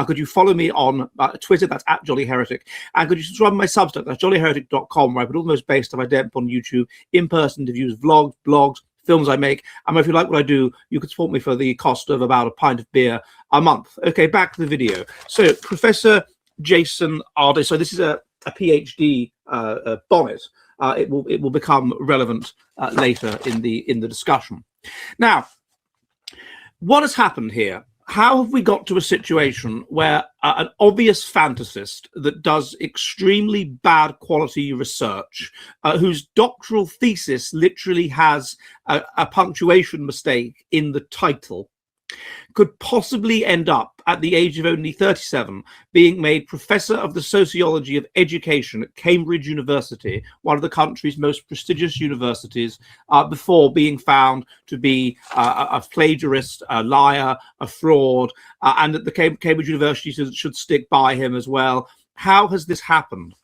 Could you follow me on Twitter? That's @JollyHeretic. And could you subscribe to my Substack? That's jollyheretic.com, where I put all the most based stuff I did on YouTube, in-person interviews, vlogs, blogs, films I make. And if you like what I do, you could support me for the cost of about a pint of beer a month. Okay, back to the video. So Professor Jason R. Day. So this is a PhD bonnet. It will become relevant later in the discussion. Now, what has happened here? How have we got to a situation where an obvious fantasist that does extremely bad quality research, whose doctoral thesis literally has a punctuation mistake in the title, could possibly end up at the age of only 37 being made professor of the sociology of education at Cambridge University, one of the country's most prestigious universities, before being found to be a plagiarist, a liar, a fraud, and that the Cambridge University should stick by him as well. How has this happened?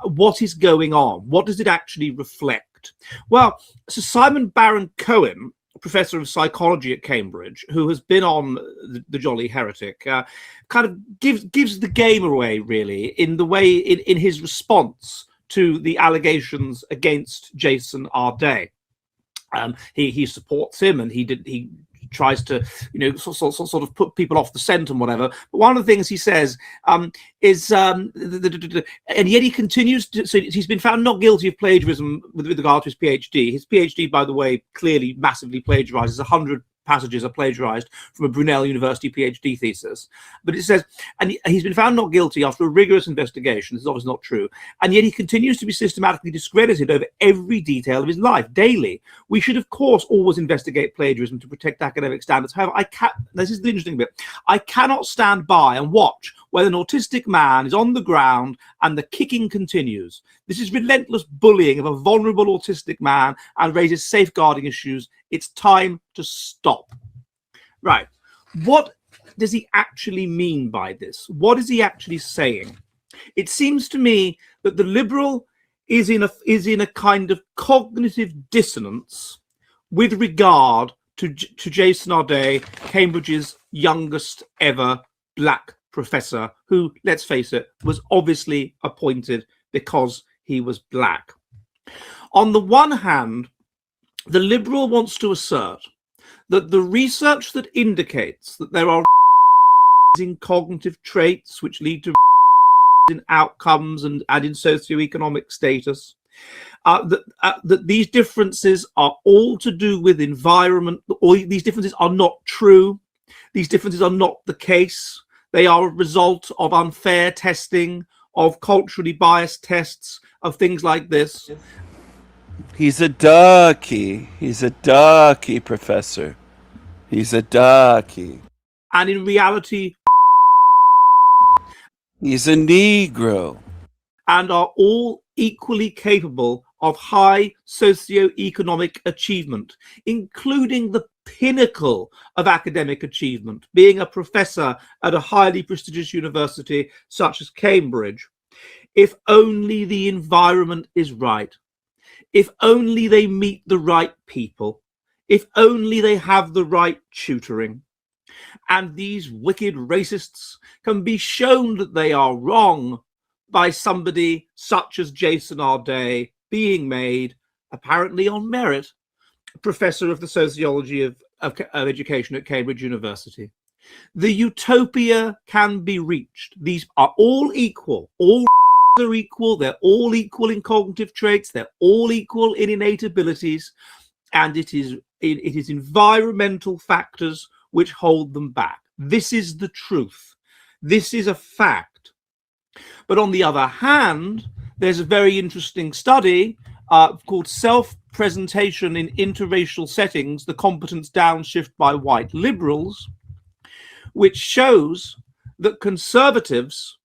What is going on? What does it actually reflect? Well, Sir Simon Baron-Cohen, professor of psychology at Cambridge, who has been on the Jolly Heretic, kind of gives the game away, really, in the way in his response to the allegations against Jason R. Day. He supports him, and he tries to, you know, sort of put people off the scent and whatever. But one of the things he says is, and yet he continues to, so he's been found not guilty of plagiarism with regard to his PhD. His PhD, by the way, clearly massively plagiarizes. 100 passages are plagiarized from a Brunel University PhD thesis. But it says, and he's been found not guilty after a rigorous investigation. This is obviously not true. And yet he continues to be systematically discredited over every detail of his life daily. We should, of course, always investigate plagiarism to protect academic standards. However, this is the interesting bit, I cannot stand by and watch when an autistic man is on the ground and the kicking continues. This is relentless bullying of a vulnerable autistic man and raises safeguarding issues. It's time to stop. Right. What does he actually mean by this? What is he actually saying? It seems to me that the liberal is in a kind of cognitive dissonance with regard to Jason Arday, Cambridge's youngest ever black professor, who, let's face it, was obviously appointed because he was black. On the one hand, the liberal wants to assert that the research that indicates that there are in cognitive traits which lead to in outcomes and in socioeconomic status, that these differences are all to do with environment, or these differences are not true. These differences are not the case. They are a result of unfair testing, of culturally biased tests, of things like this. He's a darky. He's a darky, Professor. He's a darky. And in reality, he's a Negro. And are all equally capable of high socioeconomic achievement, including the pinnacle of academic achievement, being a professor at a highly prestigious university such as Cambridge, if only the environment is right, if only they meet the right people, if only they have the right tutoring. And these wicked racists can be shown that they are wrong by somebody such as Jason Arday being made, apparently on merit, professor of the sociology of education at Cambridge University. The utopia can be reached. These are all equal. All are equal. They're all equal in cognitive traits. They're all equal in innate abilities. And it is environmental factors which hold them back. This is the truth. This is a fact. But on the other hand, there's a very interesting study called Self-Presentation in Interracial Settings, the Competence Downshift by White Liberals, which shows that conservatives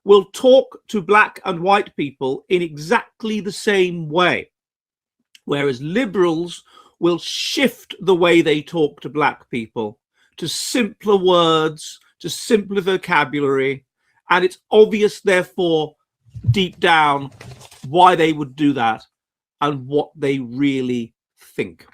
will talk to black and white people in exactly the same way, whereas liberals will shift the way they talk to black people to simpler words, to simpler vocabulary. And it's obvious, therefore, deep down, why they would do that and what they really think.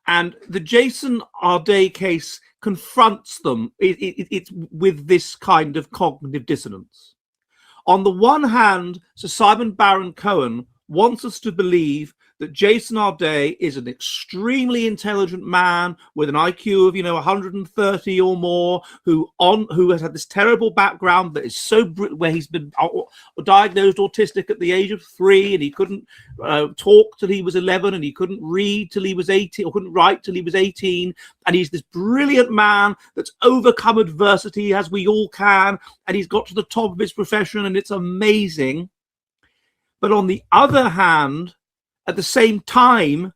And the Jason Arday case confronts them it's with this kind of cognitive dissonance. On the one hand, Sir Simon Baron-Cohen wants us to believe that Jason Arday is an extremely intelligent man with an IQ of 130 or more, who has had this terrible background that is so where he's been diagnosed autistic at the age of 3, and he couldn't talk till he was 11, and he couldn't read till he was 18, or couldn't write till he was 18, and he's this brilliant man that's overcome adversity as we all can, and he's got to the top of his profession, and it's amazing. But on the other hand, at the same time,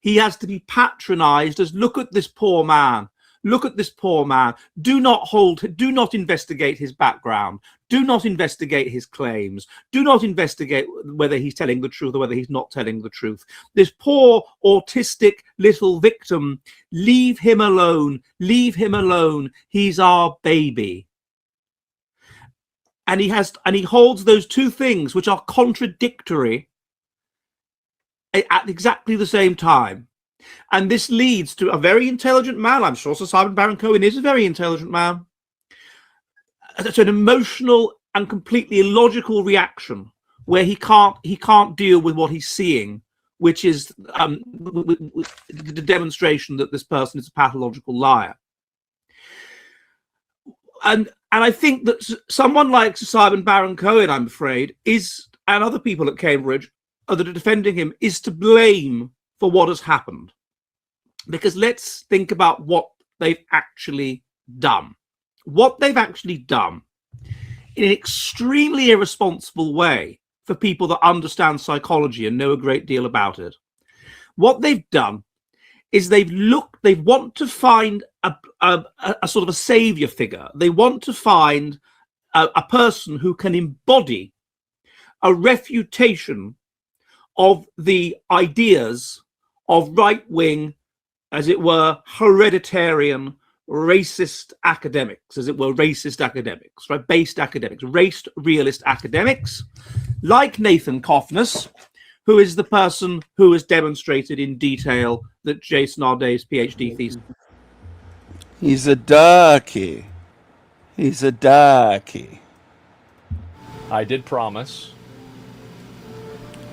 he has to be patronized as, look at this poor man. Look at this poor man. Do not investigate his background. Do not investigate his claims. Do not investigate whether he's telling the truth or whether he's not telling the truth. This poor autistic little victim, leave him alone. Leave him alone. He's our baby. And he holds those two things which are contradictory at exactly the same time. And this leads to a very intelligent man. I'm sure Sir Simon Baron-Cohen is a very intelligent man. It's an emotional and completely illogical reaction where he can't deal with what he's seeing, which is the demonstration that this person is a pathological liar. And I think that someone like Sir Simon Baron-Cohen, I'm afraid, and other people at Cambridge that are defending him, is to blame for what has happened. Because let's think about what they've actually done. What they've actually done in an extremely irresponsible way for people that understand psychology and know a great deal about it. What they've done is they want to find a sort of a savior figure. They want to find a person who can embody a refutation of the ideas of right-wing, as it were, hereditarian, racist academics, as it were, racist academics, right? Based academics, race realist academics, like Nathan Coffness, who is the person who has demonstrated in detail that Jason Arday's PhD thesis. He's a darky. He's a darky. I did promise,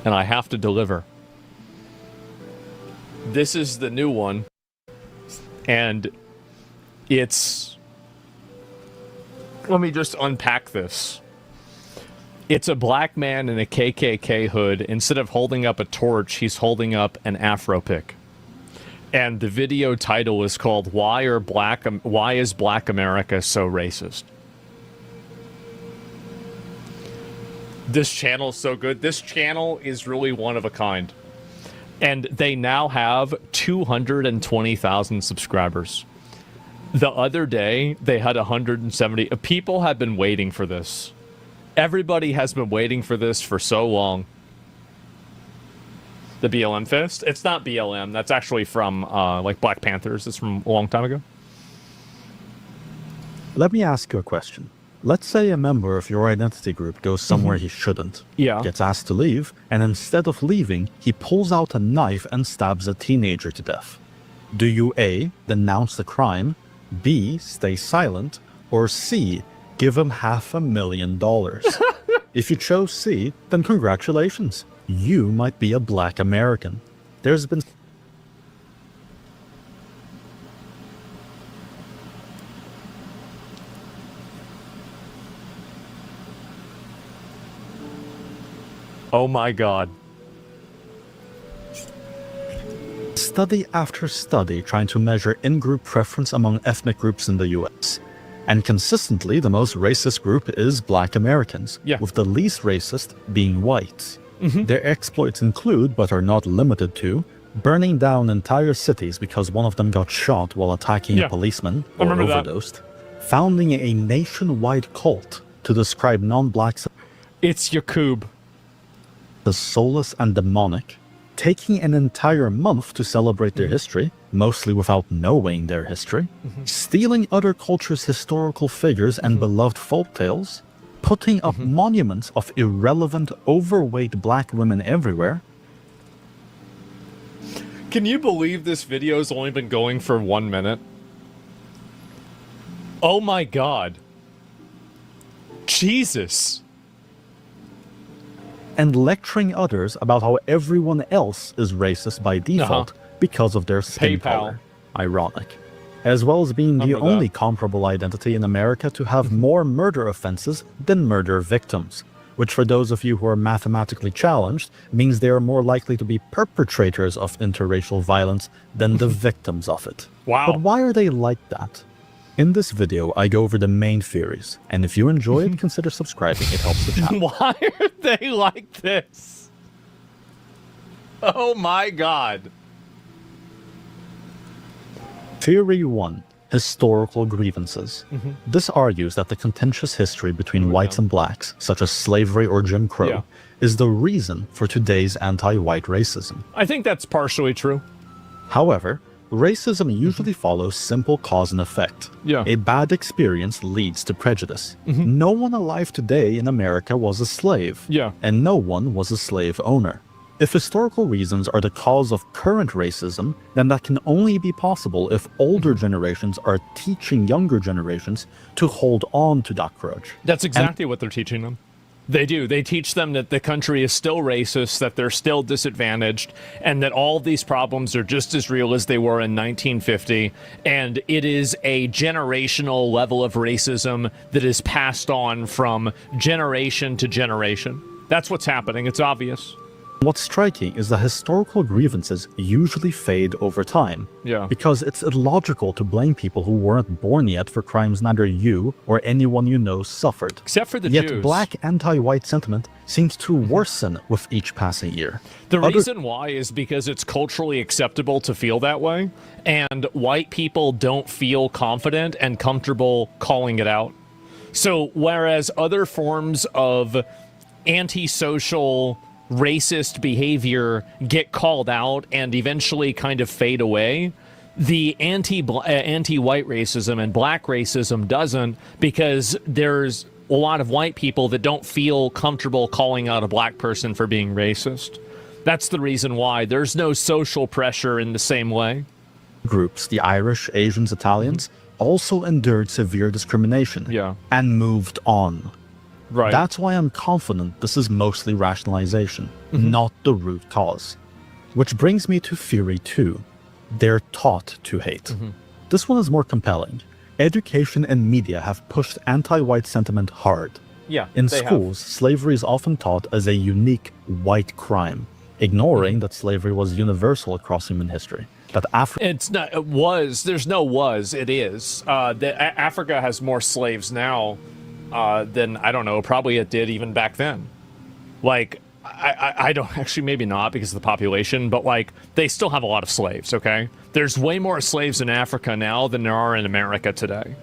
and I have to deliver. This is the new one, and it's... Let me just unpack this. It's a black man in a KKK hood. Instead of holding up a torch, he's holding up an Afro pick. And the video title is called Why is Black America So Racist? This channel is so good. This channel is really one of a kind. And they now have 220,000 subscribers. The other day, they had 170. People have been waiting for this. Everybody has been waiting for this for so long. The BLM fist? It's not BLM. That's actually from, like, Black Panthers. It's from a long time ago. Let me ask you a question. Let's say a member of your identity group goes somewhere he shouldn't. Yeah. Gets asked to leave, and instead of leaving, he pulls out a knife and stabs a teenager to death. Do you A, denounce the crime, B, stay silent, or C, give him $500,000? If you chose C, then congratulations. You might be a black American. There's been... Oh my God. Study after study trying to measure in-group preference among ethnic groups in the US. And consistently, the most racist group is black Americans, with the least racist being whites. Their exploits include, but are not limited to, burning down entire cities because one of them got shot while attacking a policeman or overdosed, founding a nationwide cult to describe non-blacks It's Yakub. as soulless and demonic, taking an entire month to celebrate their history, mostly without knowing their history, stealing other cultures' historical figures and beloved folktales, putting up monuments of irrelevant, overweight black women everywhere. Can you believe this video's only been going for 1 minute? Oh my God. Jesus. And lecturing others about how everyone else is racist by default because of their skin color. Ironic. As well as being the only comparable identity in America to have more murder offenses than murder victims, which for those of you who are mathematically challenged means they are more likely to be perpetrators of interracial violence than the victims of it. Wow. But why are they like that? In this video, I go over the main theories, and if you enjoy it, consider subscribing. It helps the channel. Why are they like this? Oh my God. Theory 1. Historical grievances. This argues that the contentious history between whites and blacks, such as slavery or Jim Crow, is the reason for today's anti-white racism. I think that's partially true. However, racism usually follows simple cause and effect. A bad experience leads to prejudice. No one alive today in America was a slave. And no one was a slave owner. If historical reasons are the cause of current racism, then that can only be possible if older generations are teaching younger generations to hold on to that grudge. That's exactly what they're teaching them. They do. They teach them that the country is still racist, that they're still disadvantaged, and that all of these problems are just as real as they were in 1950. And it is a generational level of racism that is passed on from generation to generation. That's what's happening. It's obvious. What's striking is that historical grievances usually fade over time. Because it's illogical to blame people who weren't born yet for crimes neither you or anyone you know suffered. Except for the Yet Jews. black anti-white sentiment seems to worsen with each passing year. The reason why is because it's culturally acceptable to feel that way, and white people don't feel confident and comfortable calling it out. So whereas other forms of antisocial racist behavior get called out and eventually kind of fade away, the anti-white racism and black racism doesn't, because there's a lot of white people that don't feel comfortable calling out a black person for being racist. That's the reason why there's no social pressure in the same way. Groups, the Irish, Asians, Italians, also endured severe discrimination and moved on. Right. That's why I'm confident this is mostly rationalization, not the root cause. Which brings me to Theory 2. They're taught to hate. This one is more compelling. Education and media have pushed anti-white sentiment hard. Yeah, In they schools, slavery is often taught as a unique white crime, ignoring that slavery was universal across human history. That It's not. It was. There's no was. It is. Africa has more slaves now than, I don't know. Probably it did even back then. Like, I don't actually, maybe not because of the population, but like they still have a lot of slaves. Okay, there's way more slaves in Africa now than there are in America today.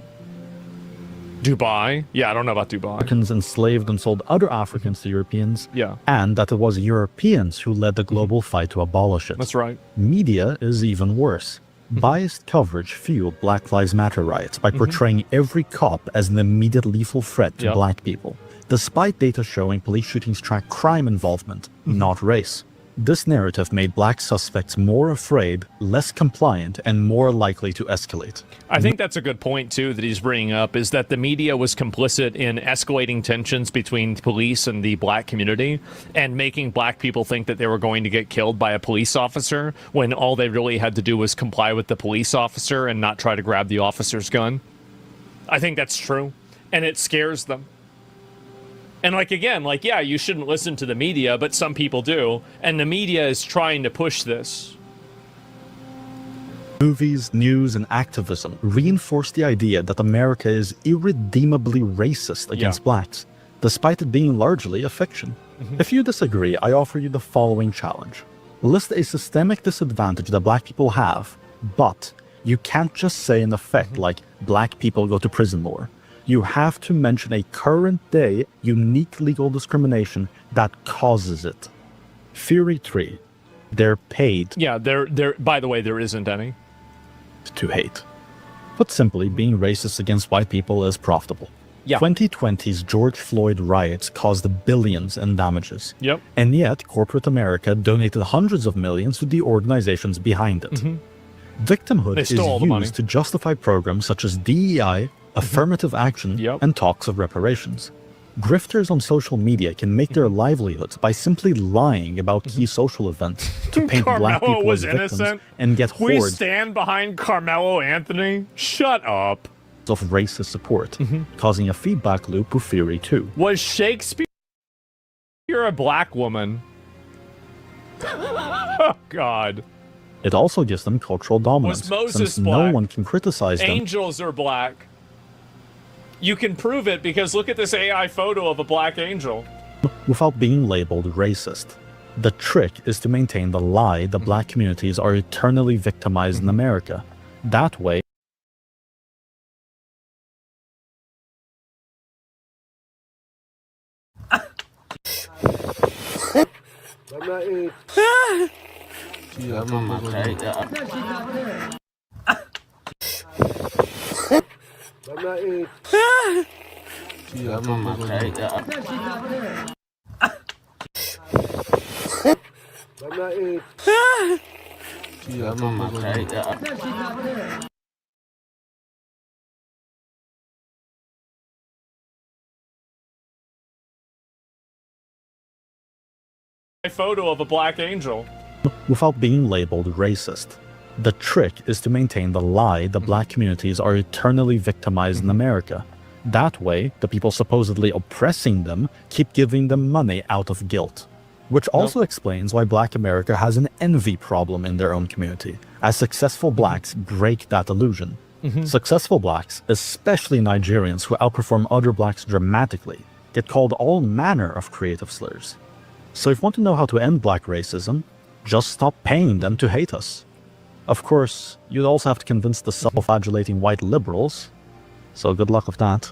Dubai? Yeah, I don't know about Dubai. Africans enslaved and sold other Africans to Europeans, and that it was Europeans who led the global fight to abolish it. That's right. Media is even worse. Biased coverage fueled Black Lives Matter riots by portraying every cop as an immediate lethal threat to black people, despite data showing police shootings track crime involvement, not race. This narrative made black suspects more afraid, less compliant, and more likely to escalate. I think that's a good point, too, that he's bringing up, is that the media was complicit in escalating tensions between police and the black community and making black people think that they were going to get killed by a police officer when all they really had to do was comply with the police officer and not try to grab the officer's gun. I think that's true, and it scares them. And like, again, like, yeah, you shouldn't listen to the media, but some people do, and the media is trying to push this. Movies, news, and activism reinforce the idea that America is irredeemably racist against blacks, despite it being largely a fiction. If you disagree, I offer you the following challenge. List a systemic disadvantage that black people have, but you can't just say in effect like, black people go to prison more. You have to mention a current-day, unique legal discrimination that causes it. Theory 3. They're paid. Yeah, by the way, there isn't any. To hate. Put simply, being racist against white people is profitable. 2020's George Floyd riots caused billions in damages. And yet, corporate America donated hundreds of millions to the organizations behind it. Victimhood is used to justify programs such as DEI, affirmative action, and talks of reparations. Grifters on social media can make their livelihoods by simply lying about key social events to paint black people as victims and get hordes. We stand behind Carmelo Anthony? Shut up. Of racist support, causing a feedback loop with Theory 2. Was Shakespeare a black woman? Oh, God. It also gives them cultural dominance, Was Moses since black? no one can criticize them. Angels are black. You can prove it because look at this AI photo of a black angel. Without being labeled racist. The trick is to maintain the lie that black communities are eternally victimized in America. That way, A photo of a black angel. without being labeled racist. The trick is to maintain the lie that black communities are eternally victimized in America. That way, the people supposedly oppressing them keep giving them money out of guilt. Which also explains why Black America has an envy problem in their own community, as successful blacks break that illusion. Successful blacks, especially Nigerians who outperform other blacks dramatically, get called all manner of creative slurs. So if you want to know how to end black racism, just stop paying them to hate us. Of course, you'd also have to convince the self-flagellating white liberals, so good luck with that.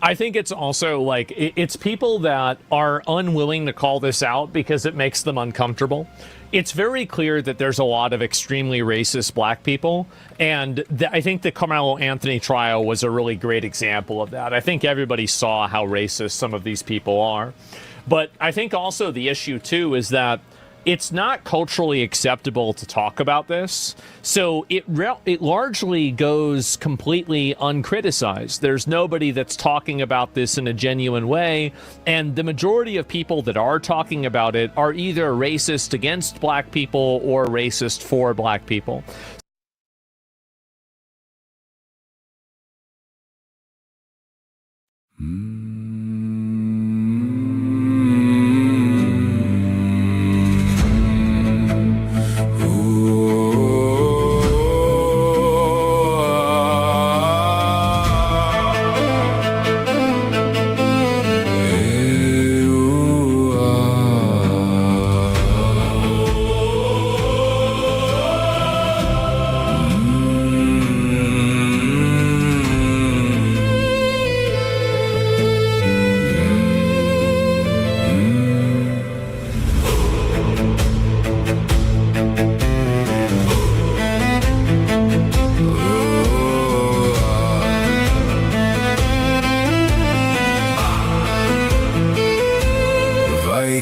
I think it's also like, it's people that are unwilling to call this out because it makes them uncomfortable. it's very clear that there's a lot of extremely racist black people, and I think the Carmelo Anthony trial was a really great example of that. I think everybody saw how racist some of these people are. But I think also the issue, too, is that it's not culturally acceptable to talk about this, so it largely goes completely uncriticized. There's nobody that's talking about this in a genuine way, and the majority of people that are talking about it are either racist against black people or racist for black people.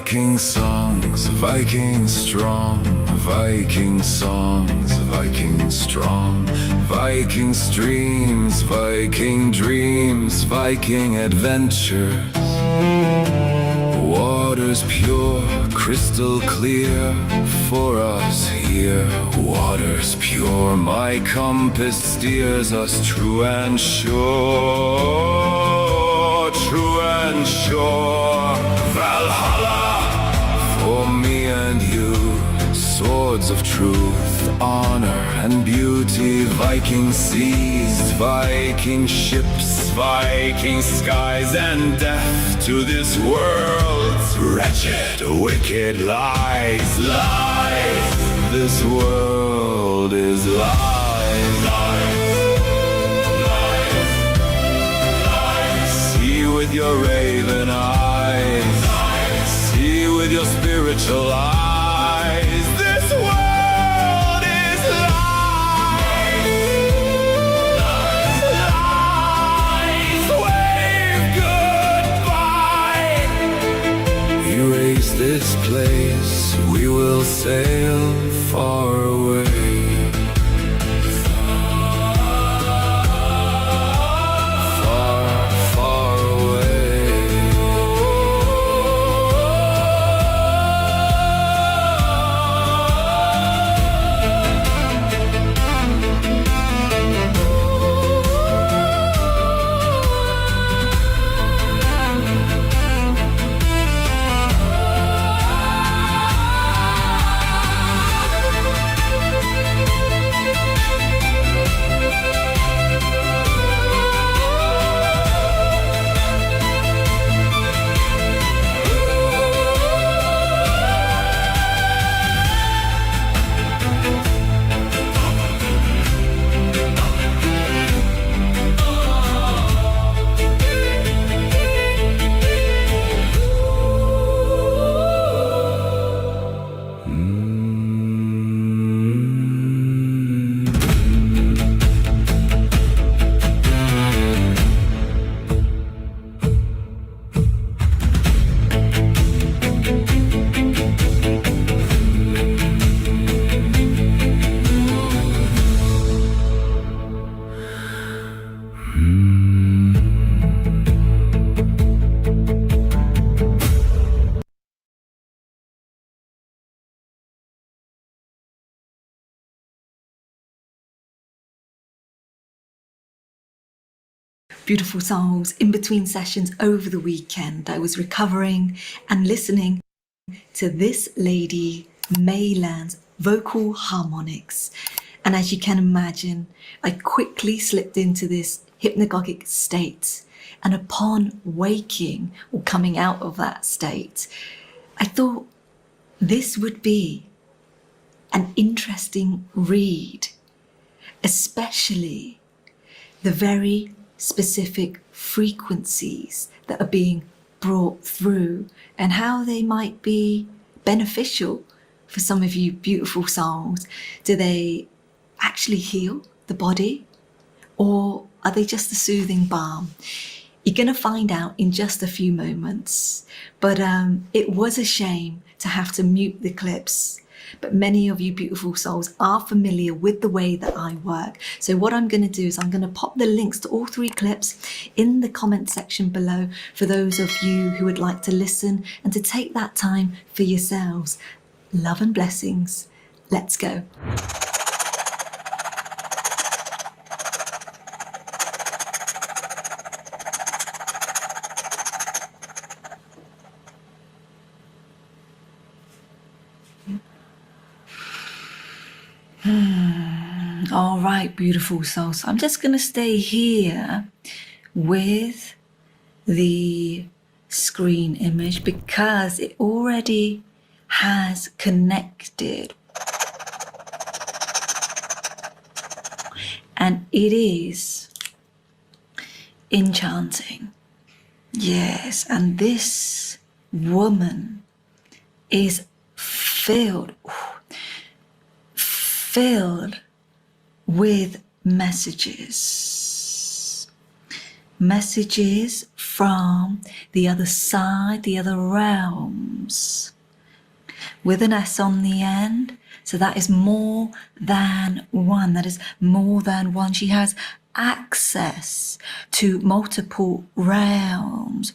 Viking songs, Viking strong, Viking songs, Viking strong, Viking streams, Viking dreams, Viking adventures. Waters pure, crystal clear, for us here. Waters pure, my compass steers us true and sure, true and sure. Valhalla for me and you, swords of truth, honor and beauty. Viking seas, Viking ships, Viking skies, and death to this world's wretched, wicked lies. Lies, this world is lies. Lies. See with your raven eyes, see with your spiritual eyes. This world is lies. Lies. Wave goodbye. Erase this place, we will sail far away. Beautiful souls, in between sessions over the weekend, I was recovering and listening to this lady, Maylan's vocal harmonics. And as you can imagine, I quickly slipped into this hypnagogic state. And upon waking or coming out of that state, I thought this would be an interesting read, especially the very specific frequencies that are being brought through and how they might be beneficial for some of you beautiful souls, do they actually heal the body, or are they just a soothing balm? You're going to find out in just a few moments. But it was a shame to have to mute the clips. But many of you beautiful souls are familiar with the way that I work. So what I'm going to do is I'm going to pop the links to all 3 clips in the comment section below for those of you who would like to listen and to take that time for yourselves. Love and blessings. Let's go. All right, beautiful souls. I'm just going to stay here with the screen image because it already has connected. And it is enchanting. Yes, and this woman is filled with messages from the other side, the other realms, with an S on the end. So that is more than one. That is more than one. She has access to multiple realms.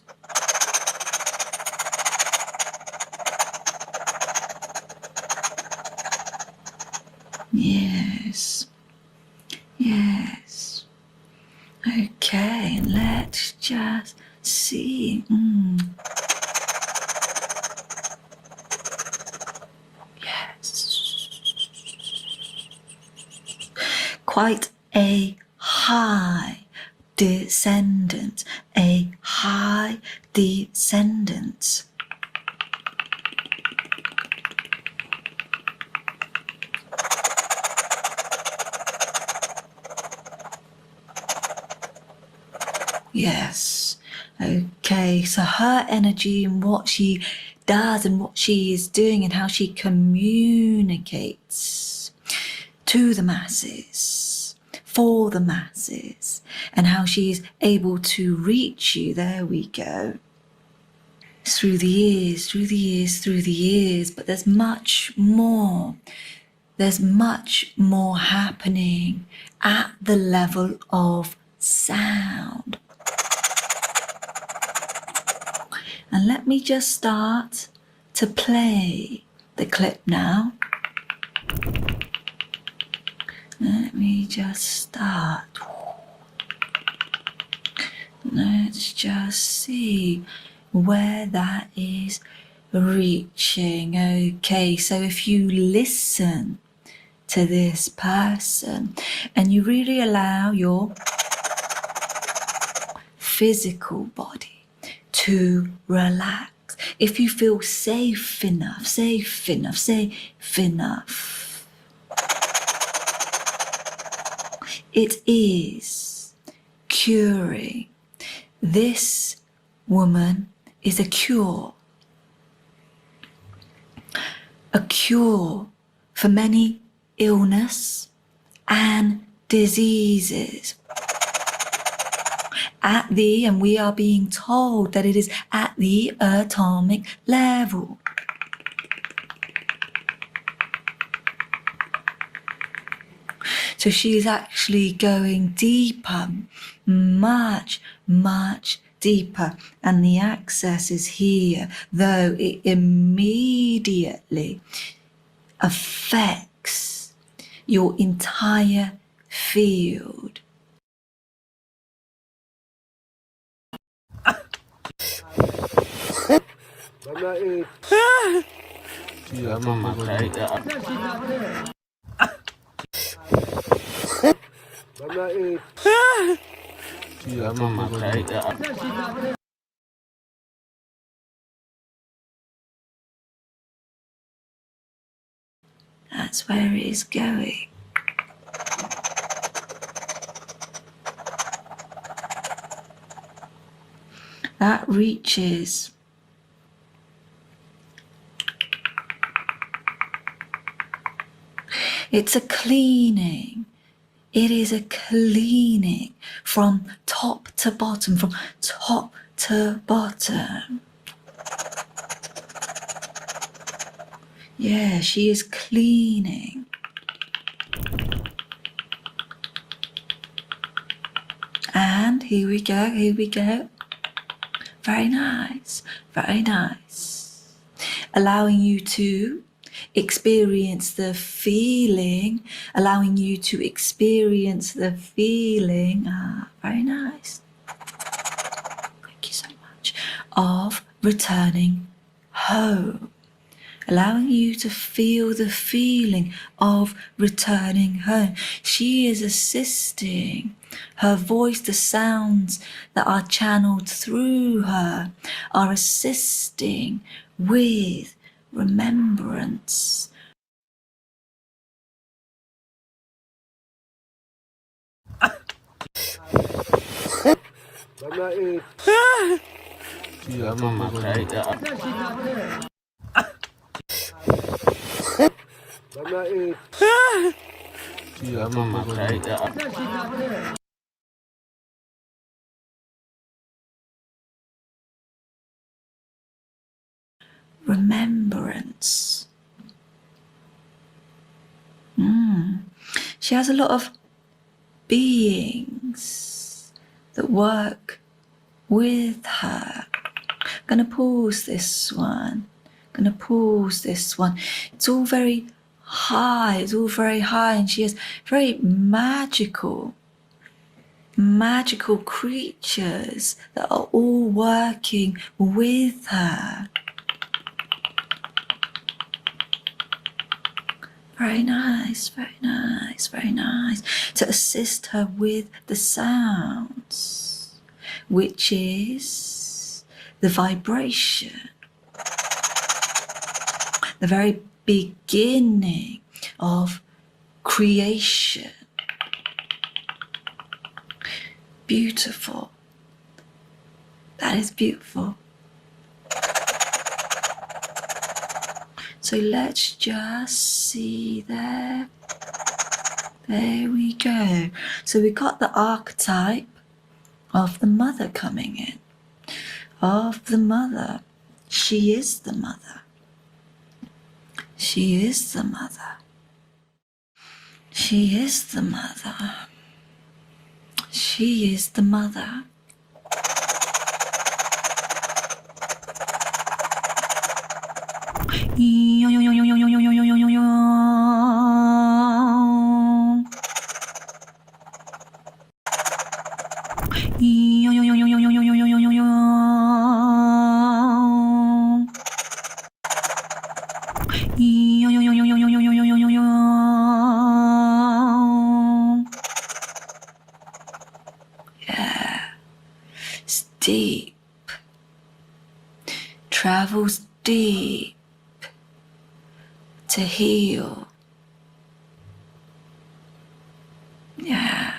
Yes. Yes. Okay, let's just see. Yes. Quite a high descendant. A high descendant. Yes. Okay, so her energy and what she does and what she is doing and how she communicates to the masses, for the masses, and how she is able to reach you. There we go. Through the ears, through the ears, through the ears. But there's much more. There's much more happening at the level of sound. And let me just start to play the clip now. Let me just start. Let's just see where that is reaching. Okay, so if you listen to this person and you really allow your physical body to relax, if you feel safe enough, it is curing. This woman is a cure for many illness and diseases. And we are being told that it is at the atomic level. So she is actually going deeper, much, much deeper. And the access is here, though it immediately affects your entire field. That's where it is going. That reaches It's a cleaning. It is a cleaning from top to bottom, from top to bottom. Yeah, she is cleaning. And here we go, here we go. Very nice, very nice. Allowing you to experience the feeling, allowing you to experience the feeling, very nice. Thank you so much, of returning home. Allowing you to feel the feeling of returning home. She is assisting. Her voice, the sounds that are channeled through her are assisting with remembrance. Remembrance. She has a lot of beings that work with her. I'm gonna pause this one. It's all very high, and she has very magical creatures that are all working with her. Very nice, very nice, very nice. To assist her with the sounds, which is the vibration, the very beginning of creation. Beautiful. That is beautiful. So let's just see there. There we go. So we got the archetype of the mother coming in. Of the mother. She is the mother. She is the mother. She is the mother. She is the mother. Yeah, it's deep, travels deep to heal. Yeah.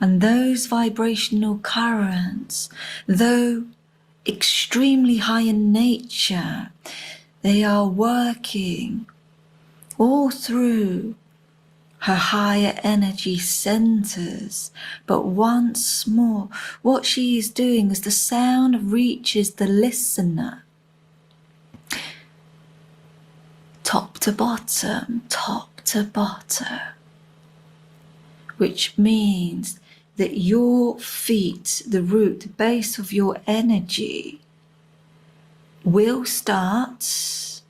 And those vibrational currents, though extremely high in nature, they are working all through her higher energy centers. But once more, what she is doing is the sound reaches the listener. Top to bottom, which means that your feet, the root, the base of your energy, will start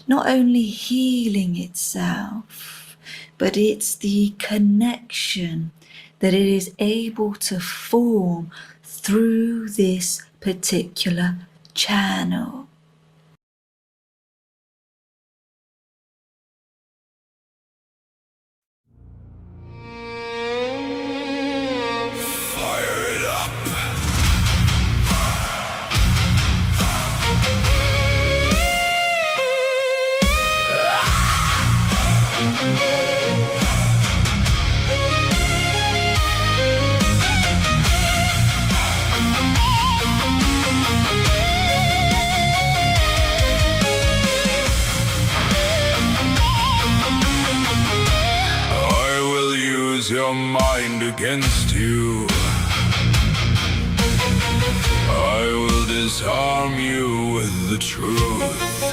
not only healing itself, but it's the connection that it is able to form through this particular channel. use your mind against you. I will disarm you with the truth.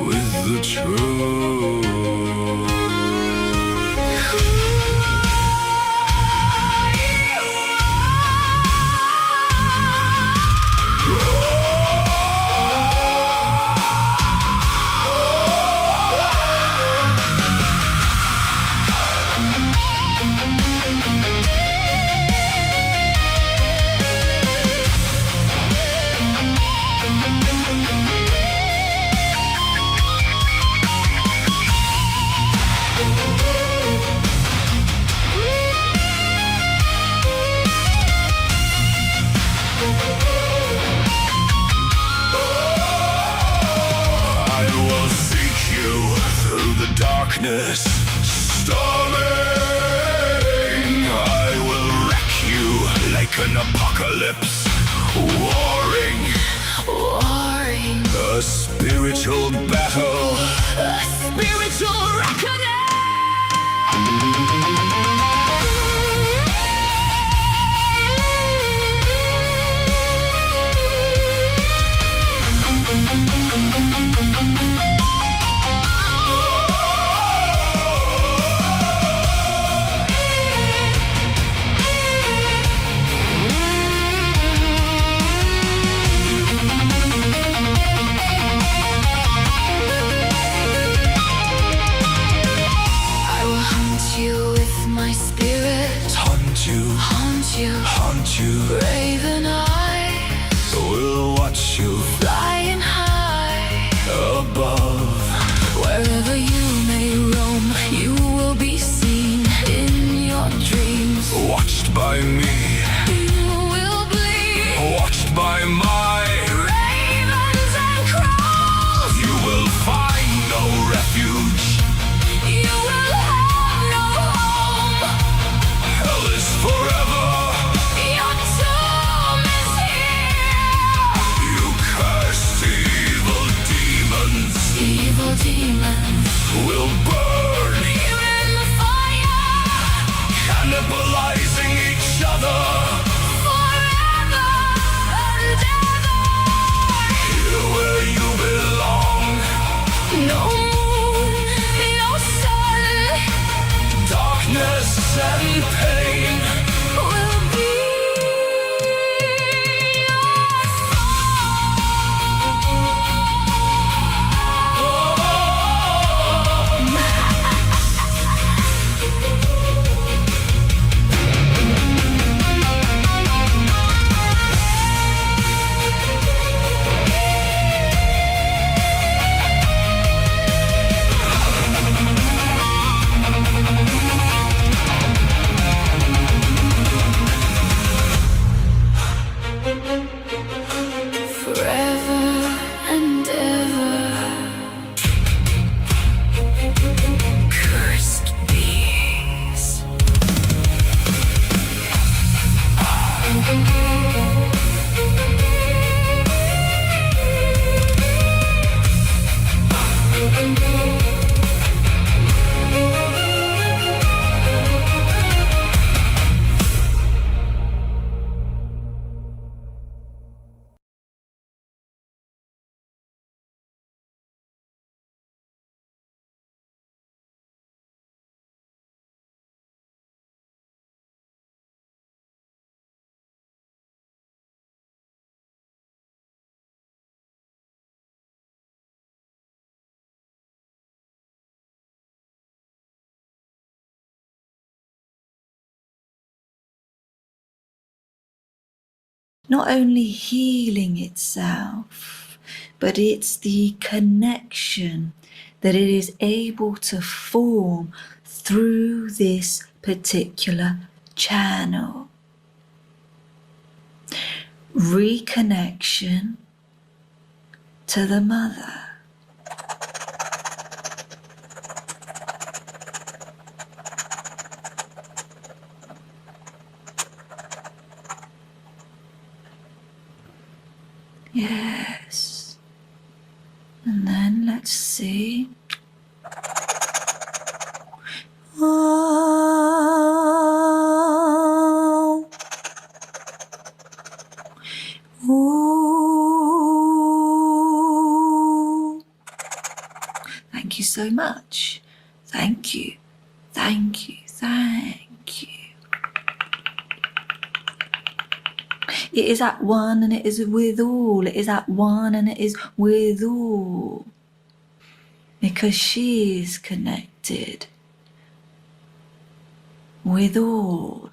With the truth. Darkness, storming, I will wreck you like an apocalypse, warring, a spiritual battle, a spiritual reckoning. Haunt you, raven eyes will watch you flying high above. Wherever you may roam, you will be seen in your dreams. Watched by me, you will bleed. Watched by my ravens and crows. You will find no refuge. You will have no home. Hell is forever. Evil demons will burn you in the fire, cannibalizing each other forever and ever. Here where you belong, no moon, no sun, darkness and pain will be. Not only healing itself, but it's the connection that it is able to form through this particular channel. Reconnection to the mother. Yes. And then let's see. Oh. much. Thank you. Thank you. Thank you. It is at one and it is with all. It is at one and it is with all. Because she is connected with all.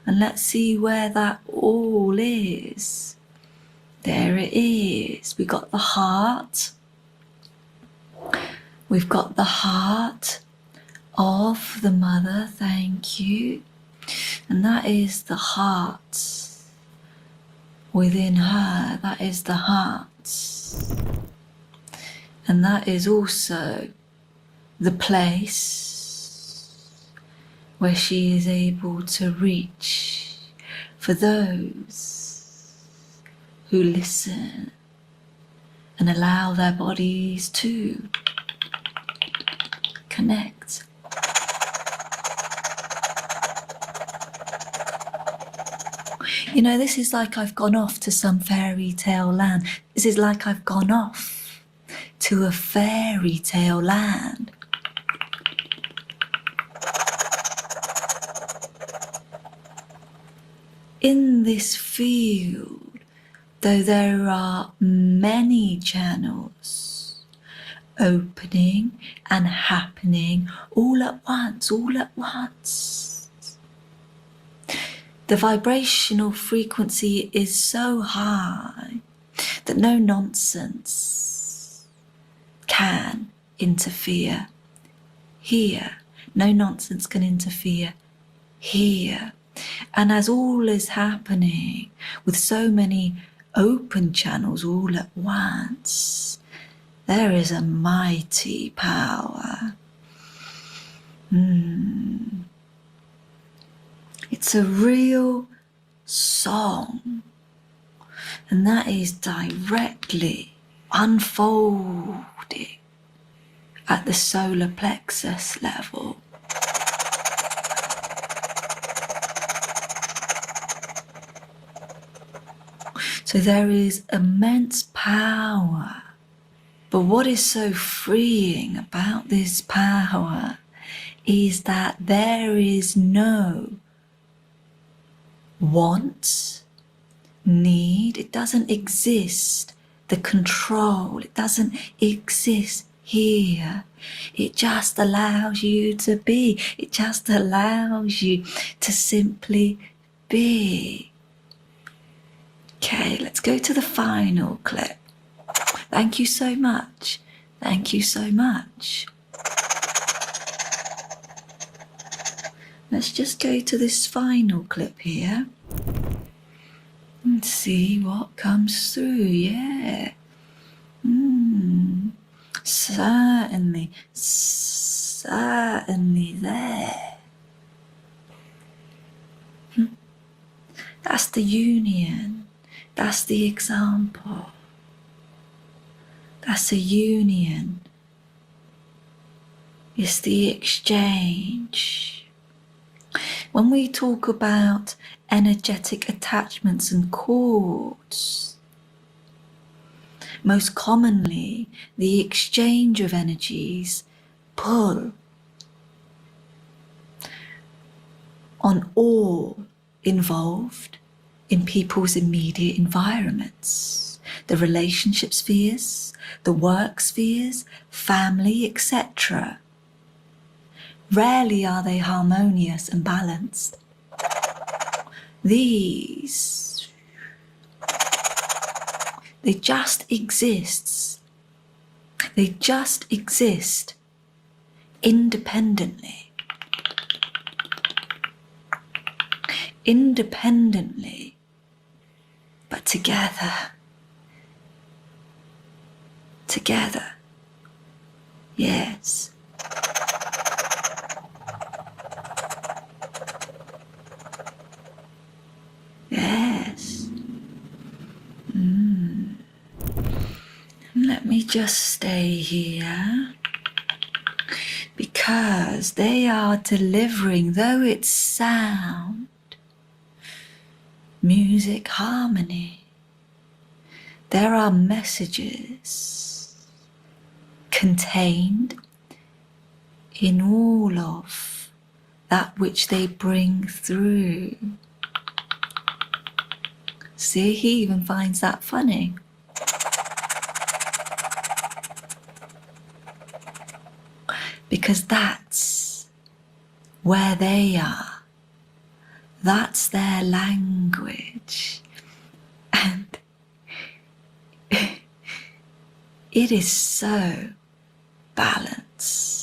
And let's see where that all is. There it is. We got the heart. We've got the heart of the mother. Thank you. And that is the heart within her. That is the heart. And that is also the place where she is able to reach for those who listen and allow their bodies to connect. You know, this is like I've gone off to some fairy tale land. This is like I've gone off to a fairy tale land. In this field, though there are many channels opening and happening all at once, the vibrational frequency is so high that no nonsense can interfere here. No nonsense can interfere here. And as all is happening with so many open channels all at once, there is a mighty power. It's a real song, and that is directly unfolding at the solar plexus level. So there is immense power. But what is so freeing about this power is that there is no want, need. It doesn't exist. The control, it doesn't exist here. It just allows you to be. It just allows you to simply be. Okay, let's go to the final clip. Thank you so much. Thank you so much. Let's just go to this final clip here and see what comes through. Yeah. Certainly there. That's the union. That's the example. That's a union. It's the exchange. When we talk about energetic attachments and cords, most commonly the exchange of energies pull on all involved in people's immediate environments, the relationship spheres, the work spheres, family, etc. Rarely are they harmonious and balanced. These, they just exist. They just exist independently. Independently, but together. Together. Yes. Yes. Let me just stay here, because they are delivering, though it's sound, music, harmony. There are messages contained in all of that which they bring through. See, he even finds that funny. Because that's where they are. That's their language. And it is so balanced.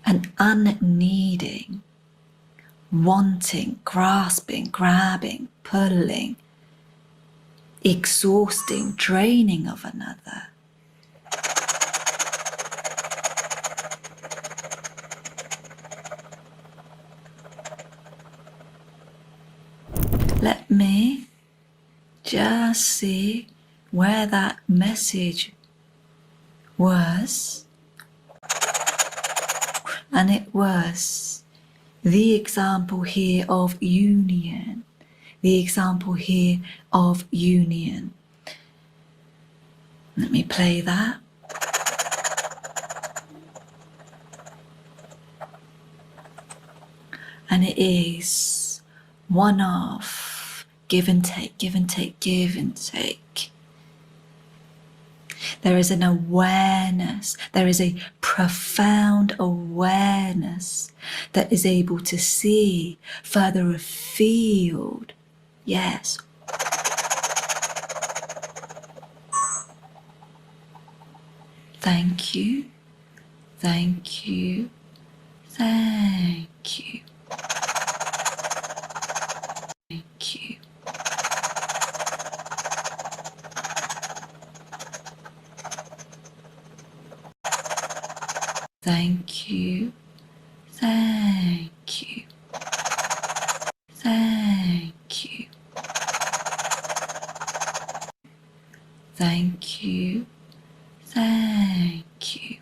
And unneeding, wanting, grasping, grabbing, pulling, exhausting, draining of another. Let me just see where that message was. And it was the example here of union. The example here of union. Let me play that. And it is one of give and take, give and take, give and take. There is an awareness, there is a profound awareness that is able to see further afield. Yes. Thank you, thank you, thank you. Thank you. Thank you, thank you, thank you, thank you, thank you.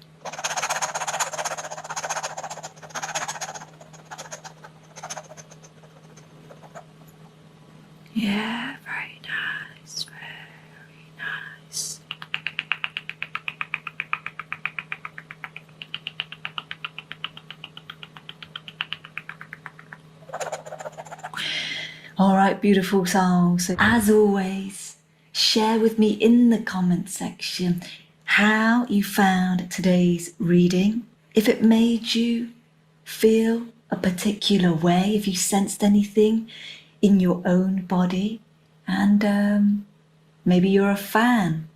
Yeah, very nice, very nice. All right, beautiful souls. So as always, share with me in the comment section how you found today's reading, if it made you feel a particular way, if you sensed anything in your own body, and maybe you're a fan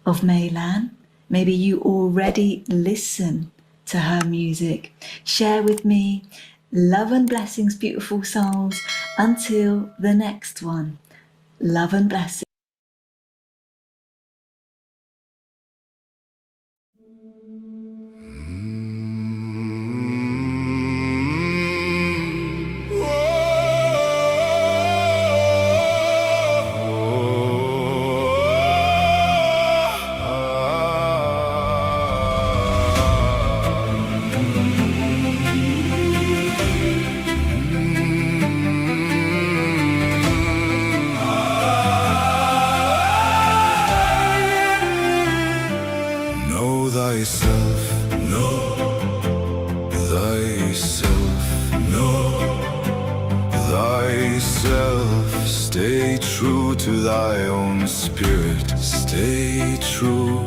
of Meilan. Maybe you already listen to her music. Share with me. Love and blessings, beautiful souls. Until the next one. Love and blessings. Know thyself, know thyself, know thyself. Stay true to thy own spirit. Stay true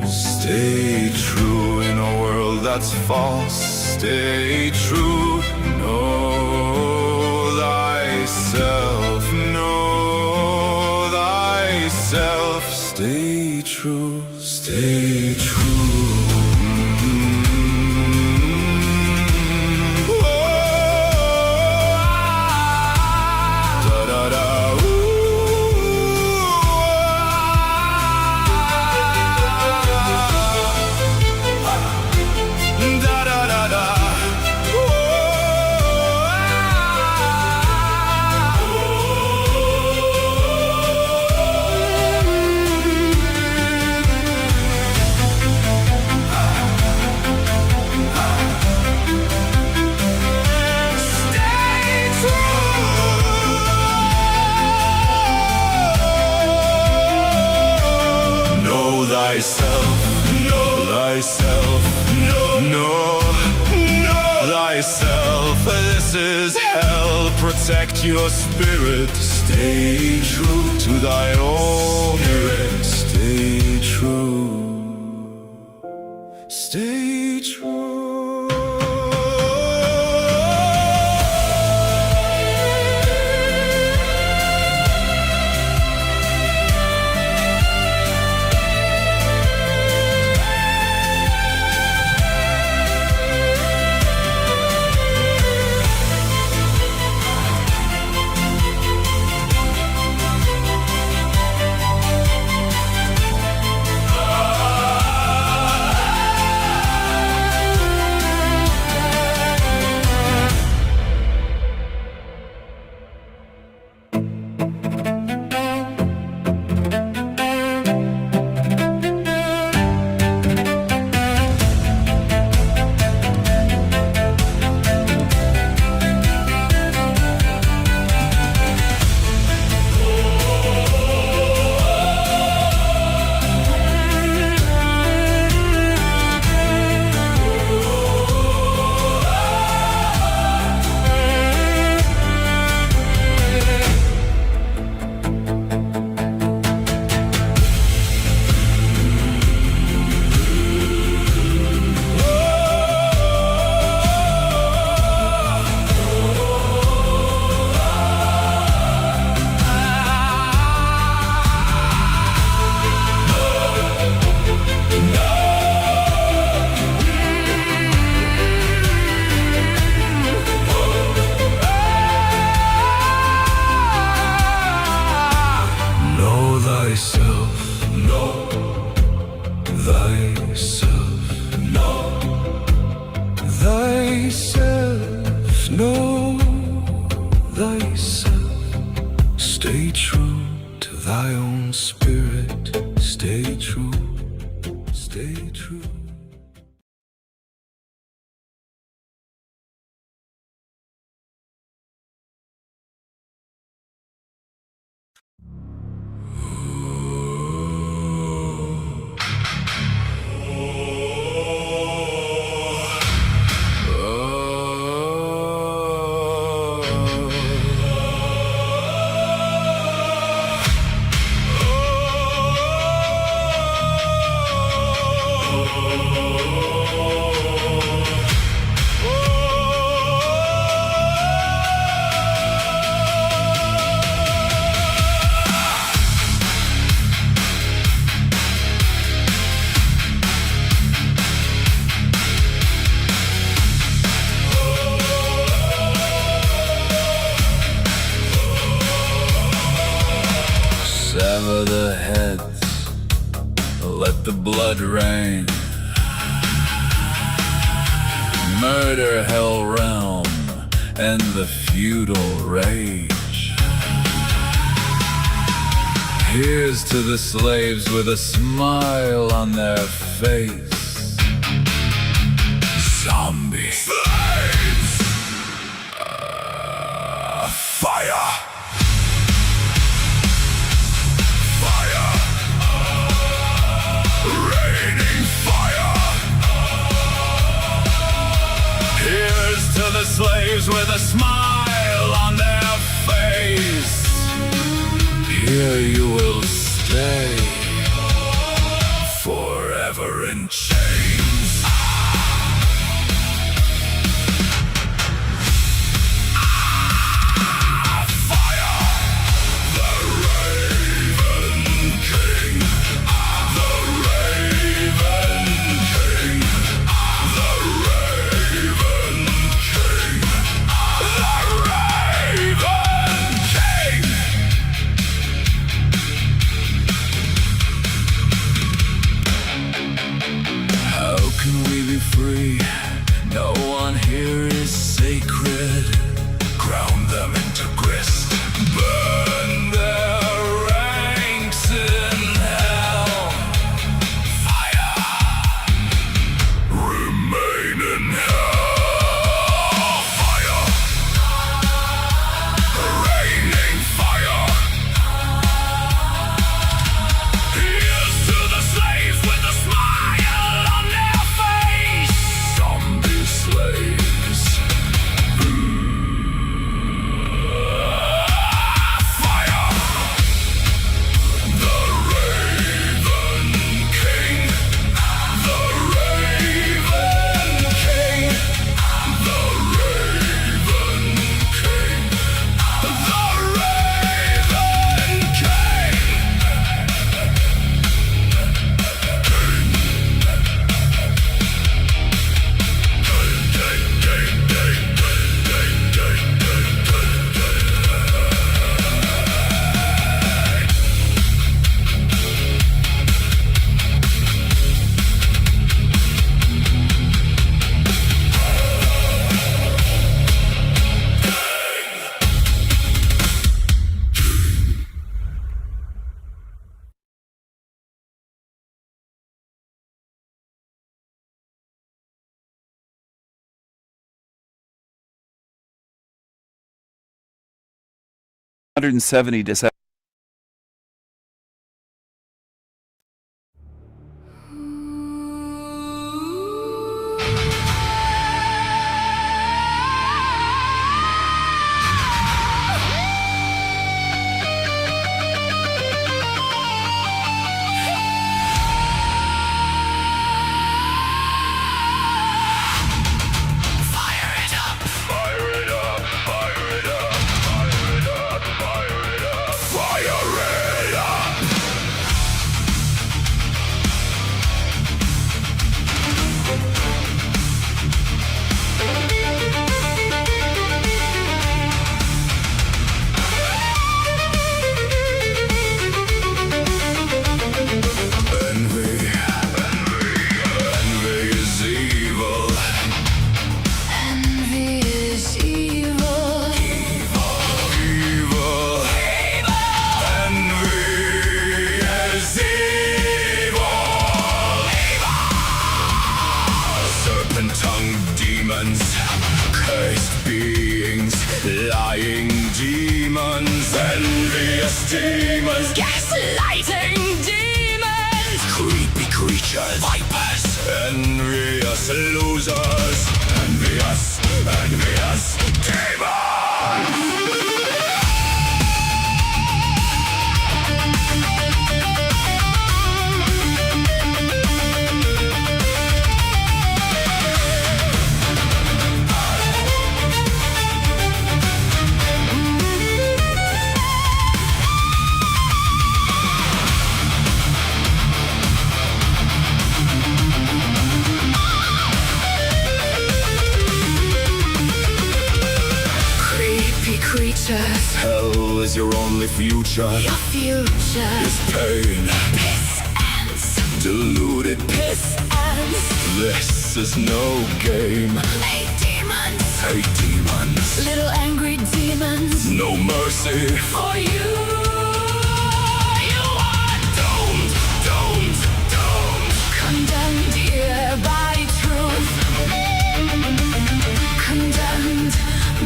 in a world that's false. Stay true, know thyself, know thyself. Stay true, stay true. Thyself, know thyself. This is hell. Protect your spirit. Stay true to thy own spirit. Stay true. Stay true. Know thyself. Stay true to thy own spirit. Stay true. Stay true. Sever the heads, let the blood rain. Murder hell realm and the feudal rage. Here's to the slaves with a smile on their face. Zombie slaves. Fire. Here's to the slaves with a smile on their face. Here you will stay forever in chains. Fire! The Raven King. The Raven King. The Raven King. The Raven King. How can we be free? No one here is sacred. Ground them into grist. Burn their ranks in hell. Fire. Remain in hell. Fire. Raining fire. Here's to the slaves with a smile on their face. Zombie slaves. Fire. The Raven King. The Raven King. The Raven King. The Raven King. $170 to lying demons, envious demons, Gaslighting demons, creepy creatures, vipers, envious losers, envious demons. your only future. Your future is pain. piss ants. Deluded. Piss ants. This is no game. Hey demons. Hey demons. Little angry demons. No mercy For you. You are doomed. Doomed. Doomed. Condemned here by truth. Condemned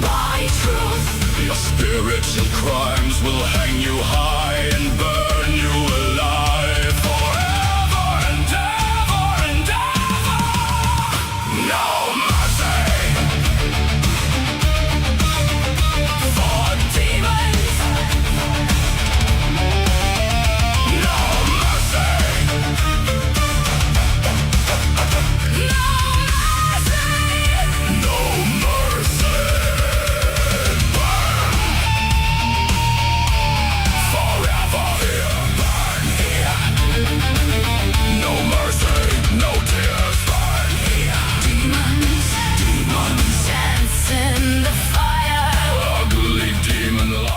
by truth. Your spiritual crimes will hang you high and burn you alive forever and ever and ever. No mercy For demons. No mercy No mercy Forever here, burn here. No mercy, no tears, burn here. Demons. Demons, Dance in the fire. ugly demon liars.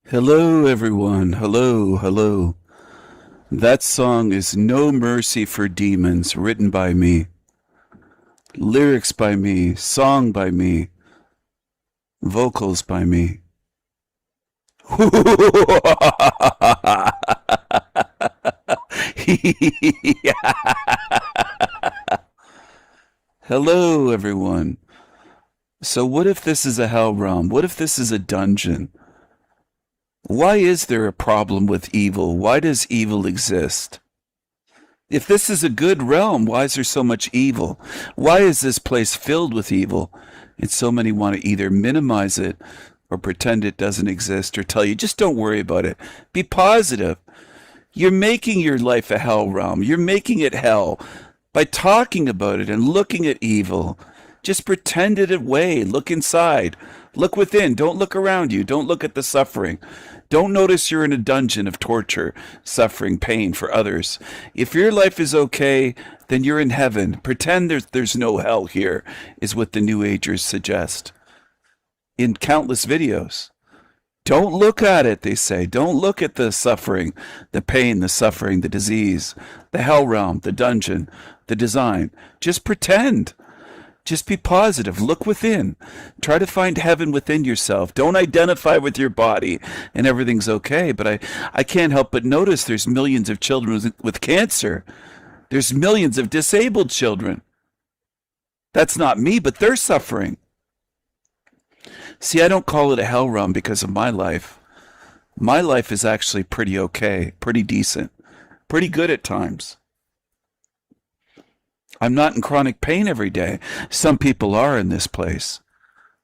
Hello, everyone. Hello, hello. That song is No Mercy for Demons, written by me. Lyrics by me, song by me, vocals by me. Hello, everyone. So what if this is a hell realm? What if this is a dungeon? Why is there a problem with evil? Why does evil exist? If this is a good realm, why is there so much evil? Why is this place filled with evil? And so many want to either minimize it or pretend it doesn't exist or tell you, just don't worry about it. Be positive. You're making your life a hell realm. You're making it hell by talking about it and looking at evil. Just pretend it away. Look inside. Look within. Don't look around you. Don't look at the suffering. Don't notice you're in a dungeon of torture, suffering, pain for others. If your life is okay, then you're in heaven. Pretend there's no hell here, is what the New Agers suggest in countless videos. Don't look at it, they say. Don't look at the suffering, the pain, the suffering, the disease, the hell realm, the dungeon, the design. Just pretend. Just be positive. Look within. Try to find heaven within yourself. Don't identify with your body and everything's okay. But I can't help but notice there's millions of children with cancer. There's millions of disabled children. That's not me, but they're suffering. See, I don't call it a hell realm because of my life. My life is actually pretty okay, pretty decent, pretty good at times. I'm not in chronic pain every day. Some people are in this place.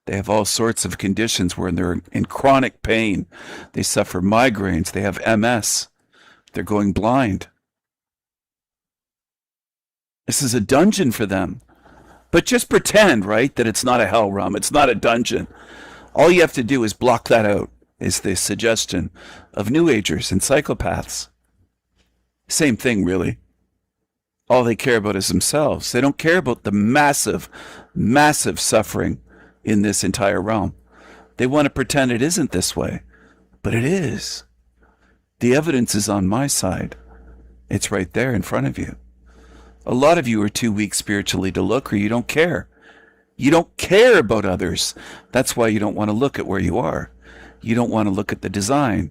They have all sorts of conditions where they're in chronic pain. They suffer migraines. They have MS. They're going blind. This is a dungeon for them. But just pretend, right, that it's not a hell realm. It's not a dungeon. All you have to do is block that out, is the suggestion of New Agers and psychopaths. Same thing, really. All they care about is themselves. They don't care about the massive, massive suffering in this entire realm. They want to pretend it isn't this way, but it is. The evidence is on my side. It's right there in front of you. A lot of you are too weak spiritually to look, or you don't care. You don't care about others. That's why you don't want to look at where you are. You don't want to look at the design.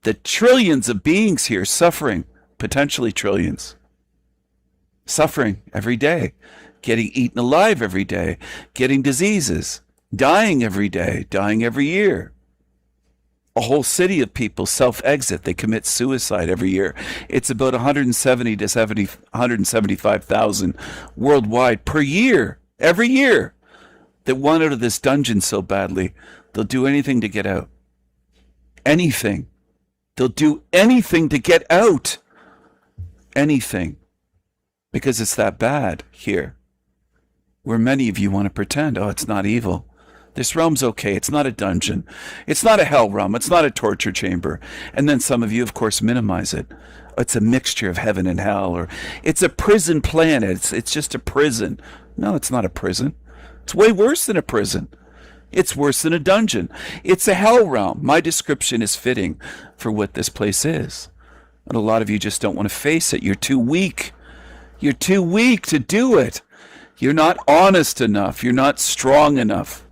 The trillions of beings here suffering, potentially trillions. Suffering every day, getting eaten alive every day, getting diseases, dying every day, dying every year. A whole city of people self-exit. They commit suicide every year. It's about 175,000 worldwide per year, every year, that want out of this dungeon so badly, they'll do anything to get out. Anything. They'll do anything to get out. Anything. Because it's that bad here. where many of you want to pretend, oh, it's not evil. This realm's okay. It's not a dungeon. It's not a hell realm. It's not a torture chamber. And then some of you, of course, minimize it. It's a mixture of heaven and hell, or it's a prison planet. It's just a prison. No, it's not a prison. It's way worse than a prison. It's worse than a dungeon. It's a hell realm. My description is fitting for what this place is. But a lot of you just don't want to face it. You're too weak. You're too weak to do it. You're not honest enough. You're not strong enough.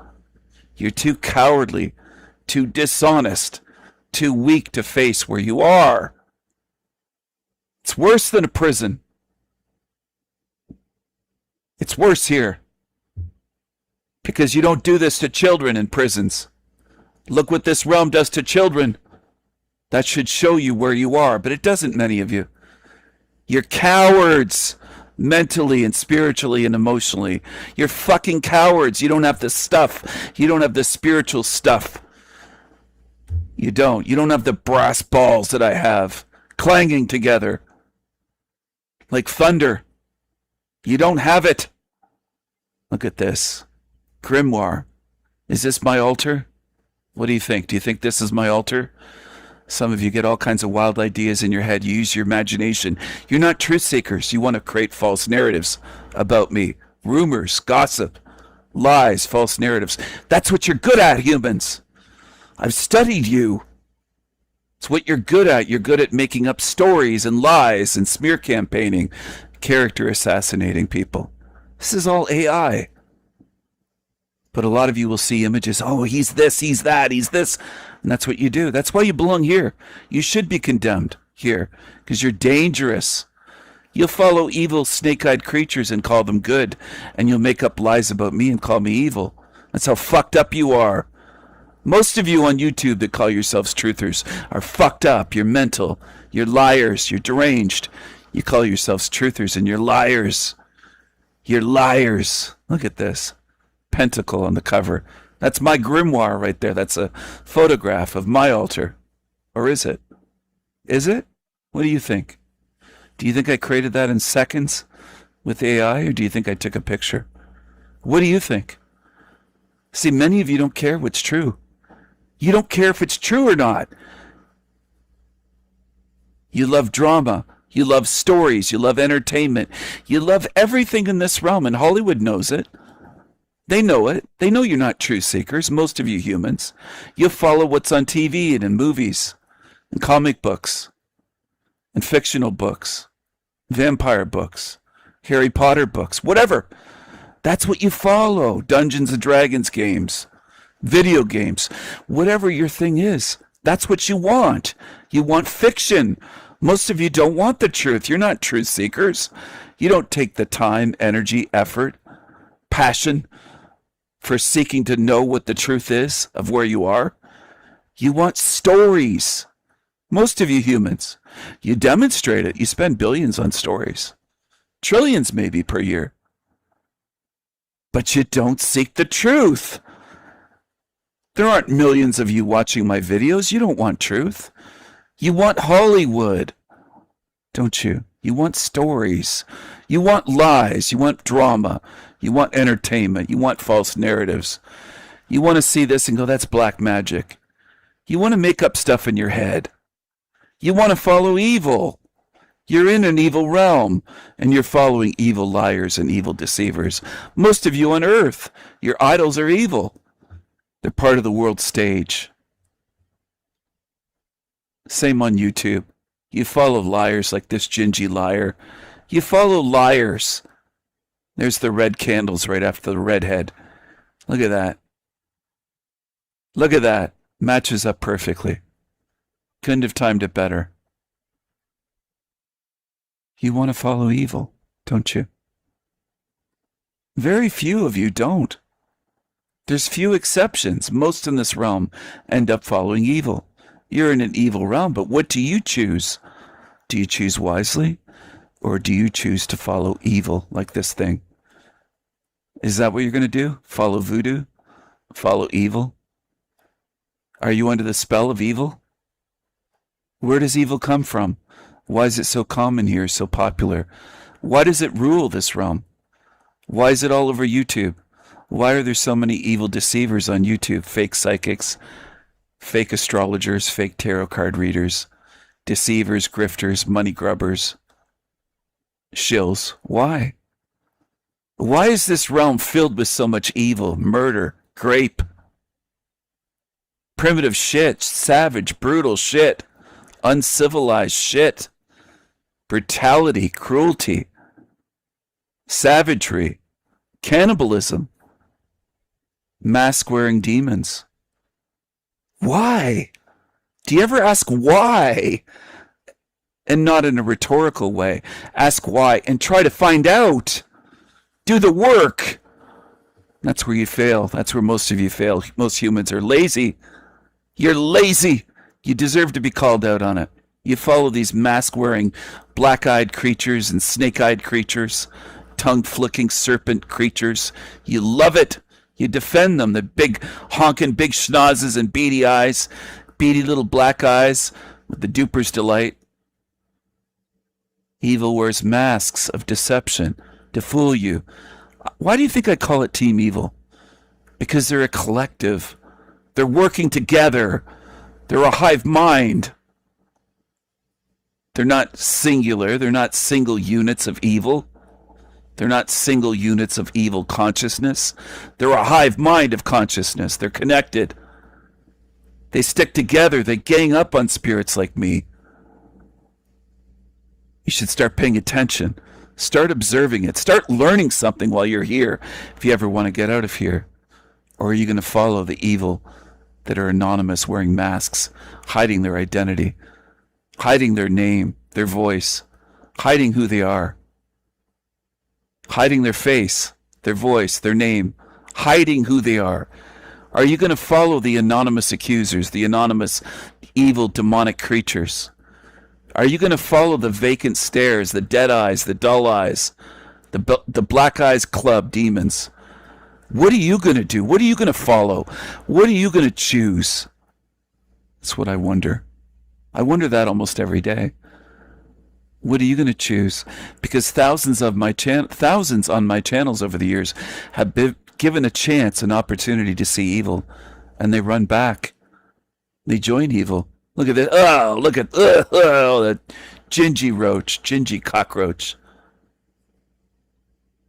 You're too cowardly, too dishonest, too weak to face where you are. It's worse than a prison. It's worse here. Because you don't do this to children in prisons. Look what this realm does to children. That should show you where you are, but it doesn't, many of you. You're cowards. Mentally and spiritually and emotionally. You're fucking cowards. You don't have the stuff. You don't have the spiritual stuff. You don't. You don't have the brass balls that I have, clanging together like thunder. You don't have it. Look at this. Grimoire. Is this my altar? What do you think? Do you think this is my altar? Some of you get all kinds of wild ideas in your head. You use your imagination. You're not truth seekers. You want to create false narratives about me. Rumors, gossip, lies, false narratives. That's what you're good at, humans. I've studied you. It's what you're good at. You're good at making up stories and lies and smear campaigning, character assassinating people. This is all AI. But a lot of you will see images. Oh, he's this, he's that, he's this. And that's what you do. That's why you belong here. You should be condemned here because you're dangerous. You'll follow evil snake-eyed creatures and call them good. And you'll make up lies about me and call me evil. That's how fucked up you are. Most of you on YouTube that call yourselves truthers are fucked up. You're mental. You're liars. You're deranged. You call yourselves truthers and you're liars. You're liars. Look at this. Pentacle on the cover. That's my grimoire right there. That's a photograph of my altar. Or is it? Is it? What do you think? Do you think I created that in seconds with AI, or do you think I took a picture? What do you think? See, many of you don't care what's true. You don't care if it's true or not. You love drama. You love stories. You love entertainment. You love everything in this realm, and Hollywood knows it. They know it. They know you're not truth seekers, most of you humans. You follow what's on TV and in movies and comic books and fictional books, vampire books, Harry Potter books, whatever. That's what you follow. Dungeons and Dragons games, video games, whatever your thing is. That's what you want. You want fiction. Most of you don't want the truth. You're not truth seekers. You don't take the time, energy, effort, passion for seeking to know what the truth is of where you are. You want stories. Most of you humans, you demonstrate it. You spend billions on stories. Trillions maybe per year. But you don't seek the truth. There aren't millions of you watching my videos. You don't want truth. You want Hollywood, don't you? You want stories. You want lies. You want drama. You want entertainment. You want false narratives. You want to see this and go, that's black magic. You want to make up stuff in your head. You want to follow evil. You're in an evil realm, and you're following evil liars and evil deceivers. Most of you on earth, your idols are evil. They're part of the world stage. Same on YouTube. You follow liars like this gingy liar. You follow liars. There's the red candles right after the redhead. Look at that. Look at that. Matches up perfectly. Couldn't have timed it better. You want to follow evil, don't you? Very few of you don't. There's few exceptions. Most in this realm end up following evil. You're in an evil realm, but what do you choose? Do you choose wisely? Or do you choose to follow evil like this thing? Is that what you're going to do? Follow voodoo? Follow evil? Are you under the spell of evil? Where does evil come from? Why is it so common here, so popular? Why does it rule this realm? Why is it all over YouTube? Why are there so many evil deceivers on YouTube? Fake psychics, fake astrologers, fake tarot card readers, deceivers, grifters, money grubbers, shills. Why? Why is this realm filled with so much evil, murder, grape, primitive shit, savage, brutal shit, uncivilized shit, brutality, cruelty, savagery, cannibalism, mask-wearing demons? Why? Do you ever ask why? And not in a rhetorical way. Ask why and try to find out. Do the work. That's where you fail. That's where most of you fail. Most humans are lazy. You're lazy. You deserve to be called out on it. You follow these mask-wearing, black-eyed creatures and snake-eyed creatures, tongue-flicking serpent creatures. You love it. You defend them. The big, honking, big schnozzes and beady eyes, beady little black eyes with the duper's delight. Evil wears masks of deception to fool you. Why do you think I call it Team Evil? Because they're a collective. They're working together. They're a hive mind. They're not singular. They're not single units of evil. They're not single units of evil consciousness. They're a hive mind of consciousness. They're connected. They stick together. They gang up on spirits like me. You should start paying attention. Start observing it. Start learning something while you're here, if you ever want to get out of here. Or are you going to follow the evil that are anonymous, wearing masks, hiding their identity, hiding their name, their voice, hiding who they are, hiding their face, their voice, their name, hiding who they are? Are you going to follow the anonymous accusers, the anonymous evil demonic creatures? Are you going to follow the vacant stares, the dead eyes, the dull eyes, the black eyes club demons? What are you going to do? What are you going to follow? What are you going to choose? That's what I wonder. I wonder that almost every day. What are you going to choose? Because thousands on my channels over the years have been given a chance, an opportunity to see evil, and they run back. They join evil. Look at this. Oh, look at that gingy cockroach.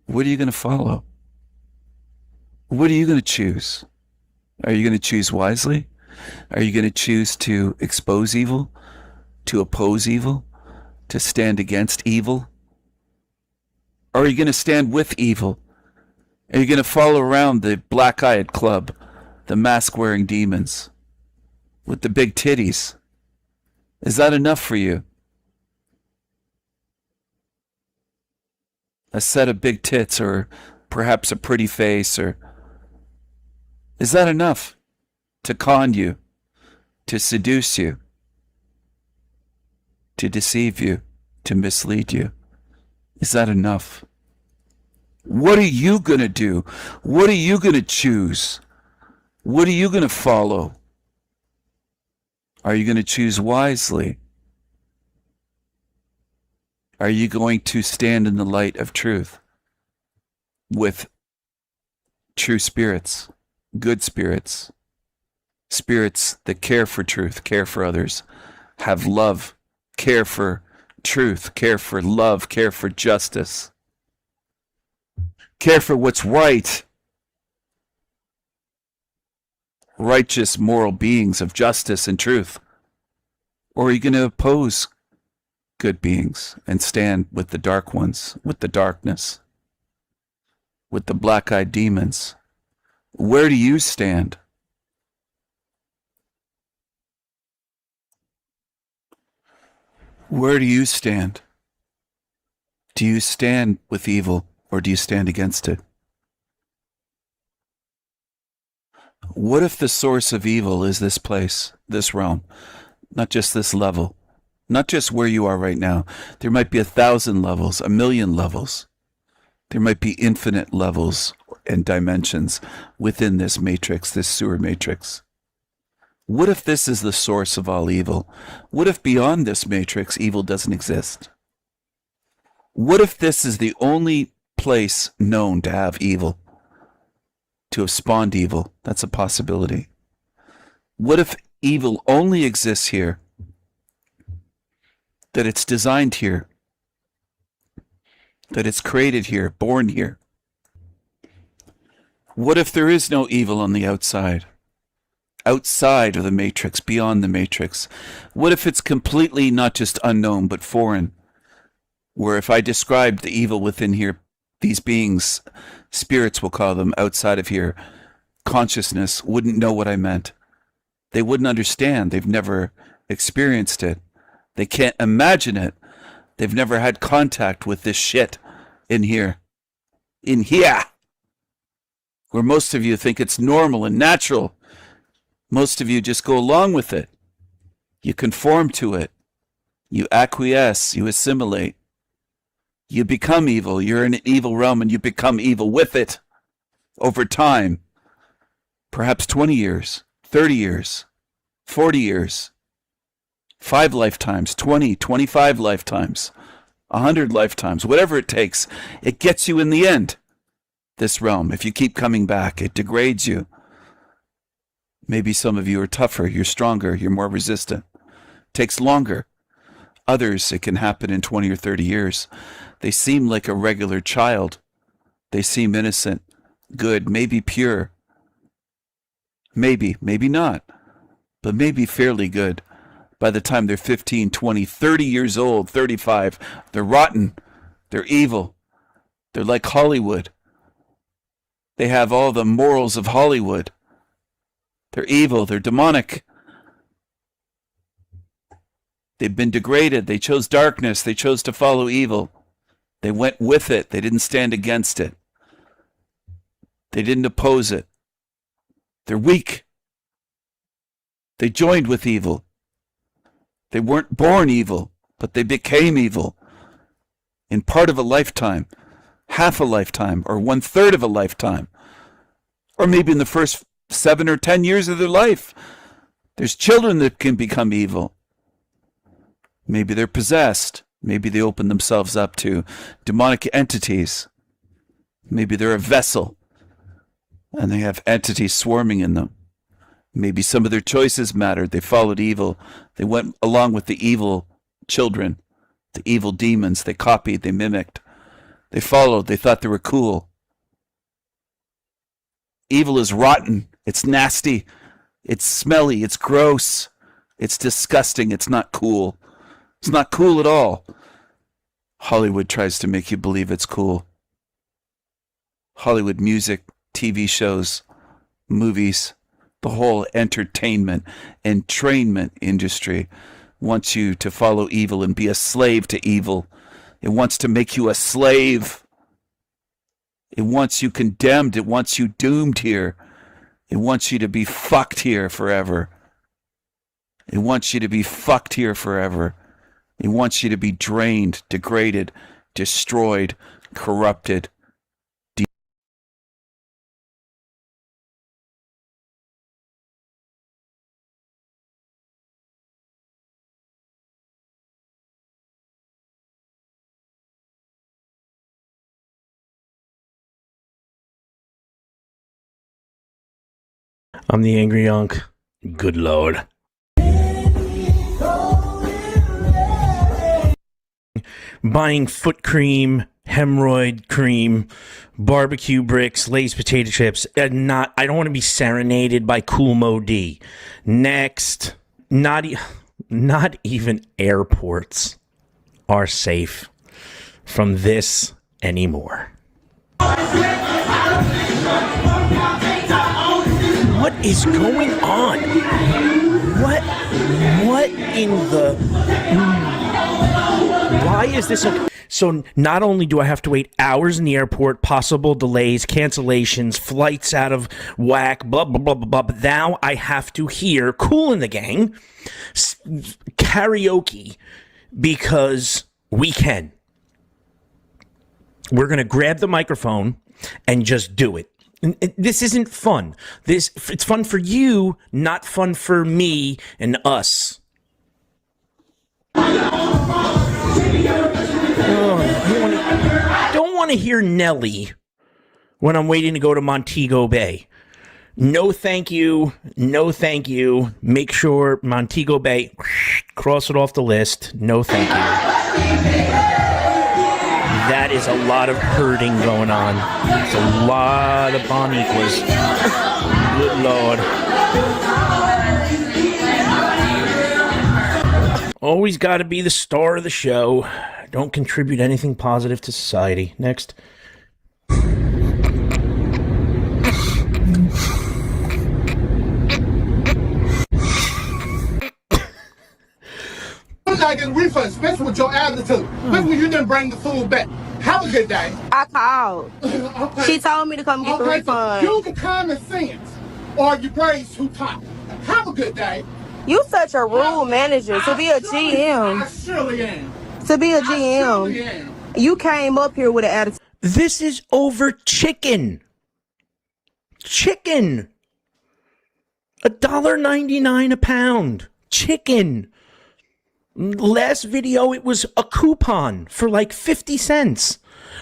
What are you going to follow? What are you going to choose? Are you going to choose wisely? Are you going to choose to expose evil, to oppose evil, to stand against evil? Or are you going to stand with evil? Are you going to follow around the black-eyed club, the mask-wearing demons with the big titties? Is that enough for you? A set of big tits, or perhaps a pretty face, or is that enough to con you, to seduce you, to deceive you, to mislead you? Is that enough? What are you going to do? What are you going to choose? What are you going to follow? Are you going to choose wisely? Are you going to stand in the light of truth with true spirits, good spirits, spirits that care for truth, care for others, have love, care for truth, care for love, care for justice, care for what's right, righteous, moral beings of justice and truth? Or are you going to oppose good beings and stand with the dark ones, with the darkness, with the black-eyed demons? Where do you stand? Where do you stand? Do you stand with evil, or do you stand against it? What if the source of evil is this place, this realm, not just this level, not just where you are right now? There might be 1,000 levels, 1,000,000 levels. There might be infinite levels and dimensions within this matrix, this sewer matrix. What if this is the source of all evil? What if beyond this matrix, evil doesn't exist? What if this is the only place known to have evil, to have spawned evil? That's a possibility. What if evil only exists here? That it's designed here? That it's created here, born here? What if there is no evil on the outside? Outside of the matrix, beyond the matrix? What if it's completely not just unknown, but foreign? Where if I described the evil within here, these beings, spirits we'll call them, outside of here, consciousness, wouldn't know what I meant. They wouldn't understand. They've never experienced it. They can't imagine it. They've never had contact with this shit in here. In here! Where most of you think it's normal and natural. Most of you just go along with it. You conform to it. You acquiesce. You assimilate. You become evil. You're in an evil realm and you become evil with it over time. Perhaps 20 years, 30 years, 40 years, 5 lifetimes, 20, 25 lifetimes, 100 lifetimes, whatever it takes. It gets you in the end, this realm. If you keep coming back, it degrades you. Maybe some of you are tougher, you're stronger, you're more resistant. It takes longer. Others, it can happen in 20 or 30 years. They seem like a regular child. They seem innocent, good, maybe pure. Maybe not, but maybe fairly good. By the time they're 15, 20, 30 years old, 35, they're rotten. They're evil. They're like Hollywood. They have all the morals of Hollywood. They're evil. They're demonic. They've been degraded. They chose darkness. They chose to follow evil. They went with it. They didn't stand against it. They didn't oppose it. They're weak. They joined with evil. They weren't born evil, but they became evil in part of a lifetime, half a lifetime, or 1/3 of a lifetime, or maybe in the first 7 or 10 years of their life. There's children that can become evil. Maybe they're possessed. Maybe they open themselves up to demonic entities. Maybe they're a vessel and they have entities swarming in them. Maybe some of their choices mattered. They followed evil. They went along with the evil children, the evil demons. They copied, they mimicked. They followed, they thought they were cool. Evil is rotten. It's nasty. It's smelly. It's gross. It's disgusting. It's not cool. It's not cool at all. Hollywood tries to make you believe it's cool. Hollywood music, TV shows, movies, the whole entertainment, entrainment industry wants you to follow evil and be a slave to evil. It wants to make you a slave. It wants you condemned. It wants you doomed here. It wants you to be fucked here forever. It wants you to be fucked here forever. It wants you to be drained, degraded, destroyed, corrupted. I'm the Angry Yonk. Good Lord. Buying foot cream, hemorrhoid cream, barbecue bricks, Lay's potato chips. I don't want to be serenaded by Cool Mo D. Next, not even airports are safe from this anymore. What is going on? What in the... Why is this okay? So not only do I have to wait hours in the airport, possible delays, cancellations, flights out of whack, blah, blah, blah, blah, blah, but now I have to hear Kool and the Gang karaoke because we can. We're going to grab the microphone and just do it. This isn't fun. It's fun for you, not fun for me and us. I don't want want to hear Nelly when I'm waiting to go to Montego Bay. No, thank you. No, thank you. Make sure Montego Bay, cross it off the list. No, thank you. That is a lot of herding going on. It's a lot of Boniquas. Good Lord. Always got to be the star of the show. Don't contribute anything positive to society. Next. I'm not getting refund, especially with your attitude. Especially when you didn't bring the food back. Have a good day. I called. Okay. She told me to come get the refund. So use the common sense, or you praise too tight. Have a good day. You such a rude manager to be a GM. I surely am. To be a GM. I surely am. You came up here with an attitude. This is over chicken. Chicken. $1.99 a pound. Chicken. Last video, it was a coupon for like 50 cents.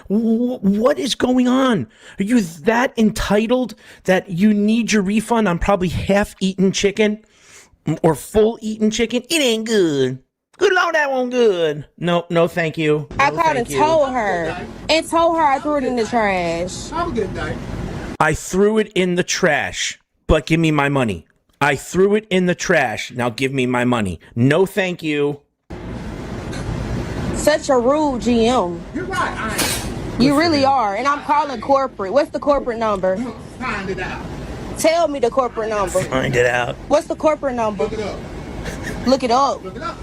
What is going on? Are you that entitled that you need your refund on probably half-eaten chicken or full-eaten chicken? It ain't good. Good Lord, that one good. No, thank you. I called and told her. And told her I threw it in the trash. Have a good day. I threw it in the trash, but give me my money. I threw it in the trash. Now give me my money. No, thank you. Such a rude GM. You're right. You really are. And I'm calling corporate. What's the corporate number? Find it out. Tell me the corporate number. Find it out. What's the corporate number? Look it up. Look it up. Look it up.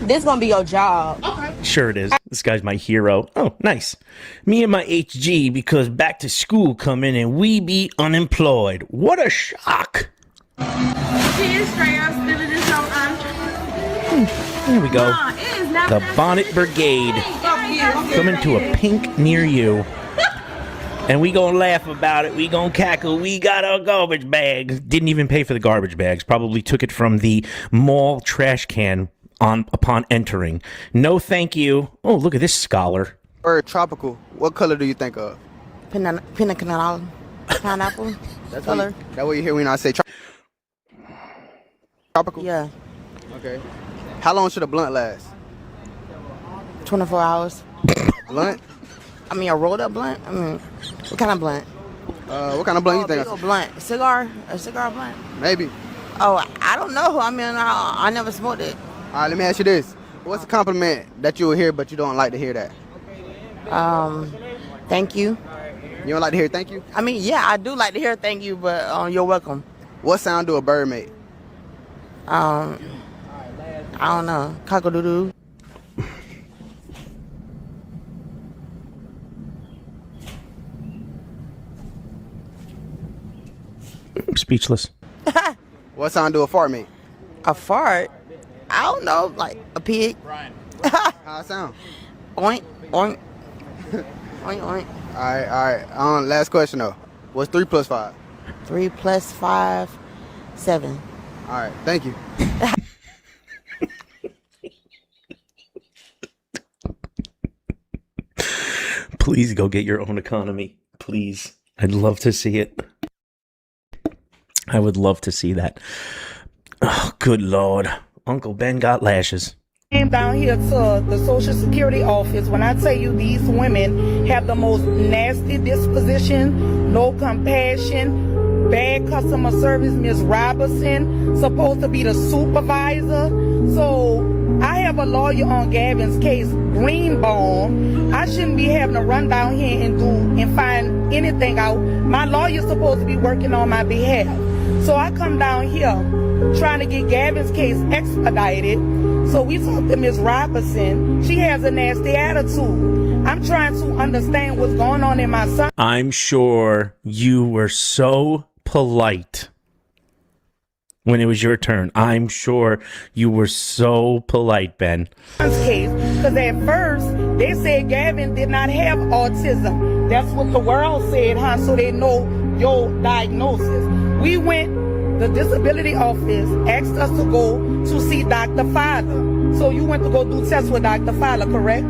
This gonna be your job. Okay. Sure it is. This guy's my hero. Oh, nice. Me and my HG because back to school coming and we be unemployed. What a shock. There we go. The Bonnet Brigade coming to a pink near you. And we gonna laugh about it. We gonna cackle. We got our garbage bags. Didn't even pay for the garbage bags. Probably took it from the mall trash can upon entering. No, thank you. Oh, look at this scholar. Word tropical. What color do you think of? Pina colada. Pineapple. That's color. That what you hear when I say tropical? Yeah. Okay. How long should a blunt last? 24 hours. Blunt? I mean, a rolled up blunt? I mean, what kind of blunt? What kind of blunt you think? A blunt. A cigar blunt? Maybe. Oh, I don't know. I mean, I never smoked it. All right, let me ask you this. What's a compliment that you will hear but you don't like to hear that? Thank you. You don't like to hear thank you? I mean, yeah, I do like to hear thank you, but you're welcome. What sound do a bird make? I don't know. Cock-a-doodle. I'm speechless. What sound do a fart make? A fart? I don't know, like a pig. How it sound? Oink, oink. Oink, oink. All right. Last question though. What's 3 plus 5? 3 plus 5, 7. All right, thank you. Please go get your own economy. Please. I'd love to see it. I would love to see that. Oh, good Lord. Uncle Ben got lashes. Came down here to the Social Security office. When I tell you these women have the most nasty disposition, no compassion, bad customer service. Miss Robertson, supposed to be the supervisor. So I have a lawyer on Gavin's case, Greenbaum. I shouldn't be having to run down here and find anything out. My lawyer's supposed to be working on my behalf. So I come down here trying to get Gavin's case expedited. So we talked to Ms. Robertson. She has a nasty attitude. I'm trying to understand what's going on in my son. I'm sure you were so polite when it was your turn. I'm sure you were so polite, Ben. Case, because at first they said Gavin did not have autism. That's what the world said, huh? So they know your diagnosis. We went, the disability office asked us to go to see Dr. Fowler. So you went to go do tests with Dr. Fowler, correct?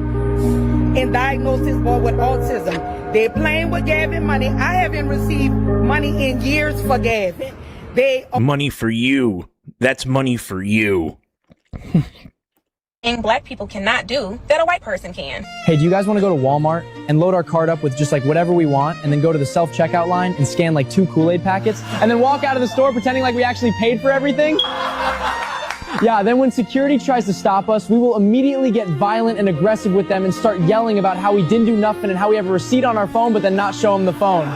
and diagnose this boy with autism. They playing with Gavin money. I haven't received money in years for Gavin. Money for you. That's money for you. Black people cannot do that a white person can. Hey, do you guys want to go to Walmart and load our cart up with just like whatever we want and then go to the self-checkout line and scan like 2 Kool-Aid packets and then walk out of the store pretending like we actually paid for everything? Yeah, then when security tries to stop us, we will immediately get violent and aggressive with them and start yelling about how we didn't do nothing and how we have a receipt on our phone but then not show them the phone.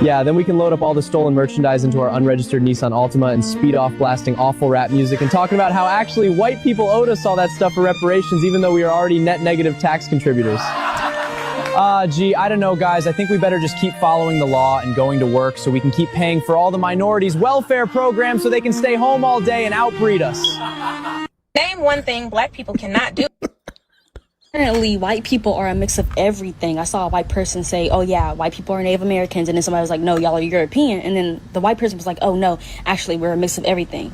Yeah, then we can load up all the stolen merchandise into our unregistered Nissan Altima and speed off blasting awful rap music and talking about how actually white people owed us all that stuff for reparations even though we are already net negative tax contributors. Gee, I don't know, guys. I think we better just keep following the law and going to work so we can keep paying for all the minorities' welfare programs so they can stay home all day and outbreed us. Name one thing black people cannot do. Apparently, white people are a mix of everything. I saw a white person say, oh yeah, white people are Native Americans. And then somebody was like, no, y'all are European. And then the white person was like, oh no, actually, we're a mix of everything.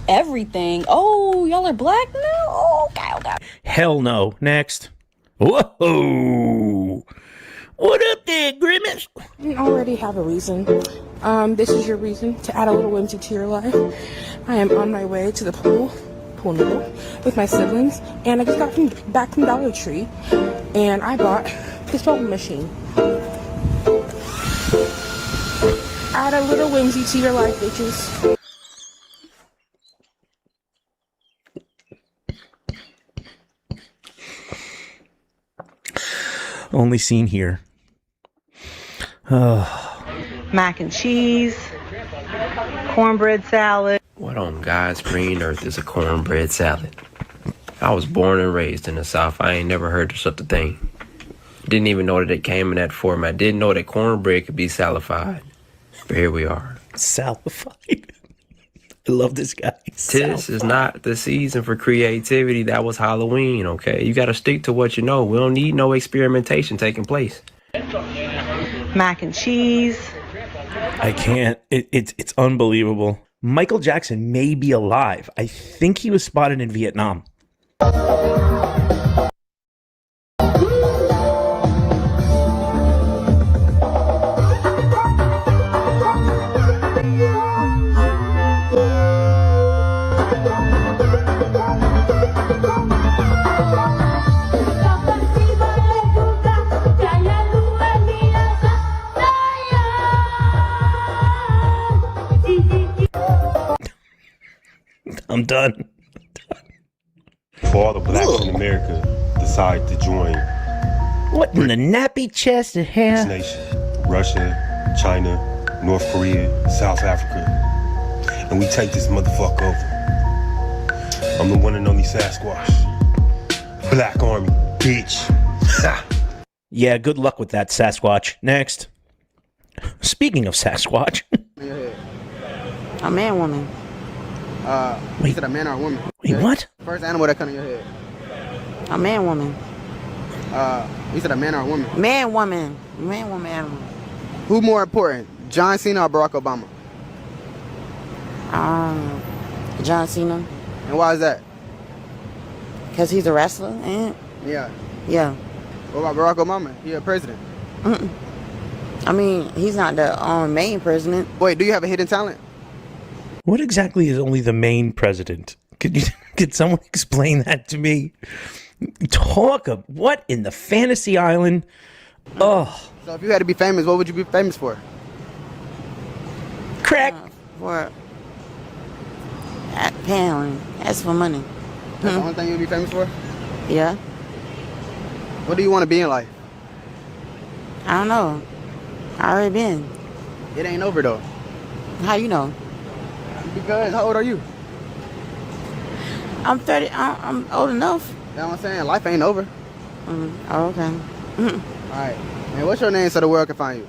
Everything? Oh, y'all are black now? Oh, okay. Hell no. Next. Whoa. What up there, Grimace? You already have a reason. This is your reason to add a little whimsy to your life. I am on my way to the pool noodle with my siblings, and I just got back from Dollar Tree, and I bought this bubble machine. Add a little whimsy to your life, bitches. Only seen here. Mac and cheese, cornbread salad. What on God's green earth is a cornbread salad? I was born and raised in the South. I ain't never heard of such a thing. Didn't even know that it came in that format. Didn't know that cornbread could be salified. But here we are. Salified? I love this guy. This is not the season for creativity. That was Halloween, okay? You gotta stick to what you know. We don't need no experimentation taking place. Mac and cheese. I can't. It's unbelievable. Michael Jackson may be alive. I think he was spotted in Vietnam. I'm done. For all the blacks in America decide to join what in the nappy chest of hair? Nation, Russia, China, North Korea, South Africa, and we take this motherfucker over. I'm the one and only Sasquatch. Black Army, bitch. Yeah, good luck with that, Sasquatch. Next. Speaking of Sasquatch. A man, woman. Wait. Is it a man or a woman? Wait, what? First animal that come in your head. A man, woman. You said a man or a woman? Man, woman. Man, woman, animal. Who more important, John Cena or Barack Obama? John Cena. And why is that? Because he's a wrestler, ain't it? Yeah. Yeah. What about Barack Obama? He a president. I mean, he's not the main president. Wait, do you have a hidden talent? What exactly is only the main president? Could someone explain that to me? Talk of what in the fantasy island? Oh. So if you had to be famous, what would you be famous for? Crack. For panhandling. That's for money. That's the only thing you'd be famous for? Yeah. What do you want to be in life? I don't know. I already been. It ain't over though. How you know? Because how old are you? I'm 30. I'm old enough. You know what I'm saying? Life ain't over. Oh, okay. All right. And what's your name so the world can find you?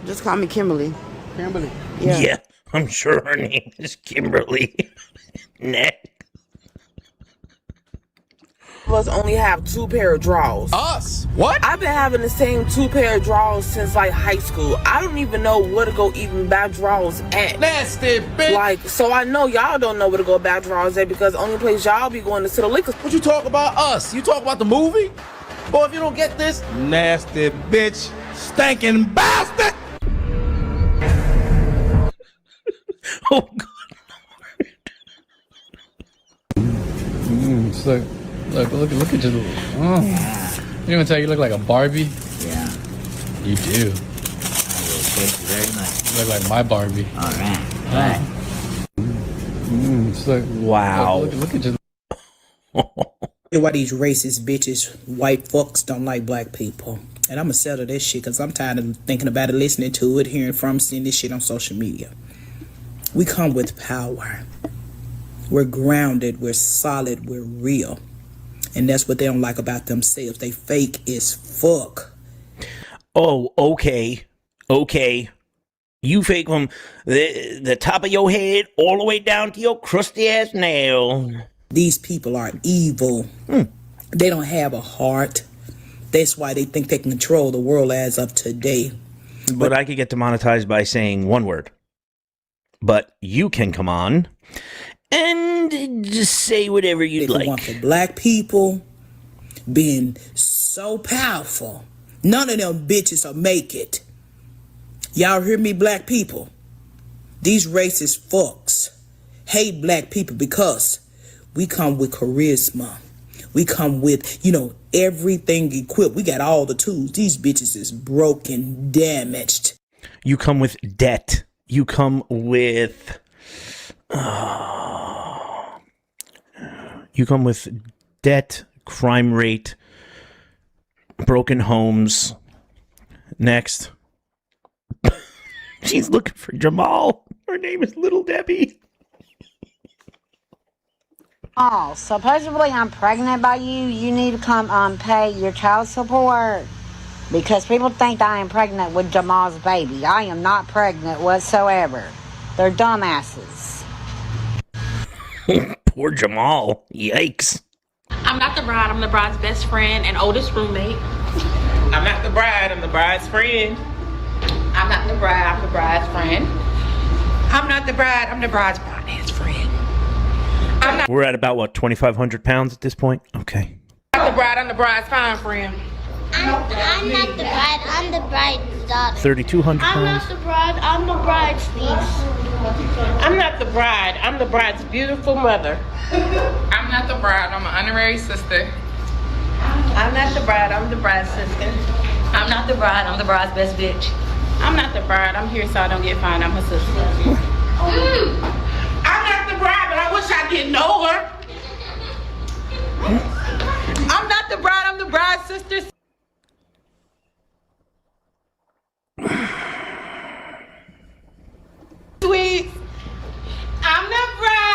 Just call me Kimberly. Kimberly? Yeah. I'm sure her name is Kimberly. Next. of us only have 2 pair of drawers. Us? What? I've been having the same 2 pair of drawers since like high school. I don't even know where to go even buy drawers at. Nasty bitch. Like, so I know y'all don't know where to go buy drawers at because the only place y'all be going is to the liquor. What you talk about us? You talk about the movie? Boy, if you don't get this, nasty bitch, stinking bastard. Oh, God. Look at you. Oh. You don't tell you look like a Barbie? Yeah. You do. Thank you very much. You look like my Barbie. All right. Wow. Look at you. Why these racist bitches, white fucks don't like black people. And I'm gonna settle this shit because I'm tired of thinking about it, listening to it, hearing from, seeing this shit on social media. We come with power. We're grounded, we're solid, we're real. And that's what they don't like about themselves. They fake as fuck. Oh, okay. Okay. You fake from the top of your head all the way down to your crusty ass nail. These people are evil. They don't have a heart. That's why they think they can control the world as of today. But I could get demonetized by saying one word. But you can come on and just say whatever you'd like. Want for black people being so powerful, none of them bitches will make it. Y'all hear me, black people? These racist fucks hate black people because we come with charisma. We come with, everything equipped. We got all the tools. These bitches is broken, damaged. You come with debt. You come with... you come with debt, crime rate, broken homes. Next. She's looking for Jamal. Her name is Little Debbie. Oh, supposedly I'm pregnant by you. You need to come pay your child support because people think I am pregnant with Jamal's baby. I am not pregnant whatsoever. They're dumbasses. Poor Jamal. Yikes. I'm not the bride. I'm the bride's best friend and oldest roommate. I'm not the bride. I'm the bride's friend. I'm not the bride. I'm the bride's friend. I'm not the bride. I'm the bride's finance friend. We're at about, 2,500 pounds at this point? Okay. I'm not the bride. I'm the bride's fine friend. I'm not the bride. I'm the bride's daughter. 3,200 pounds? I'm not the bride. I'm the bride's niece. I'm not the bride. I'm the bride's beautiful mother. I'm not the bride. I'm an honorary sister. I'm not the bride. I'm the bride's sister. I'm not the bride. I'm the bride's best bitch. I'm not the bride. I'm here so I don't get fined. I'm her sister. I'm not the bride, but I wish I didn't know her. I'm not the bride. I'm the bride's sister. Sweet. I'm the bride.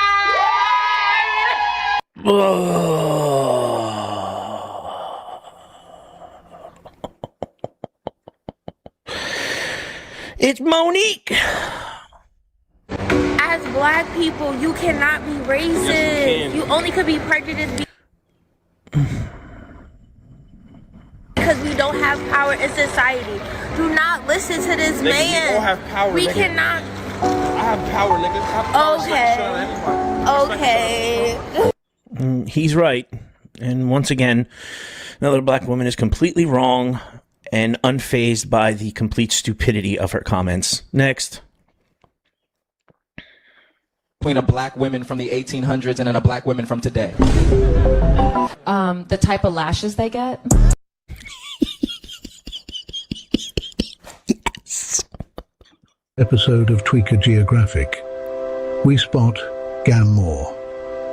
It's Monique. As black people, you cannot be racist. Yes, you only could be prejudiced because we don't have power in society. Do not listen to this Nigga, man. we all have power, We nigga. cannot. I have power, nigga. I have power. Okay. He's right. And once again, another black woman is completely wrong and unfazed by the complete stupidity of her comments. Next. Between a black woman from the 1800s and then a black woman from today. The type of lashes they get. Episode of Tweaker Geographic. We spot Gam Moore.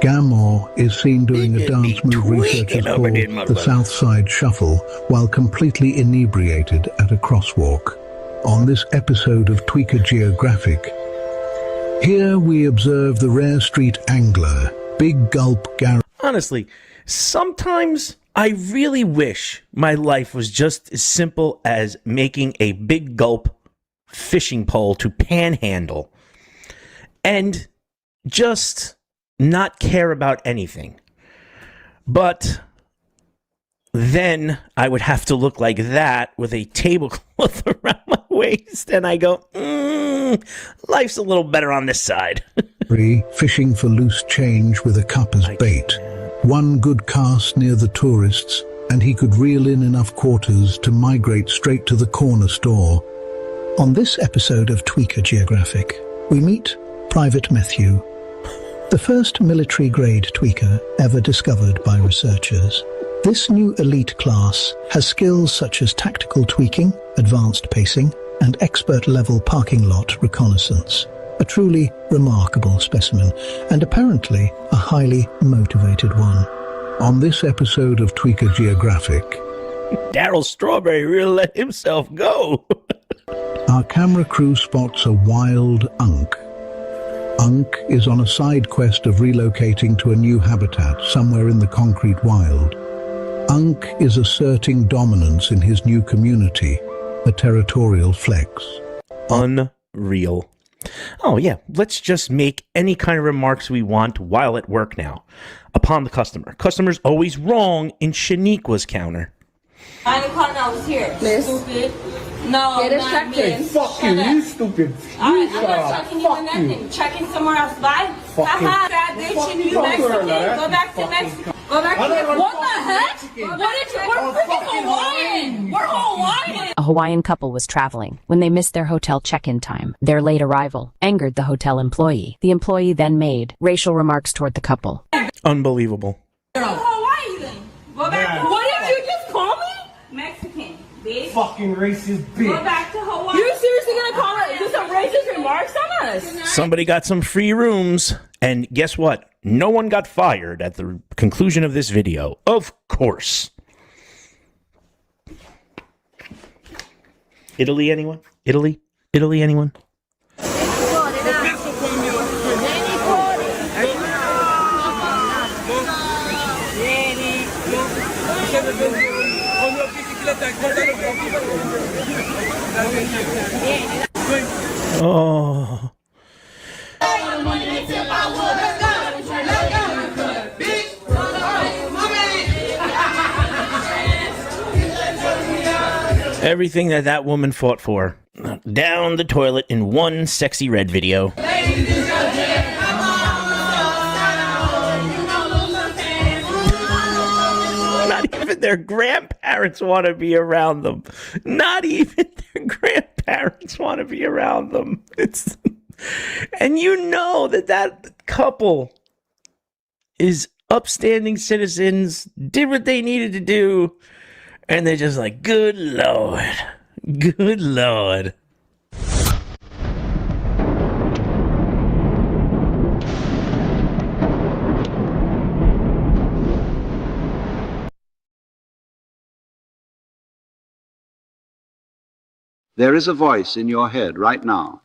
Gam Moore is seen doing a dance move researchers call the South Side Shuffle while completely inebriated at a crosswalk. On this episode of Tweaker Geographic, here we observe the rare street angler, Big Gulp Gary. Honestly, sometimes I really wish my life was just as simple as making a big gulp fishing pole to panhandle and just not care about anything. But then I would have to look like that with a tablecloth around my waist, and I go, life's a little better on this side. Fishing for loose change with a cup as bait. One good cast near the tourists, and he could reel in enough quarters to migrate straight to the corner store. On this episode of Tweaker Geographic, we meet Private Matthew, the first military-grade tweaker ever discovered by researchers. This new elite class has skills such as tactical tweaking, advanced pacing, and expert-level parking lot reconnaissance. A truly remarkable specimen, and apparently a highly motivated one. On this episode of Tweaker Geographic, Daryl Strawberry really let himself go. our camera crew spots a wild unk. Unk is on a side quest of relocating to a new habitat somewhere in the concrete wild. Unk is asserting dominance in his new community, a territorial flex. Unreal. Oh yeah, let's just make any kind of remarks we want while at work now. Upon the customer. Customer's always wrong in Shaniqua's counter. I didn't call I was here. Stupid. No, Get it not checked me. in. Fuck you, you stupid. I'm not checking you or nothing. Checking somewhere else. Bye. Haha, fat bitch, and you Mexican. Go back to Mexico. Go back to Mexico. What the heck? We're freaking Hawaiian. We're Hawaiian. A Hawaiian couple was traveling when they missed their hotel check-in time. Their late arrival angered the hotel employee. The employee then made racial remarks toward the couple. Unbelievable. Go to Hawaii then. Go back to What did you just call me? Mexican, bitch. Fucking racist bitch. Go back to Hawaii. You seriously gonna call it? Do some racist remarks on us? Somebody got some free rooms, and guess what? No one got fired at the conclusion of this video. Of course. Italy, anyone? Italy? Italy, anyone? Oh. Everything that woman fought for. Down the toilet in one sexy red video. Not even their grandparents want to be around them. Not even their grandparents want to be around them. And you know that couple is upstanding citizens, did what they needed to do, and they're just like, good Lord. Good Lord. There is a voice in your head right now.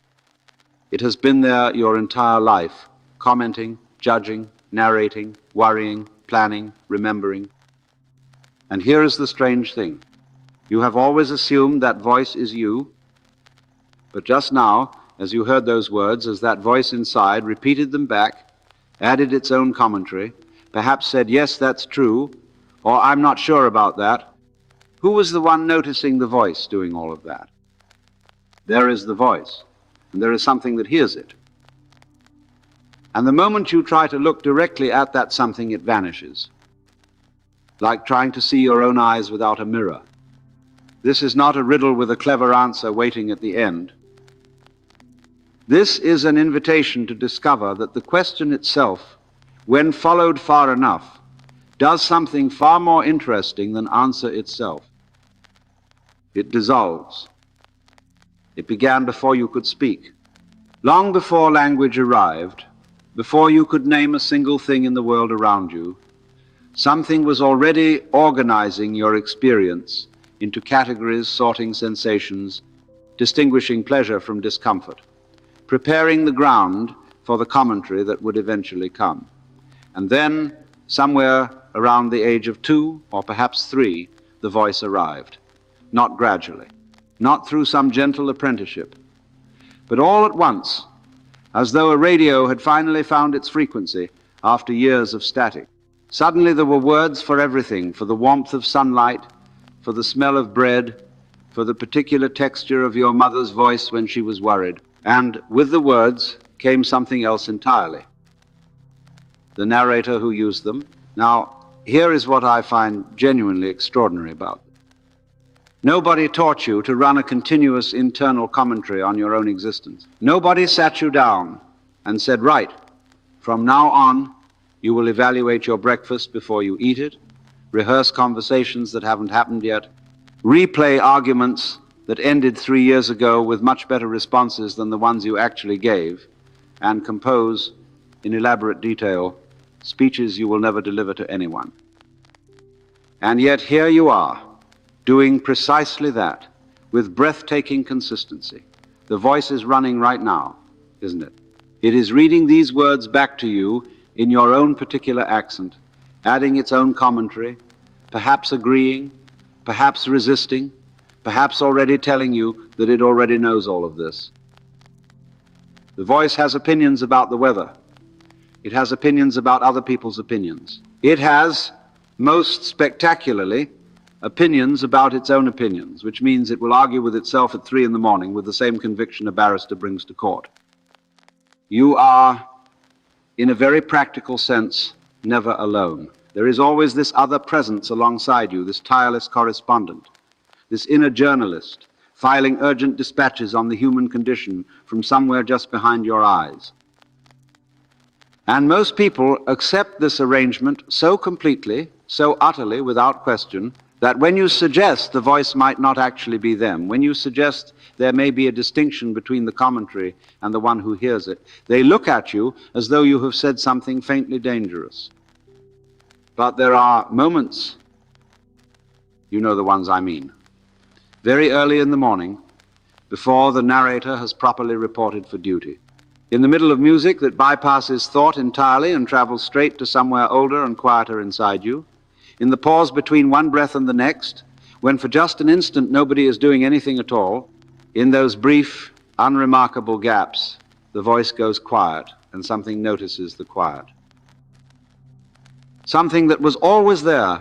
It has been there your entire life, commenting, judging, narrating, worrying, planning, remembering. And here is the strange thing. You have always assumed that voice is you, but just now, as you heard those words, as that voice inside repeated them back, added its own commentary, perhaps said, yes, that's true, or I'm not sure about that, who was the one noticing the voice doing all of that? There is the voice, and there is something that hears it. And the moment you try to look directly at that something, it vanishes, like trying to see your own eyes without a mirror. This is not a riddle with a clever answer waiting at the end. This is an invitation to discover that the question itself, when followed far enough, does something far more interesting than answer itself. It dissolves. It began before you could speak. Long before language arrived, before you could name a single thing in the world around you, something was already organizing your experience into categories, sorting sensations, distinguishing pleasure from discomfort, preparing the ground for the commentary that would eventually come. And then, somewhere around the age of 2 or perhaps 3, the voice arrived. Not gradually, not through some gentle apprenticeship, but all at once, as though a radio had finally found its frequency after years of static. Suddenly there were words for everything, for the warmth of sunlight, for the smell of bread, for the particular texture of your mother's voice when she was worried. And with the words came something else entirely. The narrator who used them. Now, here is what I find genuinely extraordinary about it. Nobody taught you to run a continuous internal commentary on your own existence. Nobody sat you down and said, right, from now on, you will evaluate your breakfast before you eat it, rehearse conversations that haven't happened yet, replay arguments that ended 3 years ago with much better responses than the ones you actually gave, and compose, in elaborate detail, speeches you will never deliver to anyone. And yet here you are, doing precisely that, with breathtaking consistency. The voice is running right now, isn't it? It is reading these words back to you in your own particular accent, adding its own commentary, perhaps agreeing, perhaps resisting, perhaps already telling you that it already knows all of this. The voice has opinions about the weather. It has opinions about other people's opinions. It has, most spectacularly, opinions about its own opinions, which means it will argue with itself at 3 a.m. with the same conviction a barrister brings to court. You are, in a very practical sense, never alone. There is always this other presence alongside you, this tireless correspondent, this inner journalist, filing urgent dispatches on the human condition from somewhere just behind your eyes. And most people accept this arrangement so completely, so utterly, without question, that when you suggest the voice might not actually be them, when you suggest there may be a distinction between the commentary and the one who hears it, they look at you as though you have said something faintly dangerous. But there are moments, you know the ones I mean, very early in the morning, before the narrator has properly reported for duty. In the middle of music that bypasses thought entirely and travels straight to somewhere older and quieter inside you, in the pause between one breath and the next, when for just an instant nobody is doing anything at all, in those brief, unremarkable gaps, the voice goes quiet and something notices the quiet. Something that was always there,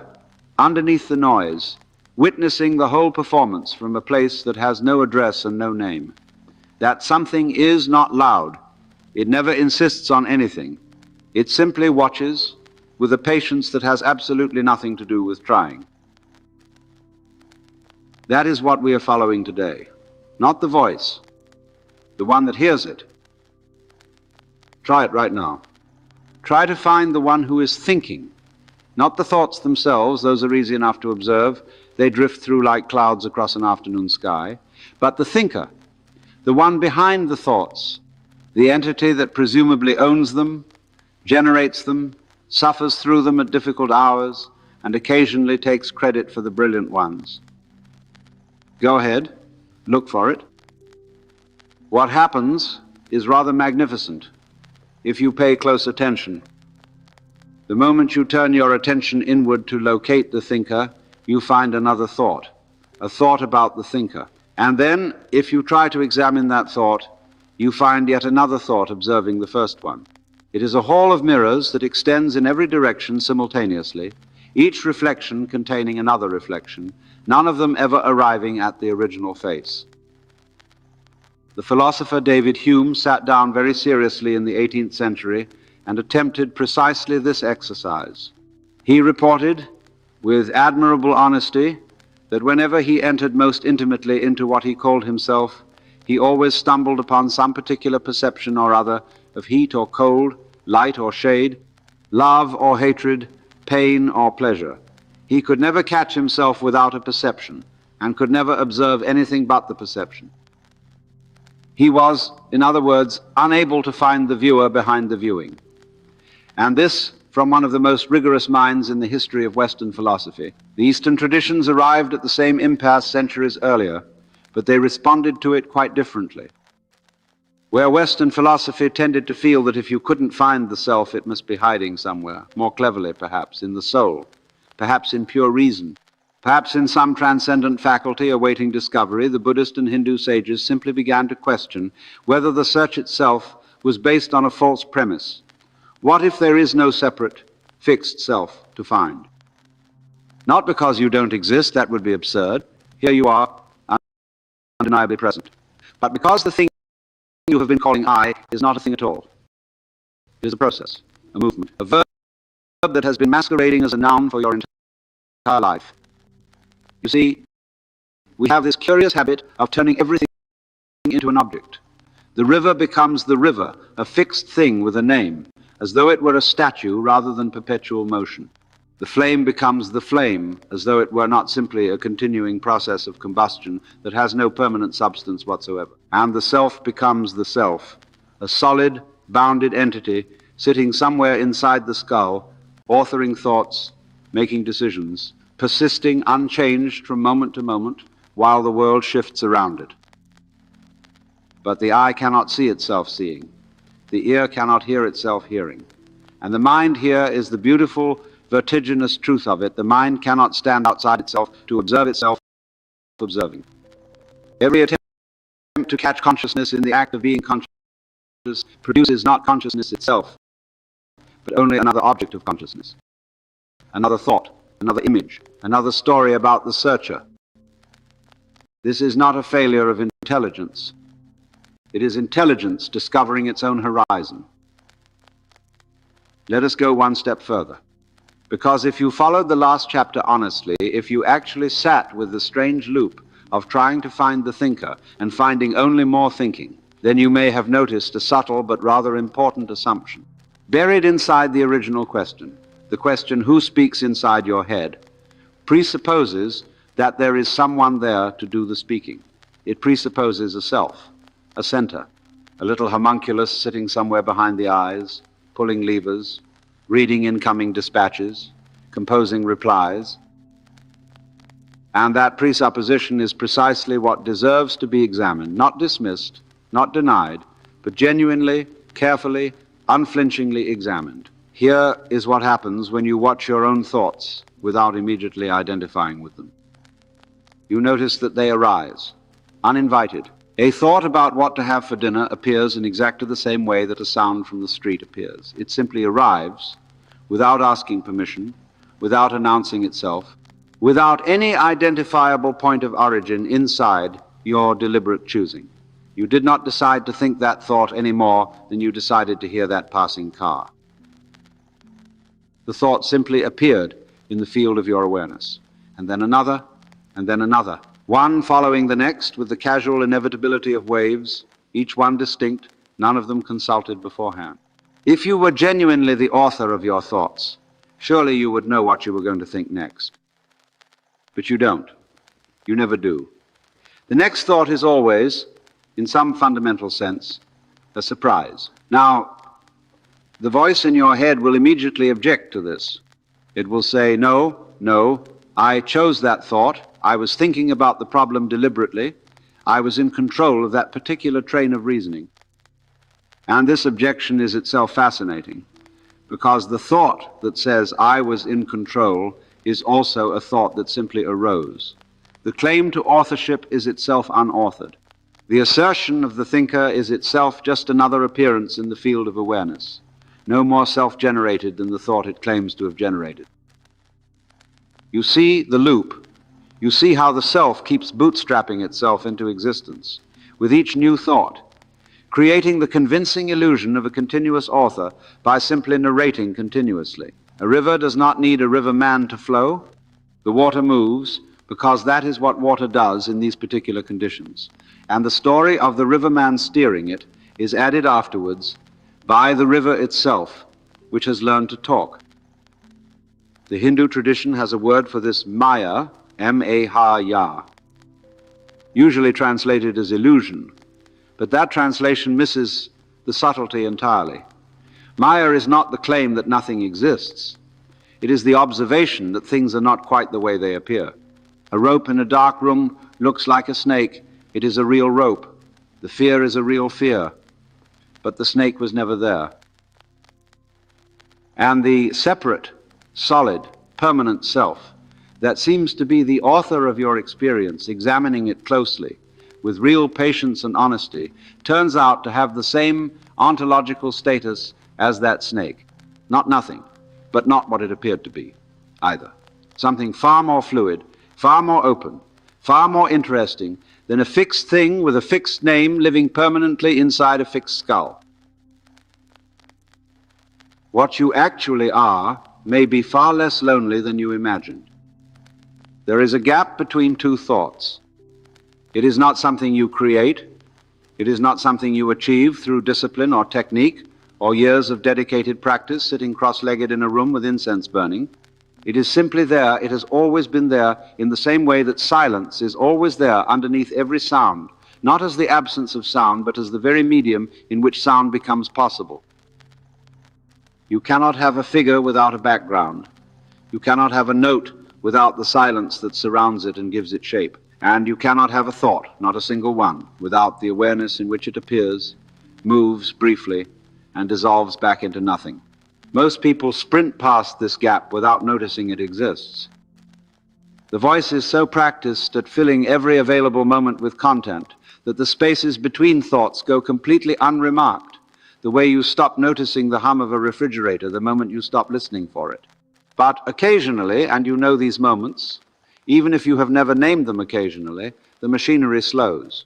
underneath the noise, witnessing the whole performance from a place that has no address and no name. That something is not loud. It never insists on anything. It simply watches with a patience that has absolutely nothing to do with trying. That is what we are following today. Not the voice, the one that hears it. Try it right now. Try to find the one who is thinking, not the thoughts themselves, those are easy enough to observe, they drift through like clouds across an afternoon sky, but the thinker, the one behind the thoughts, the entity that presumably owns them, generates them, suffers through them at difficult hours, and occasionally takes credit for the brilliant ones. Go ahead, look for it. What happens is rather magnificent if you pay close attention. The moment you turn your attention inward to locate the thinker, you find another thought, a thought about the thinker. And then, if you try to examine that thought, you find yet another thought observing the first one. It is a hall of mirrors that extends in every direction simultaneously, each reflection containing another reflection, none of them ever arriving at the original face. The philosopher David Hume sat down very seriously in the 18th century and attempted precisely this exercise. He reported, with admirable honesty, that whenever he entered most intimately into what he called himself, he always stumbled upon some particular perception or other of heat or cold, light or shade, love or hatred, pain or pleasure. He could never catch himself without a perception, and could never observe anything but the perception. He was, in other words, unable to find the viewer behind the viewing. And this from one of the most rigorous minds in the history of Western philosophy. The Eastern traditions arrived at the same impasse centuries earlier, but they responded to it quite differently. Where Western philosophy tended to feel that if you couldn't find the self, it must be hiding somewhere, more cleverly perhaps, in the soul, perhaps in pure reason, perhaps in some transcendent faculty awaiting discovery, the Buddhist and Hindu sages simply began to question whether the search itself was based on a false premise. What if there is no separate, fixed self to find. Not because you don't exist, that would be absurd. Here you are, undeniably present. But because the thing you have been calling I is not a thing at all. It is a process, a movement, a verb that has been masquerading as a noun for your entire life. You see, we have this curious habit of turning everything into an object. The river becomes the river, a fixed thing with a name, as though it were a statue rather than perpetual motion. The flame becomes the flame, as though it were not simply a continuing process of combustion that has no permanent substance whatsoever. And the self becomes the self, a solid, bounded entity sitting somewhere inside the skull, authoring thoughts, making decisions, persisting unchanged from moment to moment while the world shifts around it. But the eye cannot see itself seeing. The ear cannot hear itself hearing. And the mind here is the beautiful, vertiginous truth of it. The mind cannot stand outside itself to observe itself observing. Every attempt to catch consciousness in the act of being conscious produces not consciousness itself, but only another object of consciousness, another thought, another image, another story about the searcher. This is not a failure of intelligence. It is intelligence discovering its own horizon. Let us go one step further. Because if you followed the last chapter honestly, if you actually sat with the strange loop of trying to find the thinker and finding only more thinking, then you may have noticed a subtle but rather important assumption. Buried inside the original question, the question who speaks inside your head, presupposes that there is someone there to do the speaking. It presupposes a self, a center, a little homunculus sitting somewhere behind the eyes, pulling levers, reading incoming dispatches, composing replies. And that presupposition is precisely what deserves to be examined, not dismissed, not denied, but genuinely, carefully, unflinchingly examined. Here is what happens when you watch your own thoughts without immediately identifying with them. You notice that they arise, uninvited. A thought about what to have for dinner appears in exactly the same way that a sound from the street appears. It simply arrives without asking permission, without announcing itself, without any identifiable point of origin inside your deliberate choosing. You did not decide to think that thought any more than you decided to hear that passing car. The thought simply appeared in the field of your awareness, and then another, and then another, one following the next with the casual inevitability of waves, each one distinct, none of them consulted beforehand. If you were genuinely the author of your thoughts, surely you would know what you were going to think next. But you don't. You never do. The next thought is always, in some fundamental sense, a surprise. Now, the voice in your head will immediately object to this. It will say, no, I chose that thought. I was thinking about the problem deliberately. I was in control of that particular train of reasoning. And this objection is itself fascinating, because the thought that says I was in control is also a thought that simply arose. The claim to authorship is itself unauthored. The assertion of the thinker is itself just another appearance in the field of awareness, no more self-generated than the thought it claims to have generated. You see the loop. You see how the self keeps bootstrapping itself into existence with each new thought, creating the convincing illusion of a continuous author by simply narrating continuously. A river does not need a riverman to flow. The water moves because that is what water does in these particular conditions. And the story of the riverman steering it is added afterwards by the river itself, which has learned to talk. The Hindu tradition has a word for this Maya, M-A-H-Ya, usually translated as illusion, but that translation misses the subtlety entirely. Maya is not the claim that nothing exists. It is the observation that things are not quite the way they appear. A rope in a dark room looks like a snake. It is a real rope. The fear is a real fear, but the snake was never there. And the separate, solid, permanent self that seems to be the author of your experience, examining it closely, with real patience and honesty, turns out to have the same ontological status as that snake. Not nothing, but not what it appeared to be, either. Something far more fluid, far more open, far more interesting than a fixed thing with a fixed name living permanently inside a fixed skull. What you actually are may be far less lonely than you imagined. There is a gap between two thoughts. It is not something you create. It is not something you achieve through discipline or technique or years of dedicated practice sitting cross-legged in a room with incense burning. It is simply there. It has always been there in the same way that silence is always there underneath every sound, not as the absence of sound, but as the very medium in which sound becomes possible. You cannot have a figure without a background. You cannot have a note without the silence that surrounds it and gives it shape. And you cannot have a thought, not a single one, without the awareness in which it appears, moves briefly, and dissolves back into nothing. Most people sprint past this gap without noticing it exists. The voice is so practiced at filling every available moment with content that the spaces between thoughts go completely unremarked, the way you stop noticing the hum of a refrigerator the moment you stop listening for it. But occasionally, and you know these moments, even if you have never named them occasionally, the machinery slows.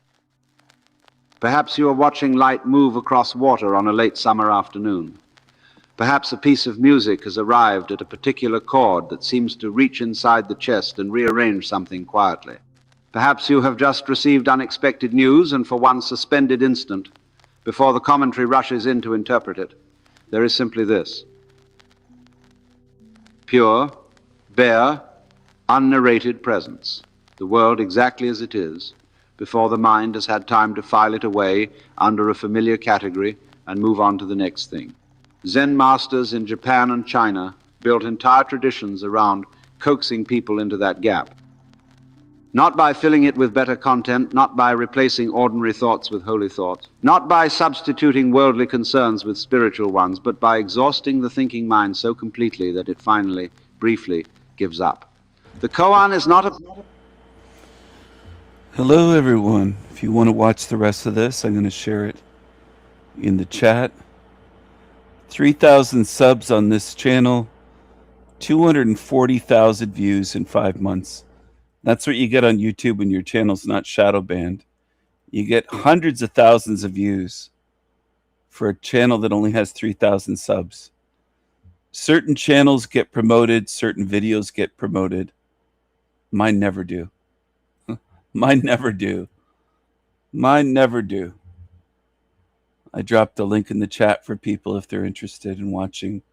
Perhaps you are watching light move across water on a late summer afternoon. Perhaps a piece of music has arrived at a particular chord that seems to reach inside the chest and rearrange something quietly. Perhaps you have just received unexpected news, and for one suspended instant, before the commentary rushes in to interpret it, there is simply this: pure, bare, unnarrated presence, the world exactly as it is, before the mind has had time to file it away under a familiar category and move on to the next thing. Zen masters in Japan and China built entire traditions around coaxing people into that gap. Not by filling it with better content, not by replacing ordinary thoughts with holy thoughts, not by substituting worldly concerns with spiritual ones, but by exhausting the thinking mind so completely that it finally, briefly, gives up. The koan is not a... Hello everyone. If you want to watch the rest of this, I'm going to share it in the chat. 3,000 subs on this channel, 240,000 views in 5 months. That's what you get on YouTube when your channel's not shadow banned. You get hundreds of thousands of views for a channel that only has 3,000 subs. Certain channels get promoted, certain videos get promoted. Mine never do. Mine never do. Mine never do. I dropped a link in the chat for people if they're interested in watching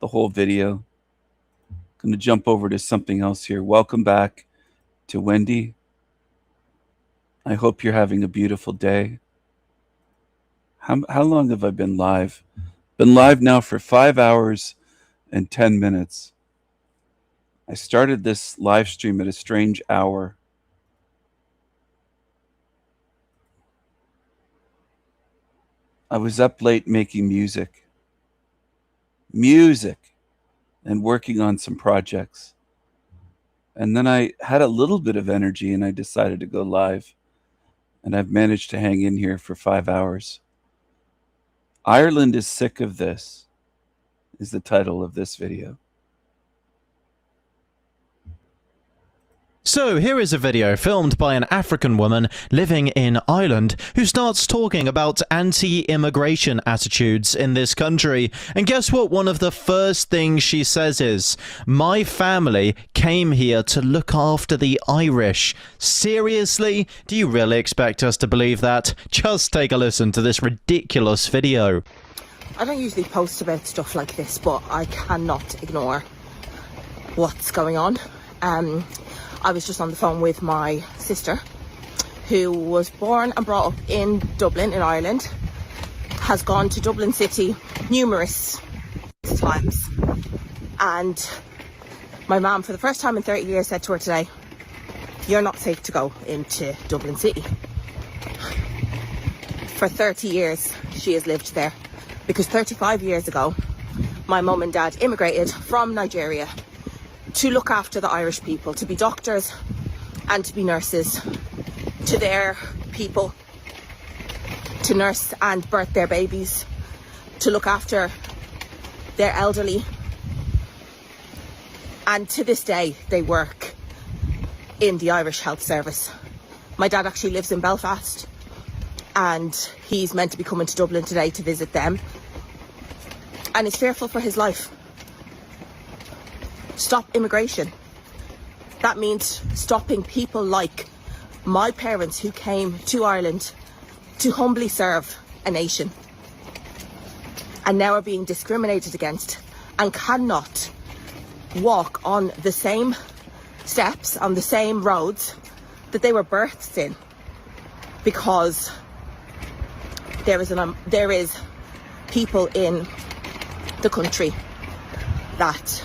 the whole video. I'm going to jump over to something else here. Welcome back to Wendy. I hope you're having a beautiful day. How long have I been live? Been live now for 5 hours and 10 minutes. I started this live stream at a strange hour. I was up late making music, and working on some projects. And then I had a little bit of energy and I decided to go live. And I've managed to hang in here for 5 hours. Ireland is sick of this, is the title of this video. So here is a video filmed by an African woman living in Ireland who starts talking about anti-immigration attitudes in this country. And guess what? One of the first things she says is, "My family came here to look after the Irish." Seriously? Do you really expect us to believe that? Just take a listen to this ridiculous video. I don't usually post about stuff like this, but I cannot ignore what's going on. I was just on the phone with my sister, who was born and brought up in Dublin, in Ireland, has gone to Dublin City numerous times. And my mum, for the first time in 30 years, said to her today, "You're not safe to go into Dublin City." For 30 years, she has lived there. Because 35 years ago, my mum and dad immigrated from Nigeria to look after the Irish people, to be doctors and to be nurses to their people, to nurse and birth their babies, to look after their elderly, And to this day, they work in the Irish Health Service. My dad actually lives in Belfast, and he's meant to be coming to Dublin today to visit them. And he's fearful for his life. Stop immigration. That means stopping people like my parents who came to Ireland to humbly serve a nation and now are being discriminated against and cannot walk on the same steps, on the same roads that they were birthed in, because there is people in the country that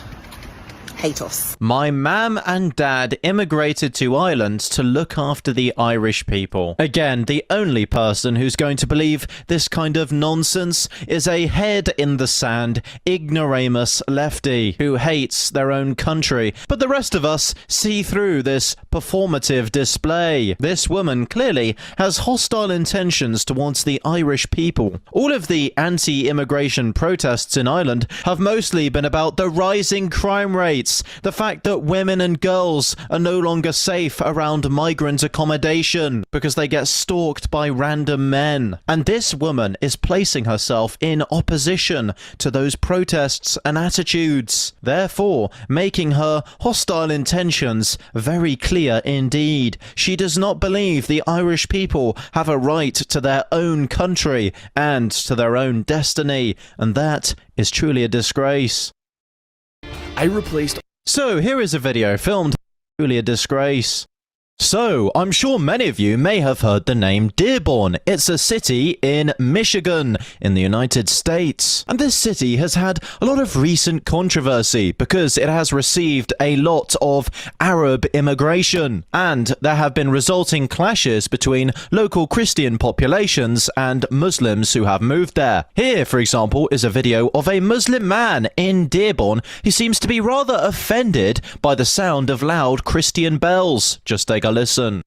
hate us. My mam and dad immigrated to Ireland to look after the Irish people. Again, the only person who's going to believe this kind of nonsense is a head in the sand, ignoramus lefty who hates their own country. But the rest of us see through this performative display. This woman clearly has hostile intentions towards the Irish people. All of the anti-immigration protests in Ireland have mostly been about the rising crime rates, the fact that women and girls are no longer safe around migrant accommodation because they get stalked by random men. And this woman is placing herself in opposition to those protests and attitudes, therefore making her hostile intentions very clear indeed. She does not believe the Irish people have a right to their own country and to their own destiny, and that is truly a disgrace. So here is a video filmed. Truly a disgrace. So, I'm sure many of you may have heard the name Dearborn. It's a city in Michigan, in the United States. And this city has had a lot of recent controversy because it has received a lot of Arab immigration. And there have been resulting clashes between local Christian populations and Muslims who have moved there. Here, for example, is a video of a Muslim man in Dearborn who seems to be rather offended by the sound of loud Christian bells. Just take a listen.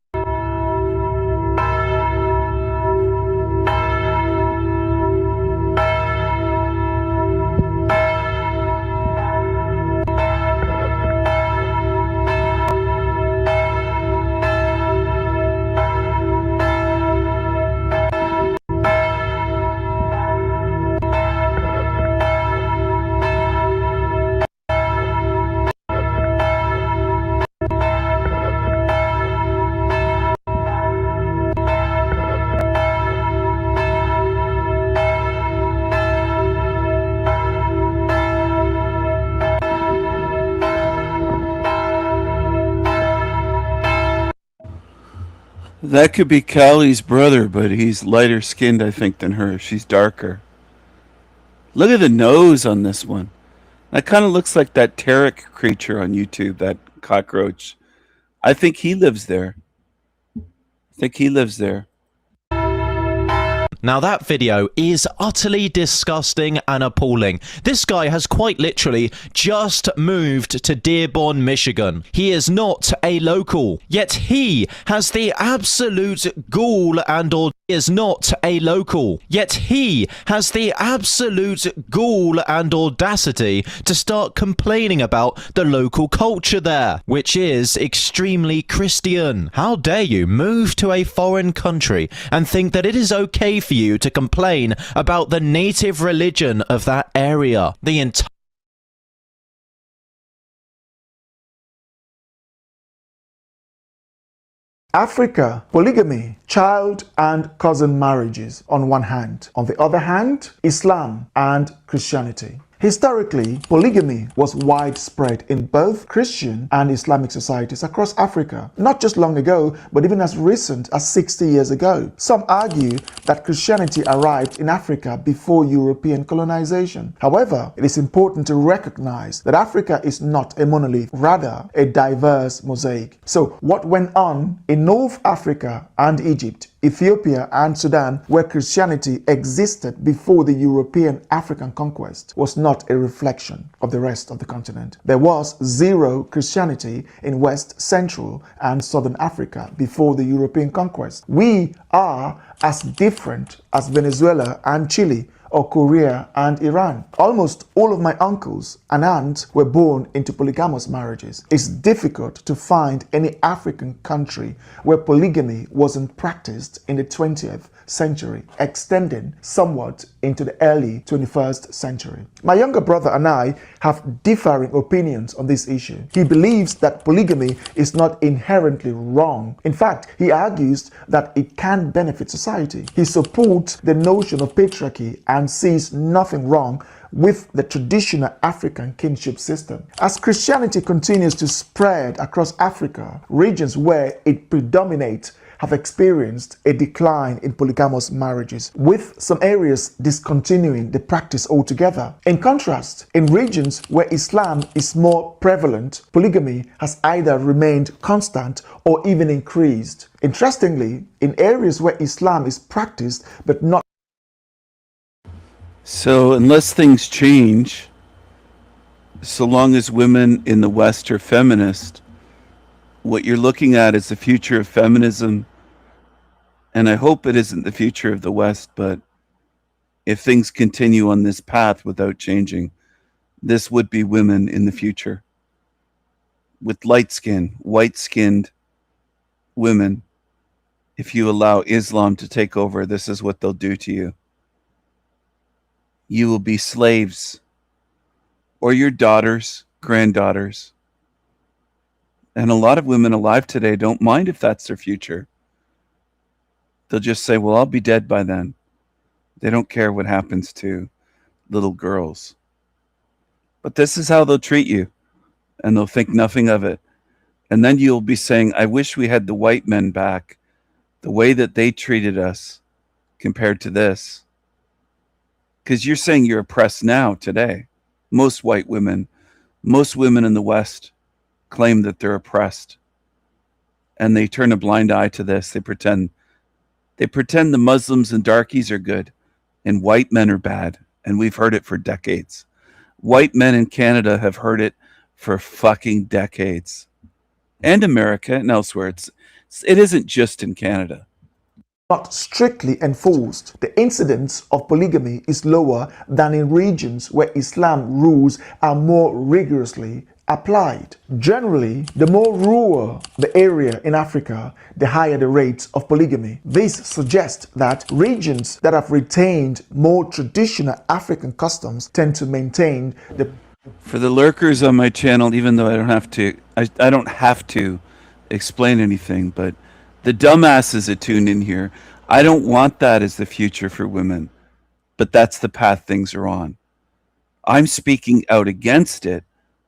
That could be Callie's brother, but he's lighter skinned, I think, than her. She's darker. Look at the nose on this one. That kind of looks like that Tarek creature on YouTube, that cockroach. I think he lives there. Now that video is utterly disgusting and appalling. This guy has quite literally just moved to Dearborn, Michigan. He is not a local, yet he has the absolute gall and audacity to start complaining about the local culture there, which is extremely Christian. How dare you move to a foreign country and think that it is okay for you to complain about the native religion of that area? The entire Africa, polygamy, child and cousin marriages on one hand. On the other hand, Islam and Christianity. Historically, polygamy was widespread in both Christian and Islamic societies across Africa, not just long ago, but even as recent as 60 years ago. Some argue that Christianity arrived in Africa before European colonization. However, it is important to recognize that Africa is not a monolith, rather a diverse mosaic. So, what went on in North Africa and Egypt, Ethiopia and Sudan, where Christianity existed before the European African conquest, was not a reflection of the rest of the continent. There was zero Christianity in West, Central and Southern Africa before the European conquest. We are as different as Venezuela and Chile or Korea and Iran. Almost all of my uncles and aunts were born into polygamous marriages. It's difficult to find any African country where polygamy wasn't practiced in the 20th century, extending somewhat into the early 21st century. My younger brother and I have differing opinions on this issue. He believes that polygamy is not inherently wrong. In fact, he argues that it can benefit society. He supports the notion of patriarchy and sees nothing wrong with the traditional African kinship system. As Christianity continues to spread across Africa, regions where it predominates have experienced a decline in polygamous marriages, with some areas discontinuing the practice altogether. In contrast, in regions where Islam is more prevalent, polygamy has either remained constant or even increased. Interestingly, in areas where Islam is practiced but not. So unless things change, so long as women in the West are feminist, what you're looking at is the future of feminism. And I hope it isn't the future of the West, but if things continue on this path without changing, this would be women in the future. With light skin, white-skinned women, if you allow Islam to take over, this is what they'll do to you. You will be slaves, or your daughters, granddaughters. And a lot of women alive today don't mind if that's their future. They'll just say, well, I'll be dead by then. They don't care what happens to little girls. But this is how they'll treat you, and they'll think nothing of it. And then you'll be saying, I wish we had the white men back, the way that they treated us compared to this. Because you're saying you're oppressed now, today. Most white women, most women in the West claim that they're oppressed, and they turn a blind eye to this. They pretend the Muslims and darkies are good and white men are bad, and we've heard it for decades. White men in Canada have heard it for fucking decades, and America and elsewhere. It isn't just in Canada. Not strictly enforced, the incidence of polygamy is lower than in regions where Islam rules are more rigorously applied. Generally, the more rural the area in Africa, the higher the rates of polygamy. This suggests that regions that have retained more traditional African customs tend to maintain the... For the lurkers on my channel, even though I don't have to explain anything, but the dumbasses that tune in here, I don't want that as the future for women, but that's the path things are on. I'm speaking out against it,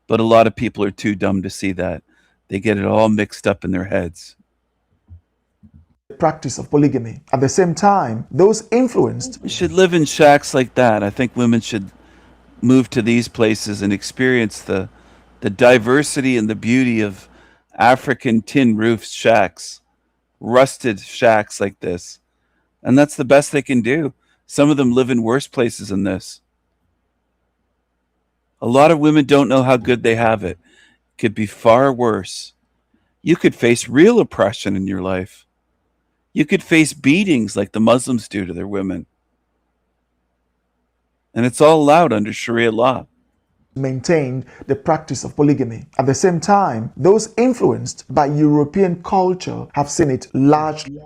but a lot of people are too dumb to see that. They get it all mixed up in their heads. Practice of polygamy. At the same time, those influenced... We should live in shacks like that. I think women should move to these places and experience the diversity and the beauty of African tin roof shacks, rusted shacks like this. And that's the best they can do. Some of them live in worse places than this. A lot of women don't know how good they have it. It could be far worse. You could face real oppression in your life. You could face beatings like the Muslims do to their women. And it's all allowed under Sharia law. Maintained the practice of polygamy. At the same time, those influenced by European culture have seen it largely.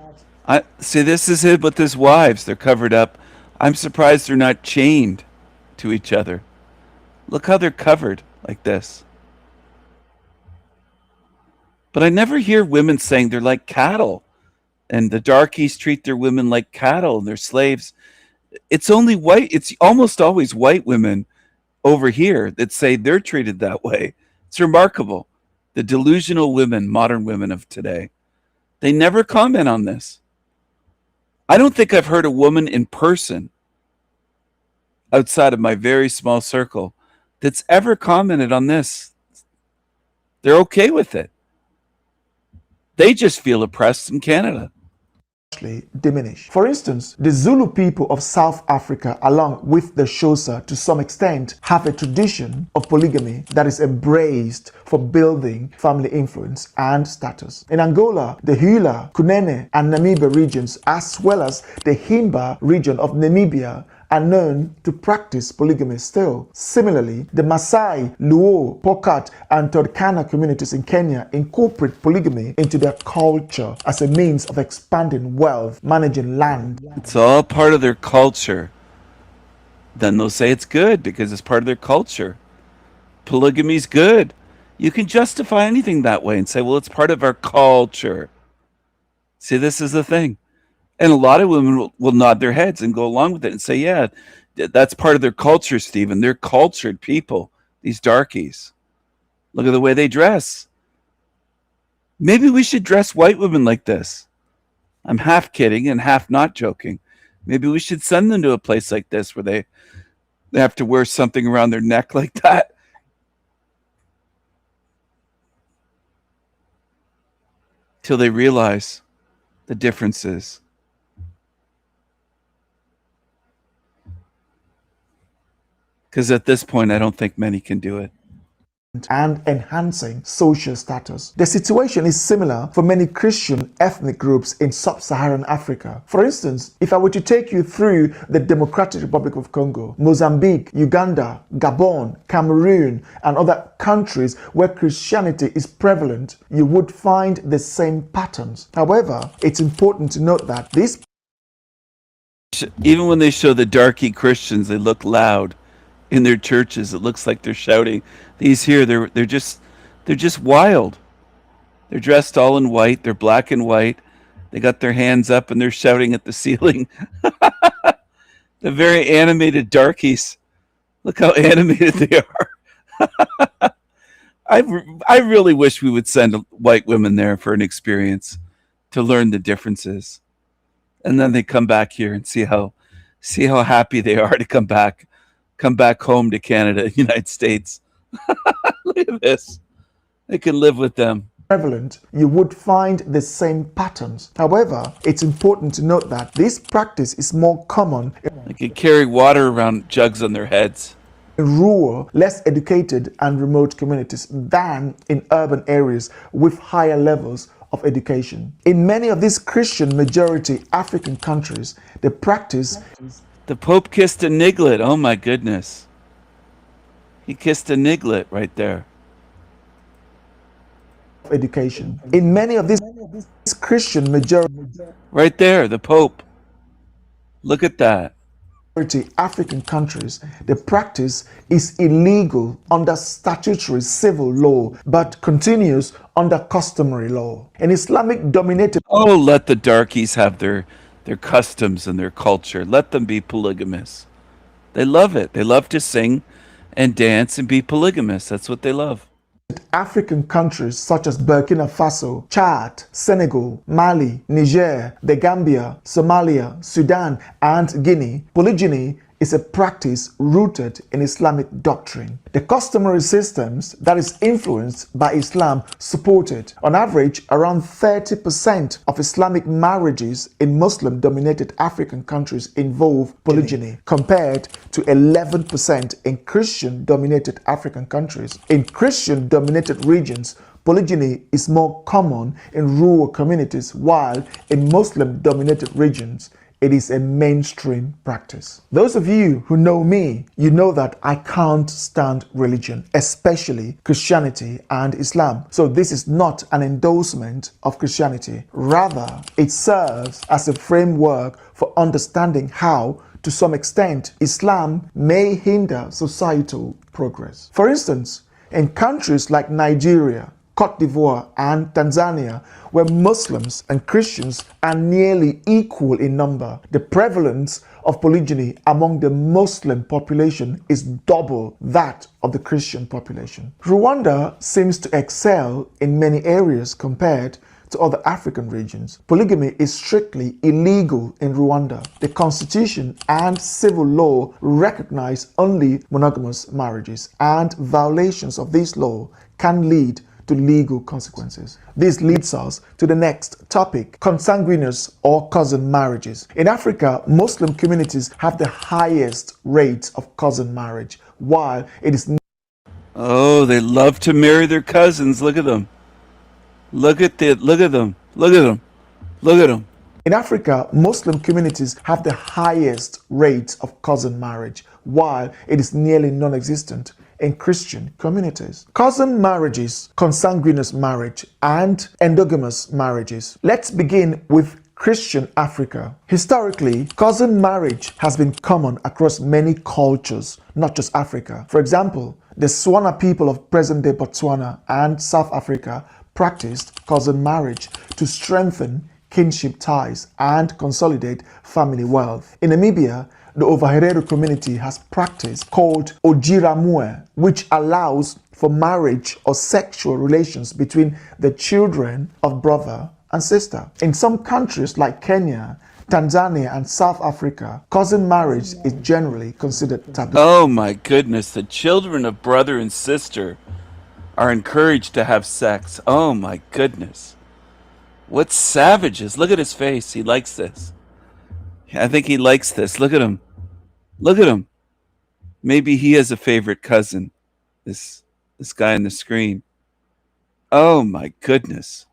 See, this is it with his wives. They're covered up. I'm surprised they're not chained to each other. Look how they're covered like this. But I never hear women saying they're like cattle, and the darkies treat their women like cattle and they're slaves. It's almost always white women over here that say they're treated that way. It's remarkable. The delusional women, modern women of today, they never comment on this. I don't think I've heard a woman in person outside of my very small circle that's ever commented on this. They're okay with it. They just feel oppressed in Canada. Diminish. For instance, the Zulu people of South Africa, along with the Xhosa to some extent, have a tradition of polygamy that is embraced for building family influence and status. In Angola, the Hula, Kunene, and Namibia regions, as well as the Himba region of Namibia are known to practice polygamy still. Similarly, the Maasai, Luo, Pokat, and Turkana communities in Kenya incorporate polygamy into their culture as a means of expanding wealth, managing land. It's all part of their culture. Then they'll say it's good because it's part of their culture. Polygamy's good. You can justify anything that way and say, well, it's part of our culture. See, this is the thing. And a lot of women will nod their heads and go along with it and say, yeah, that's part of their culture, Stephen. They're cultured people, these darkies. Look at the way they dress. Maybe we should dress white women like this. I'm half kidding and half not joking. Maybe we should send them to a place like this where they have to wear something around their neck like that. Till they realize the differences. Because at this point, I don't think many can do it. And enhancing social status. The situation is similar for many Christian ethnic groups in sub-Saharan Africa. For instance, if I were to take you through the Democratic Republic of Congo, Mozambique, Uganda, Gabon, Cameroon, and other countries where Christianity is prevalent, you would find the same patterns. However, it's important to note that these, even when they show the darky Christians, they look loud. In their churches, it looks like they're shouting. These here, they're just wild. They're dressed all in white. They're black and white. They got their hands up and they're shouting at the ceiling. The very animated darkies. Look how animated they are. I really wish we would send white women there for an experience to learn the differences, and then they come back here and see how happy they are to come back home to Canada, United States. Look at this. They can live with them. Prevalent, you would find the same patterns. However, it's important to note that this practice is more common. They can carry water around jugs on their heads. In rural, less educated and remote communities than in urban areas with higher levels of education. In many of these Christian majority African countries, the practice... The Pope kissed a niglet. Oh my goodness. He kissed a niglet right there. Education. In many of these Christian majority... Right there, the Pope. Look at that. African countries, the practice is illegal under statutory civil law, but continues under customary law. In Islamic dominated... Oh, let the darkies have their customs and their culture. Let them be polygamous. They love it. They love to sing and dance and be polygamous. That's what they love. African countries such as Burkina Faso, Chad, Senegal, Mali, Niger, the Gambia, Somalia, Sudan, and Guinea, polygyny is a practice rooted in Islamic doctrine. The customary systems that is influenced by Islam supported, on average, around 30% of Islamic marriages in Muslim-dominated African countries involve polygyny, compared to 11% in Christian-dominated African countries. In Christian-dominated regions, polygyny is more common in rural communities, while in Muslim-dominated regions, it is a mainstream practice. Those of you who know me, you know that I can't stand religion, especially Christianity and Islam. So this is not an endorsement of Christianity. Rather, it serves as a framework for understanding how, to some extent, Islam may hinder societal progress. For instance, in countries like Nigeria, Cote d'Ivoire, and Tanzania, where Muslims and Christians are nearly equal in number, the prevalence of polygyny among the Muslim population is double that of the Christian population. Rwanda seems to excel in many areas compared to other African regions. Polygamy is strictly illegal in Rwanda. The constitution and civil law recognize only monogamous marriages, and violations of this law can lead to legal consequences. This leads us to the next topic: consanguineous or cousin marriages. In Africa, Muslim communities have the highest rates of cousin marriage, while it is... Oh, they love to marry their cousins. Look at them. Look at them. Look at them. Look at them. In Africa, Muslim communities have the highest rate of cousin marriage, while it is nearly non-existent in Christian communities. Cousin marriages, consanguineous marriage, and endogamous marriages. Let's begin with Christian Africa. Historically, cousin marriage has been common across many cultures, not just Africa. For example, the Swana people of present-day Botswana and South Africa practiced cousin marriage to strengthen kinship ties and consolidate family wealth. In Namibia, the Ovaherero community has practice called Ojiramue, which allows for marriage or sexual relations between the children of brother and sister. In some countries like Kenya, Tanzania, and South Africa, cousin marriage is generally considered taboo. Oh my goodness, the children of brother and sister are encouraged to have sex. Oh my goodness. What savages. Look at his face. He likes this. I think he likes this. Look at him. Look at him. Maybe he has a favorite cousin. This guy on the screen. Oh my goodness.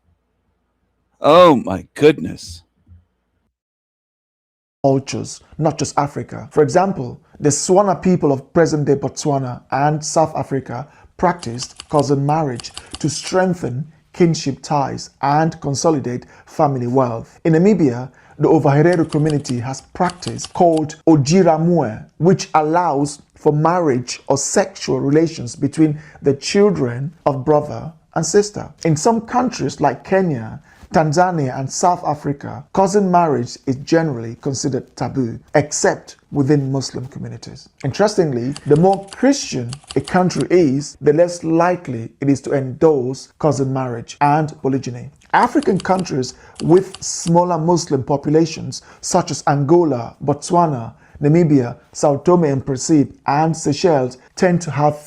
Oh my goodness. Cultures, not just Africa. For example, the Swana people of present-day Botswana and South Africa practiced cousin marriage to strengthen kinship ties and consolidate family wealth. In Namibia, the Ovaherero community has practice called Ojiramue, which allows for marriage or sexual relations between the children of brother and sister. In some countries like Kenya, Tanzania, and South Africa, cousin marriage is generally considered taboo, except within Muslim communities. Interestingly, the more Christian a country is, the less likely it is to endorse cousin marriage and polygyny. African countries with smaller Muslim populations, such as Angola, Botswana, Namibia, Sao Tome and Principe, and Seychelles, tend to have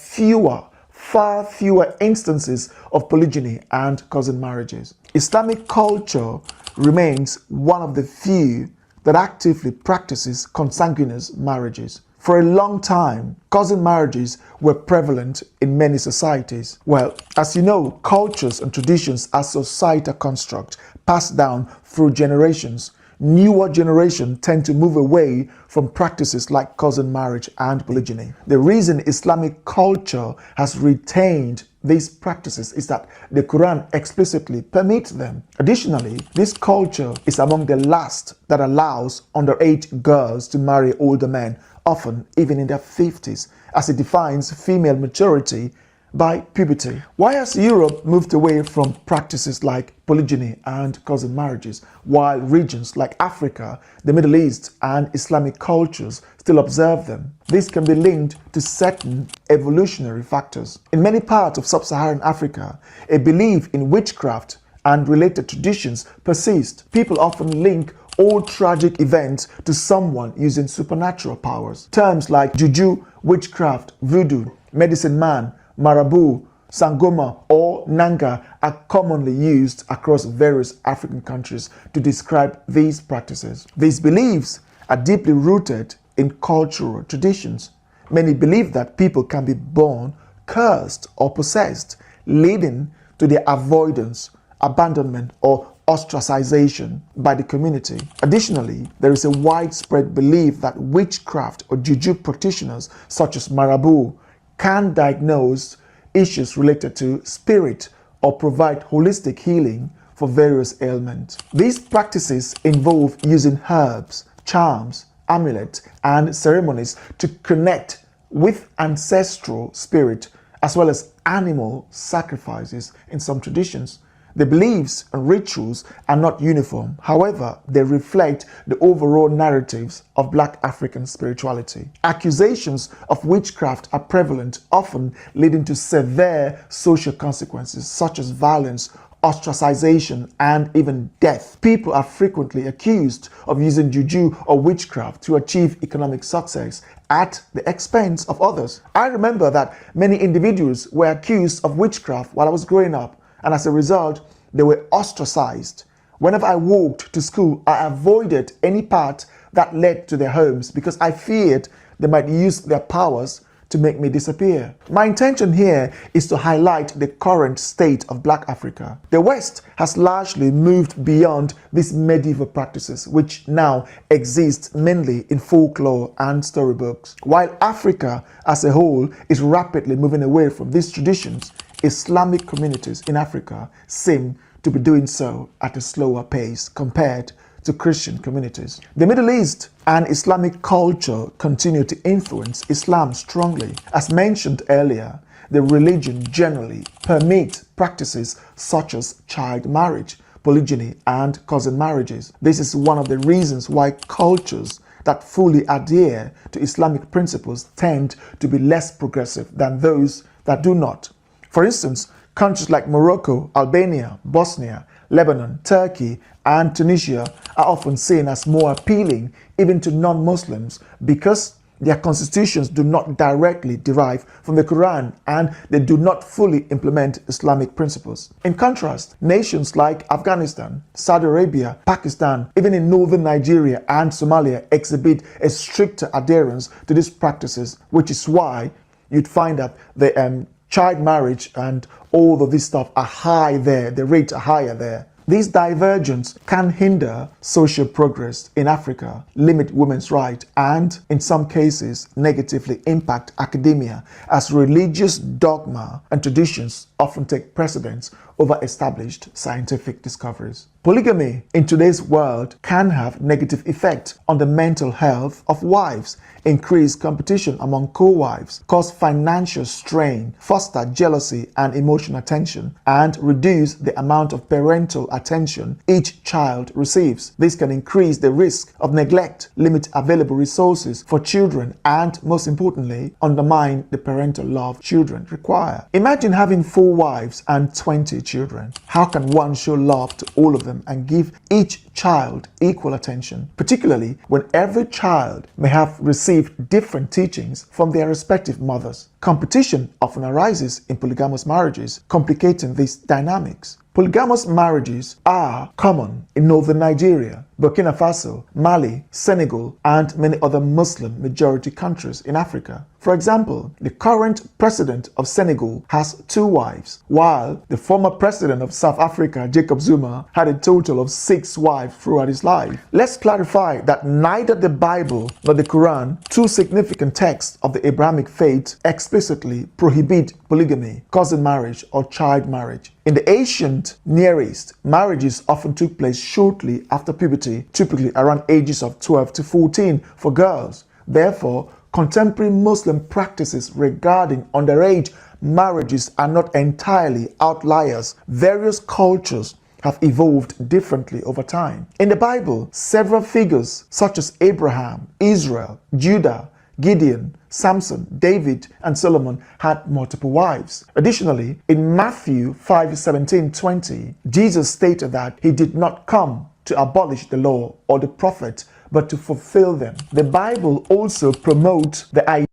far fewer instances of polygyny and cousin marriages. Islamic culture remains one of the few that actively practices consanguineous marriages. For a long time, cousin marriages were prevalent in many societies. Well, as you know, cultures and traditions are societal constructs passed down through generations. Newer generations tend to move away from practices like cousin marriage and polygyny. The reason Islamic culture has retained these practices is that the Quran explicitly permits them. Additionally, this culture is among the last that allows underage girls to marry older men, often even in their 50s, as it defines female maturity by puberty. Why has Europe moved away from practices like polygyny and cousin marriages, while regions like Africa, the Middle East, and Islamic cultures still observe them? This can be linked to certain evolutionary factors. In many parts of sub-Saharan Africa, a belief in witchcraft and related traditions persist. People often link all tragic events to someone using supernatural powers. Terms like juju, witchcraft, voodoo, medicine man, marabu, sangoma, or nanga are commonly used across various African countries to describe these practices. These beliefs are deeply rooted in cultural traditions. Many believe that people can be born cursed or possessed, leading to their avoidance, abandonment, or ostracization by the community. Additionally, there is a widespread belief that witchcraft or juju practitioners such as marabu can diagnose issues related to spirit or provide holistic healing for various ailments. These practices involve using herbs, charms, amulets, and ceremonies to connect with ancestral spirit, as well as animal sacrifices in some traditions. The beliefs and rituals are not uniform. However, they reflect the overall narratives of Black African spirituality. Accusations of witchcraft are prevalent, often leading to severe social consequences such as violence, ostracization, and even death. People are frequently accused of using juju or witchcraft to achieve economic success at the expense of others. I remember that many individuals were accused of witchcraft while I was growing up, and as a result, they were ostracized. Whenever I walked to school, I avoided any path that led to their homes because I feared they might use their powers to to make me disappear. My intention here is to highlight the current state of Black Africa. The West has largely moved beyond these medieval practices, which now exist mainly in folklore and storybooks. While Africa as a whole is rapidly moving away from these traditions, Islamic communities in Africa seem to be doing so at a slower pace compared to Christian communities. The Middle East and Islamic culture continue to influence Islam strongly. As mentioned earlier, the religion generally permits practices such as child marriage, polygyny, and cousin marriages. This is one of the reasons why cultures that fully adhere to Islamic principles tend to be less progressive than those that do not. For instance, countries like Morocco, Albania, Bosnia, Lebanon, Turkey, and Tunisia are often seen as more appealing even to non-Muslims because their constitutions do not directly derive from the Quran and they do not fully implement Islamic principles. In contrast, nations like Afghanistan, Saudi Arabia, Pakistan, even in northern Nigeria and Somalia exhibit a stricter adherence to these practices, which is why you'd find that the child marriage and all of this stuff are high there, the rates are higher there. These divergences can hinder social progress in Africa, limit women's rights, and in some cases negatively impact academia as religious dogma and traditions often take precedence over established scientific discoveries. Polygamy in today's world can have negative effect on the mental health of wives, increase competition among co-wives, cause financial strain, foster jealousy and emotional tension, and reduce the amount of parental attention each child receives. This can increase the risk of neglect, limit available resources for children, and most importantly, undermine the parental love children require. Imagine having 4 wives and 20 children. How can one show love to all of them and give each child equal attention, particularly when every child may have received different teachings from their respective mothers? Competition often arises in polygamous marriages, complicating these dynamics. Polygamous marriages are common in northern Nigeria, Burkina Faso, Mali, Senegal, and many other Muslim majority countries in Africa. For example, the current president of Senegal has 2 wives, while the former president of South Africa, Jacob Zuma, had a total of 6 wives throughout his life. Let's clarify that neither the Bible nor the Quran, 2 significant texts of the Abrahamic faith, explicitly prohibit polygamy, cousin marriage, or child marriage. In the ancient Near East, marriages often took place shortly after puberty, typically around ages of 12 to 14 for girls. Therefore, contemporary Muslim practices regarding underage marriages are not entirely outliers. Various cultures have evolved differently over time. In the Bible, several figures such as Abraham, Israel, Judah, Gideon, Samson, David, and Solomon had multiple wives. Additionally, in Matthew 5:17-20, Jesus stated that he did not come to abolish the law or the prophet, but to fulfill them. The Bible also promotes the idea.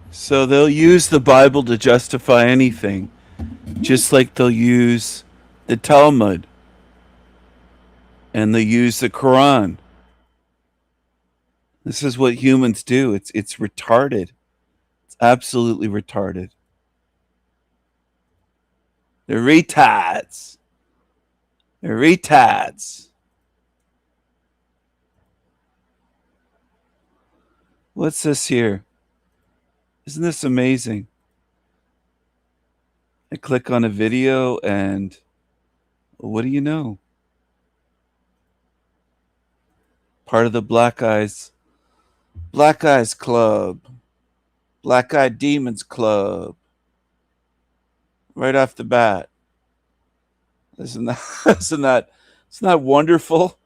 So they'll use the Bible to justify anything, just like they'll use the Talmud and they use the Quran. This is what humans do. It's retarded. It's absolutely retarded. They're retards. They're retards. What's this here? Isn't this amazing? I click on a video and what do you know? Part of the Black Eyes Club. Black Eyed Demons Club. Right off the bat. Isn't that wonderful?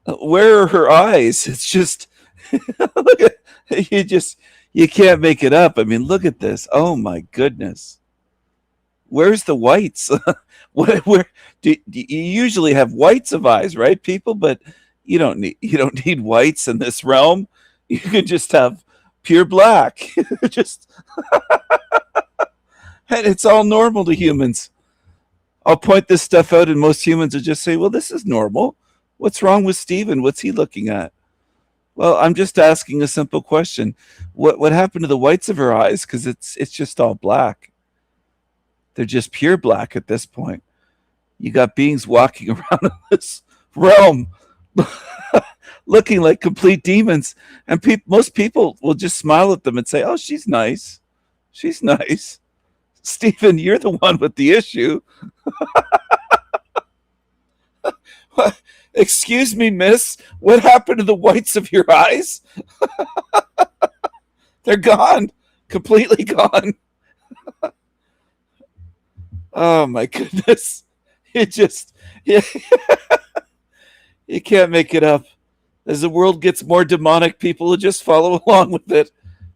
Where are her eyes? It's just look at you can't make it up. I mean, look at this. Oh my goodness. Where's the whites? where do you usually have whites of eyes, right, people? But you don't need whites in this realm. You can just have pure black. Just and it's all normal to humans. I'll point this stuff out and most humans will just say, well, this is normal. What's wrong with Steven? What's he looking at? Well, I'm just asking a simple question. What happened to the whites of her eyes? Because it's just all black. They're just pure black at this point. You got beings walking around in this realm looking like complete demons, and most people will just smile at them and say, "Oh, she's nice. She's nice." Stephen, you're the one with the issue. Excuse me, miss. What happened to the whites of your eyes? They're gone. Completely gone. Oh my goodness. It just yeah, you can't make it up. As the world gets more demonic, people will just follow along with it.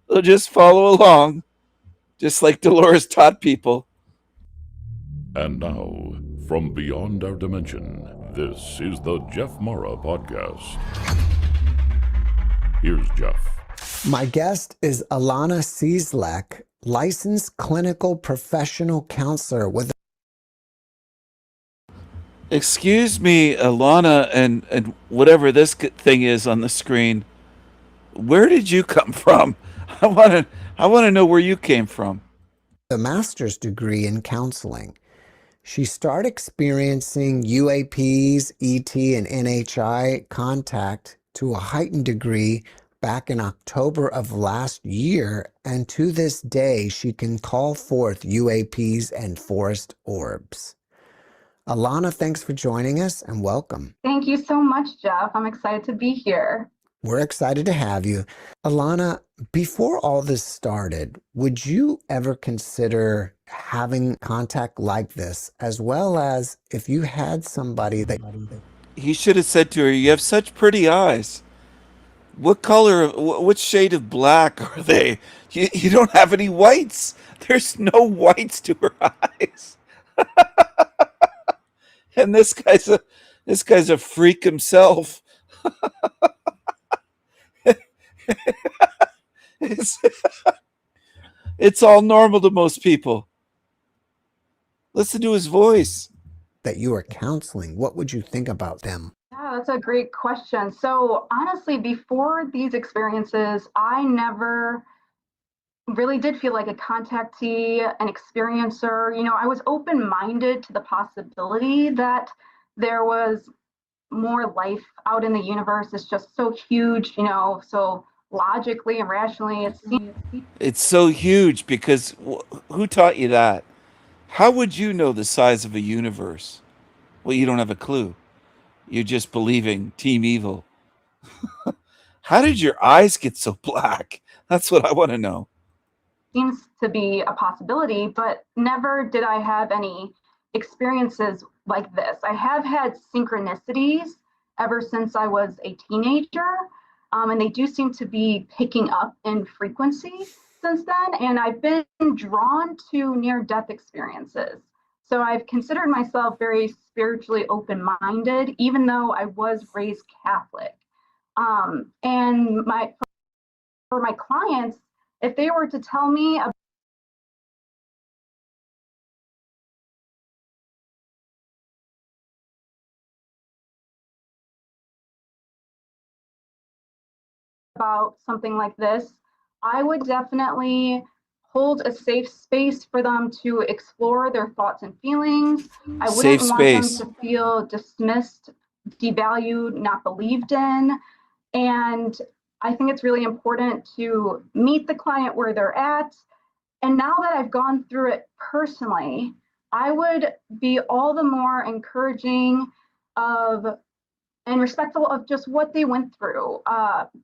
They'll just follow along. Just like Dolores taught people. And now, from beyond our dimension, this is the Jeff Mara Podcast. Here's Jeff. My guest is Alana Cieslak, licensed clinical professional counselor with... Excuse me, Alana, and whatever this thing is on the screen. Where did you come from? I want to know where you came from. A master's degree in counseling. She started experiencing UAPs, ET, and NHI contact to a heightened degree back in October of last year, and to this day, she can call forth UAPs and forest orbs. Alana, thanks for joining us and welcome. Thank you so much, Jeff. I'm excited to be here. We're excited to have you. Alana, before all this started, would you ever consider having contact like this, as well as if you had somebody that... He should have said to her, "You have such pretty eyes. What color, what shade of black are they? You don't have any whites. There's no whites to her eyes." And this guy's a freak himself. It's all normal to most people. Listen to his voice. That you are counseling, what would you think about them? Yeah, that's a great question. So honestly, before these experiences, I never really did feel like a contactee, an experiencer. You know, I was open-minded to the possibility that there was more life out in the universe. It's just so huge, you know, so logically and rationally It's so huge because who taught you that? How would you know the size of a universe? Well, you don't have a clue. You're just believing Team Evil. How did your eyes get so black? That's what I want to know. Seems to be a possibility, but never did I have any experiences like this. I have had synchronicities ever since I was a teenager, and they do seem to be picking up in frequency since then, and I've been drawn to near-death experiences. So I've considered myself very spiritually open-minded, even though I was raised Catholic. And for my clients, if they were to tell me about something like this, I would definitely hold a safe space for them to explore their thoughts and feelings. I wouldn't want them to feel dismissed, devalued, not believed in. And I think it's really important to meet the client where they're at. And now that I've gone through it personally, I would be all the more encouraging of and respectful of just what they went through,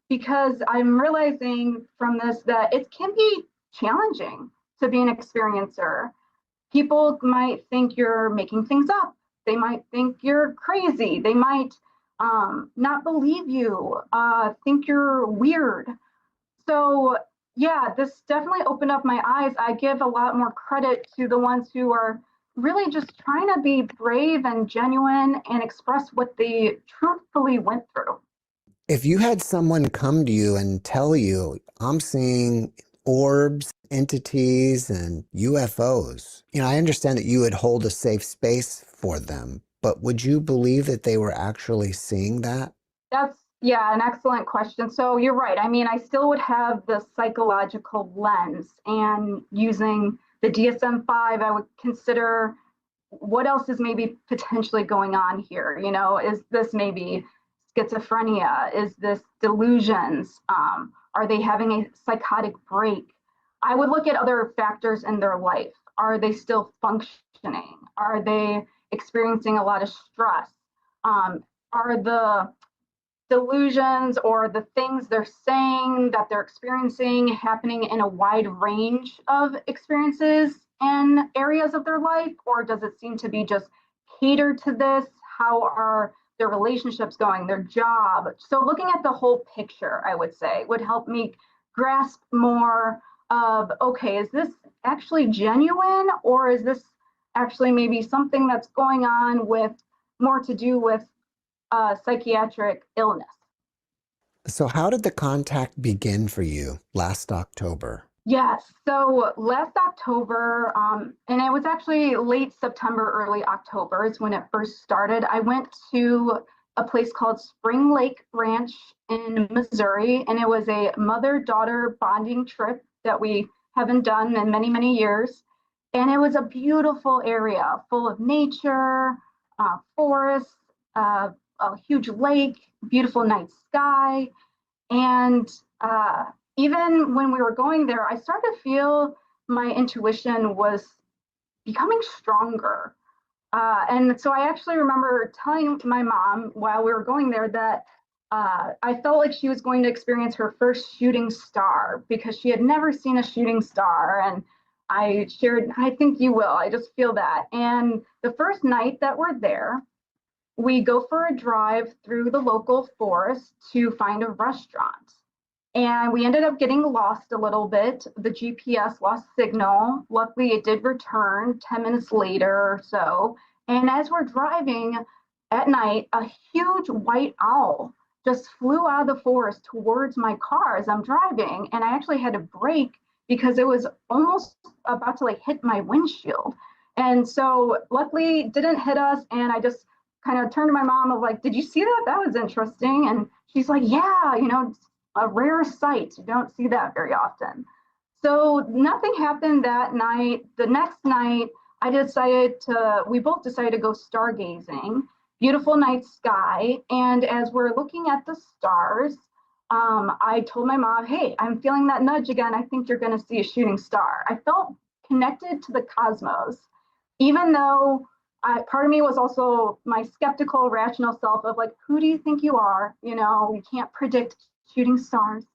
because I'm realizing from this that it can be challenging to be an experiencer. People might think you're making things up. They might think you're crazy. They might not believe you, think you're weird. So yeah, this definitely opened up my eyes. I give a lot more credit to the ones who are really just trying to be brave and genuine and express what they truthfully went through. If you had someone come to you and tell you, "I'm seeing orbs, entities, and UFOs," you know, I understand that you would hold a safe space for them, but would you believe that they were actually seeing that? That's Yeah, an excellent question. So you're right. I mean, I still would have the psychological lens, and using the DSM-5, I would consider what else is maybe potentially going on here. You know, is this maybe schizophrenia? Is this delusions? Are they having a psychotic break? I would look at other factors in their life. Are they still functioning? Are they experiencing a lot of stress? Are the delusions or the things they're saying that they're experiencing happening in a wide range of experiences and areas of their life? Or does it seem to be just catered to this? How are their relationships going, their job? So looking at the whole picture, I would say, would help me grasp more of, okay, is this actually genuine, or is this actually maybe something that's going on with more to do with psychiatric illness? So, how did the contact begin for you last October? Yes. So last October, and it was actually late September, early October is when it first started. I went to a place called Spring Lake Ranch in Missouri, and it was a mother-daughter bonding trip that we haven't done in many, many years. And it was a beautiful area full of nature, forests, a huge lake, beautiful night sky. And even when we were going there, I started to feel my intuition was becoming stronger. And so I actually remember telling my mom while we were going there that I felt like she was going to experience her first shooting star because she had never seen a shooting star. And I shared, I think you will. I just feel that. And the first night that we're there, we go for a drive through the local forest to find a restaurant. And we ended up getting lost a little bit. The GPS lost signal. Luckily, it did return 10 minutes later or so. And as we're driving at night, a huge white owl just flew out of the forest towards my car as I'm driving. And I actually had to brake because it was almost about to like hit my windshield. And so luckily it didn't hit us. And I just kind of turned to my mom of like, did you see that? That was interesting. And she's like, yeah, you know, a rare sight. You don't see that very often. So nothing happened that night. The next night, we both decided to go stargazing. Beautiful night sky. And as we're looking at the stars, I told my mom, hey, I'm feeling that nudge again. I think you're going to see a shooting star. I felt connected to the cosmos, even though part of me was also my skeptical, rational self of like, who do you think you are? You know, you can't predict shooting stars.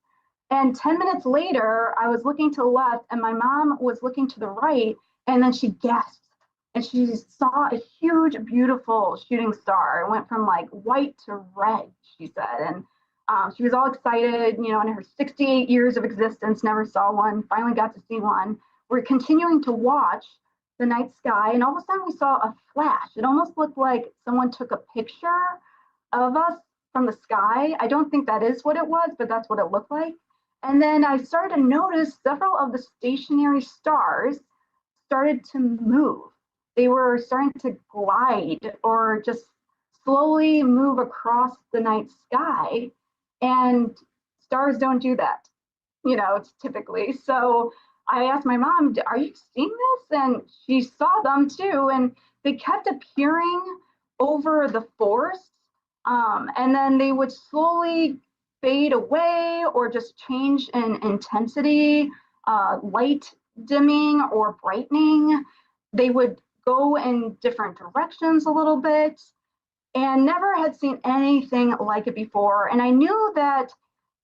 And 10 minutes later, I was looking to the left and my mom was looking to the right. And then she gasped and she saw a huge, beautiful shooting star. It went from like white to red, she said. And she was all excited, you know, in her 68 years of existence, never saw one, finally got to see one. We're continuing to watch the night sky, and all of a sudden we saw a flash. It almost looked like someone took a picture of us from the sky. I don't think that is what it was, but that's what it looked like. And then I started to notice several of the stationary stars started to move. They were starting to glide or just slowly move across the night sky. And stars don't do that, you know, typically. So I asked my mom, are you seeing this? And she saw them too. And they kept appearing over the forest. And then they would slowly fade away or just change in intensity, light dimming or brightening. They would go in different directions a little bit, and never had seen anything like it before. And I knew that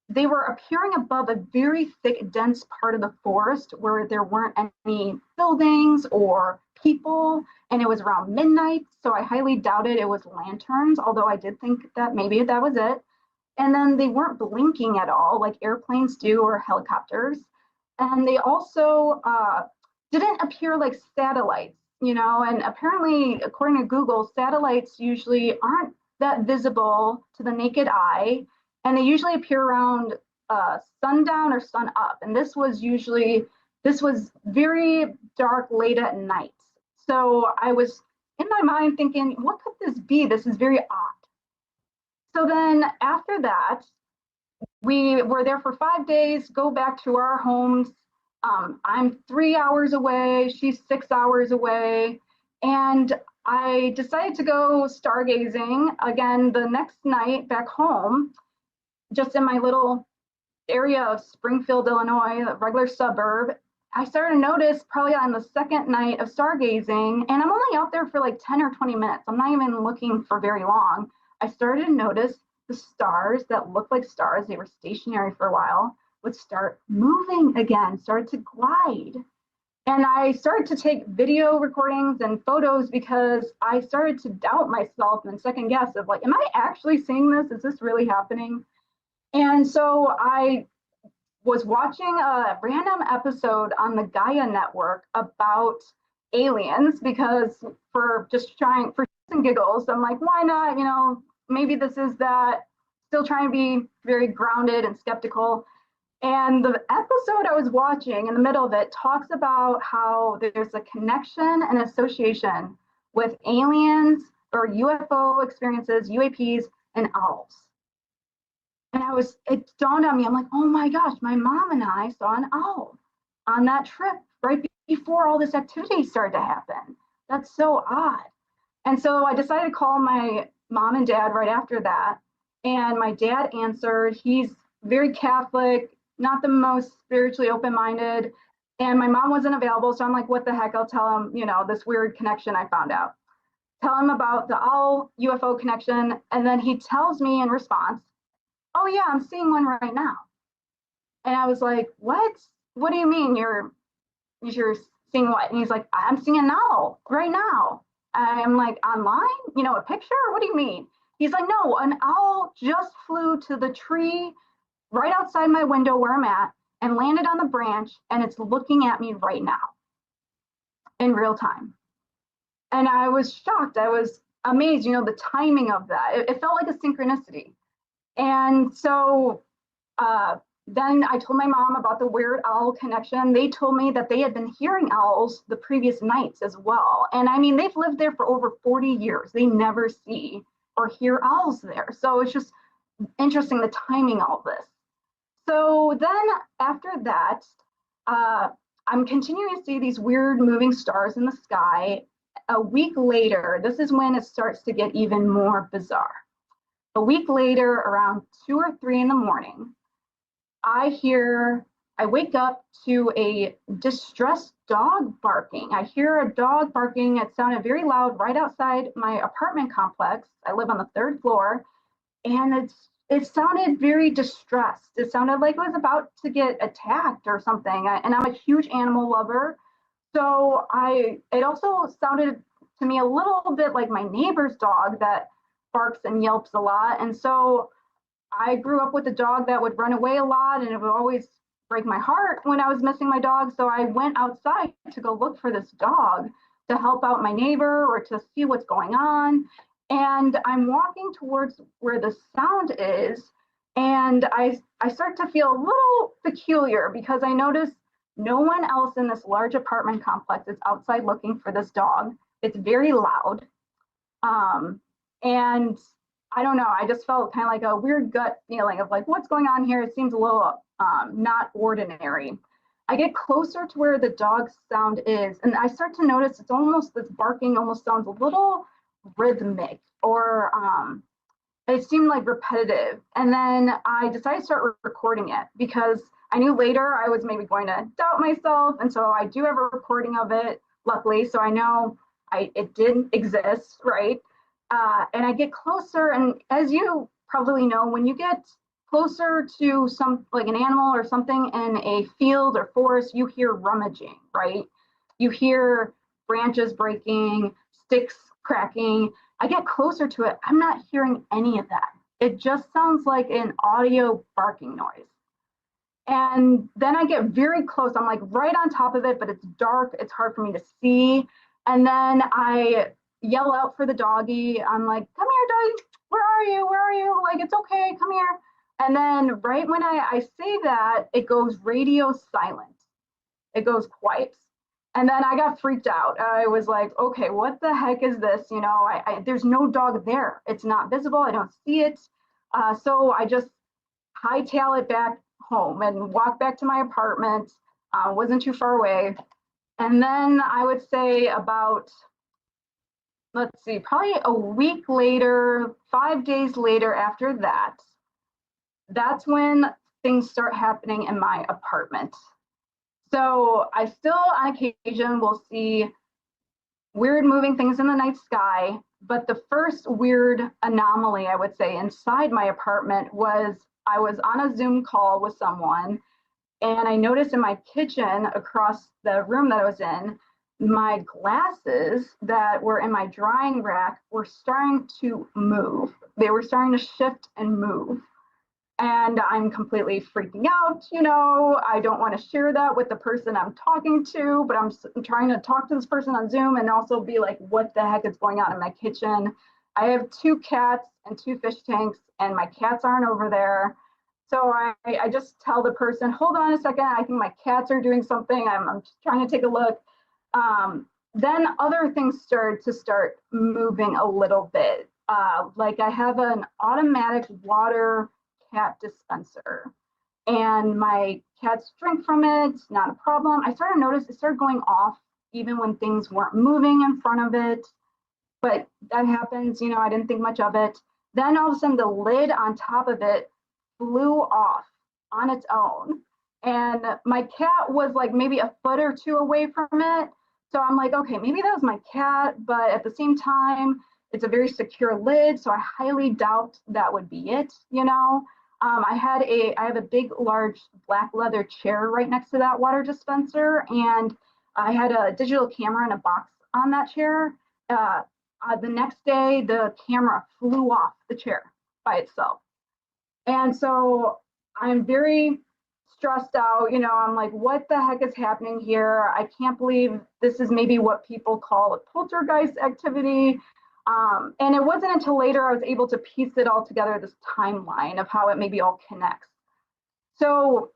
they were appearing above a very thick, dense part of the forest where there weren't any buildings or people, and it was around midnight. So I highly doubted it was lanterns, although I did think that maybe that was it. And then they weren't blinking at all like airplanes do or helicopters. And they also didn't appear like satellites, you know, and apparently, according to Google, satellites usually aren't that visible to the naked eye, and they usually appear around sundown or sun up. And this was very dark late at night. So I was in my mind thinking, what could this be? This is very odd. So then after that, we were there for 5 days, go back to our homes. I'm 3 hours away, she's 6 hours away. And I decided to go stargazing again the next night back home, just in my little area of Springfield, Illinois, a regular suburb. I started to notice probably on the second night of stargazing, and I'm only out there for like 10 or 20 minutes. I'm not even looking for very long. I started to notice the stars that looked like stars, they were stationary for a while, would start moving again, started to glide. And I started to take video recordings and photos because I started to doubt myself and second guess of like, am I actually seeing this? Is this really happening? And so I was watching a random episode on the Gaia network about aliens because for just trying for shits and giggles, I'm like, why not? You know, maybe this is that. Still trying to be very grounded and skeptical. And the episode I was watching in the middle of it talks about how there's a connection and association with aliens or UFO experiences, UAPs, and owls. And it dawned on me, I'm like, oh my gosh, my mom and I saw an owl on that trip right before all this activity started to happen. That's so odd. And so I decided to call my mom and dad right after that. And my dad answered. He's very Catholic, not the most spiritually open-minded. And my mom wasn't available. So I'm like, what the heck? I'll tell him, you know, this weird connection I found out. Tell him about the owl UFO connection. And then he tells me in response, oh yeah, I'm seeing one right now. And I was like, what? What do you mean you're seeing what? And he's like, I'm seeing an owl right now. I'm like, online? You know, a picture? What do you mean? He's like, no, an owl just flew to the tree right outside my window where I'm at and landed on the branch, and it's looking at me right now in real time. And I was shocked. I was amazed, you know, the timing of that. It felt like a synchronicity. And so then I told my mom about the weird owl connection. They told me that they had been hearing owls the previous nights as well. And I mean, they've lived there for over 40 years. They never see or hear owls there. So it's just interesting the timing of all this. So then after that, I'm continuing to see these weird moving stars in the sky. A week later, this is when it starts to get even more bizarre. A week later, around 2 or 3 in the morning, I wake up to a distressed dog barking. I hear a dog barking. It sounded very loud right outside my apartment complex. I live on the 3rd floor, and it sounded very distressed. It sounded like it was about to get attacked or something. And I'm a huge animal lover. So it also sounded to me a little bit like my neighbor's dog that barks and yelps a lot. And so I grew up with a dog that would run away a lot, and it would always break my heart when I was missing my dog. So I went outside to go look for this dog to help out my neighbor or to see what's going on. And I'm walking towards where the sound is, and I start to feel a little peculiar because I notice no one else in this large apartment complex is outside looking for this dog. It's very loud. And I don't know, I just felt kind of like a weird gut feeling of like, what's going on here? It seems a little not ordinary. I get closer to where the dog sound is, and I start to notice it's almost, this barking almost sounds a little rhythmic, or it seemed like repetitive. And then I decided to start recording it because I knew later I was maybe going to doubt myself. And so I do have a recording of it, luckily. So I know it did exist, right? And I get closer, and as you probably know, when you get closer to like an animal or something in a field or forest, you hear rummaging, right? You hear branches breaking, sticks cracking. I get closer to it, I'm not hearing any of that. It just sounds like an audio barking noise. And then I get very close. I'm like right on top of it, but it's dark. It's hard for me to see. And then I yell out for the doggy. I'm like, come here, doggy. Where are you? Where are you? Like, it's okay. Come here. And then right when I say that, it goes radio silent. It goes quiet. And then I got freaked out. I was like, okay, what the heck is this? You know, there's no dog there. It's not visible. I don't see it. So I just hightail it back home and walk back to my apartment. Wasn't too far away. And then I would say about, let's see, probably a week later, 5 days later after that, that's when things start happening in my apartment. So I still on occasion will see weird moving things in the night sky, but the first weird anomaly I would say inside my apartment was I was on a Zoom call with someone, and I noticed in my kitchen across the room that I was in, my glasses that were in my drying rack were starting to move. They were starting to shift and move. And I'm completely freaking out, you know. I don't want to share that with the person I'm talking to, but I'm trying to talk to this person on Zoom and also be like, what the heck is going on in my kitchen? I have 2 cats and 2 fish tanks, and my cats aren't over there. So I just tell the person, hold on a second, I think my cats are doing something. I'm just trying to take a look. Then other things start moving a little bit. Like I have an automatic water cat dispenser, and my cats drink from it, not a problem. I started to notice it started going off even when things weren't moving in front of it, but that happens, you know, I didn't think much of it. Then all of a sudden the lid on top of it flew off on its own, and my cat was like maybe a foot or 2 away from it. So I'm like, okay, maybe that was my cat, but at the same time, it's a very secure lid, so I highly doubt that would be it, you know. I have a big, large black leather chair right next to that water dispenser, and I had a digital camera in a box on that chair. The next day, the camera flew off the chair by itself. And so I'm very stressed out, you know. I'm like, what the heck is happening here? I can't believe this is maybe what people call a poltergeist activity. And it wasn't until later I was able to piece it all together, this timeline of how it maybe all connects. So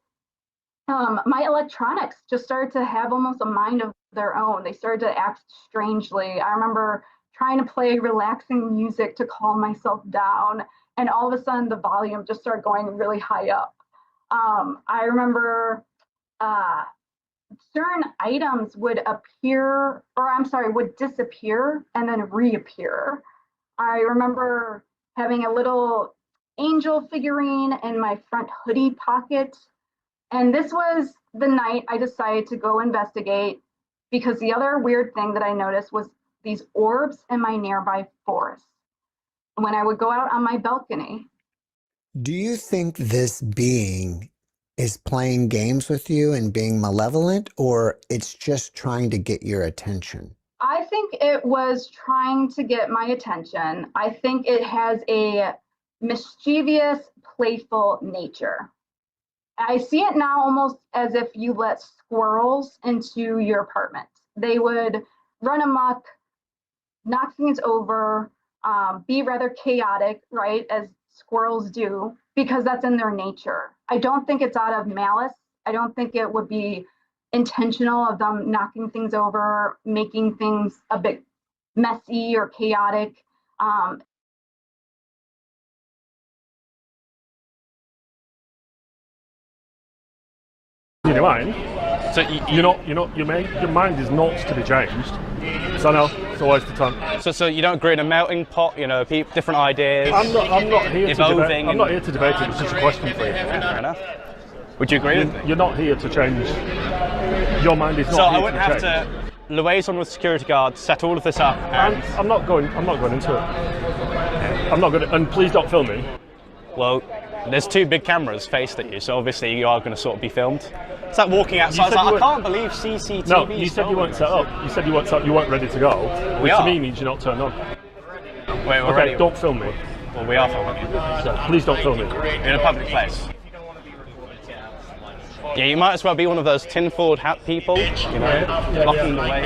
my electronics just started to have almost a mind of their own. They started to act strangely. I remember trying to play relaxing music to calm myself down, and all of a sudden the volume just started going really high up. I remember certain items would disappear and then reappear. I remember having a little angel figurine in my front hoodie pocket. And this was the night I decided to go investigate, because the other weird thing that I noticed was these orbs in my nearby forest when I would go out on my balcony. Do you think this being is playing games with you and being malevolent, or it's just trying to get your attention? I think it was trying to get my attention. I think it has a mischievous, playful nature. I see it now almost as if you let squirrels into your apartment. They would run amok, knock things over, be rather chaotic, right, as squirrels do, because that's in their nature. I don't think it's out of malice. I don't think it would be intentional of them knocking things over, making things a bit messy or chaotic. In your mind, so your mind is not to be changed. So no, it's a waste of time. So you don't agree in a melting pot, you know, different ideas. I'm not here evolving. to debate. I'm not here to debate it. It's just a question for you. Fair enough. Would you agree with me? You're not here to change. Your mind is not. So here I wouldn't have to liaison with security guards, set all of this up. And I'm not going into it. I'm not going to. And please don't film me. Well, there's 2 big cameras faced at you, so obviously you are going to sort of be filmed. It's like walking outside. I can't believe CCTV. No, you said you weren't set up. You said you weren't ready to go. Which to me means you're not turned on. Wait, we're okay, ready. Don't film me. Well, we are filming you. So please don't film me. In a public place. Yeah, you might as well be one of those tin-foiled hat people, you know, blocking the way.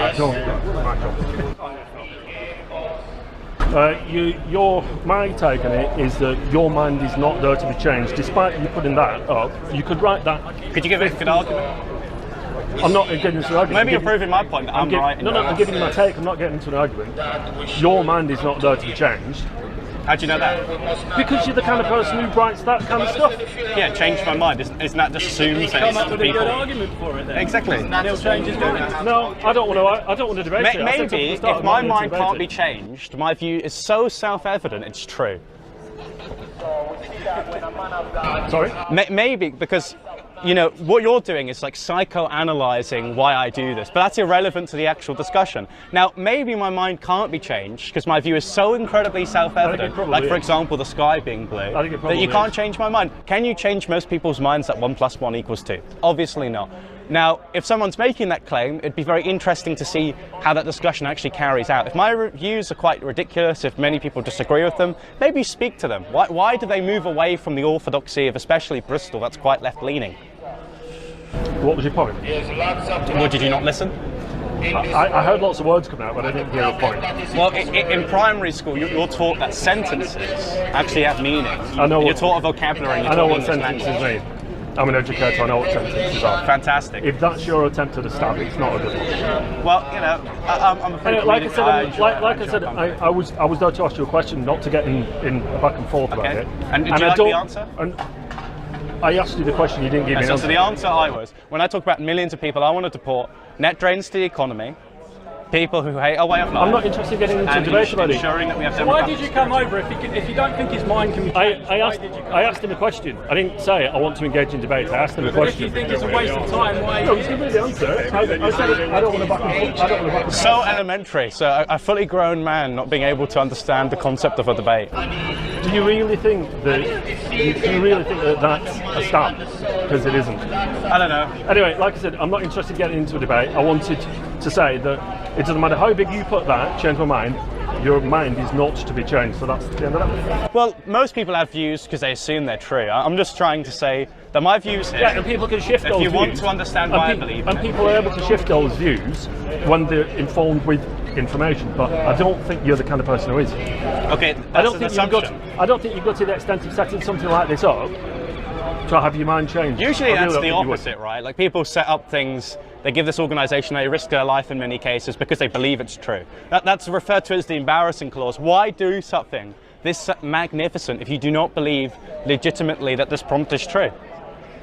My take on it is that your mind is not there to be changed. Despite you putting that up, you could write that. Could you give it a good argument? I'm not getting into an argument. Maybe you're proving my point that I'm right. No, I'm giving you my take. I'm not getting into an argument. Your mind is not there to be changed. How do you know that? Because you're the kind of person who writes that kind of stuff. Yeah, changed my mind. Isn't that just assumes that Come it's up the with a people? good argument for it then. Exactly. He'll change his mind. No, I don't want to debate it. Maybe if my mind can't be changed, my view is so self-evident it's true. Sorry? Maybe because, you know, what you're doing is like psychoanalyzing why I do this, but that's irrelevant to the actual discussion. Now, maybe my mind can't be changed because my view is so incredibly self-evident, like for example the sky being blue, that you can't change my mind. Can you change most people's minds that 1 + 1 = 2? Obviously not. Now, if someone's making that claim, it'd be very interesting to see how that discussion actually carries out. If my views are quite ridiculous, if many people disagree with them, maybe speak to them. Why do they move away from the orthodoxy of especially Bristol that's quite left-leaning? What was your point? Well, did you not listen? I heard lots of words coming out, but I didn't hear a point. Well, in primary school, you're taught that sentences actually have meaning. You're taught a vocabulary. I know what sentences mean. I'm an educator, I know what sentences are. Fantastic. If that's your attempt at a stab, it's not a good one. Well, you know, I'm afraid I said, I was there to ask you a question, not to get in back and forth about it. And did you like the answer? I asked you the question, you didn't give me an answer. So the answer when I talk about millions of people, I want to deport net drains to the economy, people who hate our way of life. I'm not interested in getting into a debate about it. Ensuring that we have Why did you come over if you don't think his mind can be changed? I asked him a question. I didn't say I want to engage in debate. I asked him a question. If you think it's a waste of time, why? No, just give me the answer. I said I don't want to back and forth. I don't want to back and forth. So elementary. So a fully grown man not being able to understand the concept of a debate. Do you really think that that's a stab? Because it isn't. I don't know. Anyway, like I said, I'm not interested in getting into a debate. I wanted to say that it doesn't matter how big you put that, change my mind, your mind is not to be changed, so that's the end of that. Well, most people have views because they assume they're true. I'm just trying to say that my views here... Yeah, and people can shift those views. If you want to understand why I believe and people are able to shift those views when they're informed with information, but I don't think you're the kind of person who is. Okay, I don't think you've got to the extent of setting something like this up to have your mind changed. Usually that's the opposite, right? Like people set up things, they give this organisation, they risk their life in many cases because they believe it's true. That's referred to as the embarrassing clause. Why do something this magnificent if you do not believe legitimately that this prompt is true?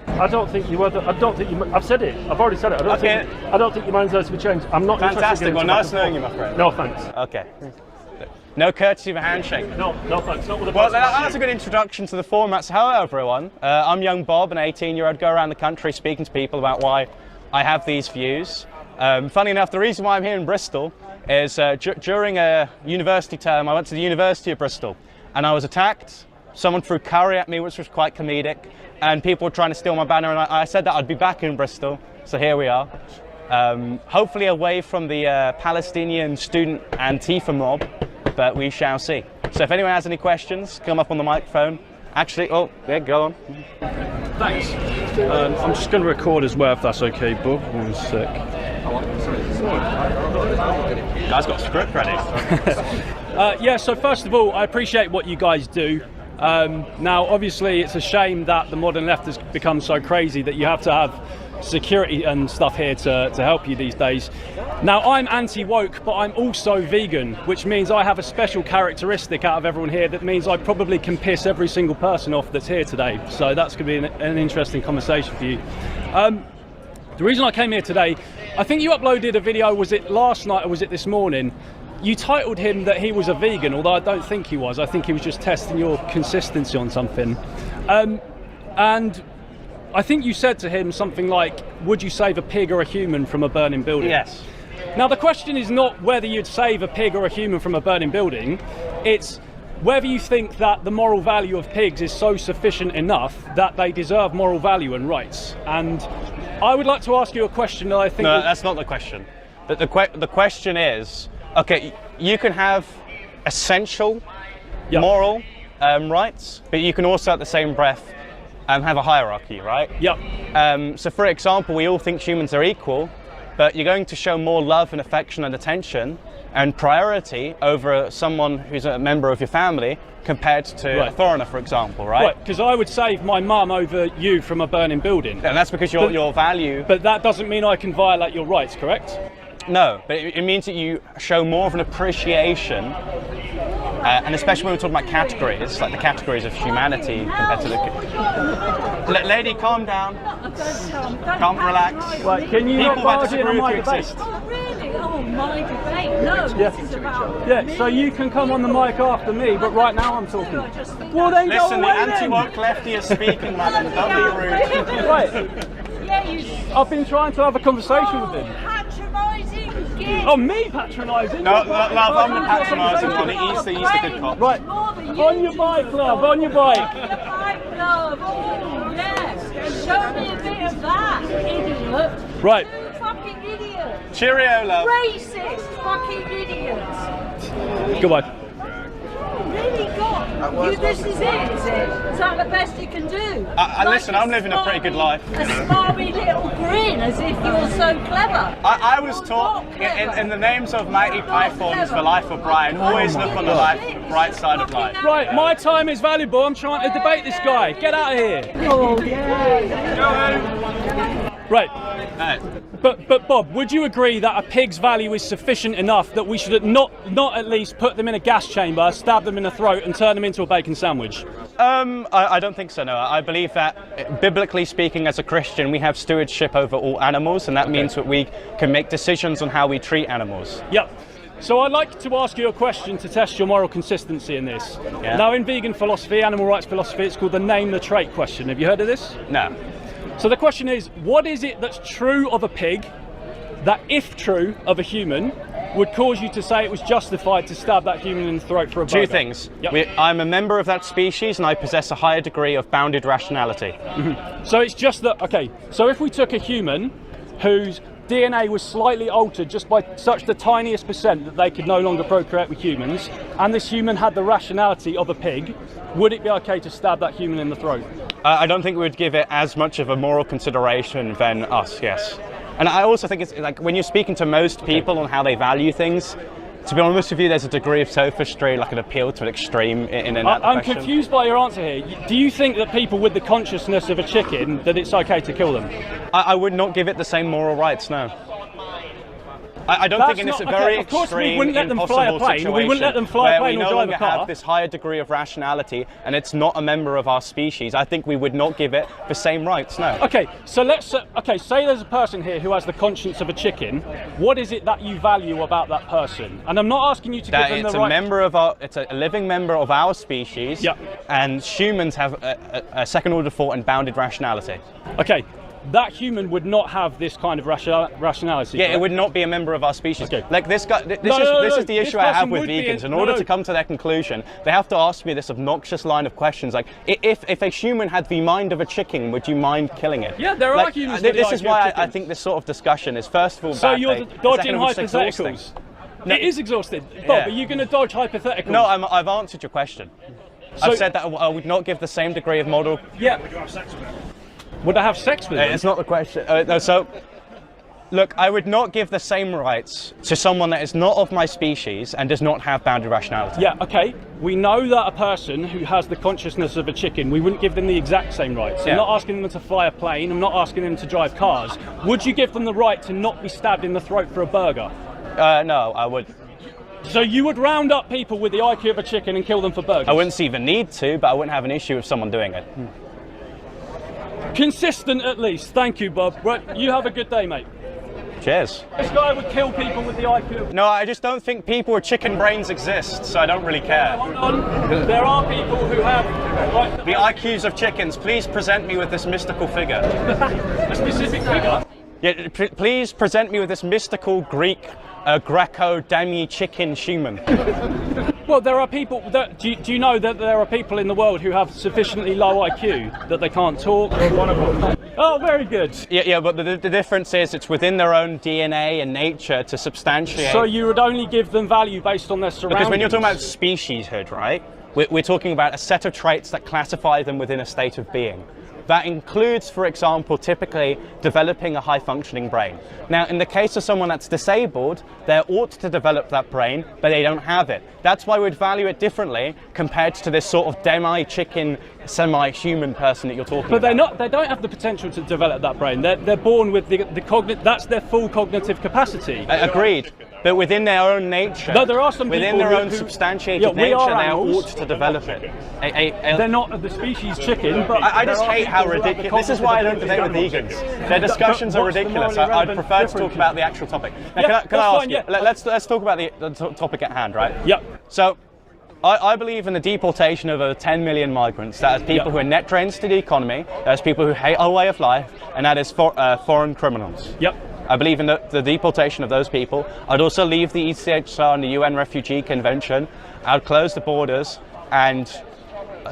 I don't think you were. I've said it. I've already said it. I don't think your mind's there to be changed. I'm not. Fantastic. Well, nice knowing you, my friend. No thanks. Okay. No courtesy of a handshake. No thanks. Not with a well, that's a good introduction to the format. So, hello everyone. I'm young Bob, an 18-year-old. Go around the country speaking to people about why I have these views. Funny enough, the reason why I'm here in Bristol is during a university term, I went to the University of Bristol, and I was attacked. Someone threw curry at me, which was quite comedic, and people were trying to steal my banner. And I said that I'd be back in Bristol, so here we are. Hopefully away from the Palestinian student Antifa mob. But we shall see. So if anyone has any questions, come up on the microphone. Actually, oh, yeah, go on. Thanks. I'm just going to record as well, if that's okay, Bob. 1 sec. Guys got a script ready. Yeah, so first of all, I appreciate what you guys do. Now, obviously, it's a shame that the modern left has become so crazy that you have to have security and stuff here to help you these days. Now, I'm anti-woke, but I'm also vegan, which means I have a special characteristic out of everyone here that means I probably can piss every single person off that's here today. So that's going to be an interesting conversation for you. The reason I came here today, I think you uploaded a video, was it last night or was it this morning? You titled him that he was a vegan, although I don't think he was. I think he was just testing your consistency on something. And I think you said to him something like, would you save a pig or a human from a burning building? Yes. Now, the question is not whether you'd save a pig or a human from a burning building. It's whether you think that the moral value of pigs is so sufficient enough that they deserve moral value and rights. And I would like to ask you a question that I think... No, that's not the question. The question is, okay, you can have essential moral rights, but you can also at the same breath have a hierarchy, right? Yep. So for example, we all think humans are equal, but you're going to show more love and affection and attention and priority over someone who's a member of your family compared to a foreigner, for example, right? Right, because I would save my mum over you from a burning building. And that's because your value... But that doesn't mean I can violate your rights, correct? No, but it means that you show more of an appreciation And especially when we're talking about categories, like the categories of humanity compared to the... Lady, calm down. Calm, relax. Right, can you People not that disagree with you debate? exist. Oh, really? Oh, my debate. No, this is about Yeah, me. so you can come on the mic after me, but right now I'm talking. Well, then go Listen, the away then. anti-woke lefty is speaking, madam. Don't be rude. Right. Yeah, you I've been trying to have a conversation with him. patronising git. Oh, me patronising? No, love, I'm the patronising one. He's the good cop. Right, on your bike, love, on your bike. Your bike, love. Oh, yes. Show me a bit of that, idiot. Right. You fucking idiot. Cheerio, love. Racist fucking idiots. Goodbye. Really got you. This is it, is it? Is that the best you can do? Listen, I'm living a pretty good life. A smarmy little grin, as if you're so clever. I was taught in the names of Mighty Pythons for Life of Brian, always look on the bright side of life. Right, my time is valuable. I'm trying to debate this guy. Get out of here. Oh, yeah. Right. But Bob, would you agree that a pig's value is sufficient enough that we should not at least put them in a gas chamber, stab them in the throat, and turn them into a bacon sandwich? I don't think so, no. I believe that, biblically speaking, as a Christian, we have stewardship over all animals, and that means that we can make decisions on how we treat animals. Yep. So I'd like to ask you a question to test your moral consistency in this. Yeah. Now, in vegan philosophy, animal rights philosophy, it's called the name the trait question. Have you heard of this? No. So the question is, what is it that's true of a pig that, if true, of a human, would cause you to say it was justified to stab that human in the throat for a burger? Two things. Yep. I'm a member of that species and I possess a higher degree of bounded rationality. Mm-hmm. So it's just that, okay, so if we took a human whose DNA was slightly altered just by such the tiniest percent that they could no longer procreate with humans, and this human had the rationality of a pig, would it be okay to stab that human in the throat? I don't think we would give it as much of a moral consideration than us, yes. And I also think it's like when you're speaking to most people on how they value things, to be honest with you, there's a degree of sophistry, like an appeal to an extreme in that I'm question. confused by your answer here. Do you think that people with the consciousness of a chicken, that it's okay to kill them? I would not give it the same moral rights, no. I don't think it's a very of course extreme, we wouldn't let them fly a impossible plane. We wouldn't let them fly where a plane we or no drive longer a car. have this higher degree of rationality, and it's not a member of our species. I think we would not give it the same rights, no. Okay, so let's say there's a person here who has the conscience of a chicken. What is it that you value about that person? And I'm not asking you to That give them it's the a right. member of our, it's a living member of our species. Yep. And humans have a second order thought and bounded rationality. Okay. That human would not have this kind of rationality. Yeah, correct? it would not be a member of our species. Okay. Like this guy, this is the issue I have with vegans. In order to come to their conclusion, they have to ask me this obnoxious line of questions like, if a human had the mind of a chicken, would you mind killing it? Yeah, there are humans with the This is IQ of why I chickens. think this sort of discussion is first of all So bad you're faith, dodging and second of all, it's hypotheticals. exhausting. No. It is exhausting. Bob, Yeah. are you going to dodge hypotheticals? No, I've answered your question. So- I've said that I would not give the same degree of moral. Yeah. Would I have sex with them? It's not the question. No, so, look, I would not give the same rights to someone that is not of my species and does not have bounded rationality. Yeah, okay. We know that a person who has the consciousness of a chicken, we wouldn't give them the exact same rights. Yeah. I'm not asking them to fly a plane. I'm not asking them to drive cars. Would you give them the right to not be stabbed in the throat for a burger? No, I would. So you would round up people with the IQ of a chicken and kill them for burgers? I wouldn't see the need to, but I wouldn't have an issue with someone doing it. Consistent at least. Thank you, Bob. Right, you have a good day, mate. Cheers. This guy would kill people with the IQ. No, I just don't think people with chicken brains exist, so I don't really care. Hold on. There are people who have the IQs of chickens. Please present me with this mystical figure. A specific figure? Yeah, please present me with this mystical Greek Greco-Demi chicken human. Well, there are people that, do you know that there are people in the world who have sufficiently low IQ that they can't talk? Oh, very good. Yeah, but the difference is it's within their own DNA and nature to substantiate. So you would only give them value based on their surroundings? Because when you're talking about specieshood, right, we're talking about a set of traits that classify them within a state of being. That includes, for example, typically developing a high-functioning brain. Now, in the case of someone that's disabled, they ought to develop that brain, but they don't have it. That's why we'd value it differently compared to this sort of demi-chicken, semi-human person that you're talking about. But they don't have the potential to develop that brain. They're born with the that's their full cognitive capacity. Agreed. but within their own nature, No, there are some within people their own who- substantiated Yeah, we are nature, they animals. ought to develop it. They're not of the species chicken, but I just there are hate how people who have the ridiculous. This is why I don't cognitive debate with ability. vegans. Their discussions are What's the ridiculous. morally I'd relevant prefer to talk difference? about the actual topic. Now, Yeah, can I that's ask fine, you? yeah. Let's talk about the topic at hand, right? Yep. So, I believe in the deportation of over 10 million migrants. That is people Yep. who are net drains to the economy. That is people who hate our way of life, and that is foreign criminals. Yep. I believe in the deportation of those people. I'd also leave the ECHR and the UN Refugee Convention. I'd close the borders and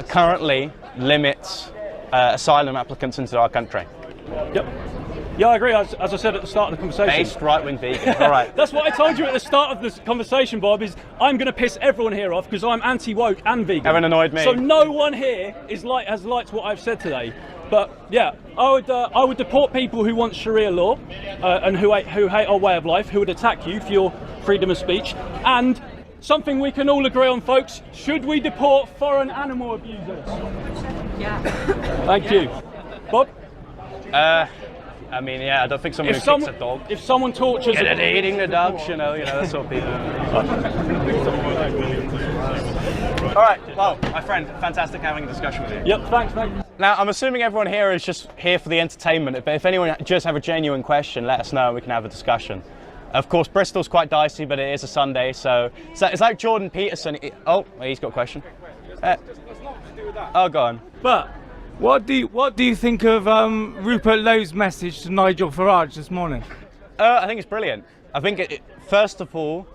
currently limit asylum applicants into our country. Yep. Yeah, I agree. As I said at the start of the conversation. Based right-wing vegan. All right. That's what I told you at the start of this conversation, Bob, is I'm going to piss everyone here off because I'm anti-woke and vegan. Haven't annoyed me. So no one here has liked what I've said today. But yeah, I would deport people who want Sharia law and who hate our way of life, who would attack you for your freedom of speech. And something we can all agree on, folks, should we deport foreign animal abusers? Yeah. Thank you. Bob? I mean, yeah, I don't think someone If who kicks a dog. If someone tortures... Get it eating the dogs, you know, that sort of people. All right, well, my friend, fantastic having a discussion with you. Yep, thanks, mate. Now, I'm assuming everyone here is just here for the entertainment, but if anyone just have a genuine question, let us know and we can have a discussion. Of course, Bristol's quite dicey, but it is a Sunday, so it's like Jordan Peterson. Oh, he's got a question. Oh, go on. But what do you think of Rupert Lowe's message to Nigel Farage this morning? I think it's brilliant. I think, first of all,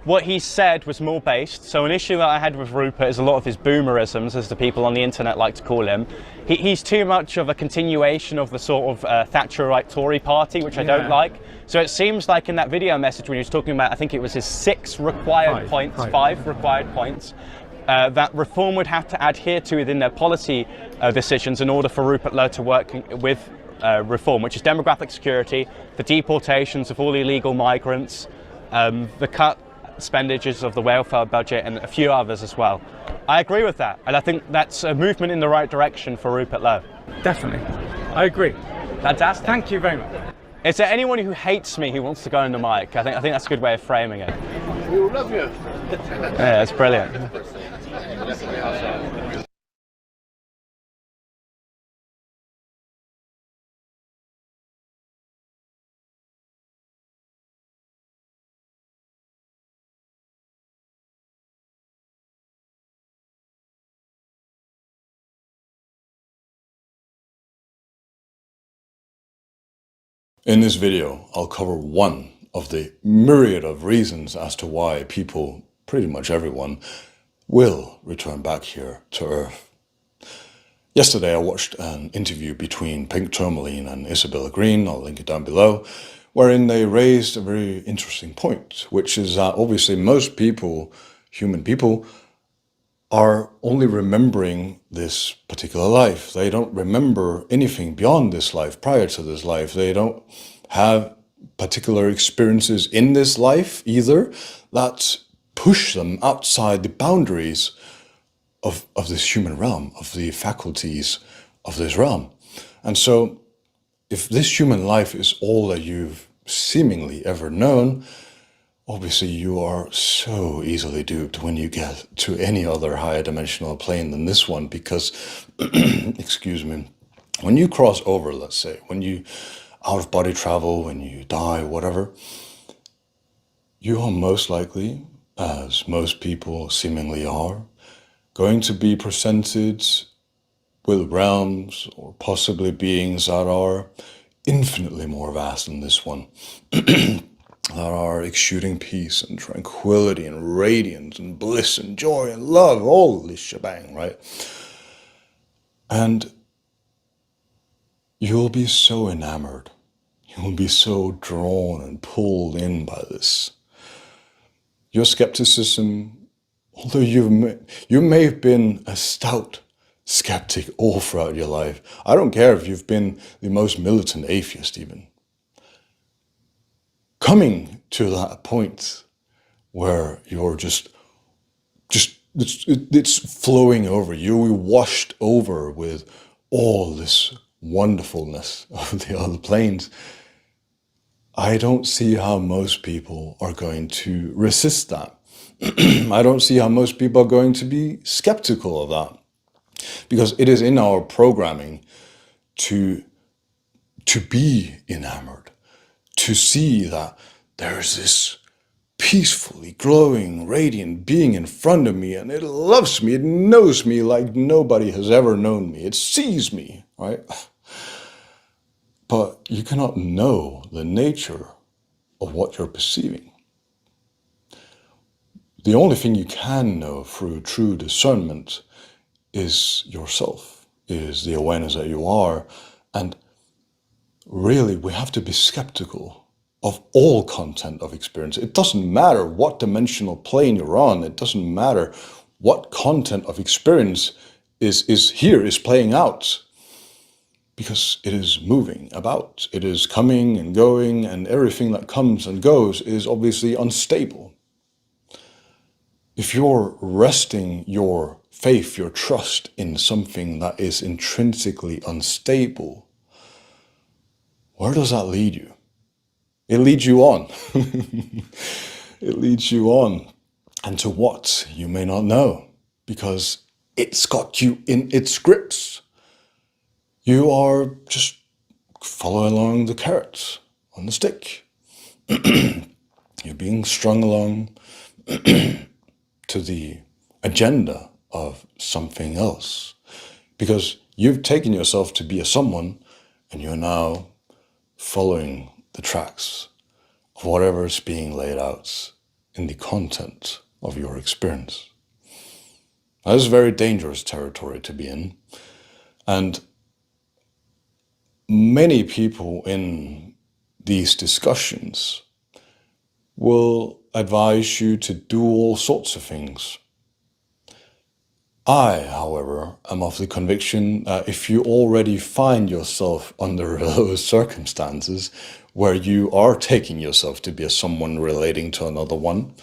what he said was more based. So an issue that I had with Rupert is a lot of his boomerisms, as the people on the internet like to call him. He's too much of a continuation of the sort of Thatcherite Tory party, which I don't like. So it seems like in that video message when he was talking about, I think it was his five required points, that Reform would have to adhere to within their policy decisions in order for Rupert Lowe to work with Reform, which is demographic security, the deportations of all illegal migrants, the cut expenditures of the welfare budget, and a few others as well. I agree with that, and I think that's a movement in the right direction for Rupert Lowe. Definitely. I agree. Fantastic. Thank you very much. Is there anyone who hates me who wants to go on the mic? I think that's a good way of framing it. We love you. Yeah, that's brilliant. In this video, I'll cover one of the myriad of reasons as to why people, pretty much everyone, will return back here to Earth. Yesterday I watched an interview between Pink Tourmaline and Isabella Green, I'll link it down below, wherein they raised a very interesting point, which is that obviously most people, human people, are only remembering this particular life. They don't remember anything beyond this life, prior to this life. They don't have particular experiences in this life either that push them outside the boundaries of this human realm, of the faculties of this realm. And so if this human life is all that you've seemingly ever known, obviously you are so easily duped when you get to any other higher dimensional plane than this one, because, excuse me, when you cross over, let's say, when you out-of-body travel, when you die, whatever, you are most likely, as most people seemingly are, going to be presented with realms or possibly beings that are infinitely more vast than this one. That are exuding peace and tranquility and radiance and bliss and joy and love, all this shebang, right? And you'll be so enamored, you'll be so drawn and pulled in by this. Your skepticism, although you may have been a stout skeptic all throughout your life. I don't care if you've been the most militant atheist even. Coming to that point where you're just it's flowing over, you're washed over with all this wonderfulness of the other planes, I don't see how most people are going to resist that. I don't see how most people are going to be skeptical of that, because it is in our programming to be enamored, to see that there's this peacefully glowing, radiant being in front of me, and it loves me, it knows me like nobody has ever known me, it sees me, right? But you cannot know the nature of what you're perceiving. The only thing you can know through true discernment is yourself, is the awareness that you are. And really, we have to be skeptical of all content of experience. It doesn't matter what dimensional plane you're on. It doesn't matter what content of experience is playing out, because it is moving about. It is coming and going, and everything that comes and goes is obviously unstable. If you're resting your faith, your trust in something that is intrinsically unstable, where does that lead you? It leads you on. It leads you on. And to what? You may not know, because it's got you in its grips. You are just following along the carrots on the stick. You're being strung along to the agenda of something else, because you've taken yourself to be a someone, and you're now following the tracks of whatever is being laid out in the content of your experience. That is very dangerous territory to be in, and many people in these discussions will advise you to do all sorts of things. I, however, am of the conviction that if you already find yourself under those circumstances where you are taking yourself to be someone relating to another one,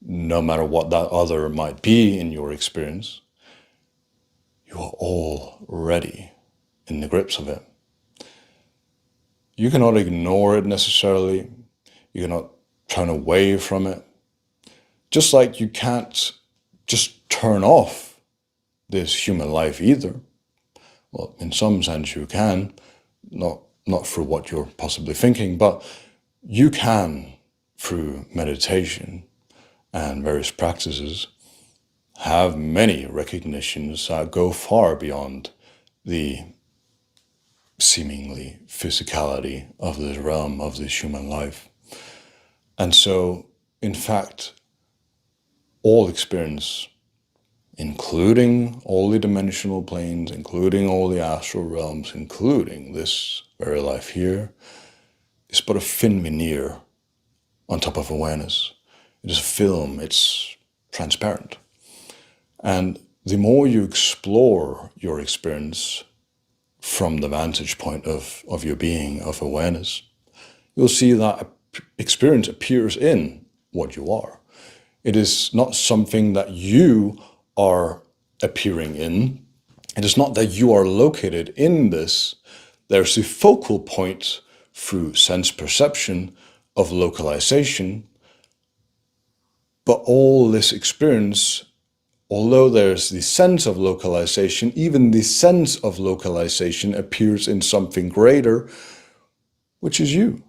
no matter what that other might be in your experience, you are already in the grips of it. You cannot ignore it necessarily. You cannot turn away from it. Just like you can't just turn off this human life either. Well, in some sense you can, not through what you're possibly thinking, but you can, through meditation and various practices, have many recognitions that go far beyond the seemingly physicality of this realm, of this human life. And so, in fact, all experience, including all the dimensional planes, including all the astral realms, including this very life here, is but a thin veneer on top of awareness. It is a film, it's transparent. And the more you explore your experience from the vantage point of your being, of awareness, you'll see that experience appears in what you are. It is not something that you are appearing in. It is not that you are located in this. There's a focal point through sense perception of localization. But all this experience, although there's the sense of localization, even the sense of localization appears in something greater, which is you.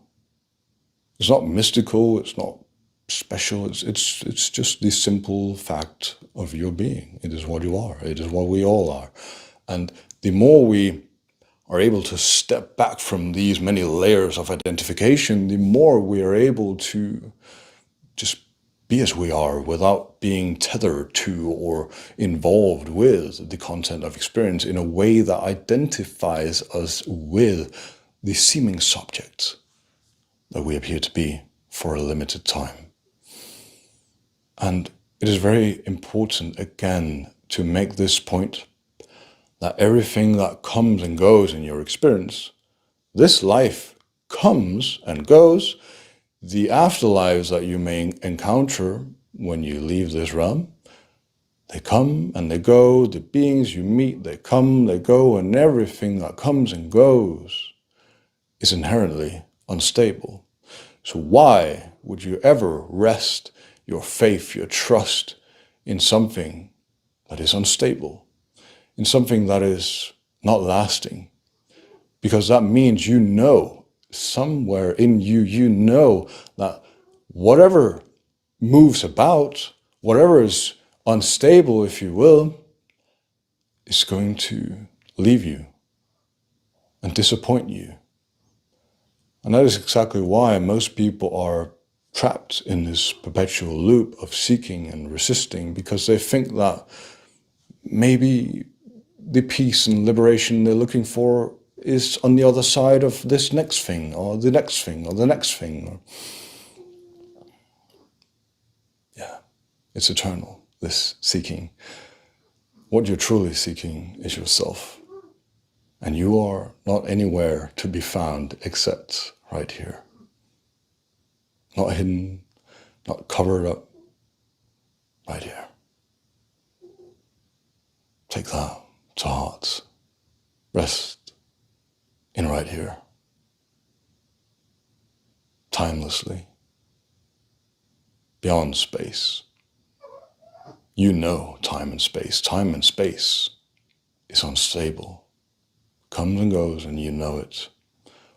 It's not mystical, it's not special, it's just the simple fact of your being. It is what you are, it is what we all are. And the more we are able to step back from these many layers of identification, the more we are able to just be as we are without being tethered to or involved with the content of experience in a way that identifies us with the seeming subject that we appear to be for a limited time. And it is very important, again, to make this point that everything that comes and goes in your experience, this life comes and goes. The afterlives that you may encounter when you leave this realm, they come and they go. The beings you meet, they come, they go, and everything that comes and goes is inherently unstable. So why would you ever rest your faith, your trust in something that is unstable, in something that is not lasting? Because that means you know, somewhere in you, you know that whatever moves about, whatever is unstable, if you will, is going to leave you and disappoint you. And that is exactly why most people are trapped in this perpetual loop of seeking and resisting, because they think that maybe the peace and liberation they're looking for is on the other side of this next thing, or the next thing, or the next thing. Yeah, it's eternal, this seeking. What you're truly seeking is yourself. And you are not anywhere to be found except right here. Not hidden, not covered up, right here. Take that to heart. Rest in right here. Timelessly. Beyond space. You know time and space. Time and space is unstable. Comes and goes and you know it.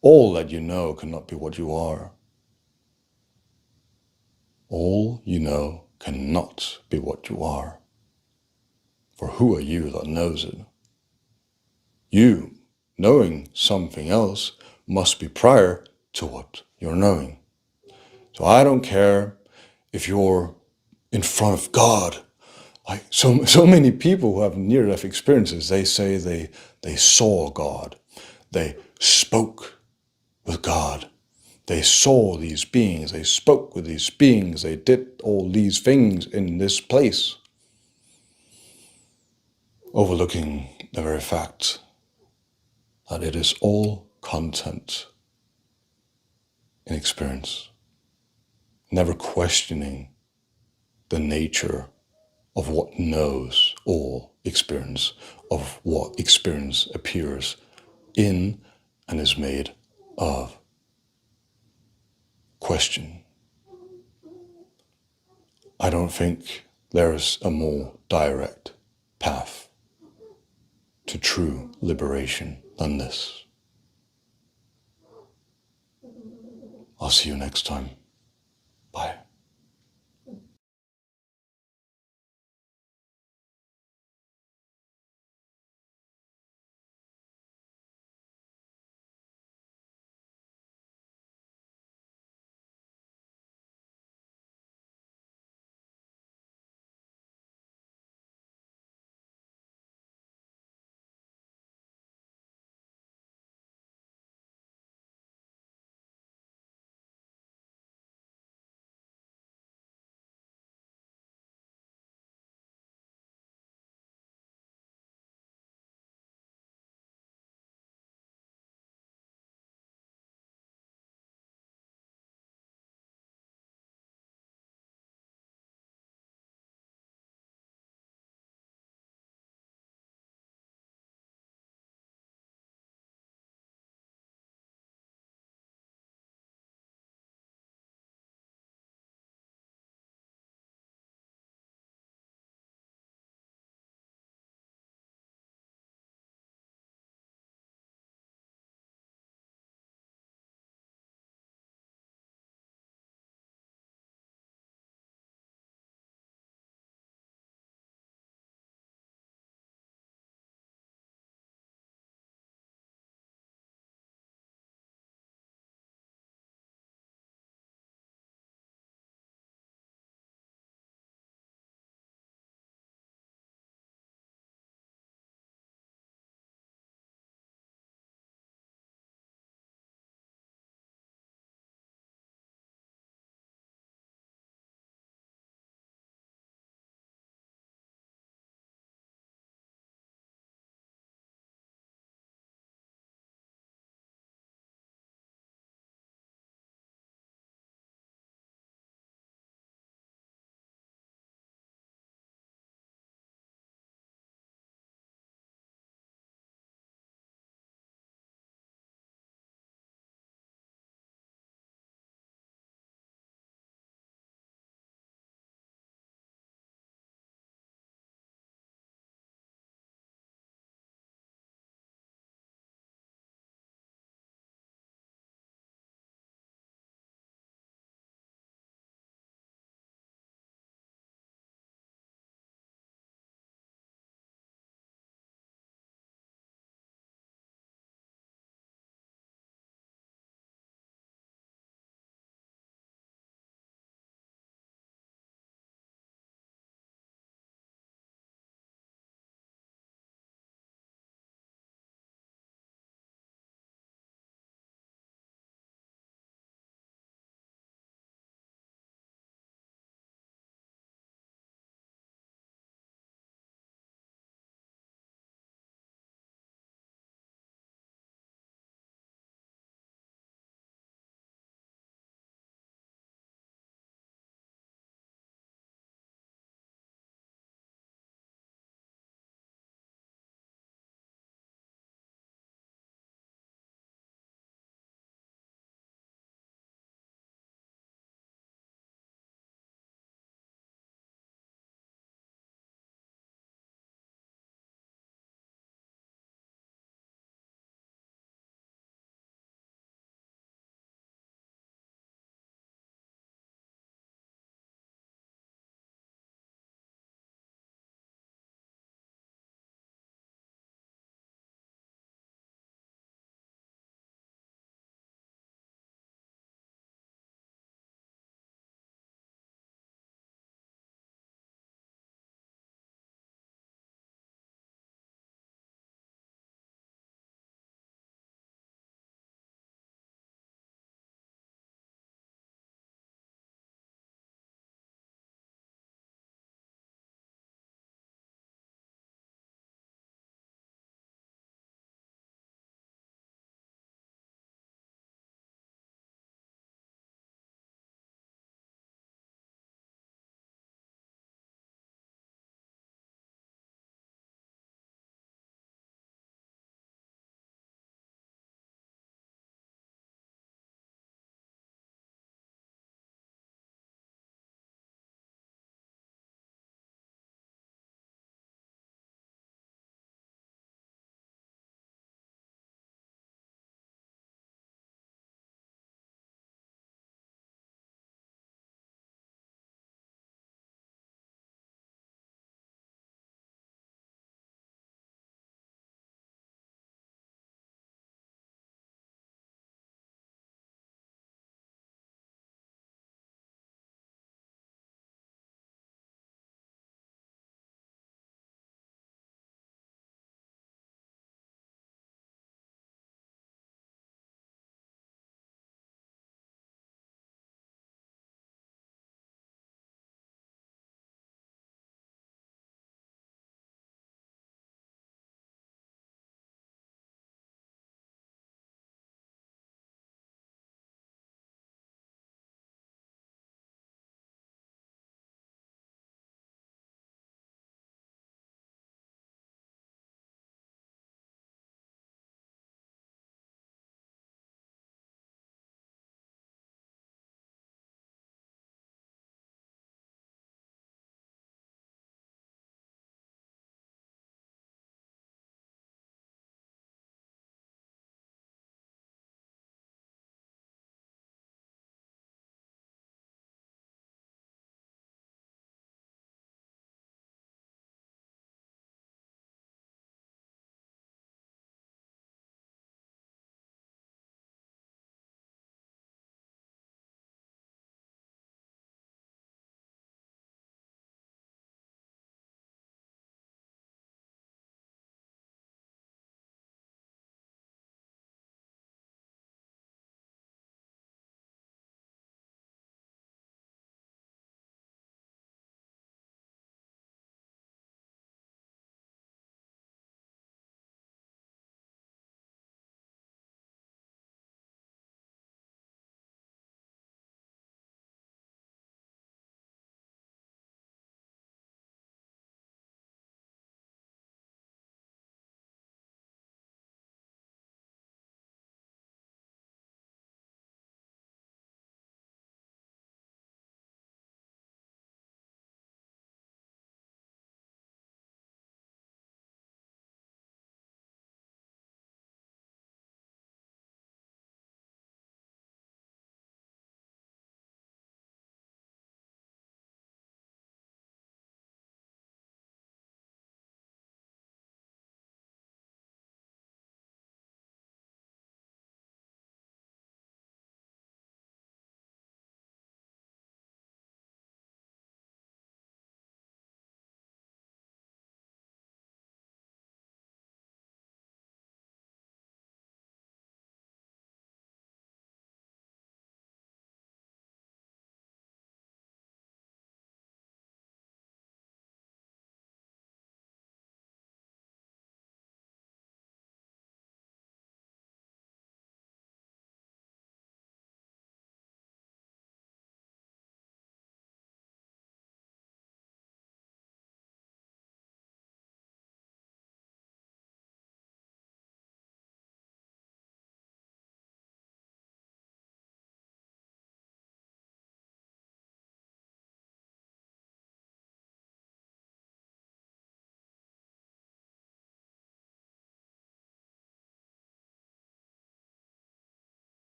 All that you know cannot be what you are. All you know cannot be what you are. For who are you that knows it? You, knowing something else, must be prior to what you're knowing. So I don't care if you're in front of God. Like so many people who have near-death experiences, they say they saw God. They spoke with God. They saw these beings. They spoke with these beings. They did all these things in this place, overlooking the very fact that it is all content in experience, never questioning the nature of what knows all experience, of what experience appears in and is made of. Question. I don't think there is a more direct path to true liberation than this. I'll see you next time. Bye.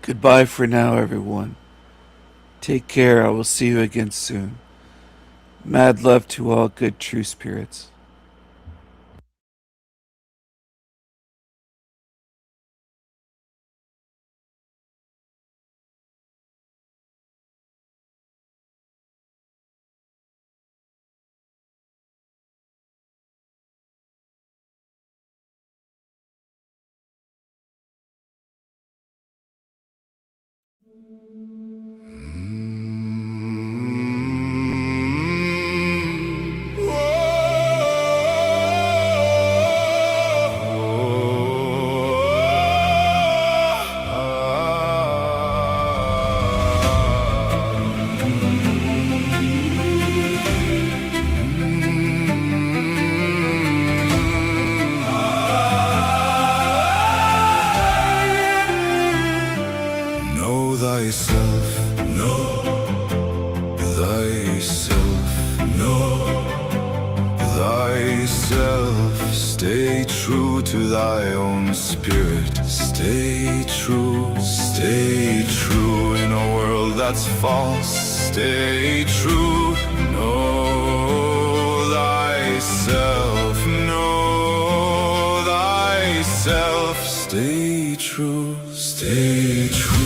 Goodbye for now, everyone. Take care. I will see you again soon. Mad love to all good true spirits. Know thyself, know thyself, know thyself. Stay true to thy own spirit. Stay true in a world that's false. Stay true, know thyself, know thyself. Stay true, stay true.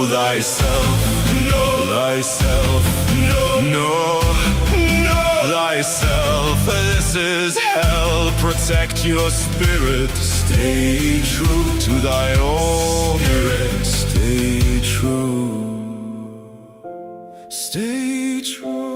Thyself, know thyself, know thyself. This is hell. Protect your spirit. Stay true to thy own spirit. Stay true. Stay true.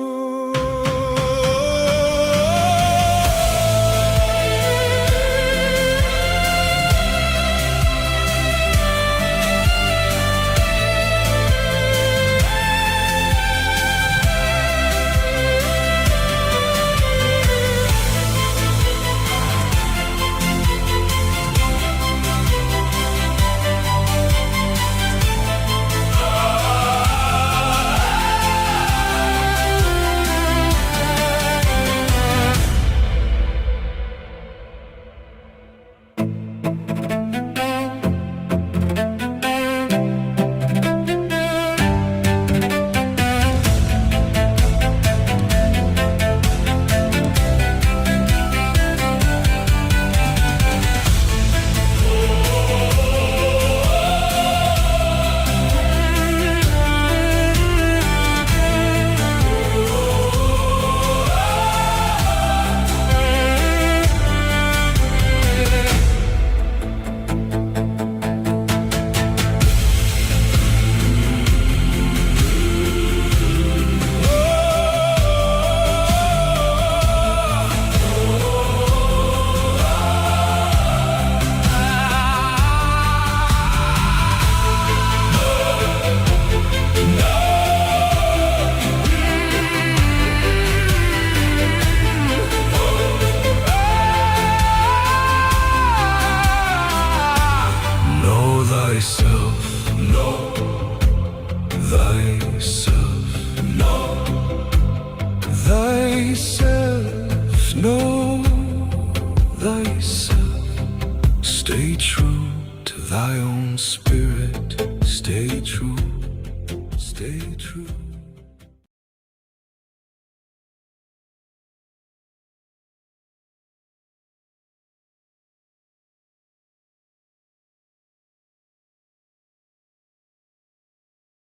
thyself, know thyself. Stay true to thy own spirit. Stay true, stay true.